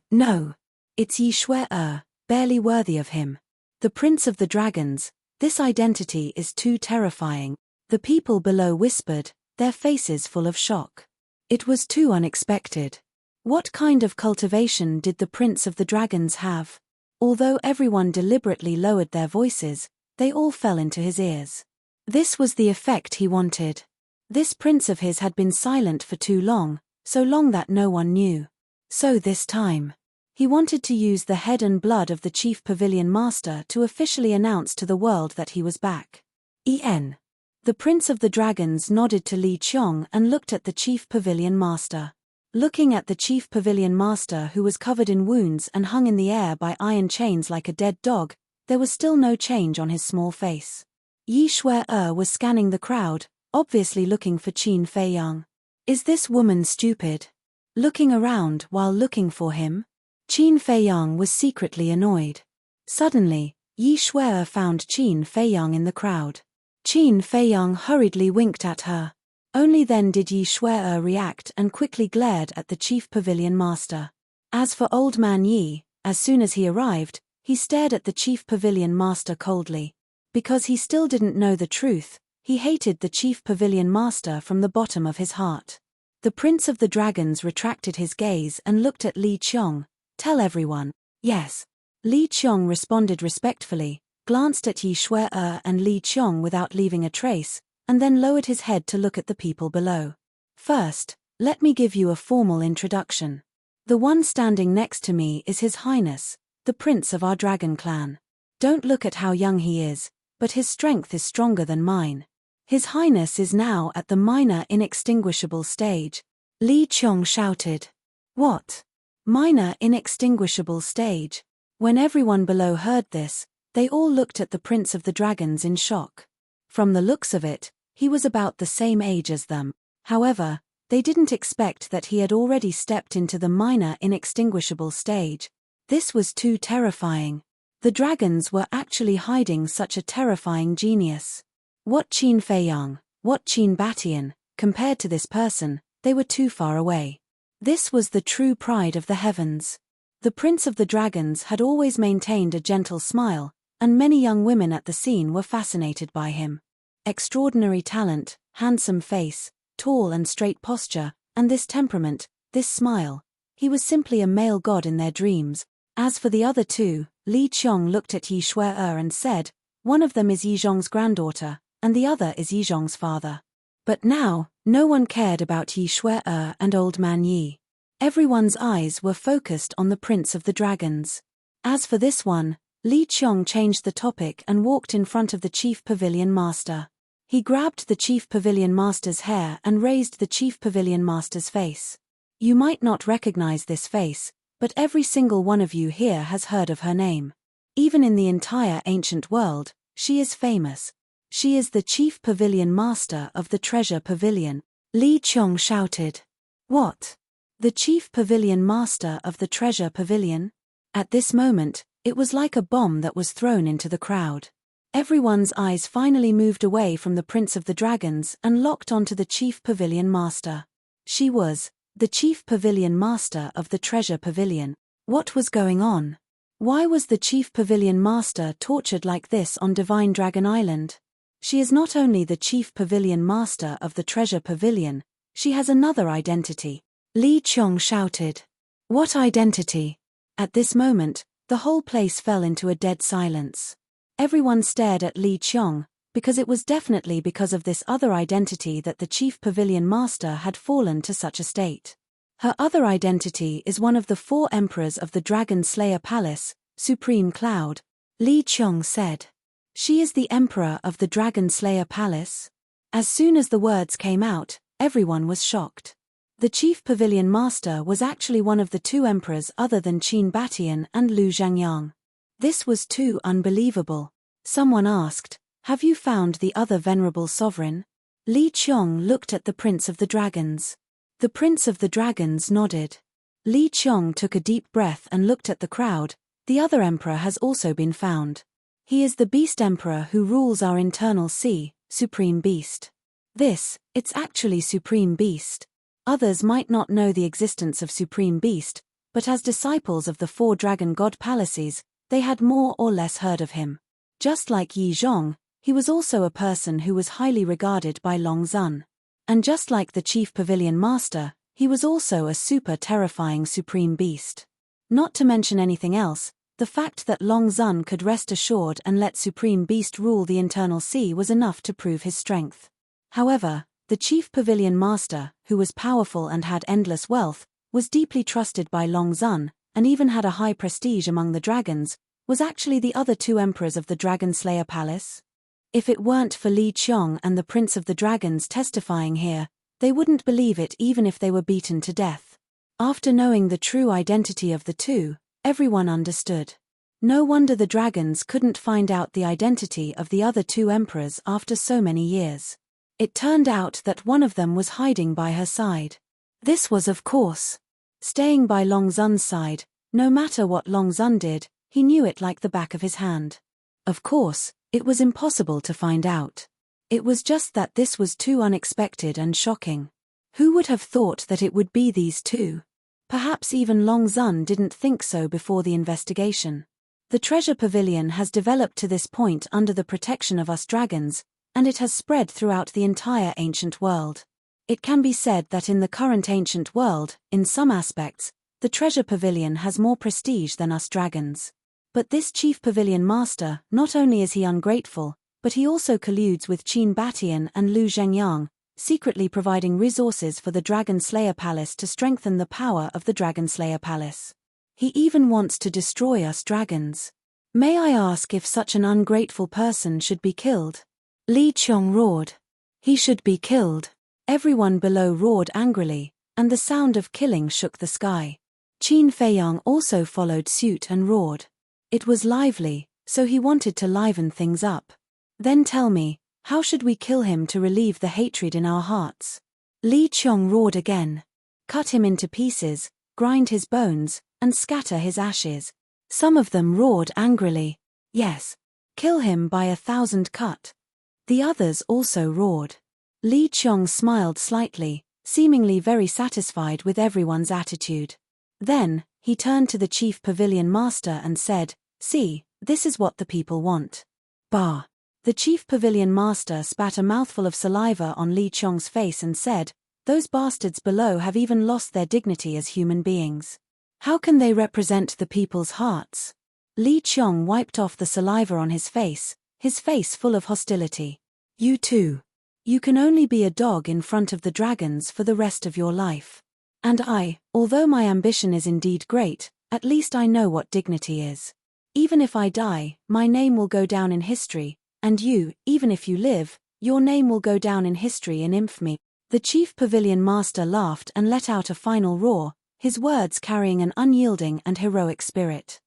It's Yi Shui-er, barely worthy of him. The Prince of the Dragons, this identity is too terrifying. The people below whispered, their faces full of shock. It was too unexpected. What kind of cultivation did the Prince of the Dragons have? Although everyone deliberately lowered their voices, they all fell into his ears. This was the effect he wanted. This prince of his had been silent for too long, so long that no one knew. So this time, he wanted to use the head and blood of the chief pavilion master to officially announce to the world that he was back. The Prince of the Dragons nodded to Li Qiong and looked at the chief pavilion master. Looking at the chief pavilion master, who was covered in wounds and hung in the air by iron chains like a dead dog, there was still no change on his small face. Yi Shui-er was scanning the crowd, obviously looking for Qin Feiyang. Is this woman stupid? Looking around while looking for him? Qin Feiyang was secretly annoyed. Suddenly, Yi Shui-er found Qin Feiyang in the crowd. Qin Feiyang hurriedly winked at her. Only then did Yi Shui-er react and quickly glared at the chief pavilion master. As for Old Man Yi, as soon as he arrived, he stared at the chief pavilion master coldly. Because he still didn't know the truth, he hated the chief pavilion master from the bottom of his heart. The Prince of the Dragons retracted his gaze and looked at Li Qiong. Tell everyone. Yes. Li Qiong responded respectfully, glanced at Yi Shui-er and Li Qiong without leaving a trace, and then lowered his head to look at the people below. First, let me give you a formal introduction. The one standing next to me is His Highness, the Prince of our Dragon Clan. Don't look at how young he is, but his strength is stronger than mine. His Highness is now at the minor inextinguishable stage. Li Qiong shouted. What? Minor inextinguishable stage? When everyone below heard this, they all looked at the Prince of the Dragons in shock. From the looks of it, he was about the same age as them. However, they didn't expect that he had already stepped into the minor inextinguishable stage. This was too terrifying. The dragons were actually hiding such a terrifying genius. What Qin Feiyang, what Qin Batian, compared to this person, they were too far away. This was the true pride of the heavens. The Prince of the Dragons had always maintained a gentle smile, and many young women at the scene were fascinated by him. Extraordinary talent, handsome face, tall and straight posture, and this temperament, this smile. He was simply a male god in their dreams. As for the other two, Li Qiong looked at Yi Shui-er and said, one of them is Yi Zhong's granddaughter, and the other is Yi Zhong's father. But now, no one cared about Yi Shui-er and Old Man Yi. Everyone's eyes were focused on the Prince of the Dragons. As for this one, Li Qiong changed the topic and walked in front of the Chief Pavilion Master. He grabbed the Chief Pavilion Master's hair and raised the Chief Pavilion Master's face. You might not recognize this face, but every single one of you here has heard of her name. Even in the entire ancient world, she is famous. She is the Chief Pavilion Master of the Treasure Pavilion. Li Qiong shouted. What? The Chief Pavilion Master of the Treasure Pavilion? At this moment, it was like a bomb that was thrown into the crowd. Everyone's eyes finally moved away from the Prince of the Dragons and locked onto the Chief Pavilion Master. She was the Chief Pavilion Master of the Treasure Pavilion. What was going on? Why was the Chief Pavilion Master tortured like this on Divine Dragon Island? She is not only the Chief Pavilion Master of the Treasure Pavilion, she has another identity. Li Qiong shouted. What identity? At this moment, the whole place fell into a dead silence. Everyone stared at Li Qiong, because it was definitely because of this other identity that the Chief Pavilion Master had fallen to such a state. Her other identity is one of the 4 emperors of the Dragon Slayer Palace, Supreme Cloud. Li Qiong said. She is the emperor of the Dragon Slayer Palace? As soon as the words came out, everyone was shocked. The Chief Pavilion Master was actually one of the 2 emperors other than Qin Batian and Lu Zhangyang. This was too unbelievable. Someone asked, have you found the other venerable sovereign? Li Qiong looked at the Prince of the Dragons. The Prince of the Dragons nodded. Li Qiong took a deep breath and looked at the crowd. The other emperor has also been found. He is the Beast Emperor who rules our internal sea, Supreme Beast. It's actually Supreme Beast. Others might not know the existence of Supreme Beast, but as disciples of the 4 Dragon God Palaces, they had more or less heard of him. Just like Yi Zhong, he was also a person who was highly regarded by Long Zun. And just like the Chief Pavilion Master, he was also a super terrifying Supreme Beast. Not to mention anything else, the fact that Long Zun could rest assured and let Supreme Beast rule the internal sea was enough to prove his strength. However, the Chief Pavilion Master, who was powerful and had endless wealth, was deeply trusted by Long Zun, and even had a high prestige among the dragons, was actually the other 2 emperors of the Dragon Slayer Palace. If it weren't for Li Qiong and the Prince of the Dragons testifying here, they wouldn't believe it even if they were beaten to death. After knowing the true identity of the 2, everyone understood. No wonder the dragons couldn't find out the identity of the other 2 emperors after so many years. It turned out that one of them was hiding by her side. This was, of course, staying by Long Zun's side. No matter what Long Zun did, he knew it like the back of his hand. Of course, it was impossible to find out. It was just that this was too unexpected and shocking. Who would have thought that it would be these 2? Perhaps even Long Zun didn't think so before the investigation. The Treasure Pavilion has developed to this point under the protection of us dragons, and it has spread throughout the entire ancient world. It can be said that in the current ancient world, in some aspects, the Treasure Pavilion has more prestige than us dragons. But this Chief Pavilion Master, not only is he ungrateful, but he also colludes with Qin Batian and Lu Zhangyang, secretly providing resources for the Dragon Slayer Palace to strengthen the power of the Dragon Slayer Palace. He even wants to destroy us dragons. May I ask if such an ungrateful person should be killed? Li Qiong roared. He should be killed. Everyone below roared angrily, and the sound of killing shook the sky. Qin Feiyang also followed suit and roared. It was lively, so he wanted to liven things up. Then tell me, how should we kill him to relieve the hatred in our hearts? Li Qiong roared again. Cut him into pieces, grind his bones, and scatter his ashes. Some of them roared angrily. Yes. Kill him by 1,000 cut. The others also roared. Li Qiong smiled slightly, seemingly very satisfied with everyone's attitude. Then, he turned to the Chief Pavilion Master and said, "See, this is what the people want." Bah! The Chief Pavilion Master spat a mouthful of saliva on Li Qiong's face and said, "Those bastards below have even lost their dignity as human beings. How can they represent the people's hearts?" Li Qiong wiped off the saliva on his face full of hostility. "You too. You can only be a dog in front of the dragons for the rest of your life. And I, although my ambition is indeed great, at least I know what dignity is. Even if I die, my name will go down in history, and you, even if you live, your name will go down in history in infamy." The chief pavilion master laughed and let out a final roar, his words carrying an unyielding and heroic spirit.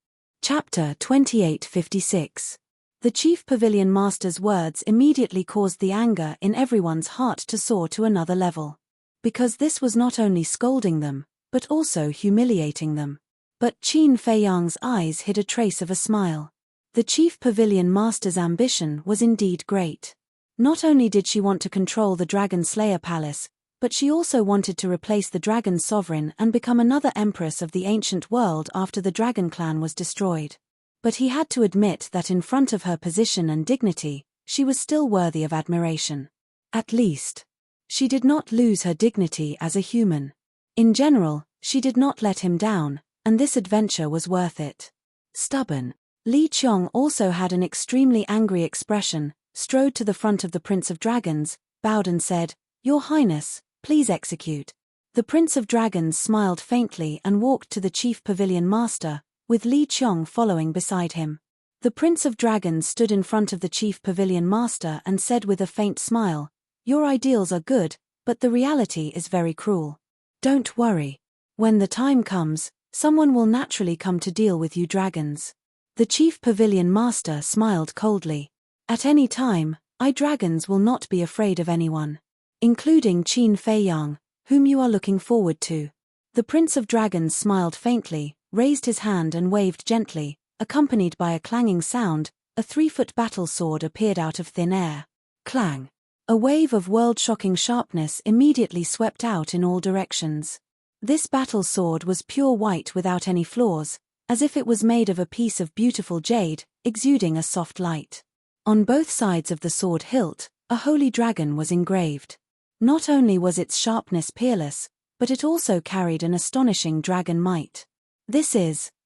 Chapter 2856. The chief pavilion master's words immediately caused the anger in everyone's heart to soar to another level. Because this was not only scolding them, but also humiliating them. But Qin Feiyang's eyes hid a trace of a smile. The chief pavilion master's ambition was indeed great. Not only did she want to control the Dragon Slayer Palace, but she also wanted to replace the Dragon Sovereign and become another empress of the ancient world after the Dragon Clan was destroyed. But he had to admit that in front of her position and dignity, she was still worthy of admiration. At least, she did not lose her dignity as a human. In general, she did not let him down, and this adventure was worth it. Stubborn. Li Qiong also had an extremely angry expression, strode to the front of the Prince of Dragons, bowed and said, "Your Highness, please execute." The Prince of Dragons smiled faintly and walked to the chief pavilion master, with Li Qiong following beside him. The Prince of Dragons stood in front of the chief pavilion master and said with a faint smile, "Your ideals are good, but the reality is very cruel. Don't worry. When the time comes, someone will naturally come to deal with you dragons." The chief pavilion master smiled coldly. "At any time, I dragons will not be afraid of anyone. Including Qin Feiyang, whom you are looking forward to." The Prince of Dragons smiled faintly, raised his hand and waved gently, accompanied by a clanging sound. A 3-foot battle sword appeared out of thin air. Clang! A wave of world-shocking sharpness immediately swept out in all directions. This battle sword was pure white without any flaws, as if it was made of a piece of beautiful jade, exuding a soft light. On both sides of the sword hilt, a holy dragon was engraved. Not only was its sharpness peerless, but it also carried an astonishing dragon might.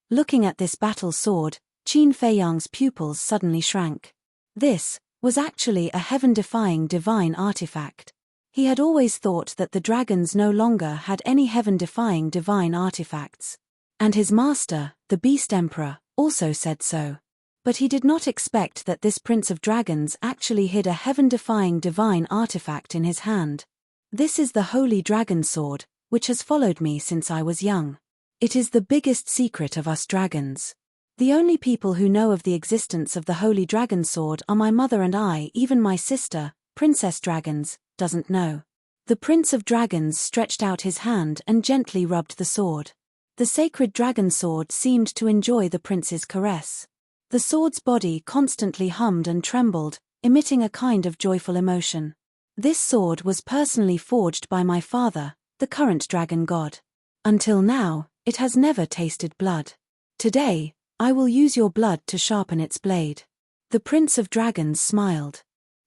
Looking at this battle sword, Qin Feiyang's pupils suddenly shrank. This was actually a heaven-defying divine artifact. He had always thought that the dragons no longer had any heaven-defying divine artifacts. And his master, the Beast Emperor, also said so. But he did not expect that this Prince of Dragons actually hid a heaven-defying divine artifact in his hand. "This is the Holy Dragon Sword, which has followed me since I was young. It is the biggest secret of us dragons. The only people who know of the existence of the Holy Dragon Sword are my mother and I. Even my sister, Princess Dragons, doesn't know." The Prince of Dragons stretched out his hand and gently rubbed the sword. The sacred dragon sword seemed to enjoy the prince's caress. The sword's body constantly hummed and trembled, emitting a kind of joyful emotion. "This sword was personally forged by my father, the current dragon god. Until now, it has never tasted blood. Today, I will use your blood to sharpen its blade." The Prince of Dragons smiled.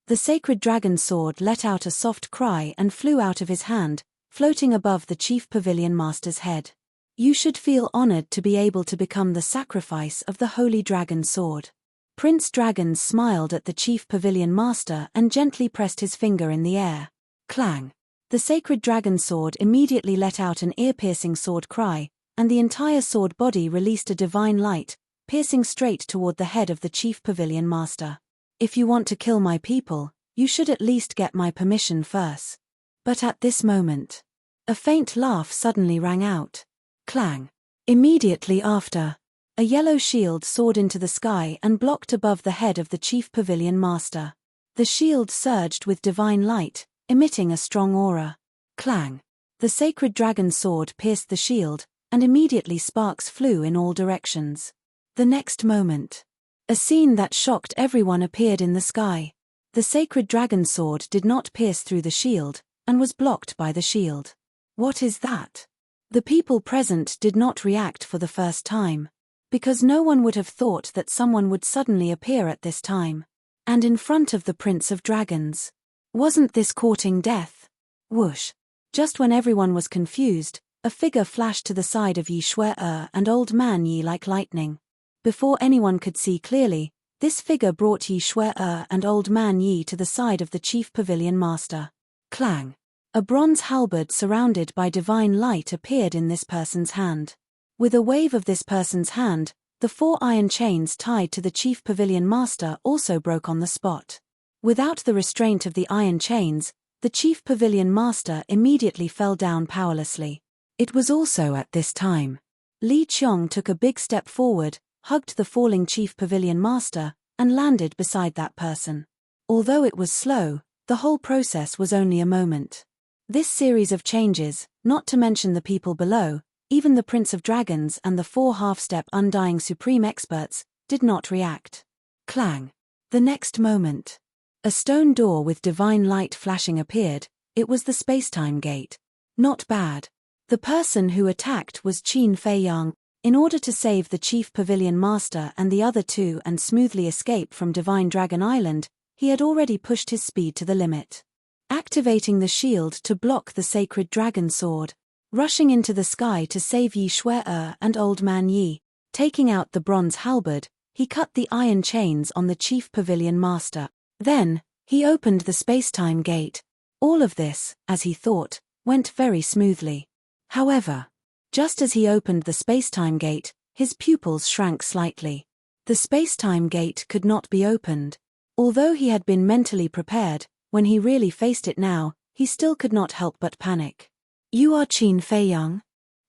The sacred dragon sword let out a soft cry and flew out of his hand, floating above the chief pavilion master's head. "You should feel honored to be able to become the sacrifice of the Holy Dragon Sword." Prince Dragons smiled at the chief pavilion master and gently pressed his finger in the air. Clang! The sacred dragon sword immediately let out an ear-piercing sword cry, and the entire sword body released a divine light, piercing straight toward the head of the chief pavilion master. "If you want to kill my people, you should at least get my permission first." But at this moment, a faint laugh suddenly rang out. Clang! Immediately after, a yellow shield soared into the sky and blocked above the head of the chief pavilion master. The shield surged with divine light, emitting a strong aura. Clang! The sacred dragon sword pierced the shield, and immediately sparks flew in all directions. The next moment, a scene that shocked everyone appeared in the sky. The sacred dragon sword did not pierce through the shield, and was blocked by the shield. What is that? The people present did not react for the first time. Because no one would have thought that someone would suddenly appear at this time. And in front of the Prince of Dragons. Wasn't this courting death? Whoosh! Just when everyone was confused, a figure flashed to the side of Yi Shui-er and Old Man Yi like lightning. Before anyone could see clearly, this figure brought Yi Shui-er and Old Man Yi to the side of the chief pavilion master. Clang! A bronze halberd surrounded by divine light appeared in this person's hand. With a wave of this person's hand, The 4 iron chains tied to the chief pavilion master also broke on the spot. Without the restraint of the iron chains, the chief pavilion master immediately fell down powerlessly. It was also at this time. Li Qiong took a big step forward, hugged the falling chief pavilion master, and landed beside that person. Although it was slow, the whole process was only a moment. This series of changes, not to mention the people below, even the Prince of Dragons and the 4 half-step Undying Supreme Experts, did not react. Clang. The next moment. A stone door with divine light flashing appeared. It was the space-time gate. Not bad. The person who attacked was Qin Feiyang. In order to save the chief pavilion master and the other 2 and smoothly escape from Divine Dragon Island, he had already pushed his speed to the limit. Activating the shield to block the sacred dragon sword. Rushing into the sky to save Yi Shui-er and Old Man Yi. Taking out the bronze halberd, he cut the iron chains on the chief pavilion master. Then, he opened the space-time gate. All of this, as he thought, went very smoothly. However, just as he opened the space-time gate, his pupils shrank slightly. The space-time gate could not be opened. Although he had been mentally prepared, when he really faced it now, he still could not help but panic. You are Qin Feiyang?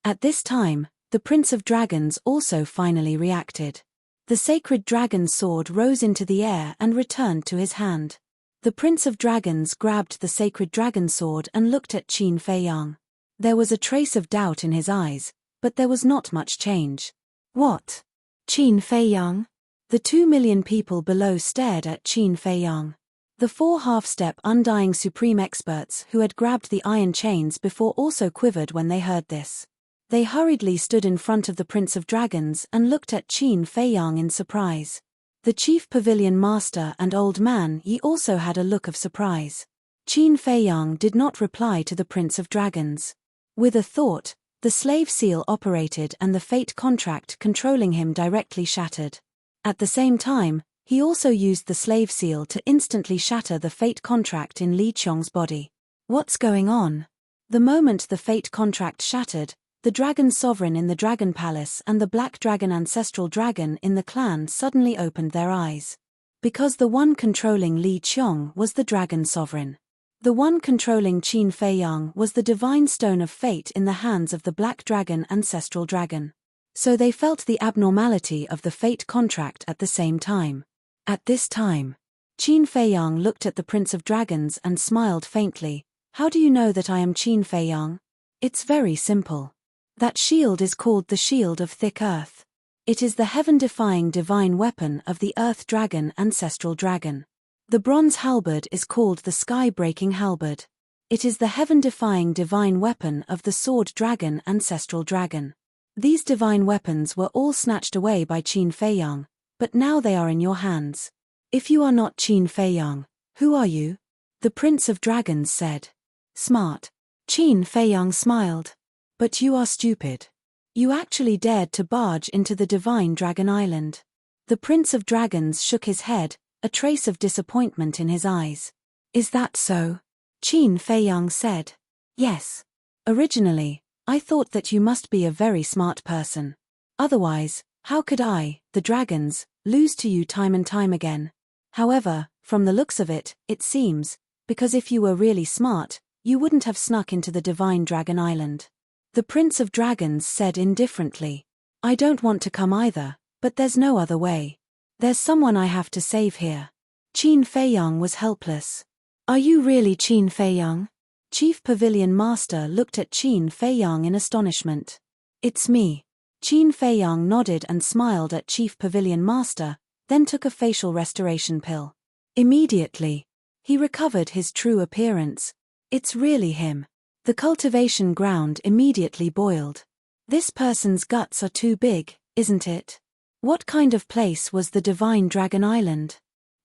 At this time, the Prince of Dragons also finally reacted. The sacred dragon sword rose into the air and returned to his hand. The Prince of Dragons grabbed the sacred dragon sword and looked at Qin Feiyang. There was a trace of doubt in his eyes, but there was not much change. What? Qin Feiyang? The 2 million people below stared at Qin Feiyang. The 4 half-step Undying Supreme Experts who had grabbed the iron chains before also quivered when they heard this. They hurriedly stood in front of the Prince of Dragons and looked at Qin Feiyang in surprise. The chief pavilion master and Old Man Yi also had a look of surprise. Qin Feiyang did not reply to the Prince of Dragons. With a thought, the slave seal operated and the fate contract controlling him directly shattered. At the same time, he also used the slave seal to instantly shatter the fate contract in Li Qiong's body. What's going on? The moment the fate contract shattered, the dragon sovereign in the dragon palace and the black dragon ancestral dragon in the clan suddenly opened their eyes. Because the one controlling Li Qiong was the dragon sovereign. The one controlling Qin Feiyang was the divine stone of fate in the hands of the black dragon ancestral dragon. So they felt the abnormality of the fate contract at the same time. At this time, Qin Feiyang looked at the Prince of Dragons and smiled faintly. How do you know that I am Qin Feiyang? It's very simple. That shield is called the Shield of Thick Earth. It is the heaven-defying divine weapon of the Earth Dragon ancestral dragon. The bronze halberd is called the Sky-breaking halberd. It is the heaven-defying divine weapon of the Sword Dragon ancestral dragon. These divine weapons were all snatched away by Qin Feiyang, but now they are in your hands. If you are not Qin Feiyang, who are you? The Prince of Dragons said. Smart. Qin Feiyang smiled. But you are stupid. You actually dared to barge into the Divine Dragon Island. The Prince of Dragons shook his head, a trace of disappointment in his eyes. Is that so? Qin Feiyang said. Yes. Originally, I thought that you must be a very smart person. Otherwise, how could I, the dragons, lose to you time and time again? However, from the looks of it, it seems, because if you were really smart, you wouldn't have snuck into the Divine Dragon Island. The Prince of Dragons said indifferently. I don't want to come either, but there's no other way. There's someone I have to save here. Qin Feiyang was helpless. Are you really Qin Feiyang? Chief Pavilion Master looked at Qin Feiyang in astonishment. It's me. Qin Feiyang nodded and smiled at Chief Pavilion Master, then took a facial restoration pill. Immediately, he recovered his true appearance. It's really him. The cultivation ground immediately boiled. This person's guts are too big, isn't it? What kind of place was the Divine Dragon Island?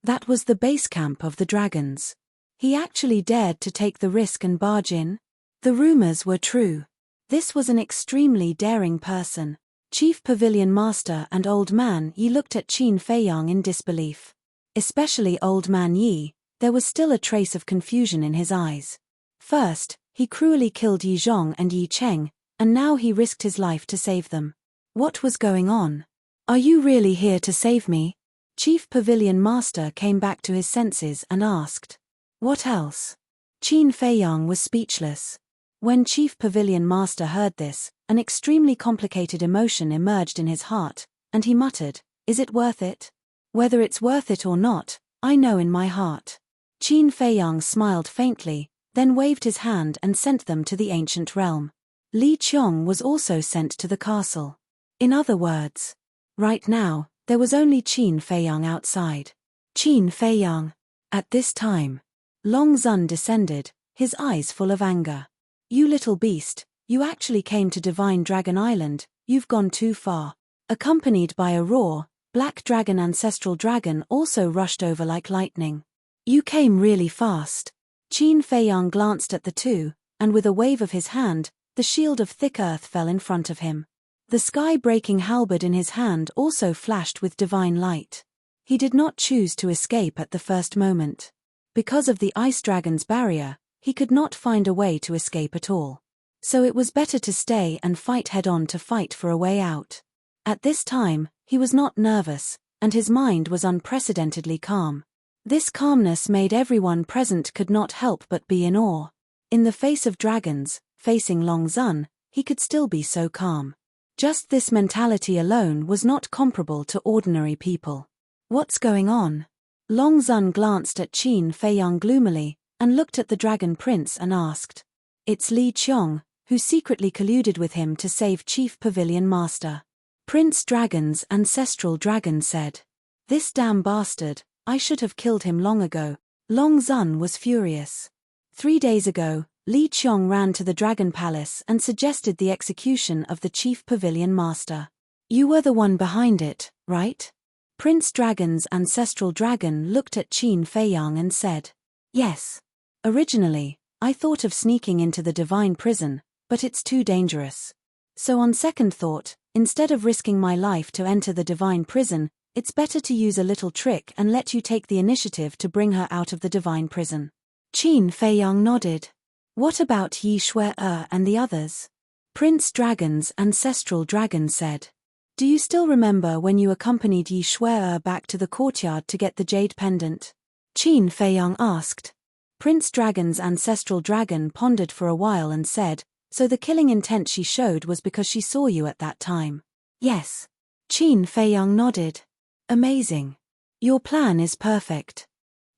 That was the base camp of the dragons. He actually dared to take the risk and barge in? The rumors were true. This was an extremely daring person. Chief Pavilion Master and Old Man Yi looked at Qin Feiyang in disbelief. Especially Old Man Yi, there was still a trace of confusion in his eyes. First, he cruelly killed Yi Zhong and Yi Cheng, and now he risked his life to save them. What was going on? Are you really here to save me? Chief Pavilion Master came back to his senses and asked. What else? Qin Feiyang was speechless. When Chief Pavilion Master heard this, an extremely complicated emotion emerged in his heart, and he muttered, Is it worth it? Whether it's worth it or not, I know in my heart. Qin Feiyang smiled faintly, then waved his hand and sent them to the ancient realm. Li Qiong was also sent to the castle. In other words, right now, there was only Qin Feiyang outside. Qin Feiyang. At this time, Long Zun descended, his eyes full of anger. You little beast, you actually came to Divine Dragon Island, you've gone too far. Accompanied by a roar, Black Dragon Ancestral Dragon also rushed over like lightning. You came really fast. Qin Feiyang glanced at the two, and with a wave of his hand, the shield of thick earth fell in front of him. The sky-breaking halberd in his hand also flashed with divine light. He did not choose to escape at the first moment. Because of the ice dragon's barrier, he could not find a way to escape at all. So it was better to stay and fight head-on to fight for a way out. At this time, he was not nervous, and his mind was unprecedentedly calm. This calmness made everyone present could not help but be in awe. In the face of dragons, facing Long Zun, he could still be so calm. Just this mentality alone was not comparable to ordinary people. What's going on? Long Zun glanced at Qin Feiyang gloomily, and looked at the Dragon Prince and asked. It's Li Qiong, who secretly colluded with him to save Chief Pavilion Master. Prince Dragon's ancestral dragon said. This damn bastard, I should have killed him long ago. Long Zun was furious. 3 days ago, Li Qiong ran to the Dragon Palace and suggested the execution of the Chief Pavilion Master. You were the one behind it, right? Prince Dragon's ancestral dragon looked at Qin Feiyang and said. Yes. Originally, I thought of sneaking into the divine prison, but it's too dangerous. So on second thought, instead of risking my life to enter the divine prison, it's better to use a little trick and let you take the initiative to bring her out of the divine prison. Qin Feiyang nodded. What about Yi Shui-er and the others? Prince Dragon's ancestral dragon said. Do you still remember when you accompanied Yi Shui-er back to the courtyard to get the jade pendant? Qin Feiyang asked. Prince Dragon's ancestral dragon pondered for a while and said, so the killing intent she showed was because she saw you at that time. Yes. Qin Feiyang nodded. Amazing. Your plan is perfect.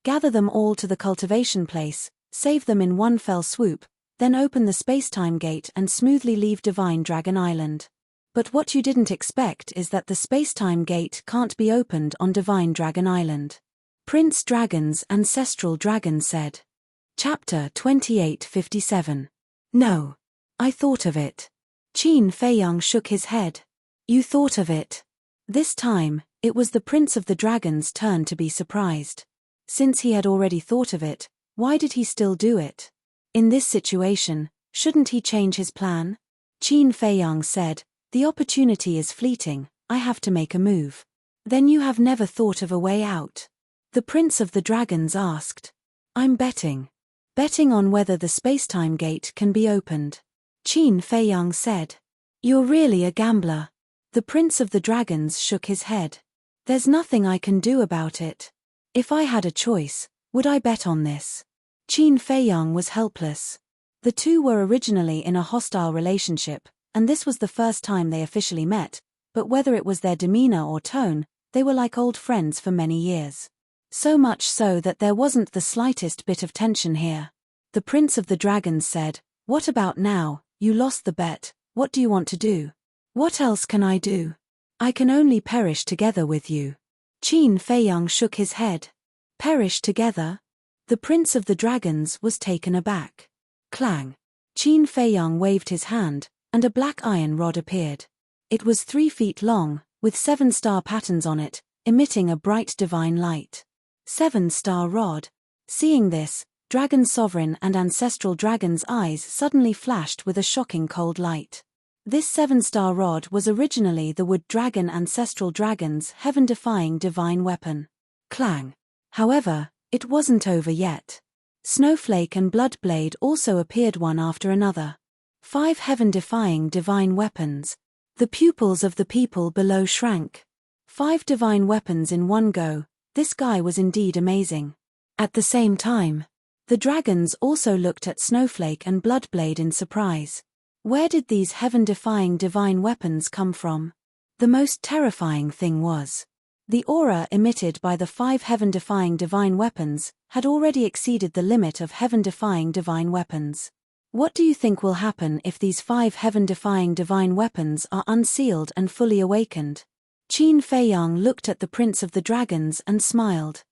Gather them all to the cultivation place, save them in one fell swoop, then open the space-time gate and smoothly leave Divine Dragon Island. But what you didn't expect is that the space-time gate can't be opened on Divine Dragon Island. Prince Dragon's ancestral dragon said. Chapter 2857. No. I thought of it. Qin Feiyang shook his head. You thought of it. This time, it was the Prince of the Dragon's turn to be surprised. Since he had already thought of it, why did he still do it? In this situation, shouldn't he change his plan? Qin Feiyang said, the opportunity is fleeting, I have to make a move. Then you have never thought of a way out? The Prince of the Dragons asked. I'm betting. Betting on whether the space-time gate can be opened. Qin Feiyang said. You're really a gambler. The Prince of the Dragons shook his head. There's nothing I can do about it. If I had a choice, would I bet on this? Qin Feiyang was helpless. The two were originally in a hostile relationship, and this was the first time they officially met, but whether it was their demeanor or tone, they were like old friends for many years. So much so that there wasn't the slightest bit of tension here. The Prince of the Dragons said, what about now? You lost the bet, what do you want to do? What else can I do? I can only perish together with you. Qin Feiyang shook his head. Perish together? The Prince of the Dragons was taken aback. Clang. Qin Feiyang waved his hand, and a black iron rod appeared. It was 3 feet long, with 7-star patterns on it, emitting a bright divine light. 7-star rod. Seeing this, Dragon Sovereign and Ancestral Dragon's eyes suddenly flashed with a shocking cold light. This 7-star rod was originally the Wood Dragon Ancestral Dragon's heaven-defying divine weapon. Clang. However, it wasn't over yet. Snowflake and Bloodblade also appeared one after another. 5 heaven-defying divine weapons. The pupils of the people below shrank. 5 divine weapons in one go, this guy was indeed amazing. At the same time, the dragons also looked at Snowflake and Bloodblade in surprise. Where did these heaven-defying divine weapons come from? The most terrifying thing was, the aura emitted by the 5 heaven-defying divine weapons had already exceeded the limit of heaven-defying divine weapons. What do you think will happen if these 5 heaven-defying divine weapons are unsealed and fully awakened? Qin Feiyang looked at the Prince of the Dragons and smiled.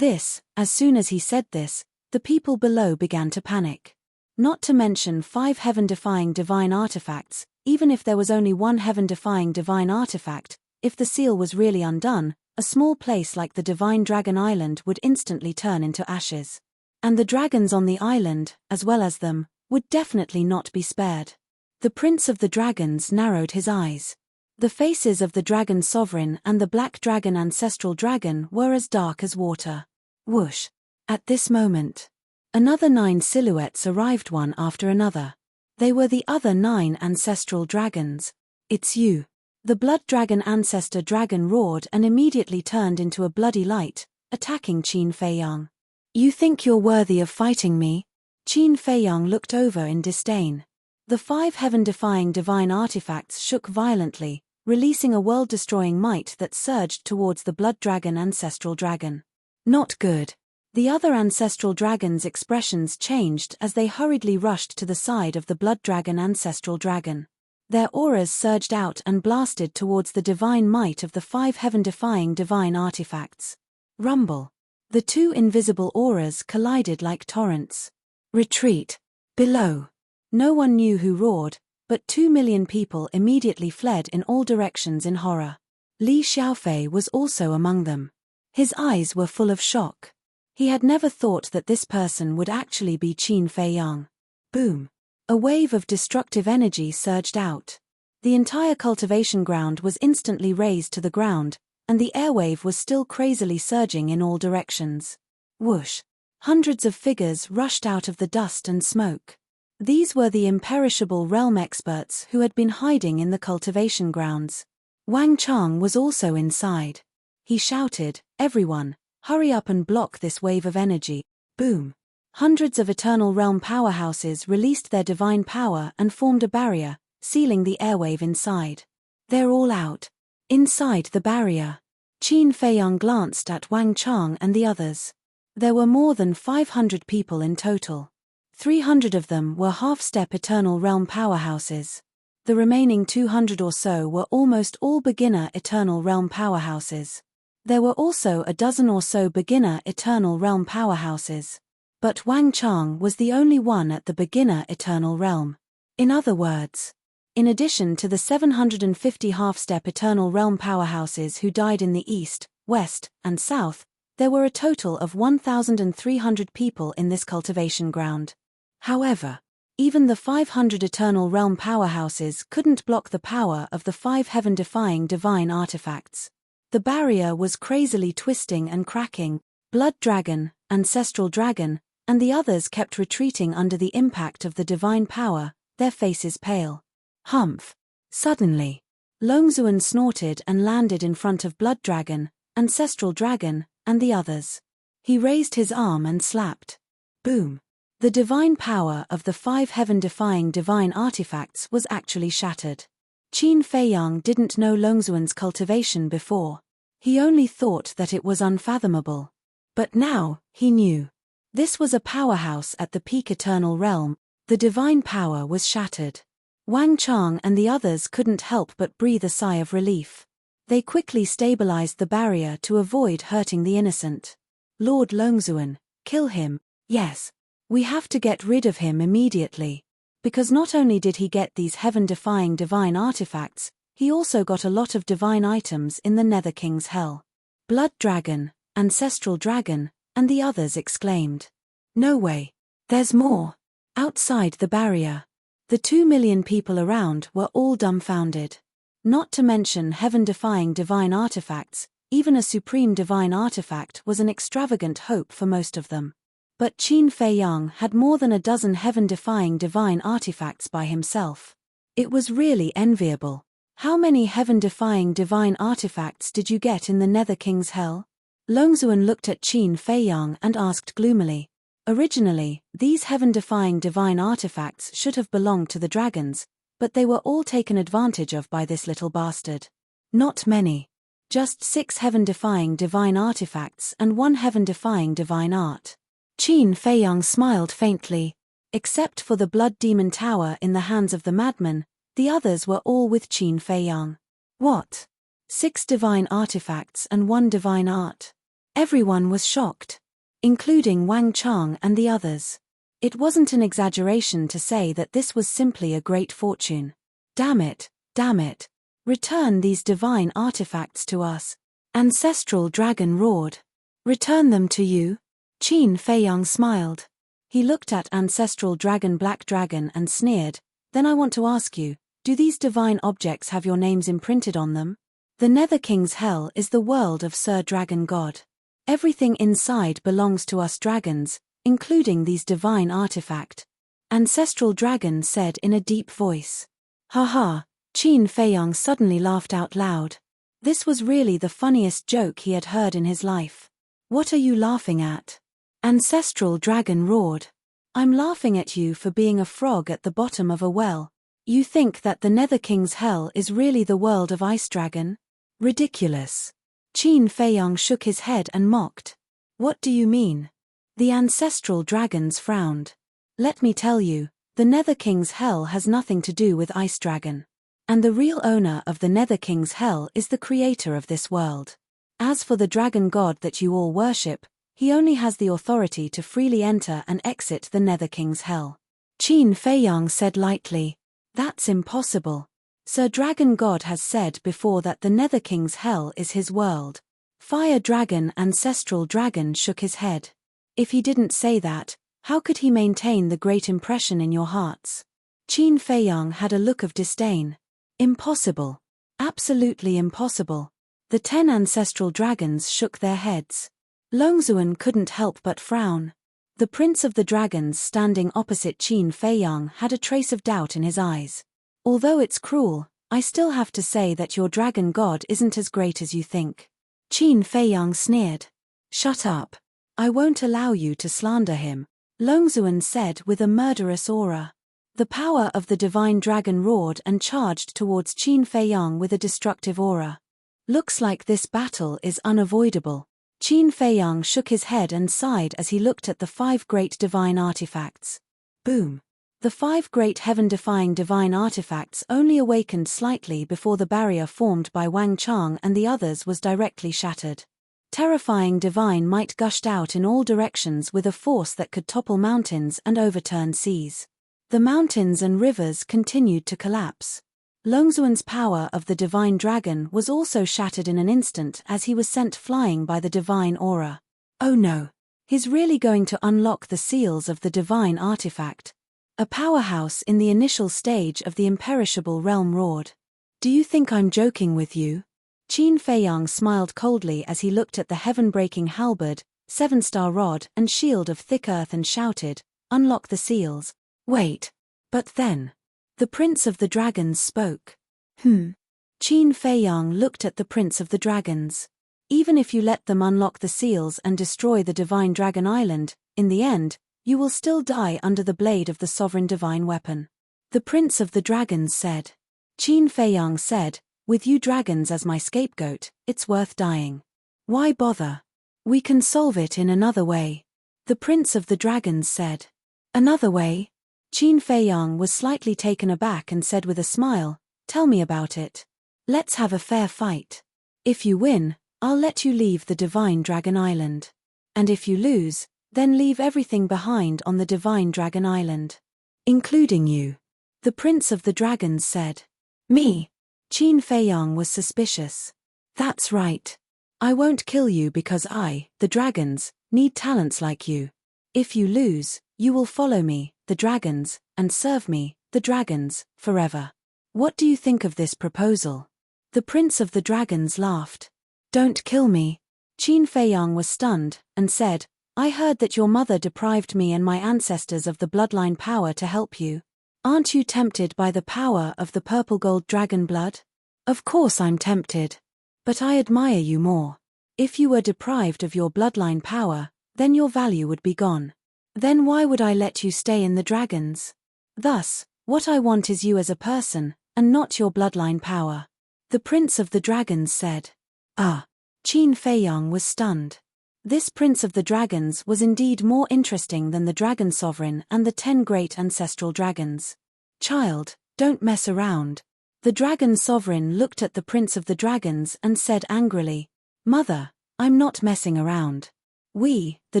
As soon as he said this, the people below began to panic. Not to mention 5 heaven-defying divine artifacts, even if there was only one heaven-defying divine artifact, if the seal was really undone, a small place like the Divine Dragon Island would instantly turn into ashes. And the dragons on the island, as well as them, would definitely not be spared. The Prince of the Dragons narrowed his eyes. The faces of the Dragon Sovereign and the Black Dragon Ancestral Dragon were as dark as water. Whoosh! At this moment, another 9 silhouettes arrived one after another. They were the other 9 ancestral dragons. It's you. The Blood Dragon Ancestor Dragon roared and immediately turned into a bloody light, attacking Qin Feiyang. You think you're worthy of fighting me? Qin Feiyang looked over in disdain. The 5 heaven-defying divine artifacts shook violently, releasing a world-destroying might that surged towards the Blood Dragon Ancestral Dragon. Not good. The other ancestral dragons' expressions changed as they hurriedly rushed to the side of the Blood Dragon Ancestral Dragon. Their auras surged out and blasted towards the divine might of the 5 heaven-defying divine artifacts. Rumble. The 2 invisible auras collided like torrents. Retreat. Below. No one knew who roared, but 2 million people immediately fled in all directions in horror. Li Xiaofei was also among them. His eyes were full of shock. He had never thought that this person would actually be Qin Feiyang. Boom. A wave of destructive energy surged out. The entire cultivation ground was instantly razed to the ground, and the airwave was still crazily surging in all directions. Whoosh! Hundreds of figures rushed out of the dust and smoke. These were the imperishable realm experts who had been hiding in the cultivation grounds. Wang Chang was also inside. He shouted, "Everyone, hurry up and block this wave of energy." Boom! Hundreds of Eternal Realm powerhouses released their divine power and formed a barrier, sealing the airwave inside. They're all out. Inside the barrier. Qin Feiyang glanced at Wang Chang and the others. There were more than 500 people in total. 300 of them were half-step Eternal Realm powerhouses. The remaining 200 or so were almost all beginner Eternal Realm powerhouses. There were also a dozen or so beginner Eternal Realm powerhouses. But Wang Chang was the only one at the beginner Eternal Realm. In other words, in addition to the 750 half-step Eternal Realm powerhouses who died in the east, west, and south, there were a total of 1,300 people in this cultivation ground. However, even the 500 Eternal Realm powerhouses couldn't block the power of the 5 heaven-defying divine artifacts. The barrier was crazily twisting and cracking. Blood Dragon, Ancestral Dragon, and the others kept retreating under the impact of the divine power, their faces pale. Humph! Suddenly, Longzuan snorted and landed in front of Blood Dragon, Ancestral Dragon, and the others. He raised his arm and slapped. Boom! The divine power of the 5 heaven-defying divine artifacts was actually shattered. Qin Feiyang didn't know Longzuan's cultivation before. He only thought that it was unfathomable. But now, he knew. This was a powerhouse at the peak Eternal Realm. The divine power was shattered. Wang Chang and the others couldn't help but breathe a sigh of relief. They quickly stabilized the barrier to avoid hurting the innocent. Lord Longzuan, kill him. Yes. We have to get rid of him immediately. Because not only did he get these heaven-defying divine artifacts, he also got a lot of divine items in the Nether King's Hell. Blood Dragon, Ancestral Dragon, and the others exclaimed. No way. There's more. Outside the barrier. The 2 million people around were all dumbfounded. Not to mention heaven-defying divine artifacts, even a supreme divine artifact was an extravagant hope for most of them. But Qin Feiyang had more than a dozen heaven-defying divine artifacts by himself. It was really enviable. How many heaven-defying divine artifacts did you get in the Nether King's hell? Longzuan looked at Qin Feiyang and asked gloomily. Originally, these heaven-defying divine artifacts should have belonged to the dragons, but they were all taken advantage of by this little bastard. Not many. Just 6 heaven-defying divine artifacts and 1 heaven-defying divine art. Qin Feiyang smiled faintly. Except for the Blood Demon Tower in the hands of the madman, the others were all with Qin Feiyang. What? 6 divine artifacts and 1 divine art. Everyone was shocked, including Wang Chang and the others. It wasn't an exaggeration to say that this was simply a great fortune. Damn it, damn it. Return these divine artifacts to us. Ancestral Dragon roared. Return them to you? Qin Feiyang smiled. He looked at Ancestral Dragon Black Dragon and sneered, then I want to ask you, do these divine objects have your names imprinted on them? The Nether King's hell is the world of Sir Dragon God. Everything inside belongs to us dragons, including these divine artifact. Ancestral Dragon said in a deep voice. Ha ha, Qin Feiyang suddenly laughed out loud. This was really the funniest joke he had heard in his life. What are you laughing at? Ancestral Dragon roared. I'm laughing at you for being a frog at the bottom of a well. You think that the Nether King's hell is really the world of Ice Dragon? Ridiculous. Qin Feiyang shook his head and mocked. What do you mean? The ancestral dragons frowned. Let me tell you, the Nether King's hell has nothing to do with Ice Dragon. And the real owner of the Nether King's hell is the creator of this world. As for the dragon god that you all worship, he only has the authority to freely enter and exit the Nether King's hell. Qin Feiyang said lightly. That's impossible. Sir Dragon God has said before that the Nether King's hell is his world. Fire Dragon Ancestral Dragon shook his head. If he didn't say that, how could he maintain the great impression in your hearts? Qin Feiyang had a look of disdain. Impossible. Absolutely impossible. The 10 ancestral dragons shook their heads. Longzuan couldn't help but frown. The Prince of the Dragons standing opposite Qin Feiyang had a trace of doubt in his eyes. Although it's cruel, I still have to say that your dragon god isn't as great as you think. Qin Feiyang sneered. Shut up. I won't allow you to slander him, Longzuan said with a murderous aura. The power of the divine dragon roared and charged towards Qin Feiyang with a destructive aura. Looks like this battle is unavoidable. Qin Feiyang shook his head and sighed as he looked at the 5 great divine artifacts. Boom. The 5 great heaven-defying divine artifacts only awakened slightly before the barrier formed by Wang Chang and the others was directly shattered. Terrifying divine might gushed out in all directions with a force that could topple mountains and overturn seas. The mountains and rivers continued to collapse. Longzuan's power of the divine dragon was also shattered in an instant as he was sent flying by the divine aura. Oh no. He's really going to unlock the seals of the divine artifact. A powerhouse in the initial stage of the imperishable realm roared. Do you think I'm joking with you? Qin Feiyang smiled coldly as he looked at the heaven-breaking halberd, 7-star rod and shield of thick earth and shouted, unlock the seals. Wait. But then. The Prince of the Dragons spoke. Qin Feiyang looked at the Prince of the Dragons. Even if you let them unlock the seals and destroy the Divine Dragon Island, in the end, you will still die under the blade of the sovereign divine weapon. The Prince of the Dragons said. Qin Feiyang said, with you dragons as my scapegoat, it's worth dying. Why bother? We can solve it in another way. The Prince of the Dragons said. Another way? Qin Feiyang was slightly taken aback and said with a smile, tell me about it. Let's have a fair fight. If you win, I'll let you leave the Divine Dragon Island. And if you lose, then leave everything behind on the Divine Dragon Island. Including you. The Prince of the Dragons said. Me? Qin Feiyang was suspicious. That's right. I won't kill you because I, the dragons, need talents like you. If you lose, you will follow me, the dragons, and serve me, the dragons, forever. What do you think of this proposal? The Prince of the Dragons laughed. Don't kill me. Qin Feiyang was stunned, and said, I heard that your mother deprived me and my ancestors of the bloodline power to help you. Aren't you tempted by the power of the purple gold dragon blood? Of course I'm tempted. But I admire you more. If you were deprived of your bloodline power, then your value would be gone. Then why would I let you stay in the dragons? Thus, what I want is you as a person, and not your bloodline power. The Prince of the Dragons said. Ah! Qin Feiyang was stunned. This Prince of the Dragons was indeed more interesting than the Dragon Sovereign and the 10 great ancestral dragons. Child, don't mess around. The Dragon Sovereign looked at the Prince of the Dragons and said angrily, Mother, I'm not messing around. We, the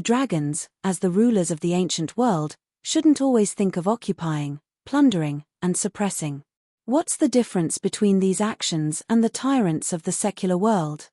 dragons, as the rulers of the ancient world, shouldn't always think of occupying, plundering, and suppressing. What's the difference between these actions and the tyrants of the secular world?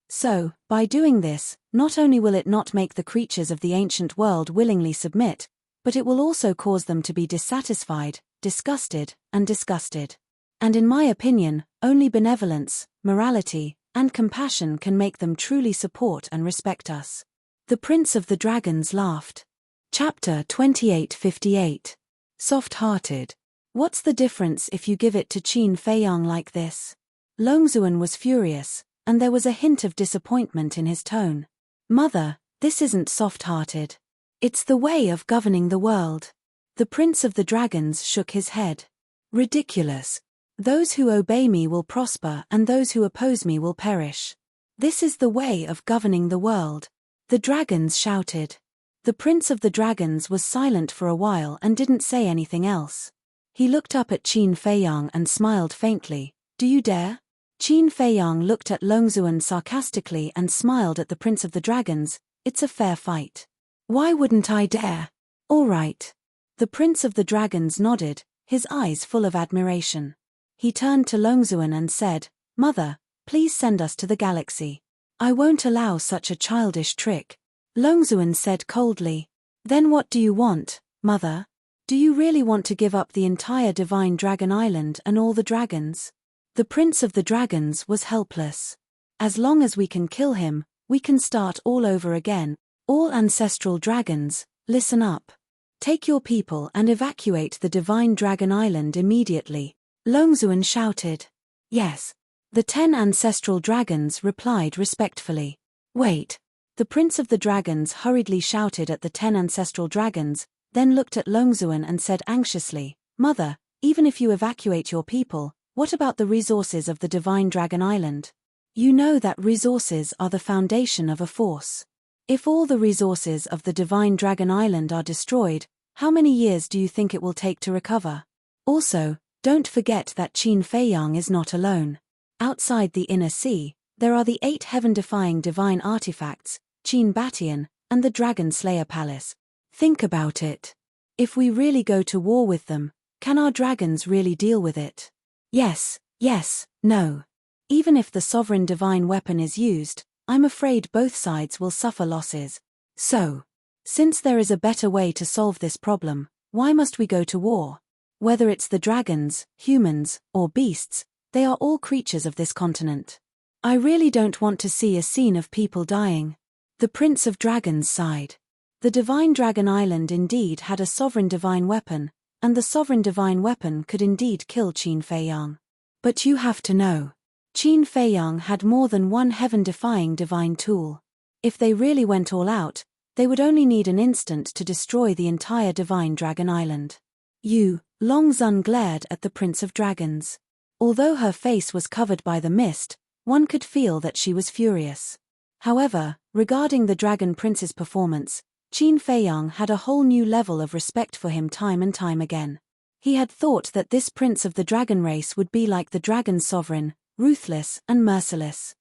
So, by doing this, not only will it not make the creatures of the ancient world willingly submit, but it will also cause them to be dissatisfied, disgusted, and disgusted. And in my opinion, only benevolence, morality, and compassion can make them truly support and respect us. The Prince of the Dragons laughed. Chapter 2858. Soft-hearted. What's the difference if you give it to Qin Feiyang like this? Longzuan was furious, and there was a hint of disappointment in his tone. Mother, this isn't soft-hearted. It's the way of governing the world. The Prince of the Dragons shook his head. Ridiculous. Those who obey me will prosper and those who oppose me will perish. This is the way of governing the world. The dragons shouted. The Prince of the Dragons was silent for a while and didn't say anything else. He looked up at Qin Feiyang and smiled faintly. Do you dare? Qin Feiyang looked at Longzuan sarcastically and smiled at the Prince of the Dragons. It's a fair fight. Why wouldn't I dare? All right. The Prince of the Dragons nodded, his eyes full of admiration. He turned to Longzuan and said, Mother, please send us to the galaxy. I won't allow such a childish trick. Longzuan said coldly. Then what do you want, Mother? Do you really want to give up the entire Divine Dragon Island and all the dragons? The Prince of the Dragons was helpless. As long as we can kill him, we can start all over again. All ancestral dragons, listen up. Take your people and evacuate the Divine Dragon Island immediately. Longzuan shouted. Yes. The 10 ancestral dragons replied respectfully. Wait. The Prince of the Dragons hurriedly shouted at the 10 ancestral dragons, then looked at Longzuan and said anxiously, Mother, even if you evacuate your people, what about the resources of the Divine Dragon Island? You know that resources are the foundation of a force. If all the resources of the Divine Dragon Island are destroyed, how many years do you think it will take to recover? Also, don't forget that Qin Feiyang is not alone. Outside the Inner Sea, there are the 8 heaven-defying divine artifacts, Qin Batian, and the Dragon Slayer Palace. Think about it. If we really go to war with them, can our dragons really deal with it? Yes, no. Even if the sovereign divine weapon is used, I'm afraid both sides will suffer losses. So, since there is a better way to solve this problem, why must we go to war? Whether it's the dragons, humans, or beasts, they are all creatures of this continent. I really don't want to see a scene of people dying. The Prince of Dragons sighed. The Divine Dragon Island indeed had a sovereign divine weapon, and the sovereign divine weapon could indeed kill Qin Feiyang. But you have to know. Qin Feiyang had more than one heaven-defying divine tool. If they really went all out, they would only need an instant to destroy the entire Divine Dragon Island. Longzun glared at the Prince of Dragons. Although her face was covered by the mist, one could feel that she was furious. However, regarding the Dragon Prince's performance, Qin Feiyang had a whole new level of respect for him time and time again. He had thought that this Prince of the Dragon race would be like the Dragon Sovereign, ruthless and merciless.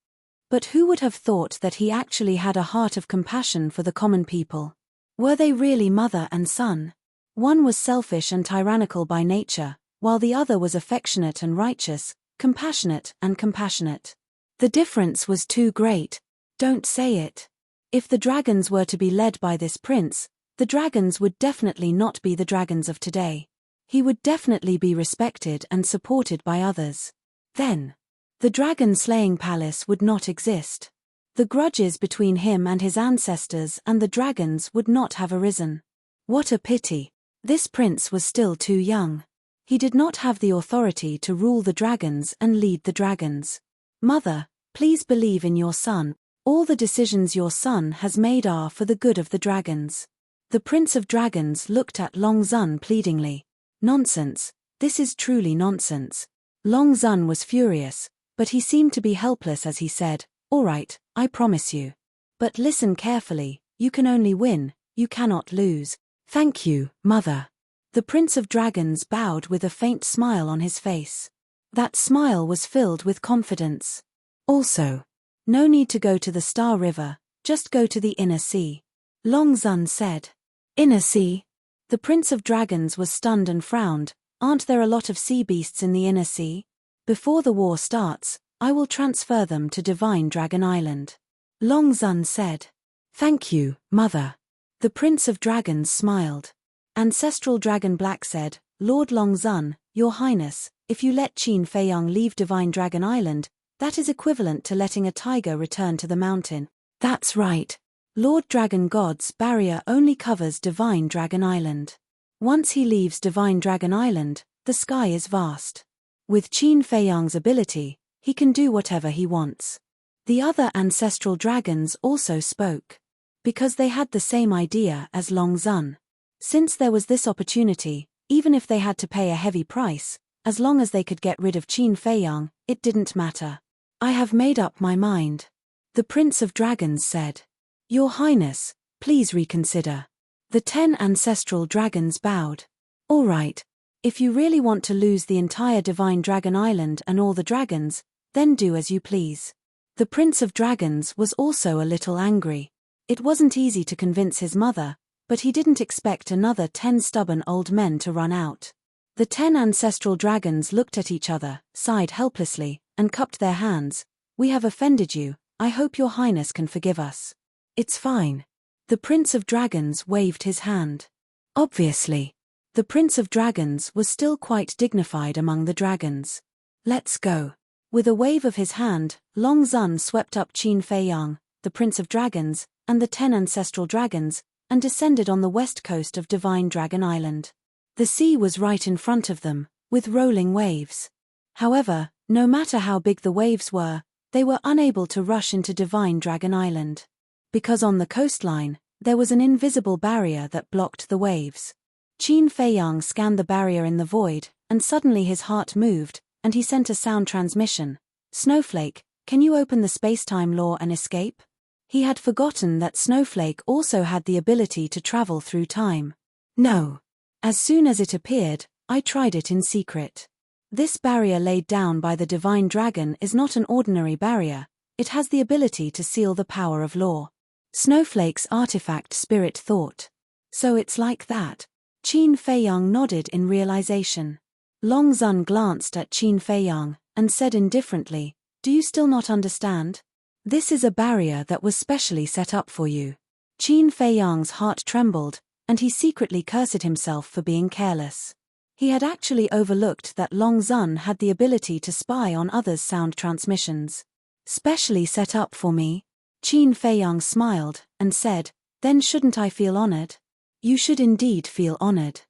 But who would have thought that he actually had a heart of compassion for the common people? Were they really mother and son? One was selfish and tyrannical by nature, while the other was affectionate and righteous, compassionate and compassionate. The difference was too great. Don't say it. If the dragons were to be led by this prince, the dragons would definitely not be the dragons of today. He would definitely be respected and supported by others. Then, the dragon-slaying palace would not exist. The grudges between him and his ancestors and the dragons would not have arisen. What a pity. This prince was still too young. He did not have the authority to rule the dragons and lead the dragons. Mother, please believe in your son. All the decisions your son has made are for the good of the dragons. The Prince of Dragons looked at Long Zun pleadingly. Nonsense, this is truly nonsense. Long Zun was furious, but he seemed to be helpless as he said, "All right, I promise you. But listen carefully, you can only win, you cannot lose." "Thank you, Mother." The Prince of Dragons bowed with a faint smile on his face. That smile was filled with confidence. "Also, no need to go to the Star River, just go to the Inner Sea," Long Zun said. "Inner Sea?" The Prince of Dragons was stunned and frowned. "Aren't there a lot of sea beasts in the Inner Sea? Before the war starts, I will transfer them to Divine Dragon Island," Long Zun said. "Thank you, Mother." The Prince of Dragons smiled. Ancestral Dragon Black said, "Lord Long Zun, Your Highness, if you let Qin Feiyang leave Divine Dragon Island, that is equivalent to letting a tiger return to the mountain." "That's right. Lord Dragon God's barrier only covers Divine Dragon Island. Once he leaves Divine Dragon Island, the sky is vast. With Qin Feiyang's ability, he can do whatever he wants." The other ancestral dragons also spoke. Because they had the same idea as Long Zun. Since there was this opportunity, even if they had to pay a heavy price, as long as they could get rid of Qin Feiyang, it didn't matter. "I have made up my mind," the Prince of Dragons said. "Your Highness, please reconsider." The 10 ancestral dragons bowed. "All right. If you really want to lose the entire Divine Dragon Island and all the dragons, then do as you please." The Prince of Dragons was also a little angry. It wasn't easy to convince his mother, but he didn't expect another 10 stubborn old men to run out. The 10 ancestral dragons looked at each other, sighed helplessly, and cupped their hands. "We have offended you, I hope your Highness can forgive us." "It's fine." The Prince of Dragons waved his hand. "Obviously." The Prince of Dragons was still quite dignified among the dragons. "Let's go." With a wave of his hand, Long Zun swept up Qin Feiyang, the Prince of Dragons, and the 10 ancestral dragons, and descended on the west coast of Divine Dragon Island. The sea was right in front of them, with rolling waves. However, no matter how big the waves were, they were unable to rush into Divine Dragon Island. Because on the coastline, there was an invisible barrier that blocked the waves. Qin Feiyang scanned the barrier in the void, and suddenly his heart moved, and he sent a sound transmission. "Snowflake, can you open the space-time law and escape?" He had forgotten that Snowflake also had the ability to travel through time. "No. As soon as it appeared, I tried it in secret. This barrier laid down by the Divine Dragon is not an ordinary barrier, it has the ability to seal the power of law." Snowflake's artifact spirit thought. "So it's like that." Qin Feiyang nodded in realization. Long Zun glanced at Qin Feiyang, and said indifferently, "Do you still not understand? This is a barrier that was specially set up for you." Qin Feiyang's heart trembled, and he secretly cursed himself for being careless. He had actually overlooked that Long Zun had the ability to spy on others' sound transmissions. "Specially set up for me?" Qin Feiyang smiled, and said, "Then shouldn't I feel honored?" "You should indeed feel honored."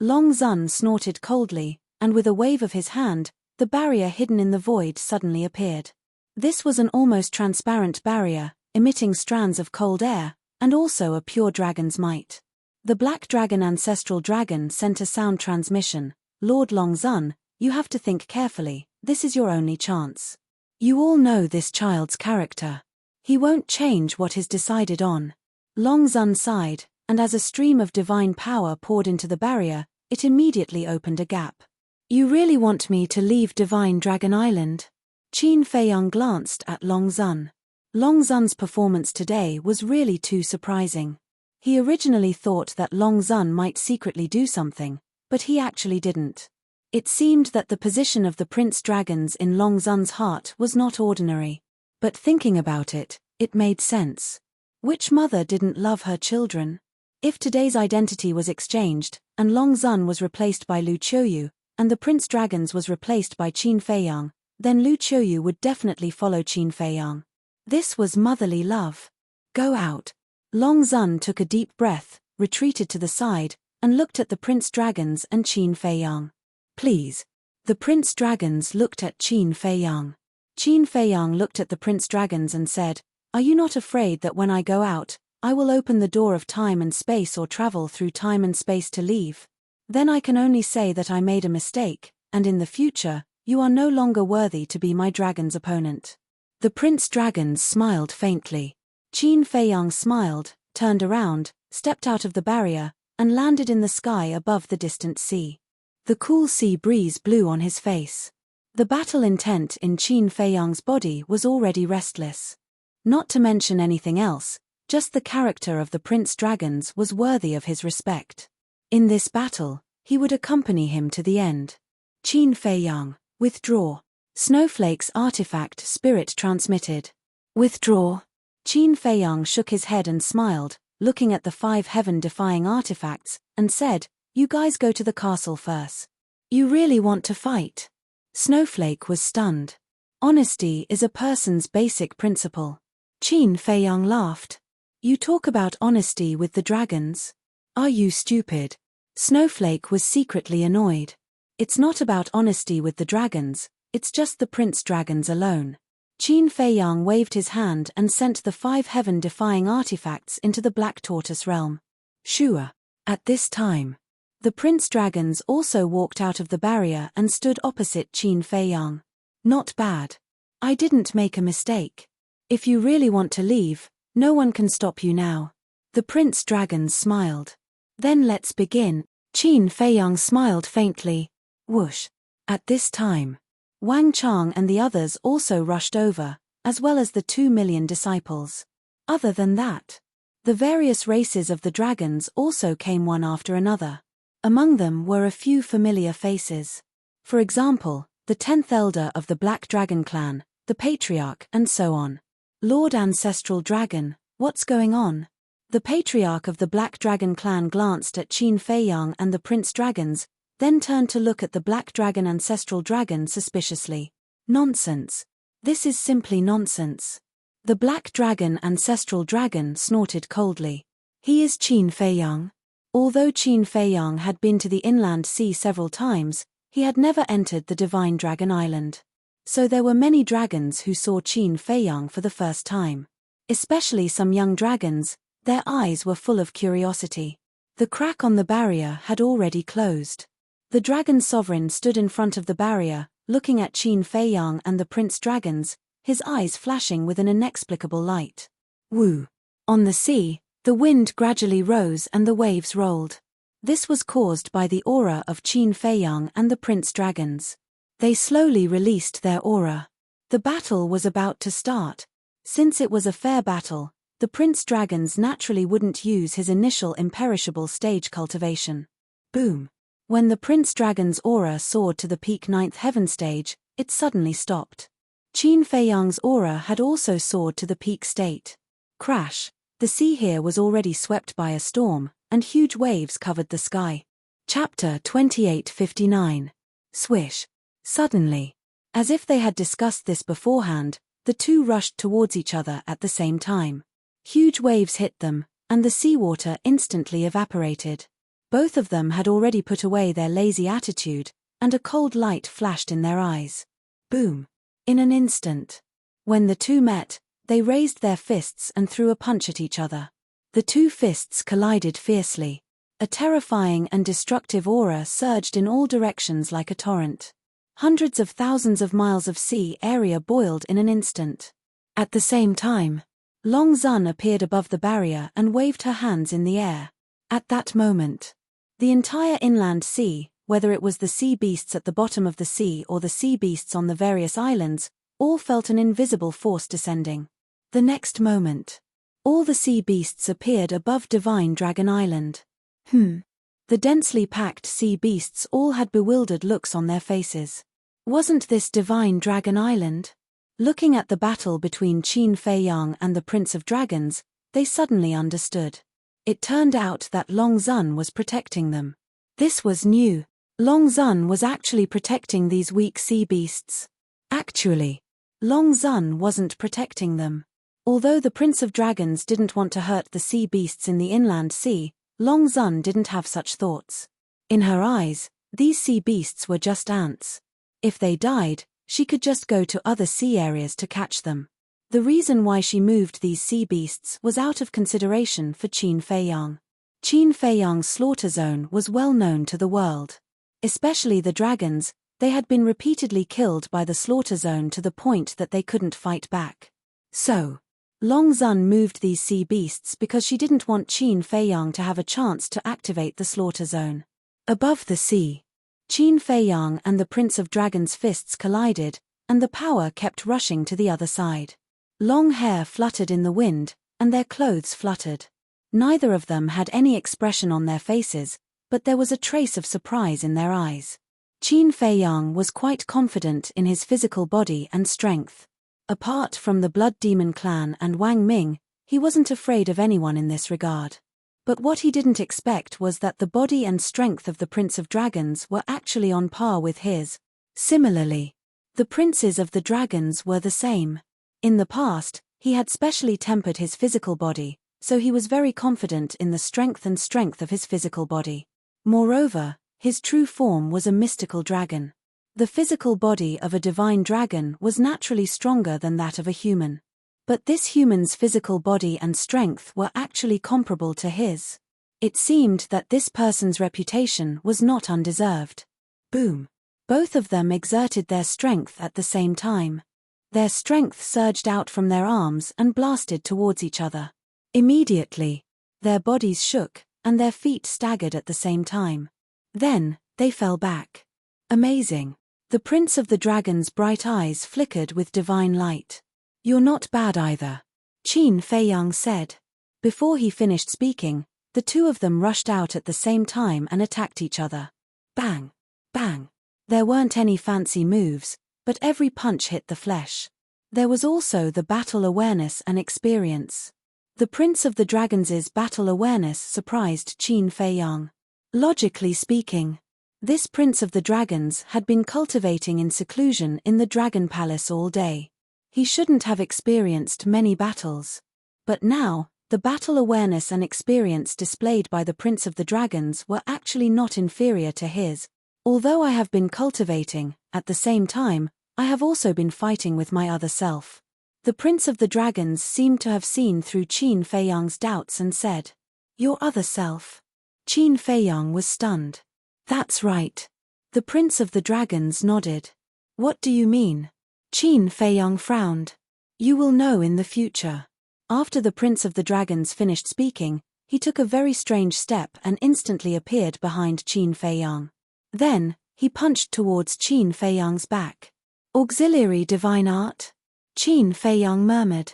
Long Zun snorted coldly, and with a wave of his hand, the barrier hidden in the void suddenly appeared. This was an almost transparent barrier, emitting strands of cold air, and also a pure dragon's might. The Black Dragon Ancestral Dragon sent a sound transmission. "Lord Long Zun, you have to think carefully, this is your only chance. You all know this child's character. He won't change what is decided on." Long Zun sighed, and as a stream of divine power poured into the barrier, it immediately opened a gap. "You really want me to leave Divine Dragon Island?" Qin Feiyang glanced at Long Zun. Long Zun's performance today was really too surprising. He originally thought that Long Zun might secretly do something, but he actually didn't. It seemed that the position of the Prince Dragons in Long Zun's heart was not ordinary. But thinking about it, it made sense. Which mother didn't love her children? If today's identity was exchanged, and Long Zun was replaced by Lu Qiuyu, and the Prince Dragons was replaced by Qin Feiyang, then Lu Qiuyu would definitely follow Qin Feiyang. This was motherly love. "Go out." Long Zun took a deep breath, retreated to the side, and looked at the Prince Dragons and Qin Feiyang. Please. The Prince Dragons looked at Qin Feiyang. Qin Feiyang looked at the Prince Dragons and said, "Are you not afraid that when I go out, I will open the door of time and space or travel through time and space to leave? Then I can only say that I made a mistake, and in the future, you are no longer worthy to be my dragon's opponent." The Prince Dragons smiled faintly. Qin Feiyang smiled, turned around, stepped out of the barrier, and landed in the sky above the distant sea. The cool sea breeze blew on his face. The battle intent in Qin Feiyang's body was already restless. Not to mention anything else, just the character of the Prince Dragons was worthy of his respect. In this battle, he would accompany him to the end. Qin Feiyang, withdraw. Snowflake's artifact spirit transmitted. Withdraw. Qin Feiyang shook his head and smiled, looking at the 5 heaven-defying artifacts, and said, "You guys go to the castle first. You really want to fight?" Snowflake was stunned. Honesty is a person's basic principle. Qin Feiyang laughed. "You talk about honesty with the dragons? Are you stupid?" Snowflake was secretly annoyed. It's not about honesty with the dragons, it's just the Prince Dragons alone. Qin Feiyang waved his hand and sent the 5 heaven-defying artifacts into the Black Tortoise realm. Shua. At this time, the Prince Dragons also walked out of the barrier and stood opposite Qin Feiyang. "Not bad. I didn't make a mistake. If you really want to leave, no one can stop you now." The Prince Dragons smiled. "Then let's begin." Qin Feiyang smiled faintly. Whoosh. At this time, Wang Chang and the others also rushed over, as well as the 2 million disciples. Other than that, the various races of the dragons also came one after another. Among them were a few familiar faces. For example, the 10th elder of the Black Dragon clan, the Patriarch, and so on. "Lord Ancestral Dragon, what's going on?" The Patriarch of the Black Dragon clan glanced at Qin Feiyang and the Prince Dragons, then turned to look at the Black Dragon Ancestral Dragon suspiciously. "Nonsense. This is simply nonsense." The Black Dragon Ancestral Dragon snorted coldly. "He is Qin Feiyang." Although Qin Feiyang had been to the inland sea several times, he had never entered the Divine Dragon Island. So there were many dragons who saw Qin Feiyang for the first time. Especially some young dragons, their eyes were full of curiosity. The crack on the barrier had already closed. The Dragon Sovereign stood in front of the barrier, looking at Qin Feiyang and the Prince Dragons, his eyes flashing with an inexplicable light. Woo! On the sea, the wind gradually rose and the waves rolled. This was caused by the aura of Qin Feiyang and the Prince Dragons. They slowly released their aura. The battle was about to start. Since it was a fair battle, the Prince Dragons naturally wouldn't use his initial imperishable stage cultivation. Boom! When the Prince Dragon's aura soared to the peak 9th heaven stage, it suddenly stopped. Qin Feiyang's aura had also soared to the peak state. Crash! The sea here was already swept by a storm, and huge waves covered the sky. Chapter 28:59. Swish. Suddenly, as if they had discussed this beforehand, the two rushed towards each other at the same time. Huge waves hit them, and the seawater instantly evaporated. Both of them had already put away their lazy attitude, and a cold light flashed in their eyes. Boom! In an instant. When the two met, they raised their fists and threw a punch at each other. The two fists collided fiercely. A terrifying and destructive aura surged in all directions like a torrent. Hundreds of thousands of miles of sea area boiled in an instant. At the same time, Long Zun appeared above the barrier and waved her hands in the air. At that moment, the entire inland sea, whether it was the sea beasts at the bottom of the sea or the sea beasts on the various islands, all felt an invisible force descending. The next moment, all the sea beasts appeared above Divine Dragon Island. The densely packed sea beasts all had bewildered looks on their faces. Wasn't this Divine Dragon Island? Looking at the battle between Qin Feiyang and the Prince of Dragons, they suddenly understood. It turned out that Long Zun was protecting them. This was new. Long Zun was actually protecting these weak sea beasts. Actually, Long Zun wasn't protecting them. Although the Prince of Dragons didn't want to hurt the sea beasts in the inland sea, Long Zun didn't have such thoughts. In her eyes, These sea beasts were just ants. If they died, she could just go to other sea areas to catch them. The reason why she moved these sea beasts was out of consideration for Qin Feiyang. Qin Feiyang's slaughter zone was well known to the world. Especially the dragons, they had been repeatedly killed by the slaughter zone to the point that they couldn't fight back. So, Long Zun moved these sea beasts because she didn't want Qin Feiyang to have a chance to activate the slaughter zone. Above the sea, Qin Feiyang and the Prince of Dragons' fists collided, and the power kept rushing to the other side. Long hair fluttered in the wind, and their clothes fluttered. Neither of them had any expression on their faces, but there was a trace of surprise in their eyes. Qin Feiyang was quite confident in his physical body and strength. Apart from the Blood Demon clan and Wang Ming, he wasn't afraid of anyone in this regard. But what he didn't expect was that the body and strength of the Prince of Dragons were actually on par with his. Similarly, the princes of the dragons were the same. In the past, he had specially tempered his physical body, so he was very confident in the strength of his physical body. Moreover, his true form was a mystical dragon. The physical body of a divine dragon was naturally stronger than that of a human. But this human's physical body and strength were actually comparable to his. It seemed that this person's reputation was not undeserved. Boom! Both of them exerted their strength at the same time. Their strength surged out from their arms and blasted towards each other. Immediately, their bodies shook, and their feet staggered at the same time. Then, they fell back. Amazing! The Prince of the Dragon's bright eyes flickered with divine light. "You're not bad either," Qin Feiyang said. Before he finished speaking, the two of them rushed out at the same time and attacked each other. Bang! Bang! There weren't any fancy moves, but every punch hit the flesh. There was also the battle awareness and experience. The Prince of the Dragons' battle awareness surprised Qin Feiyang. Logically speaking, this Prince of the Dragons had been cultivating in seclusion in the Dragon Palace all day. He shouldn't have experienced many battles. But now, the battle awareness and experience displayed by the Prince of the Dragons were actually not inferior to his. Although I have been cultivating, at the same time, I have also been fighting with my other self. The Prince of the Dragons seemed to have seen through Qin Feiyang's doubts and said, "Your other self?" Qin Feiyang was stunned. "That's right." The Prince of the Dragons nodded. "What do you mean?" Qin Feiyang frowned. "You will know in the future." After the Prince of the Dragons finished speaking, he took a very strange step and instantly appeared behind Qin Feiyang. Then, he punched towards Qin Feiyang's back. "Auxiliary divine art?" Qin Feiyang murmured.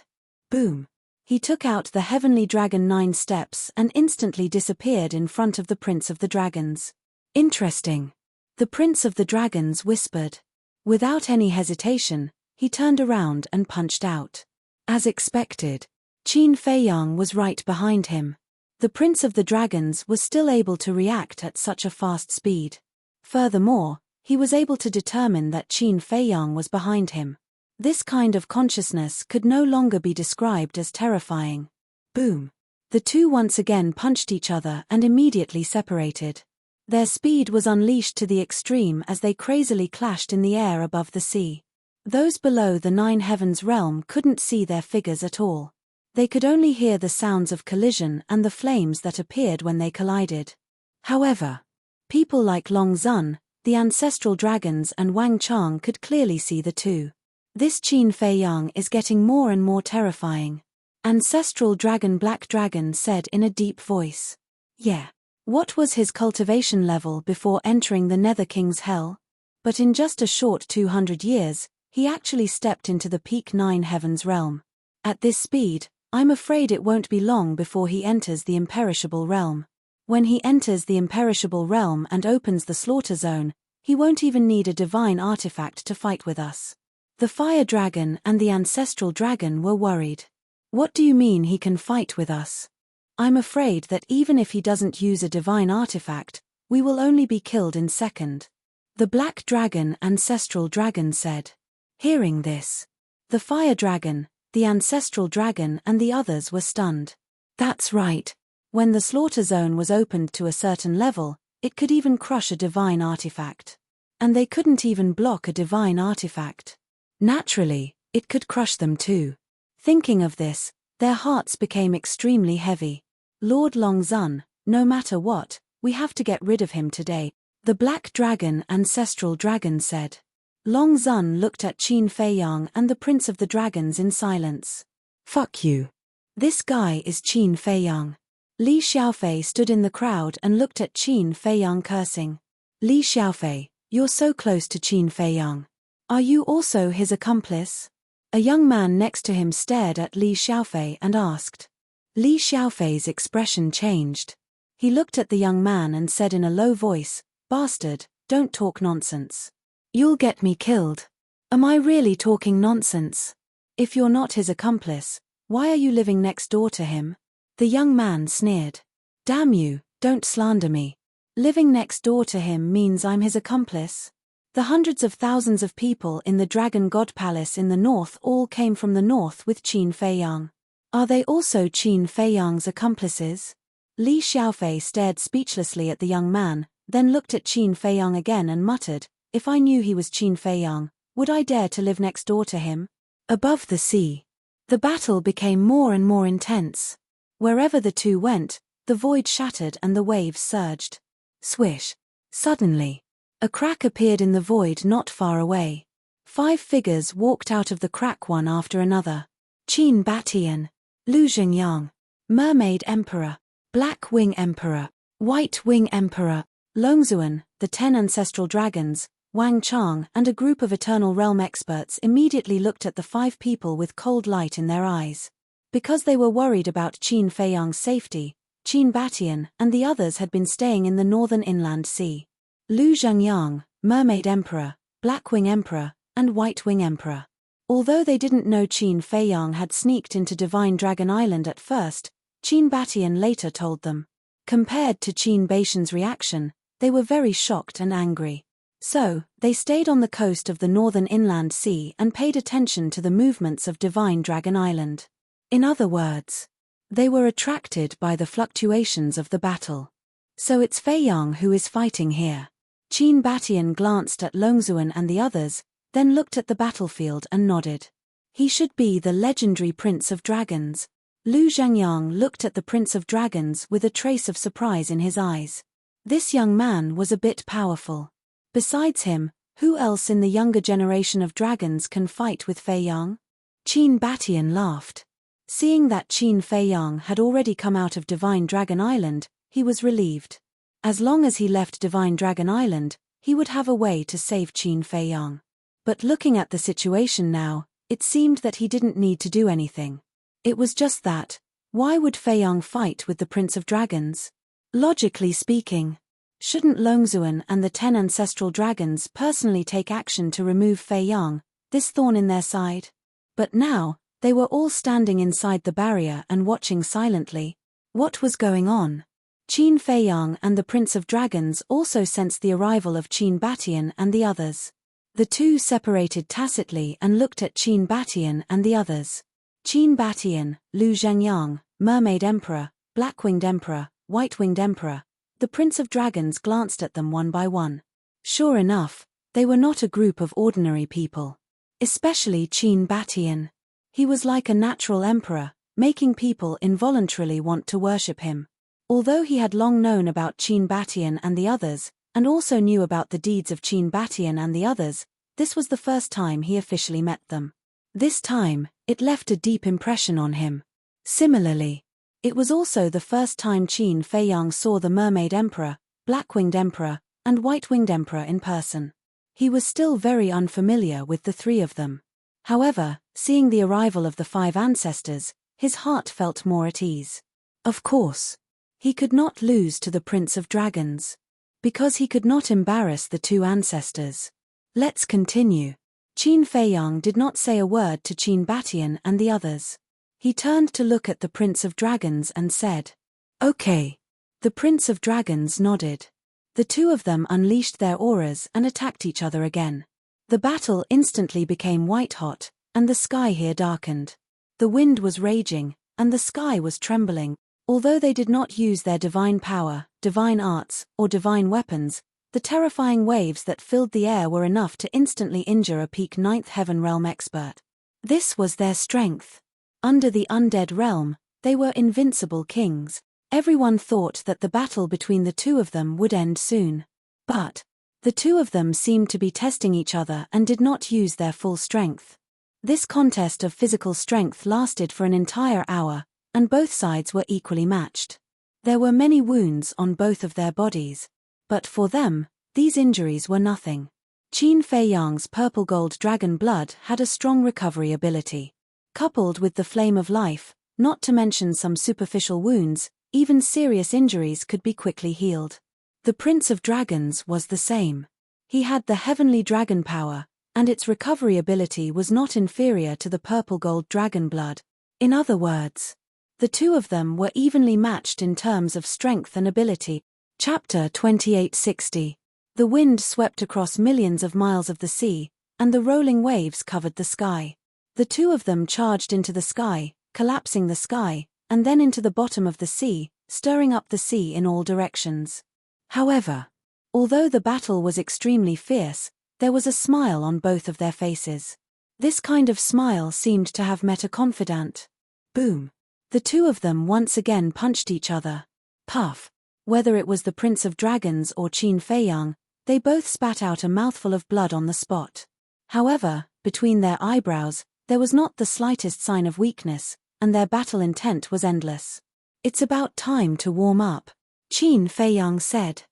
Boom! He took out the Heavenly Dragon 9 steps and instantly disappeared in front of the Prince of the Dragons. "Interesting," the Prince of the Dragons whispered. Without any hesitation, he turned around and punched out. As expected, Qin Feiyang was right behind him. The Prince of the Dragons was still able to react at such a fast speed. Furthermore, he was able to determine that Qin Feiyang was behind him. This kind of consciousness could no longer be described as terrifying. Boom! The two once again punched each other and immediately separated. Their speed was unleashed to the extreme as they crazily clashed in the air above the sea. Those below the Nine Heavens realm couldn't see their figures at all. They could only hear the sounds of collision and the flames that appeared when they collided. However, people like Long Zun, the ancestral dragons and Wang Chang could clearly see the two. This Qin Feiyang is getting more and more terrifying. Ancestral Dragon Black Dragon said in a deep voice. Yeah. What was his cultivation level before entering the Nether King's hell? But in just a short 200 years, he actually stepped into the peak Nine Heavens realm. At this speed, I'm afraid it won't be long before he enters the imperishable realm. When he enters the imperishable realm and opens the slaughter zone, he won't even need a divine artifact to fight with us. The fire dragon and the ancestral dragon were worried. What do you mean he can fight with us? I'm afraid that even if he doesn't use a divine artifact, we will only be killed in second. The black dragon ancestral dragon said. Hearing this, the fire dragon, the ancestral dragon and the others were stunned. That's right. When the slaughter zone was opened to a certain level, It could even crush a divine artifact. And they couldn't even block a divine artifact. Naturally, it could crush them too. Thinking of this, their hearts became extremely heavy. Lord Longzun, no matter what, we have to get rid of him today, the Black Dragon Ancestral Dragon said. Longzun looked at Qin Feiyang and the Prince of the Dragons in silence. Fuck you. This guy is Qin Feiyang. Li Xiaofei stood in the crowd and looked at Qin Feiyang cursing. Li Xiaofei, you're so close to Qin Feiyang. Are you also his accomplice? A young man next to him stared at Li Xiaofei and asked. Li Xiaofei's expression changed. He looked at the young man and said in a low voice, Bastard, don't talk nonsense. You'll get me killed. Am I really talking nonsense? If you're not his accomplice, why are you living next door to him? The young man sneered. Damn you, don't slander me. Living next door to him means I'm his accomplice. The hundreds of thousands of people in the Dragon God Palace in the north all came from the north with Qin Feiyang. Are they also Qin Feiyang's accomplices? Li Xiaofei stared speechlessly at the young man, then looked at Qin Feiyang again and muttered, If I knew he was Qin Feiyang, would I dare to live next door to him? Above the sea. The battle became more and more intense. Wherever the two went, the void shattered and the waves surged. Swish. Suddenly, a crack appeared in the void not far away. 5 figures walked out of the crack one after another. Qin Batian, Lu Zhengyang, Mermaid Emperor, Black Wing Emperor, White Wing Emperor, Longzuan, the 10 ancestral dragons, Wang Chang and a group of Eternal Realm experts immediately looked at the 5 people with cold light in their eyes. Because they were worried about Qin Feiyang's safety, Qin Batian and the others had been staying in the northern inland sea. Lu Zhengyang, Mermaid Emperor, Black Wing Emperor, and White Wing Emperor. Although they didn't know Qin Feiyang had sneaked into Divine Dragon Island at first, Qin Batian later told them. Compared to Qin Batian's reaction, they were very shocked and angry. So, they stayed on the coast of the northern inland sea and paid attention to the movements of Divine Dragon Island. In other words, they were attracted by the fluctuations of the battle. So it's Feiyang who is fighting here. Qin Batian glanced at Longzuan and the others, then looked at the battlefield and nodded. He should be the legendary Prince of Dragons. Lu Zhengyang looked at the Prince of Dragons with a trace of surprise in his eyes. This young man was a bit powerful. Besides him, who else in the younger generation of dragons can fight with Feiyang? Qin Batian laughed. Seeing that Qin Feiyang had already come out of Divine Dragon Island, he was relieved. As long as he left Divine Dragon Island, he would have a way to save Qin Feiyang. But looking at the situation now, it seemed that he didn't need to do anything. It was just that, why would Feiyang fight with the Prince of Dragons? Logically speaking, shouldn't Longzuan and the 10 ancestral dragons personally take action to remove Feiyang, this thorn in their side? But now, they were all standing inside the barrier and watching silently. What was going on? Qin Feiyang and the Prince of Dragons also sensed the arrival of Qin Batian and the others. The two separated tacitly and looked at Qin Batian and the others. Qin Batian, Lu Zhengyang, Mermaid Emperor, Black-Winged Emperor, White-Winged Emperor. The Prince of Dragons glanced at them one by one. Sure enough, they were not a group of ordinary people. Especially Qin Batian. He was like a natural emperor, making people involuntarily want to worship him. Although he had long known about Qin Batian and the others, and also knew about the deeds of Qin Batian and the others, this was the first time he officially met them. This time, it left a deep impression on him. Similarly, it was also the first time Qin Feiyang saw the Mermaid Emperor, Black-Winged Emperor, and White-Winged Emperor in person. He was still very unfamiliar with the 3 of them. However, seeing the arrival of the 5 ancestors, his heart felt more at ease. Of course, he could not lose to the Prince of Dragons. Because he could not embarrass the 2 ancestors. Let's continue. Qin Feiyang did not say a word to Qin Batian and the others. He turned to look at the Prince of Dragons and said, "Okay." The Prince of Dragons nodded. The 2 of them unleashed their auras and attacked each other again. The battle instantly became white-hot, and the sky here darkened. The wind was raging, and the sky was trembling. Although they did not use their divine power, divine arts, or divine weapons, the terrifying waves that filled the air were enough to instantly injure a peak Ninth Heaven Realm expert. This was their strength. Under the undead realm, they were invincible kings. Everyone thought that the battle between the two of them would end soon. But the two of them seemed to be testing each other and did not use their full strength. This contest of physical strength lasted for an entire hour, and both sides were equally matched. There were many wounds on both of their bodies. But for them, these injuries were nothing. Qin Fei Yang's purple gold dragon blood had a strong recovery ability. Coupled with the flame of life, not to mention some superficial wounds, even serious injuries could be quickly healed. The Prince of Dragons was the same. He had the heavenly dragon power, and its recovery ability was not inferior to the purple gold dragon blood. In other words, the two of them were evenly matched in terms of strength and ability. Chapter 2860. The wind swept across millions of miles of the sea, and the rolling waves covered the sky. The two of them charged into the sky, collapsing the sky, and then into the bottom of the sea, stirring up the sea in all directions. However, although the battle was extremely fierce, there was a smile on both of their faces. This kind of smile seemed to have met a confidant. Boom! The two of them once again punched each other. Puff! Whether it was the Prince of Dragons or Qin Fei Yang, they both spat out a mouthful of blood on the spot. However, between their eyebrows, there was not the slightest sign of weakness, and their battle intent was endless. "It's about time to warm up," Qin Fei Yang said.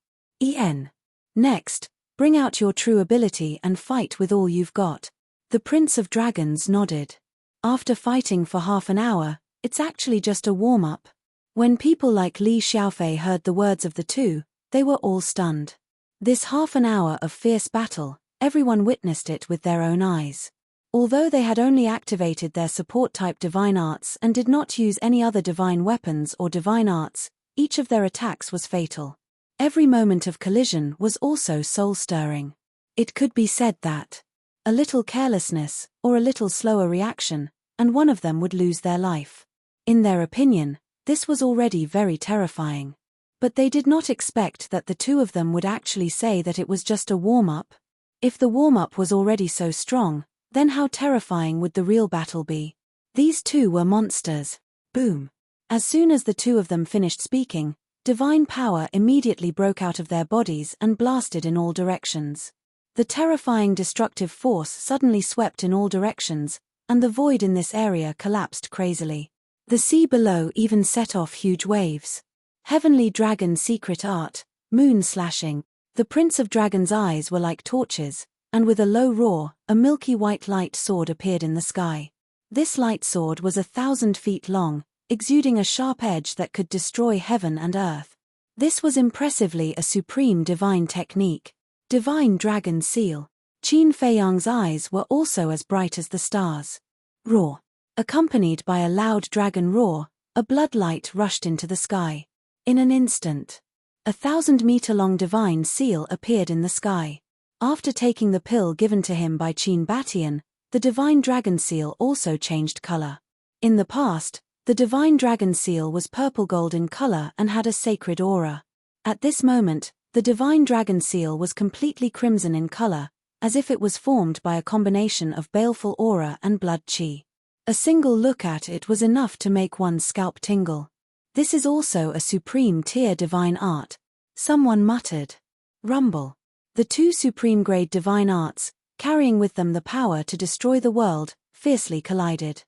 Next, bring out your true ability and fight with all you've got." The Prince of Dragons nodded. After fighting for half an hour, it's actually just a warm-up. When people like Li Xiaofei heard the words of the two, they were all stunned. This half an hour of fierce battle, everyone witnessed it with their own eyes. Although they had only activated their support-type divine arts and did not use any other divine weapons or divine arts, each of their attacks was fatal. Every moment of collision was also soul-stirring. It could be said that a little carelessness, or a little slower reaction, and one of them would lose their life. In their opinion, this was already very terrifying. But they did not expect that the two of them would actually say that it was just a warm-up. If the warm-up was already so strong, then how terrifying would the real battle be? These two were monsters. Boom! As soon as the two of them finished speaking, divine power immediately broke out of their bodies and blasted in all directions. The terrifying destructive force suddenly swept in all directions, and the void in this area collapsed crazily. The sea below even set off huge waves. Heavenly Dragon Secret Art, Moon Slashing. The Prince of Dragons' eyes were like torches, and with a low roar, a milky white light sword appeared in the sky. This light sword was 1,000 feet long, exuding a sharp edge that could destroy heaven and earth. This was impressively a supreme divine technique. Divine Dragon Seal. Qin Fei Yang's eyes were also as bright as the stars. Roar. Accompanied by a loud dragon roar, a blood light rushed into the sky. In an instant, a 1,000-meter-long divine seal appeared in the sky. After taking the pill given to him by Qin Batian, the divine dragon seal also changed color. In the past, the divine dragon seal was purple-gold in color and had a sacred aura. At this moment, the divine dragon seal was completely crimson in color, as if it was formed by a combination of baleful aura and blood qi. A single look at it was enough to make one's scalp tingle. This is also a supreme tier divine art. Someone muttered. Rumble. The two supreme-grade divine arts, carrying with them the power to destroy the world, fiercely collided.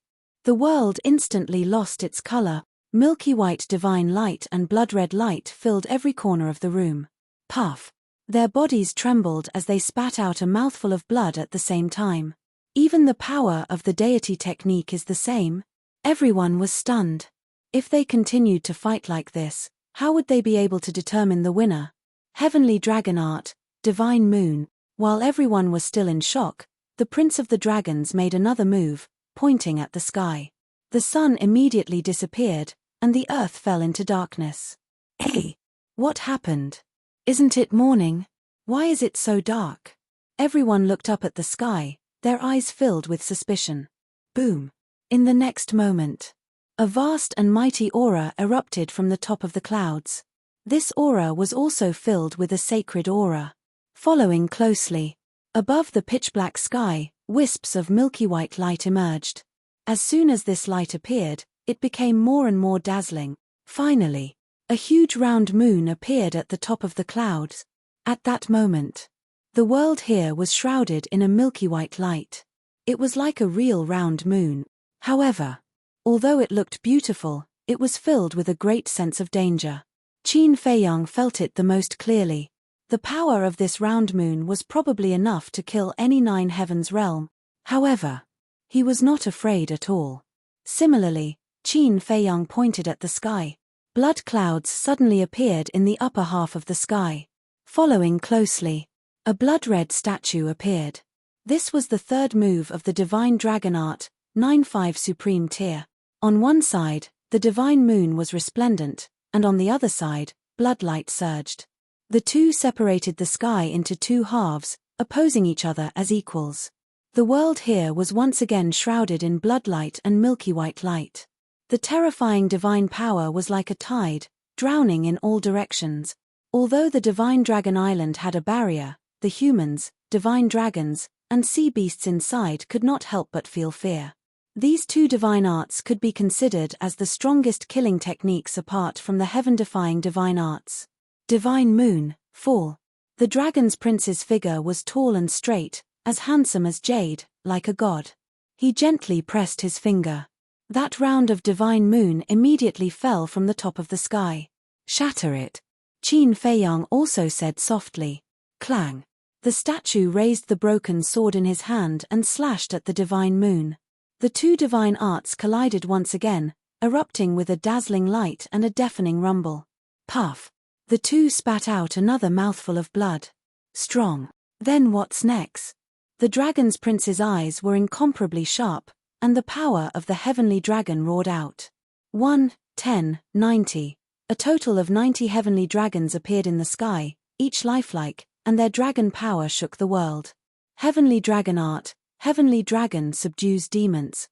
The world instantly lost its color. Milky white divine light and blood-red light filled every corner of the room. Puff. Their bodies trembled as they spat out a mouthful of blood at the same time. Even the power of the deity technique is the same. Everyone was stunned. If they continued to fight like this, how would they be able to determine the winner? Heavenly Dragon Art, Divine Moon. While everyone was still in shock, the Prince of the Dragons made another move, pointing at the sky. The sun immediately disappeared, and the earth fell into darkness. Hey! What happened? Isn't it morning? Why is it so dark? Everyone looked up at the sky, their eyes filled with suspicion. Boom! In the next moment, A vast and mighty aura erupted from the top of the clouds. This aura was also filled with a sacred aura. Following closely, above the pitch-black sky, wisps of milky white light emerged. As soon as this light appeared, it became more and more dazzling. Finally, a huge round moon appeared at the top of the clouds. At that moment, the world here was shrouded in a milky white light. It was like a real round moon. However, although it looked beautiful, it was filled with a great sense of danger. Qin Feiyang felt it the most clearly. The power of this round moon was probably enough to kill any 9 heavens realm. However, he was not afraid at all. Similarly, Qin Feiyang pointed at the sky. Blood clouds suddenly appeared in the upper half of the sky. Following closely, a blood-red statue appeared. This was the third move of the Divine Dragon Art, 9-5 Supreme Tier. On one side, the divine moon was resplendent, and on the other side, bloodlight surged. The two separated the sky into 2 halves, opposing each other as equals. The world here was once again shrouded in bloodlight and milky white light. The terrifying divine power was like a tide, drowning in all directions. Although the Divine Dragon Island had a barrier, the humans, divine dragons, and sea beasts inside could not help but feel fear. These 2 divine arts could be considered as the strongest killing techniques apart from the heaven-defying divine arts. Divine Moon, Fall. The dragon's prince's figure was tall and straight, as handsome as jade, like a god. He gently pressed his finger. That round of divine moon immediately fell from the top of the sky. Shatter it. Qin Feiyang also said softly. Clang. The statue raised the broken sword in his hand and slashed at the divine moon. The 2 divine arts collided once again, erupting with a dazzling light and a deafening rumble. Puff. The 2 spat out another mouthful of blood. Strong. Then what's next? The dragon's prince's eyes were incomparably sharp, and the power of the heavenly dragon roared out. 1, 10, 90. A total of 90 heavenly dragons appeared in the sky, each lifelike, and their dragon power shook the world. Heavenly Dragon Art, Heavenly Dragon subdues demons.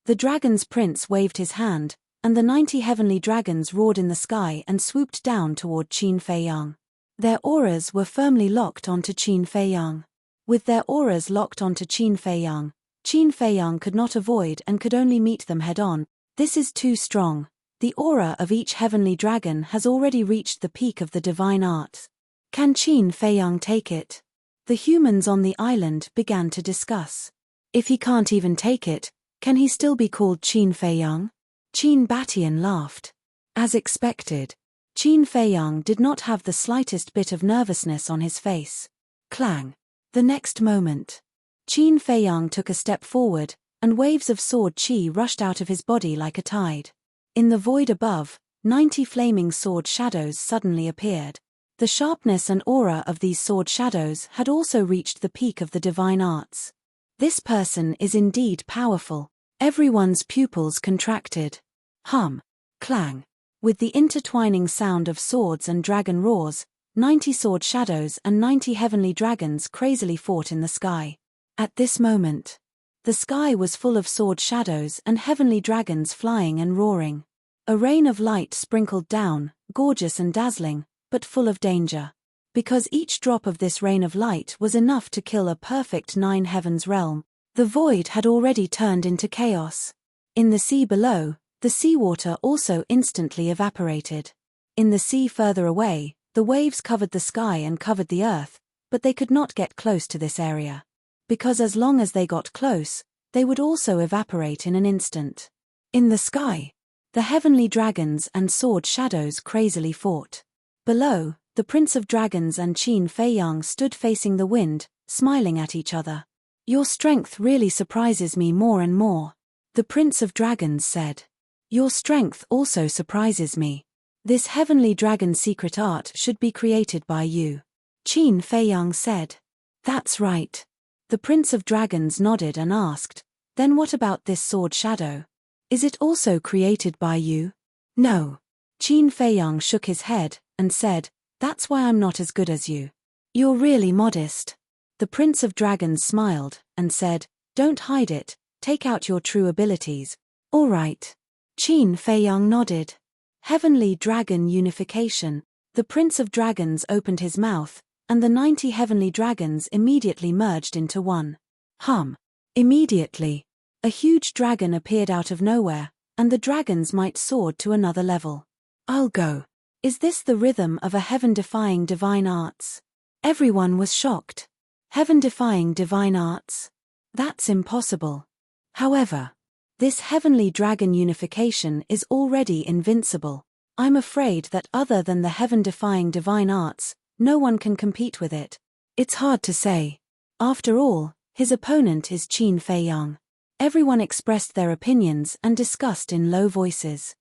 The dragon's prince waved his hand, and the 90 heavenly dragons roared in the sky and swooped down toward Qin Feiyang. Their auras were firmly locked onto Qin Feiyang. With their auras locked onto Qin Feiyang could not avoid and could only meet them head-on. This is too strong. The aura of each heavenly dragon has already reached the peak of the divine art. Can Qin Feiyang take it? The humans on the island began to discuss. If he can't even take it, can he still be called Qin Feiyang? Qin Batian laughed. As expected, Qin Feiyang did not have the slightest bit of nervousness on his face. Clang. The next moment, Qin Feiyang took a step forward, and waves of sword chi rushed out of his body like a tide. In the void above, 90 flaming sword shadows suddenly appeared. The sharpness and aura of these sword shadows had also reached the peak of the divine arts. This person is indeed powerful. Everyone's pupils contracted. Hum. Clang. With the intertwining sound of swords and dragon roars, 90 sword shadows and 90 heavenly dragons crazily fought in the sky. At this moment, the sky was full of sword shadows and heavenly dragons flying and roaring. A rain of light sprinkled down, gorgeous and dazzling, but full of danger. Because each drop of this rain of light was enough to kill a perfect 9 heavens realm, the void had already turned into chaos. In the sea below, the seawater also instantly evaporated. In the sea further away, the waves covered the sky and covered the earth, but they could not get close to this area. Because as long as they got close, they would also evaporate in an instant. In the sky, the heavenly dragons and sword shadows crazily fought. Below, the Prince of Dragons and Qin Feiyang stood facing the wind, smiling at each other. Your strength really surprises me more and more, the Prince of Dragons said. Your strength also surprises me. This heavenly dragon secret art should be created by you, Qin Feiyang said. That's right. The Prince of Dragons nodded and asked, then what about this sword shadow? Is it also created by you? No. Qin Feiyang shook his head, and said, that's why I'm not as good as you. You're really modest. The Prince of Dragons smiled, and said, don't hide it, take out your true abilities. All right. Qin Feiyang nodded. Heavenly Dragon Unification. The Prince of Dragons opened his mouth, and the 90 heavenly dragons immediately merged into one. Immediately, a huge dragon appeared out of nowhere, and the dragon's might soared to another level. I'll go. Is this the rhythm of a heaven-defying divine arts? Everyone was shocked. Heaven-defying divine arts? That's impossible. However, this heavenly dragon unification is already invincible. I'm afraid that other than the heaven-defying divine arts, no one can compete with it. It's hard to say. After all, his opponent is Qin Feiyang. Everyone expressed their opinions and discussed in low voices.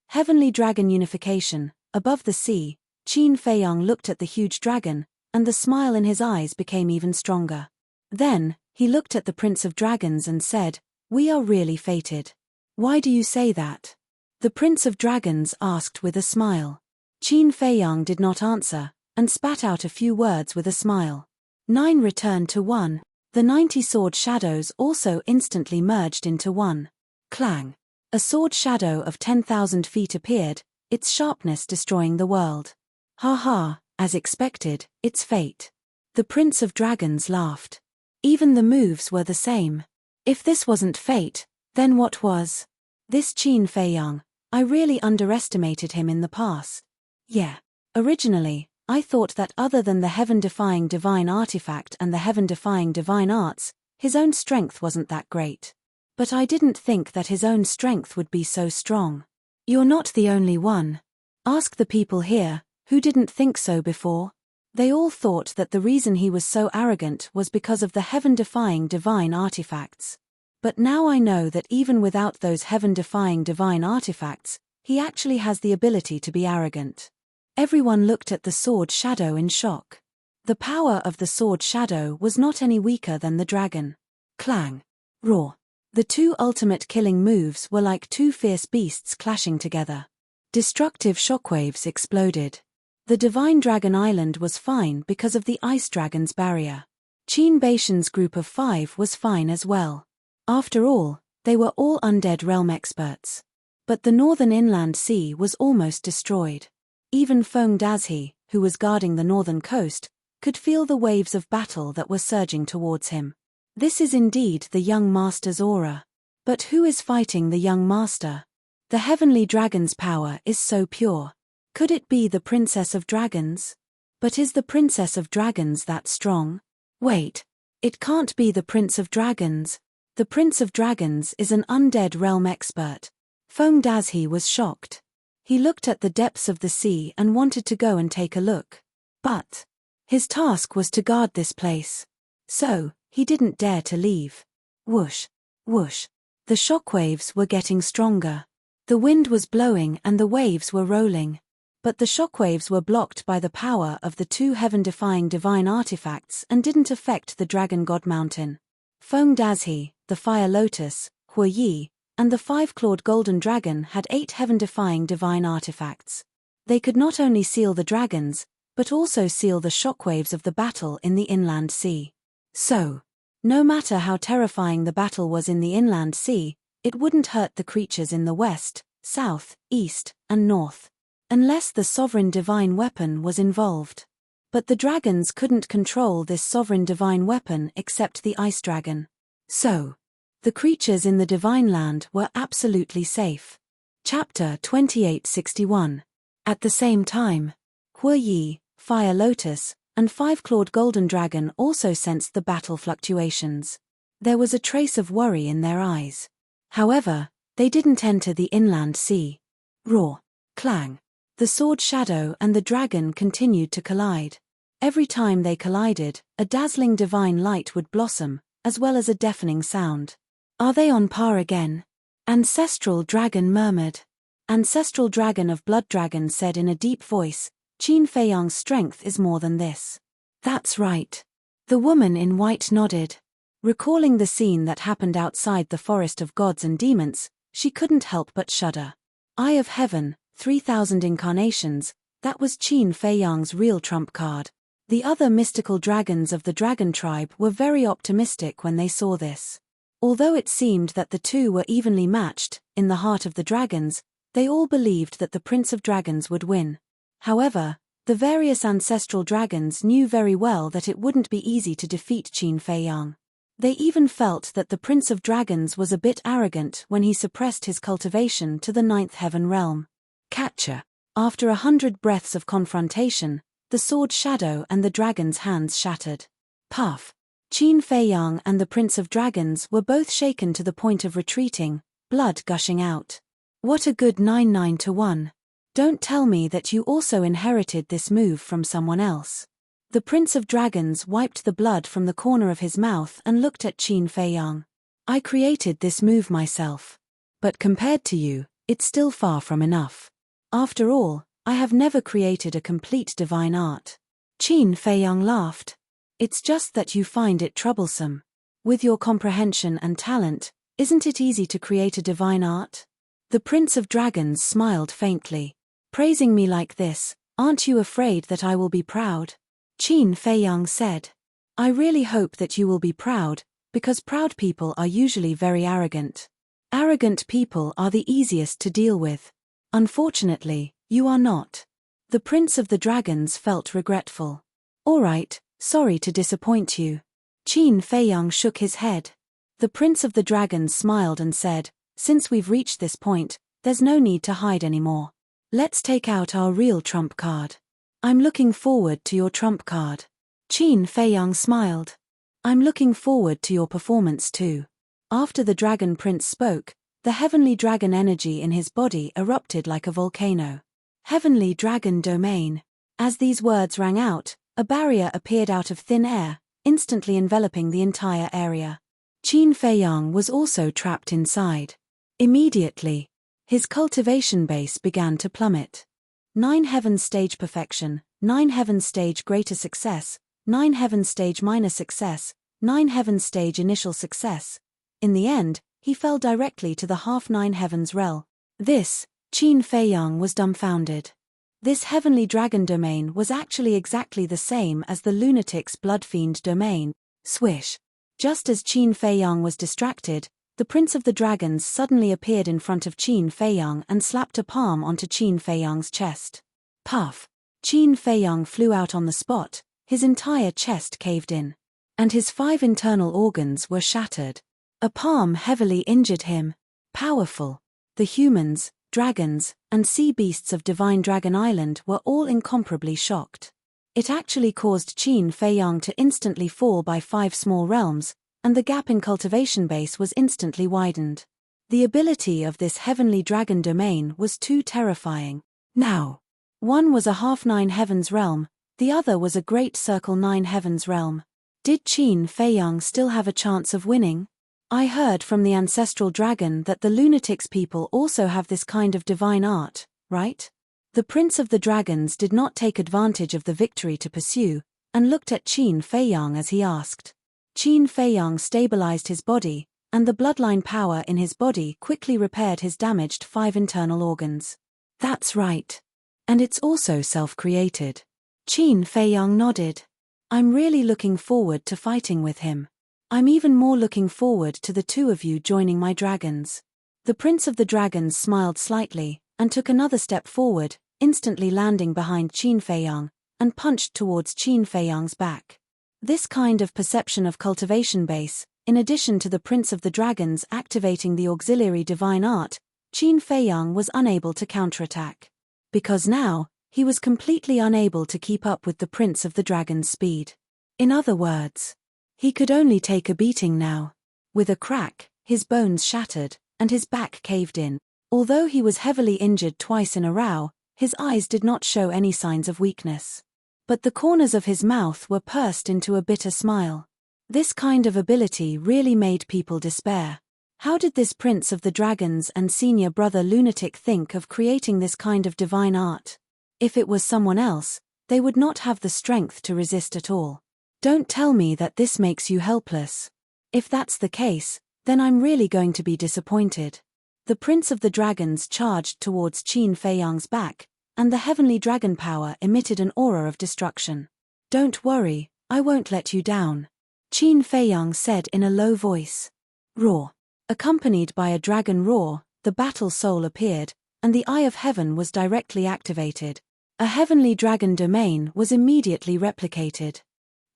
Heavenly dragon unification. Above the sea, Qin Feiyang looked at the huge dragon, and the smile in his eyes became even stronger. Then, he looked at the Prince of Dragons and said, "We are really fated." "Why do you say that?" the Prince of Dragons asked with a smile. Qin Feiyang did not answer, and spat out a few words with a smile. 9 returned to 1. The 90 sword shadows also instantly merged into one. Clang! A sword shadow of 10,000 feet appeared, its sharpness destroying the world. Ha ha, as expected, it's fate. The Prince of Dragons laughed. Even the moves were the same. If this wasn't fate, then what was? This Qin Feiyang, I really underestimated him in the past. Yeah. Originally, I thought that other than the heaven-defying divine artifact and the heaven-defying divine arts, his own strength wasn't that great. But I didn't think that his own strength would be so strong. You're not the only one. Ask the people here, who didn't think so before. They all thought that the reason he was so arrogant was because of the heaven-defying divine artifacts. But now I know that even without those heaven-defying divine artifacts, he actually has the ability to be arrogant. Everyone looked at the sword shadow in shock. The power of the sword shadow was not any weaker than the dragon. Clang! Roar! The two ultimate killing moves were like two fierce beasts clashing together. Destructive shockwaves exploded. The Divine Dragon Island was fine because of the Ice Dragon's barrier. Qin Beishan's group of 5 was fine as well. After all, they were all undead realm experts. But the northern inland sea was almost destroyed. Even Feng Dazhi, who was guarding the northern coast, could feel the waves of battle that were surging towards him. This is indeed the young master's aura. But who is fighting the young master? The heavenly dragon's power is so pure. Could it be the Princess of Dragons? But is the Princess of Dragons that strong? Wait. It can't be the Prince of Dragons. The Prince of Dragons is an undead realm expert. Feng Dazhi was shocked. He looked at the depths of the sea and wanted to go and take a look. But his task was to guard this place. So, he didn't dare to leave. Whoosh, whoosh. The shockwaves were getting stronger. The wind was blowing and the waves were rolling. But the shockwaves were blocked by the power of the two heaven-defying divine artifacts and didn't affect the Dragon God Mountain. Feng Dazhi, the Fire Lotus, Hue Yi, and the 5-clawed golden dragon had 8 heaven-defying divine artifacts. They could not only seal the dragons, but also seal the shockwaves of the battle in the inland sea. So, no matter how terrifying the battle was in the inland sea, it wouldn't hurt the creatures in the west, south, east, and north. Unless the sovereign divine weapon was involved. But the dragons couldn't control this sovereign divine weapon except the ice dragon. So, the creatures in the divine land were absolutely safe. Chapter 2861. At the same time, Hue Yi, Fire Lotus, and 5-clawed golden dragon also sensed the battle fluctuations. There was a trace of worry in their eyes. However, they didn't enter the inland sea. Roar! Clang! The sword shadow and the dragon continued to collide. Every time they collided, a dazzling divine light would blossom, as well as a deafening sound. Are they on par again? Ancestral Dragon murmured. Ancestral Dragon of Blood Dragon said in a deep voice, Qin Feiyang's strength is more than this. That's right. The woman in white nodded. Recalling the scene that happened outside the Forest of Gods and Demons, she couldn't help but shudder. Eye of Heaven, 3,000 incarnations, that was Qin Feiyang's real trump card. The other mystical dragons of the dragon tribe were very optimistic when they saw this. Although it seemed that the two were evenly matched, in the heart of the dragons, they all believed that the Prince of Dragons would win. However, the various ancestral dragons knew very well that it wouldn't be easy to defeat Qin Fei Yang. They even felt that the Prince of Dragons was a bit arrogant when he suppressed his cultivation to the 9th heaven realm. Catcher. After 100 breaths of confrontation, the sword shadow and the dragon's hands shattered. Puff. Qin Fei Yang and the Prince of Dragons were both shaken to the point of retreating, blood gushing out. What a good 9-9-1. Don't tell me that you also inherited this move from someone else. The Prince of Dragons wiped the blood from the corner of his mouth and looked at Qin Fei Yang. I created this move myself. But compared to you, it's still far from enough. After all, I have never created a complete divine art. Qin Fei Yang laughed. It's just that you find it troublesome. With your comprehension and talent, isn't it easy to create a divine art? The Prince of Dragons smiled faintly. Praising me like this, aren't you afraid that I will be proud? Qin Fei Yang said. I really hope that you will be proud, because proud people are usually very arrogant. Arrogant people are the easiest to deal with. Unfortunately, you are not. The Prince of the Dragons felt regretful. All right. Sorry to disappoint you. Qin Fei Yang shook his head. The Prince of the Dragons smiled and said, since we've reached this point, there's no need to hide anymore. Let's take out our real trump card. I'm looking forward to your trump card. Qin Fei Yang smiled. I'm looking forward to your performance too. After the Dragon Prince spoke, the heavenly dragon energy in his body erupted like a volcano. Heavenly Dragon Domain. As these words rang out, a barrier appeared out of thin air, instantly enveloping the entire area. Qin Fei Yang was also trapped inside. Immediately, his cultivation base began to plummet. 9 heaven stage perfection, 9 heaven stage greater success, 9 heaven stage minor success, 9 heaven stage initial success. In the end, he fell directly to the half 9 heavens realm. Qin Fei Yang was dumbfounded. This heavenly dragon domain was actually exactly the same as the lunatic's bloodfiend domain. Swish. Just as Qin Fei Yang was distracted, the Prince of the Dragons suddenly appeared in front of Qin Fei Yang and slapped a palm onto Qin Fei Yang's chest. Puff. Qin Fei Yang flew out on the spot, his entire chest caved in. And his 5 internal organs were shattered. A palm heavily injured him. Powerful. The humans, dragons, and sea beasts of Divine Dragon Island were all incomparably shocked. It actually caused Qin Fei Yang to instantly fall by 5 small realms, and the gap in cultivation base was instantly widened. The ability of this heavenly dragon domain was too terrifying. Now, one was a half 9 heavens realm, the other was a great circle 9 heavens realm. Did Qin Fei Yang still have a chance of winning? I heard from the ancestral dragon that the lunatics people also have this kind of divine art, right? The Prince of the Dragons did not take advantage of the victory to pursue, and looked at Qin Fei Yang as he asked. Qin Fei Yang stabilized his body, and the bloodline power in his body quickly repaired his damaged 5 internal organs. That's right. And it's also self-created. Qin Fei Yang nodded. I'm really looking forward to fighting with him. I'm even more looking forward to the two of you joining my dragons. The Prince of the Dragons smiled slightly, and took another step forward, instantly landing behind Qin Fei Yang, and punched towards Qin Fei Yang's back. This kind of perception of cultivation base, in addition to the Prince of the Dragons activating the auxiliary divine art, Qin Fei Yang was unable to counterattack. Because now, he was completely unable to keep up with the Prince of the Dragons' speed. In other words, he could only take a beating now. With a crack, his bones shattered, and his back caved in. Although he was heavily injured twice in a row, his eyes did not show any signs of weakness. But the corners of his mouth were pursed into a bitter smile. This kind of ability really made people despair. How did this Prince of the Dragons and senior brother lunatic think of creating this kind of divine art? If it was someone else, they would not have the strength to resist at all. Don't tell me that this makes you helpless. If that's the case, then I'm really going to be disappointed. The Prince of the Dragons charged towards Qin Fei Yang's back, and the heavenly dragon power emitted an aura of destruction. Don't worry, I won't let you down. Qin Fei Yang said in a low voice. Roar. Accompanied by a dragon roar, the battle soul appeared, and the Eye of Heaven was directly activated. A heavenly dragon domain was immediately replicated.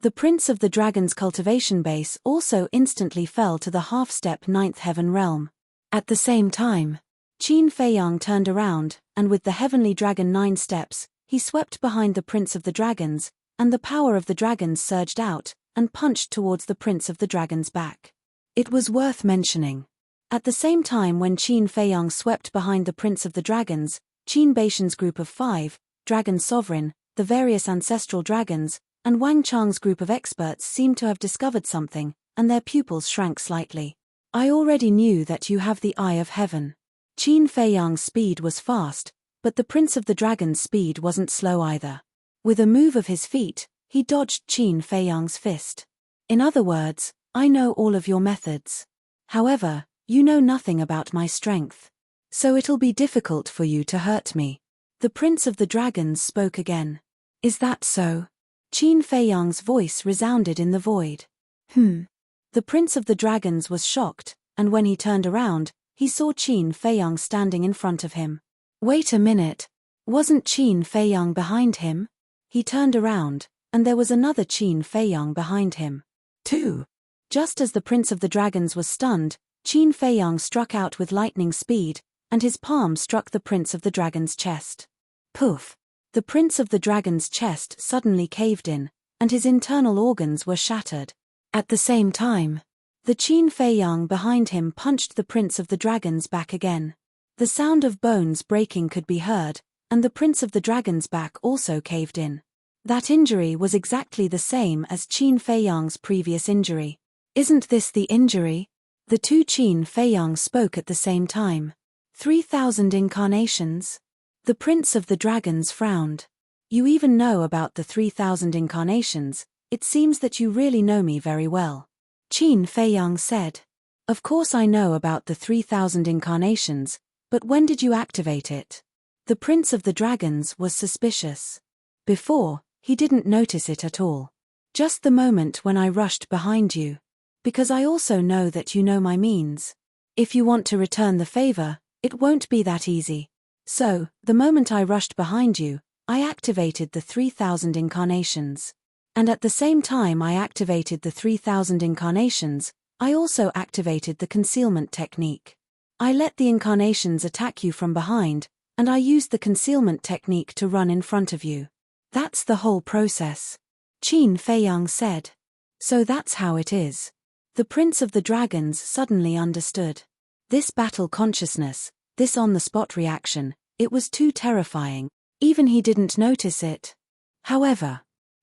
The Prince of the Dragon's cultivation base also instantly fell to the half-step 9th heaven realm. At the same time, Qin Feiyang turned around, and with the heavenly dragon 9 steps, he swept behind the Prince of the Dragons, and the power of the dragons surged out, and punched towards the Prince of the Dragon's back. It was worth mentioning. At the same time when Qin Feiyang swept behind the Prince of the Dragons, Qin Baishan's group of 5, Dragon Sovereign, the various ancestral dragons, and Wang Chang's group of experts seemed to have discovered something, and their pupils shrank slightly. I already knew that you have the Eye of Heaven. Qin Feiyang's speed was fast, but the Prince of the Dragon's speed wasn't slow either. With a move of his feet, he dodged Qin Feiyang's fist. In other words, I know all of your methods. However, you know nothing about my strength. So it'll be difficult for you to hurt me. The Prince of the Dragons spoke again. Is that so? Qin Feiyang's voice resounded in the void. The Prince of the Dragons was shocked, and when he turned around, he saw Qin Feiyang standing in front of him. Wait a minute. Wasn't Qin Feiyang behind him? He turned around, and there was another Qin Feiyang behind him. 2. Just as the Prince of the Dragons was stunned, Qin Feiyang struck out with lightning speed, and his palm struck the Prince of the Dragon's chest. Poof! The Prince of the Dragon's chest suddenly caved in, and his internal organs were shattered. At the same time, the Qin Feiyang behind him punched the Prince of the Dragon's back again. The sound of bones breaking could be heard, and the Prince of the Dragon's back also caved in. That injury was exactly the same as Qin Feiyang's previous injury. Isn't this the injury? The two Qin Feiyang spoke at the same time. 3,000 incarnations? The Prince of the Dragons frowned. You even know about the 3,000 incarnations, it seems that you really know me very well. Qin Feiyang said. Of course I know about the 3,000 incarnations, but when did you activate it? The Prince of the Dragons was suspicious. Before, he didn't notice it at all. Just the moment when I rushed behind you. Because I also know that you know my means. If you want to return the favor, it won't be that easy. So, the moment I rushed behind you, I activated the 3,000 incarnations. And at the same time I activated the 3,000 incarnations, I also activated the concealment technique. I let the incarnations attack you from behind, and I used the concealment technique to run in front of you. That's the whole process. Qin Feiyang said. So that's how it is. The Prince of the Dragons suddenly understood. This battle consciousness, this on-the-spot reaction, it was too terrifying, even he didn't notice it. However,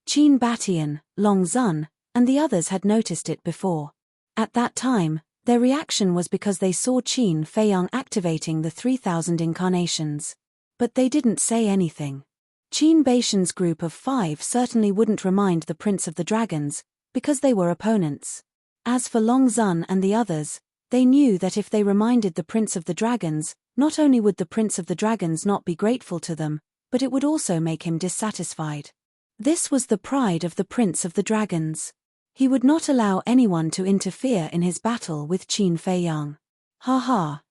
Qin Batian, Long Zun, and the others had noticed it before. At that time, their reaction was because they saw Qin Feiyang activating the 3,000 incarnations. But they didn't say anything. Qin Baishan's group of 5 certainly wouldn't remind the Prince of the Dragons, because they were opponents. As for Long Zun and the others, they knew that if they reminded the Prince of the Dragons, not only would the Prince of the Dragons not be grateful to them, but it would also make him dissatisfied. This was the pride of the Prince of the Dragons. He would not allow anyone to interfere in his battle with Qin Feiyang.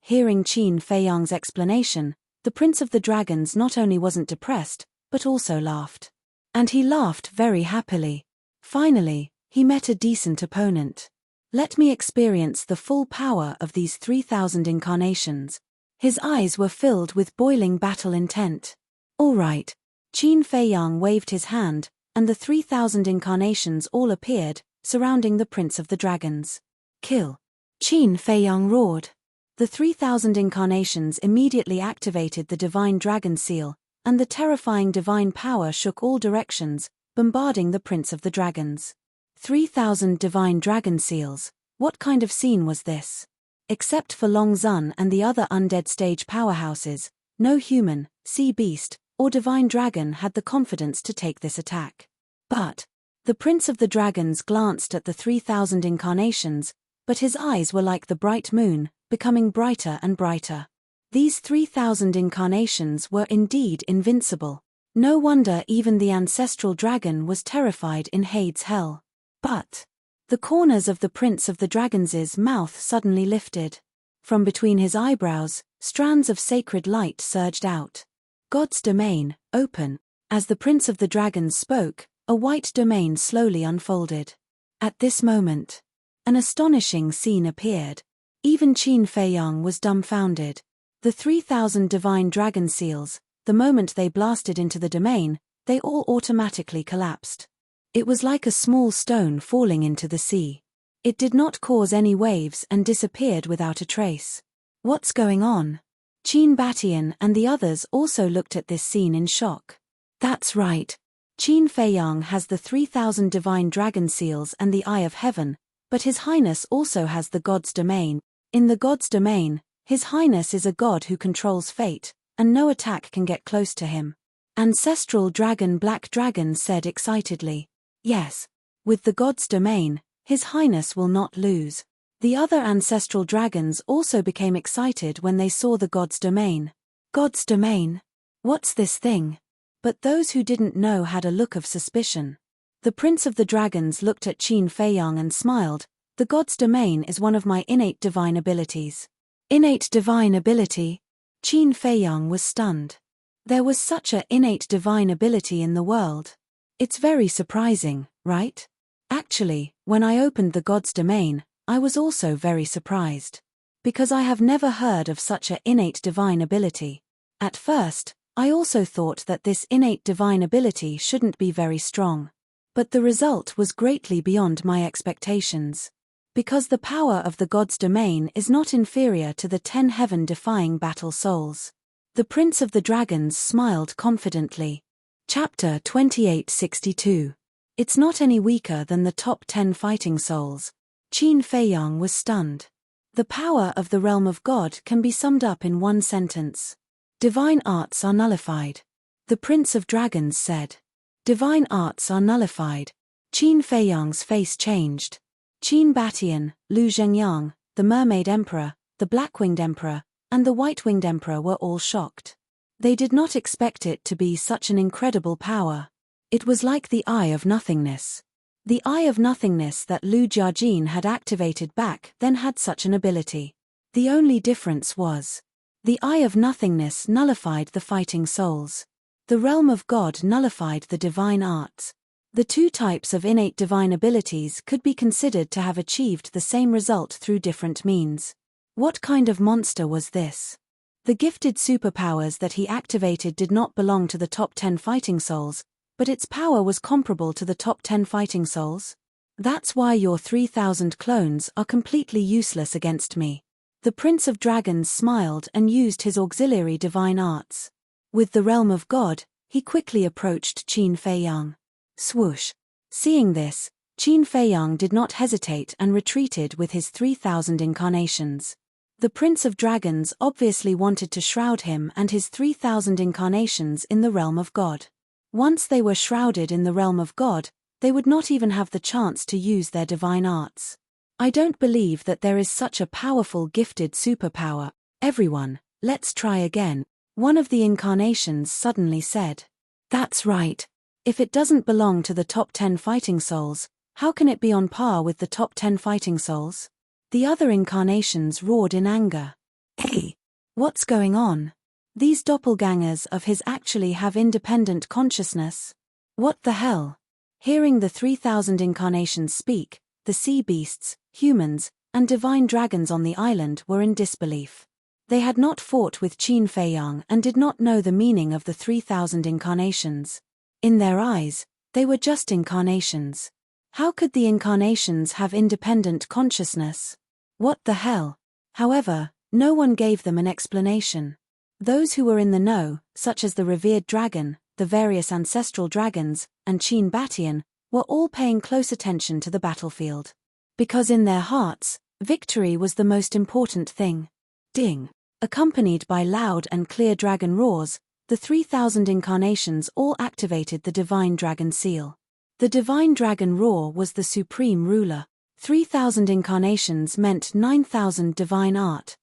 Hearing Qin Feiyang's explanation, the Prince of the Dragons not only wasn't depressed, but also laughed. And he laughed very happily. Finally, he met a decent opponent. Let me experience the full power of these 3,000 incarnations. His eyes were filled with boiling battle intent. All right. Qin Feiyang waved his hand, and the 3,000 incarnations all appeared, surrounding the Prince of the Dragons. Kill. Qin Feiyang roared. The 3,000 incarnations immediately activated the Divine Dragon Seal, and the terrifying divine power shook all directions, bombarding the Prince of the Dragons. 3,000 Divine Dragon Seals. What kind of scene was this? Except for Long Zun and the other undead stage powerhouses, no human, sea beast, or divine dragon had the confidence to take this attack. But the Prince of the Dragons glanced at the 3,000 incarnations, but his eyes were like the bright moon, becoming brighter and brighter. These 3,000 incarnations were indeed invincible. No wonder even the ancestral dragon was terrified in Hades' hell. But The corners of the Prince of the Dragons' mouth suddenly lifted. From between his eyebrows, strands of sacred light surged out. God's domain, open. As the Prince of the Dragons spoke, a white domain slowly unfolded. At this moment, an astonishing scene appeared. Even Qin Feiyang was dumbfounded. The 3,000 divine dragon seals, the moment they blasted into the domain, they all automatically collapsed. It was like a small stone falling into the sea. It did not cause any waves and disappeared without a trace. What's going on? Qin Batian and the others also looked at this scene in shock. That's right. Qin Feiyang has the 3,000 divine dragon seals and the Eye of Heaven, but His Highness also has the God's domain. In the God's domain, His Highness is a god who controls fate, and no attack can get close to him. Ancestral Dragon Black Dragon said excitedly. Yes. With the God's domain, His Highness will not lose. The other ancestral dragons also became excited when they saw the God's domain. God's domain? What's this thing? But those who didn't know had a look of suspicion. The Prince of the Dragons looked at Qin Feiyang and smiled. The God's domain is one of my innate divine abilities. Innate divine ability? Qin Feiyang was stunned. There was such an innate divine ability in the world. It's very surprising, right? Actually, when I opened the God's domain, I was also very surprised. Because I have never heard of such an innate divine ability. At first, I also thought that this innate divine ability shouldn't be very strong. But the result was greatly beyond my expectations. Because the power of the God's domain is not inferior to the 10 heaven-defying battle souls. The Prince of the Dragons smiled confidently. Chapter 2862. It's not any weaker than the top 10 fighting souls. Qin Feiyang was stunned. The power of the realm of God can be summed up in one sentence. Divine arts are nullified. The Prince of Dragons said. Divine arts are nullified. Qin Feiyang's face changed. Qin Batian, Lu Zhengyang, the Mermaid Emperor, the Black-Winged Emperor, and the White-Winged Emperor were all shocked. They did not expect it to be such an incredible power. It was like the Eye of Nothingness. The Eye of Nothingness that Lu Jiajin had activated back then had such an ability. The only difference was, the Eye of Nothingness nullified the fighting souls. The realm of God nullified the divine arts. The two types of innate divine abilities could be considered to have achieved the same result through different means. What kind of monster was this? The gifted superpowers that he activated did not belong to the top 10 fighting souls, but its power was comparable to the top 10 fighting souls. That's why your 3,000 clones are completely useless against me. The Prince of Dragons smiled and used his auxiliary divine arts. With the realm of God, he quickly approached Qin Feiyang. Swoosh. Seeing this, Qin Feiyang did not hesitate and retreated with his 3,000 incarnations. The Prince of Dragons obviously wanted to shroud him and his 3,000 incarnations in the realm of God. Once they were shrouded in the realm of God, they would not even have the chance to use their divine arts. I don't believe that there is such a powerful gifted superpower. Everyone, let's try again. One of the incarnations suddenly said. That's right. If it doesn't belong to the top 10 fighting souls, how can it be on par with the top 10 fighting souls? The other incarnations roared in anger. Hey! What's going on? These doppelgangers of his actually have independent consciousness. What the hell? Hearing the 3,000 incarnations speak, the sea beasts, humans, and divine dragons on the island were in disbelief. They had not fought with Qin Feiyang and did not know the meaning of the 3,000 incarnations. In their eyes, they were just incarnations. How could the incarnations have independent consciousness? What the hell? However, no one gave them an explanation. Those who were in the know, such as the revered dragon, the various ancestral dragons, and Qin Batian, were all paying close attention to the battlefield. Because in their hearts, victory was the most important thing. Ding! Accompanied by loud and clear dragon roars, the 3,000 incarnations all activated the divine dragon seal. The divine dragon roar was the supreme ruler. 3,000 incarnations meant 9,000 divine art.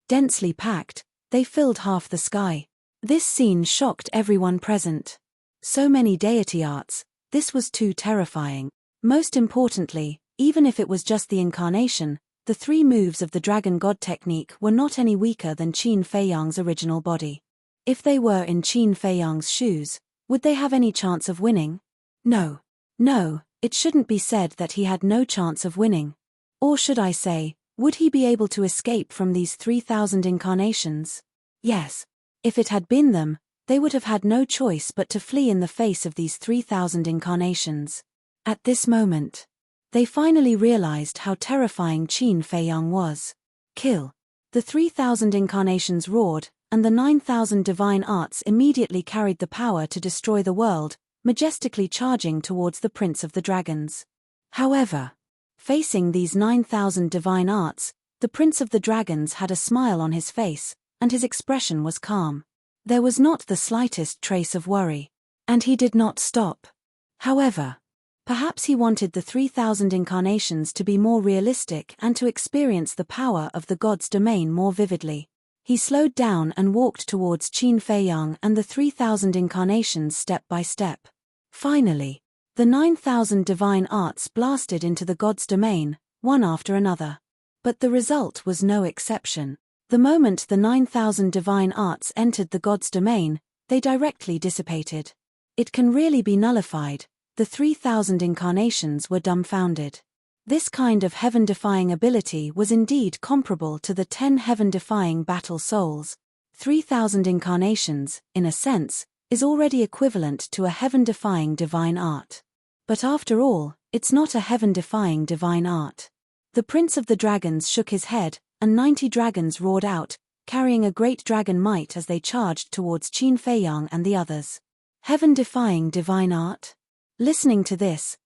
Densely packed, they filled half the sky. This scene shocked everyone present. So many deity arts, this was too terrifying. Most importantly, Even if it was just the incarnation, the 3 moves of the Dragon God technique were not any weaker than Qin Feiyang's original body. If they were in Qin Feiyang's shoes, would they have any chance of winning? No. No, it shouldn't be said that he had no chance of winning. Or should I say, would he be able to escape from these 3,000 incarnations? Yes. If it had been them, they would have had no choice but to flee in the face of these 3,000 incarnations. At this moment, they finally realized how terrifying Qin Feiyang was. Kill. The 3,000 incarnations roared, and the 9,000 divine arts immediately carried the power to destroy the world, majestically charging towards the Prince of the Dragons. However, facing these 9,000 divine arts, the Prince of the Dragons had a smile on his face, and his expression was calm. There was not the slightest trace of worry. And he did not stop. However, perhaps he wanted the 3,000 incarnations to be more realistic and to experience the power of the god's domain more vividly. He slowed down and walked towards Qin Feiyang and the 3,000 incarnations step by step. Finally, the 9,000 divine arts blasted into the god's domain, one after another. But the result was no exception. The moment the 9,000 divine arts entered the god's domain, they directly dissipated. It can really be nullified. The 3,000 incarnations were dumbfounded. This kind of heaven-defying ability was indeed comparable to the 10 heaven-defying battle souls. 3,000 incarnations, in a sense, is already equivalent to a heaven-defying divine art. But after all, it's not a heaven-defying divine art. The Prince of the Dragons shook his head, and 90 dragons roared out, carrying a great dragon might as they charged towards Qin Feiyang and the others. Heaven-defying divine art? Listening to this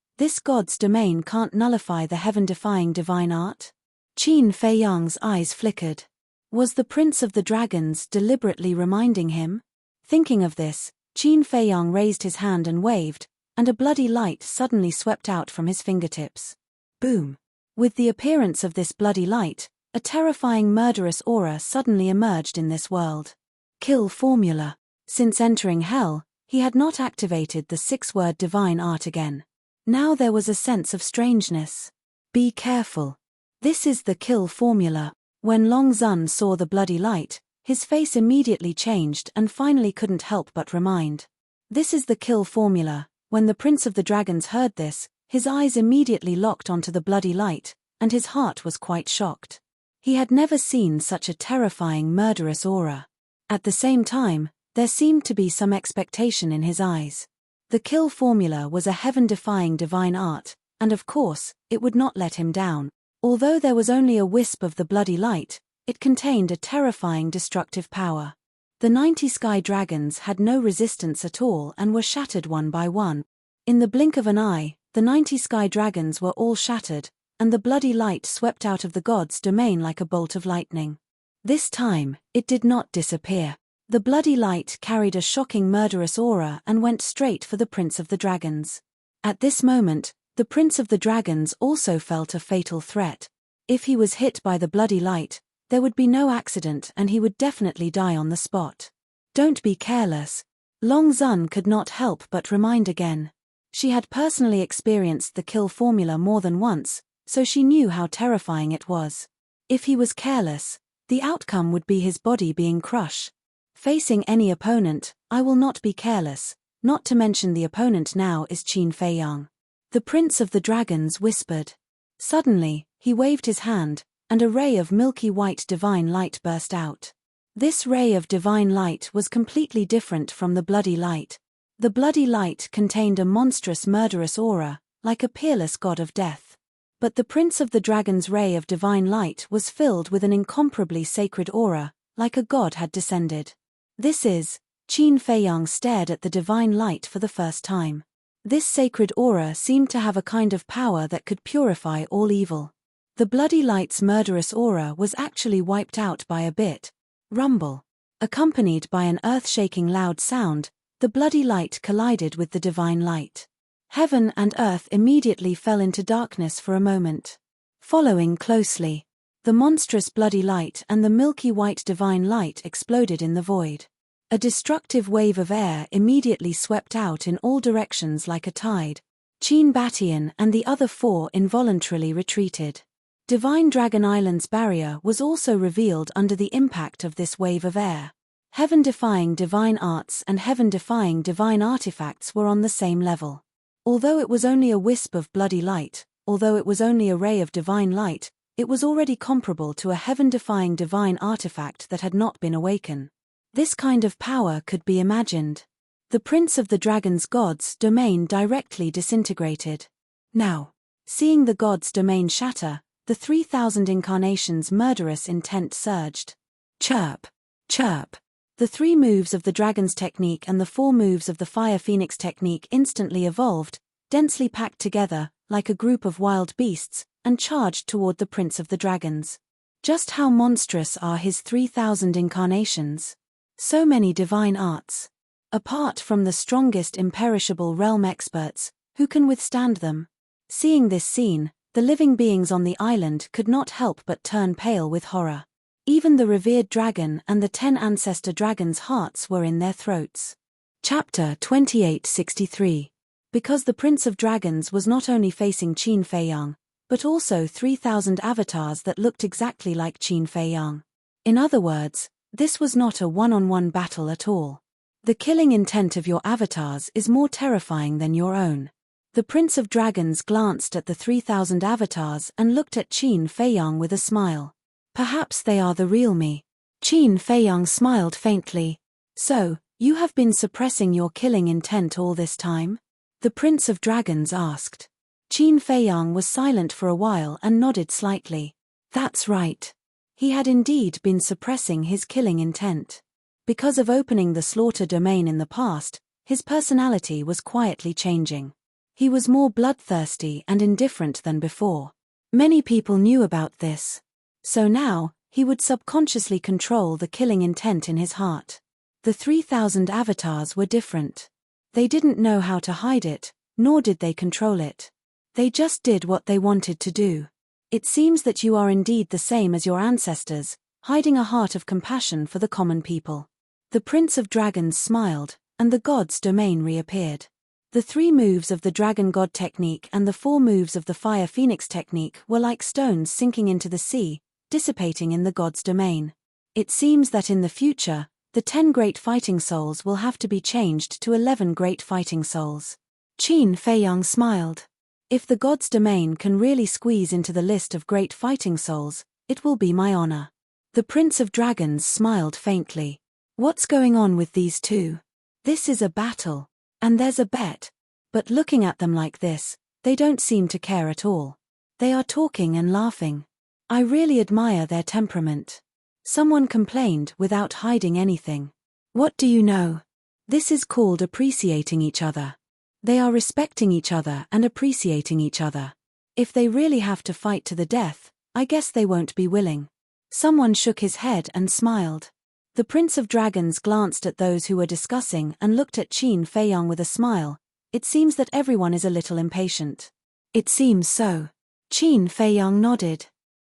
god's domain can't nullify the heaven-defying divine art? Qin Feiyang's eyes flickered. Was the Prince of the Dragons deliberately reminding him? Thinking of this, Qin Feiyang raised his hand and waved, and a bloody light suddenly swept out from his fingertips. Boom! With the appearance of this bloody light, a terrifying murderous aura suddenly emerged in this world. Kill formula. Since entering hell, he had not activated the 6-word divine art again. Now there was a sense of strangeness. Be careful. This is the kill formula. When Long Zun saw the bloody light, his face immediately changed and finally couldn't help but remind. This is the kill formula. When the Prince of the Dragons heard this, his eyes immediately locked onto the bloody light, and his heart was quite shocked. He had never seen such a terrifying murderous aura. At the same time, there seemed to be some expectation in his eyes. The kill formula was a heaven-defying divine art, and of course, it would not let him down. Although there was only a wisp of the bloody light, it contained a terrifying destructive power. The 90 sky dragons had no resistance at all and were shattered one by one. In the blink of an eye, the 90 sky dragons were all shattered, and the bloody light swept out of the god's domain like a bolt of lightning. This time, it did not disappear. The bloody light carried a shocking murderous aura and went straight for the Prince of the Dragons. At this moment, the Prince of the Dragons also felt a fatal threat. If he was hit by the bloody light, there would be no accident and he would definitely die on the spot. Don't be careless. Long Zun could not help but remind again. She had personally experienced the kill formula more than once, so she knew how terrifying it was. If he was careless, the outcome would be his body being crushed. Facing any opponent, I will not be careless, not to mention the opponent now is Qin Feiyang. The Prince of the Dragons whispered. Suddenly, he waved his hand, and a ray of milky white divine light burst out. This ray of divine light was completely different from the bloody light. The bloody light contained a monstrous murderous aura, like a peerless god of death. But the Prince of the Dragons' ray of divine light was filled with an incomparably sacred aura, like a god had descended. Qin Feiyang stared at the divine light for the first time. This sacred aura seemed to have a kind of power that could purify all evil. The bloody light's murderous aura was actually wiped out by a bit. Rumble. Accompanied by an earth-shaking loud sound, the bloody light collided with the divine light. Heaven and earth immediately fell into darkness for a moment. Following closely, the monstrous bloody light and the milky white divine light exploded in the void. A destructive wave of air immediately swept out in all directions like a tide. Qin Batian and the other four involuntarily retreated. Divine Dragon Island's barrier was also revealed under the impact of this wave of air. Heaven-defying divine arts and heaven-defying divine artifacts were on the same level. Although it was only a wisp of bloody light, although it was only a ray of divine light, it was already comparable to a heaven-defying divine artifact that had not been awakened. This kind of power could be imagined. The Prince of the Dragon's god's domain directly disintegrated. Now, seeing the god's domain shatter, the 3,000 incarnations' murderous intent surged. Chirp! Chirp! The 3 moves of the dragon's technique and the 4 moves of the fire phoenix technique instantly evolved, densely packed together, like a group of wild beasts, and charged toward the Prince of the Dragons. Just how monstrous are his 3,000 incarnations? So many divine arts. Apart from the strongest imperishable realm experts, who can withstand them? Seeing this scene, the living beings on the island could not help but turn pale with horror. Even the revered dragon and the 10 ancestor dragons' hearts were in their throats. Chapter 2863. Because the Prince of Dragons was not only facing Qin Feiyang, but also 3,000 avatars that looked exactly like Qin Feiyang. In other words, this was not a one-on-one battle at all. The killing intent of your avatars is more terrifying than your own. The Prince of Dragons glanced at the 3,000 avatars and looked at Qin Feiyang with a smile. Perhaps they are the real me. Qin Feiyang smiled faintly. So, you have been suppressing your killing intent all this time? The Prince of Dragons asked. Qin Feiyang was silent for a while and nodded slightly. That's right. He had indeed been suppressing his killing intent. Because of opening the slaughter domain in the past, his personality was quietly changing. He was more bloodthirsty and indifferent than before. Many people knew about this. So now, he would subconsciously control the killing intent in his heart. The 3,000 avatars were different. They didn't know how to hide it, nor did they control it. They just did what they wanted to do. It seems that you are indeed the same as your ancestors, hiding a heart of compassion for the common people. The Prince of Dragons smiled, and the god's domain reappeared. The 3 moves of the Dragon God technique and the 4 moves of the Fire Phoenix technique were like stones sinking into the sea, dissipating in the god's domain. It seems that in the future, the 10 great fighting souls will have to be changed to 11 great fighting souls. Qin Feiyang smiled. If the god's domain can really squeeze into the list of great fighting souls, it will be my honor. The Prince of Dragons smiled faintly. What's going on with these two? This is a battle. And there's a bet. But looking at them like this, they don't seem to care at all. They are talking and laughing. I really admire their temperament. Someone complained without hiding anything. What do you know? This is called appreciating each other. They are respecting each other and appreciating each other. If they really have to fight to the death, I guess they won't be willing. Someone shook his head and smiled. The Prince of Dragons glanced at those who were discussing and looked at Qin Feiyang with a smile. It seems that everyone is a little impatient. It seems so. Qin Feiyang nodded.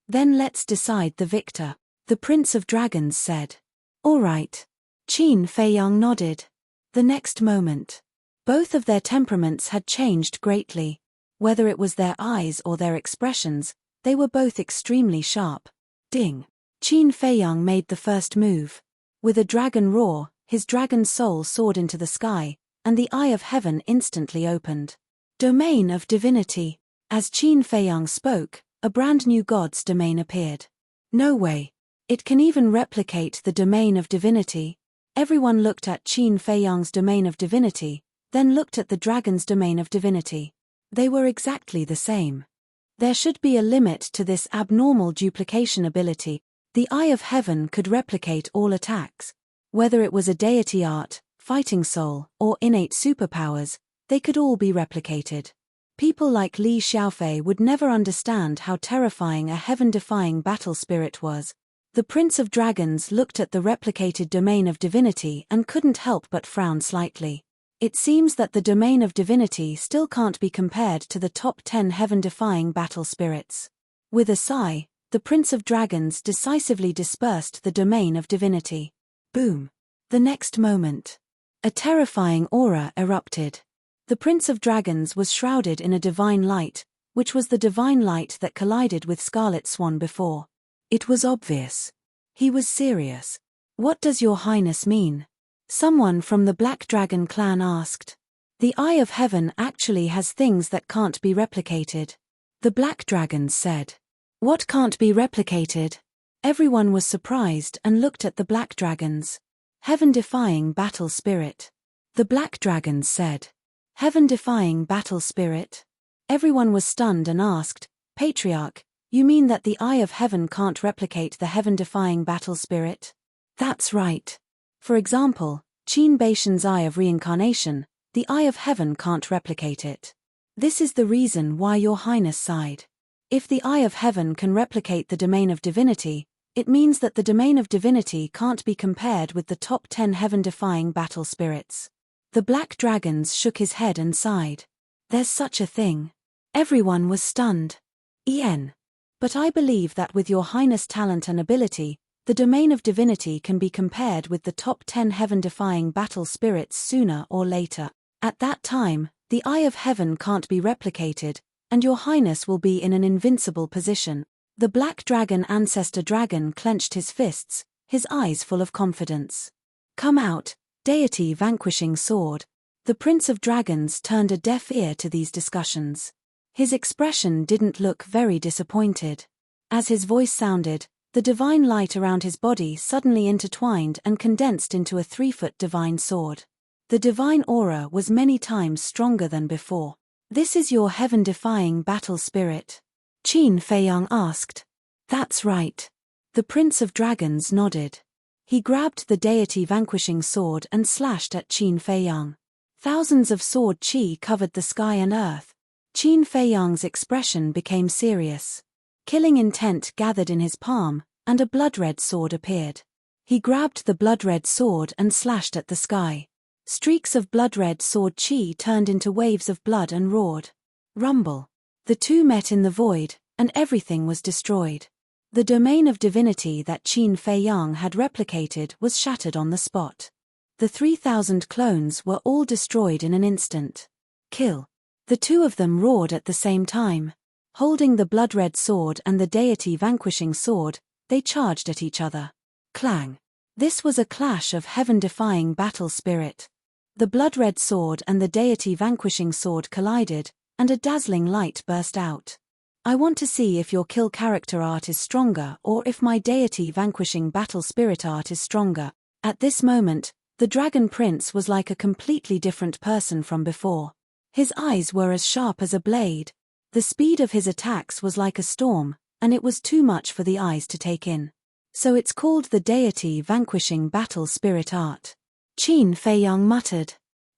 Then let's decide the victor, the Prince of Dragons said. All right. Qin Feiyang nodded. The next moment, both of their temperaments had changed greatly. Whether it was their eyes or their expressions, they were both extremely sharp. Ding. Qin Feiyang made the first move. With a dragon roar, his dragon soul soared into the sky, and the eye of heaven instantly opened. Domain of divinity. As Qin Feiyang spoke, a brand new god's domain appeared. No way. It can even replicate the domain of divinity. Everyone looked at Qin Feiyang's domain of divinity, then looked at the dragon's domain of divinity. They were exactly the same. There should be a limit to this abnormal duplication ability. The Eye of Heaven could replicate all attacks. Whether it was a deity art, fighting soul, or innate superpowers, they could all be replicated. People like Li Xiaofei would never understand how terrifying a heaven-defying battle spirit was. The Prince of Dragons looked at the replicated domain of divinity and couldn't help but frown slightly. It seems that the domain of divinity still can't be compared to the top 10 heaven-defying battle spirits. With a sigh, the Prince of Dragons decisively dispersed the domain of divinity. Boom! The next moment, a terrifying aura erupted. The Prince of Dragons was shrouded in a divine light, which was the divine light that collided with Scarlet Swan before. It was obvious. He was serious. "What does your highness mean?" Someone from the Black Dragon clan asked. "The Eye of Heaven actually has things that can't be replicated," the Black Dragons said. "What can't be replicated?" Everyone was surprised and looked at the Black Dragons. "Heaven-defying battle spirit," the Black Dragons said. "Heaven-defying battle spirit?" Everyone was stunned and asked, "Patriarch, you mean that the Eye of Heaven can't replicate the heaven-defying battle spirit?" "That's right. For example, Qin Baishan's Eye of Reincarnation, the Eye of Heaven can't replicate it. This is the reason why your highness sighed. If the Eye of Heaven can replicate the domain of divinity, it means that the domain of divinity can't be compared with the top 10 heaven-defying battle spirits." The Black Dragons shook his head and sighed. "There's such a thing." Everyone was stunned. But I believe that with your highness' talent and ability, the domain of divinity can be compared with the top 10 heaven-defying battle spirits sooner or later. At that time, the Eye of Heaven can't be replicated, and your highness will be in an invincible position." The Black Dragon Ancestor Dragon clenched his fists, his eyes full of confidence. "Come out, deity vanquishing sword." The Prince of Dragons turned a deaf ear to these discussions. His expression didn't look very disappointed. As his voice sounded, the divine light around his body suddenly intertwined and condensed into a 3-foot divine sword. The divine aura was many times stronger than before. "This is your heaven-defying battle spirit?" Qin Feiyang asked. "That's right." The Prince of Dragons nodded. He grabbed the deity vanquishing sword and slashed at Qin Feiyang. Thousands of sword chi covered the sky and earth. Qin Feiyang's expression became serious. Killing intent gathered in his palm, and a blood-red sword appeared. He grabbed the blood-red sword and slashed at the sky. Streaks of blood-red sword chi turned into waves of blood and roared. Rumble. The two met in the void, and everything was destroyed. The domain of divinity that Qin Feiyang had replicated was shattered on the spot. The 3,000 clones were all destroyed in an instant. "Kill." The two of them roared at the same time. Holding the blood-red sword and the deity vanquishing sword, they charged at each other. Clang. This was a clash of heaven-defying battle spirit. The blood-red sword and the deity vanquishing sword collided, and a dazzling light burst out. "I want to see if your kill character art is stronger or if my deity vanquishing battle spirit art is stronger." At this moment, the Dragon Prince was like a completely different person from before. His eyes were as sharp as a blade. The speed of his attacks was like a storm, and it was too much for the eyes to take in. "So it's called the deity vanquishing battle spirit art," Qin Feiyang muttered.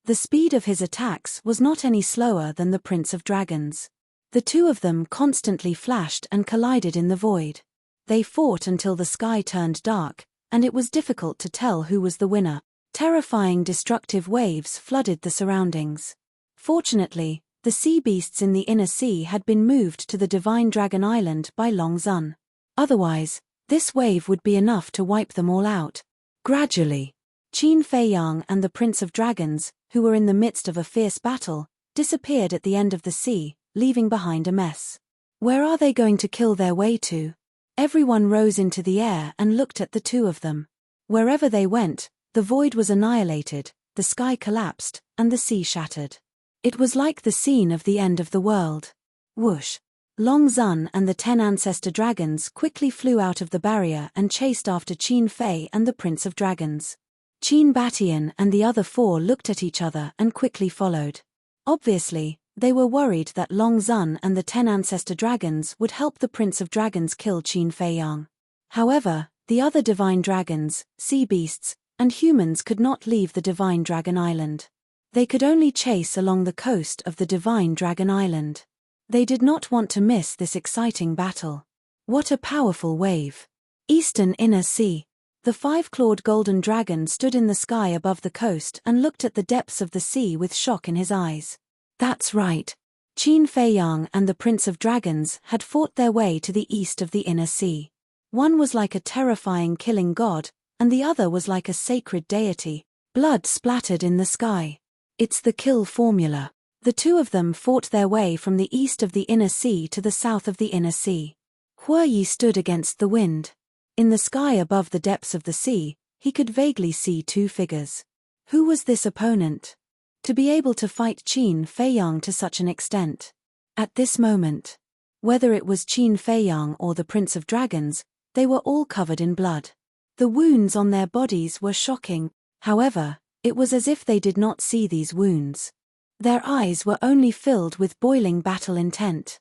The speed of his attacks was not any slower than the Prince of Dragons. The two of them constantly flashed and collided in the void. They fought until the sky turned dark, and it was difficult to tell who was the winner. Terrifying destructive waves flooded the surroundings. Fortunately, the sea beasts in the inner sea had been moved to the Divine Dragon Island by Long Zun. Otherwise, this wave would be enough to wipe them all out. Gradually, Qin Feiyang and the Prince of Dragons, who were in the midst of a fierce battle, disappeared at the end of the sea, leaving behind a mess. Where are they going to kill their way to? Everyone rose into the air and looked at the two of them. Wherever they went, the void was annihilated, the sky collapsed, and the sea shattered. It was like the scene of the end of the world. Whoosh! Long Zun and the 10 ancestor dragons quickly flew out of the barrier and chased after Qin Fei and the Prince of Dragons. Qin Batian and the other 4 looked at each other and quickly followed. Obviously, they were worried that Long Zun and the 10 ancestor dragons would help the Prince of Dragons kill Qin Feiyang. However, the other divine dragons, sea beasts, and humans could not leave the Divine Dragon Island. They could only chase along the coast of the Divine Dragon Island. They did not want to miss this exciting battle. What a powerful wave! Eastern Inner Sea. The 5-clawed golden dragon stood in the sky above the coast and looked at the depths of the sea with shock in his eyes. That's right. Qin Feiyang and the Prince of Dragons had fought their way to the east of the Inner Sea. One was like a terrifying killing god, and the other was like a sacred deity. Blood splattered in the sky. It's the kill formula. The two of them fought their way from the east of the inner sea to the south of the inner sea. Huo Yi stood against the wind. In the sky above the depths of the sea, he could vaguely see two figures. Who was this opponent? To be able to fight Qin Feiyang to such an extent. At this moment, whether it was Qin Feiyang or the Prince of Dragons, they were all covered in blood. The wounds on their bodies were shocking, however, it was as if they did not see these wounds. Their eyes were only filled with boiling battle intent.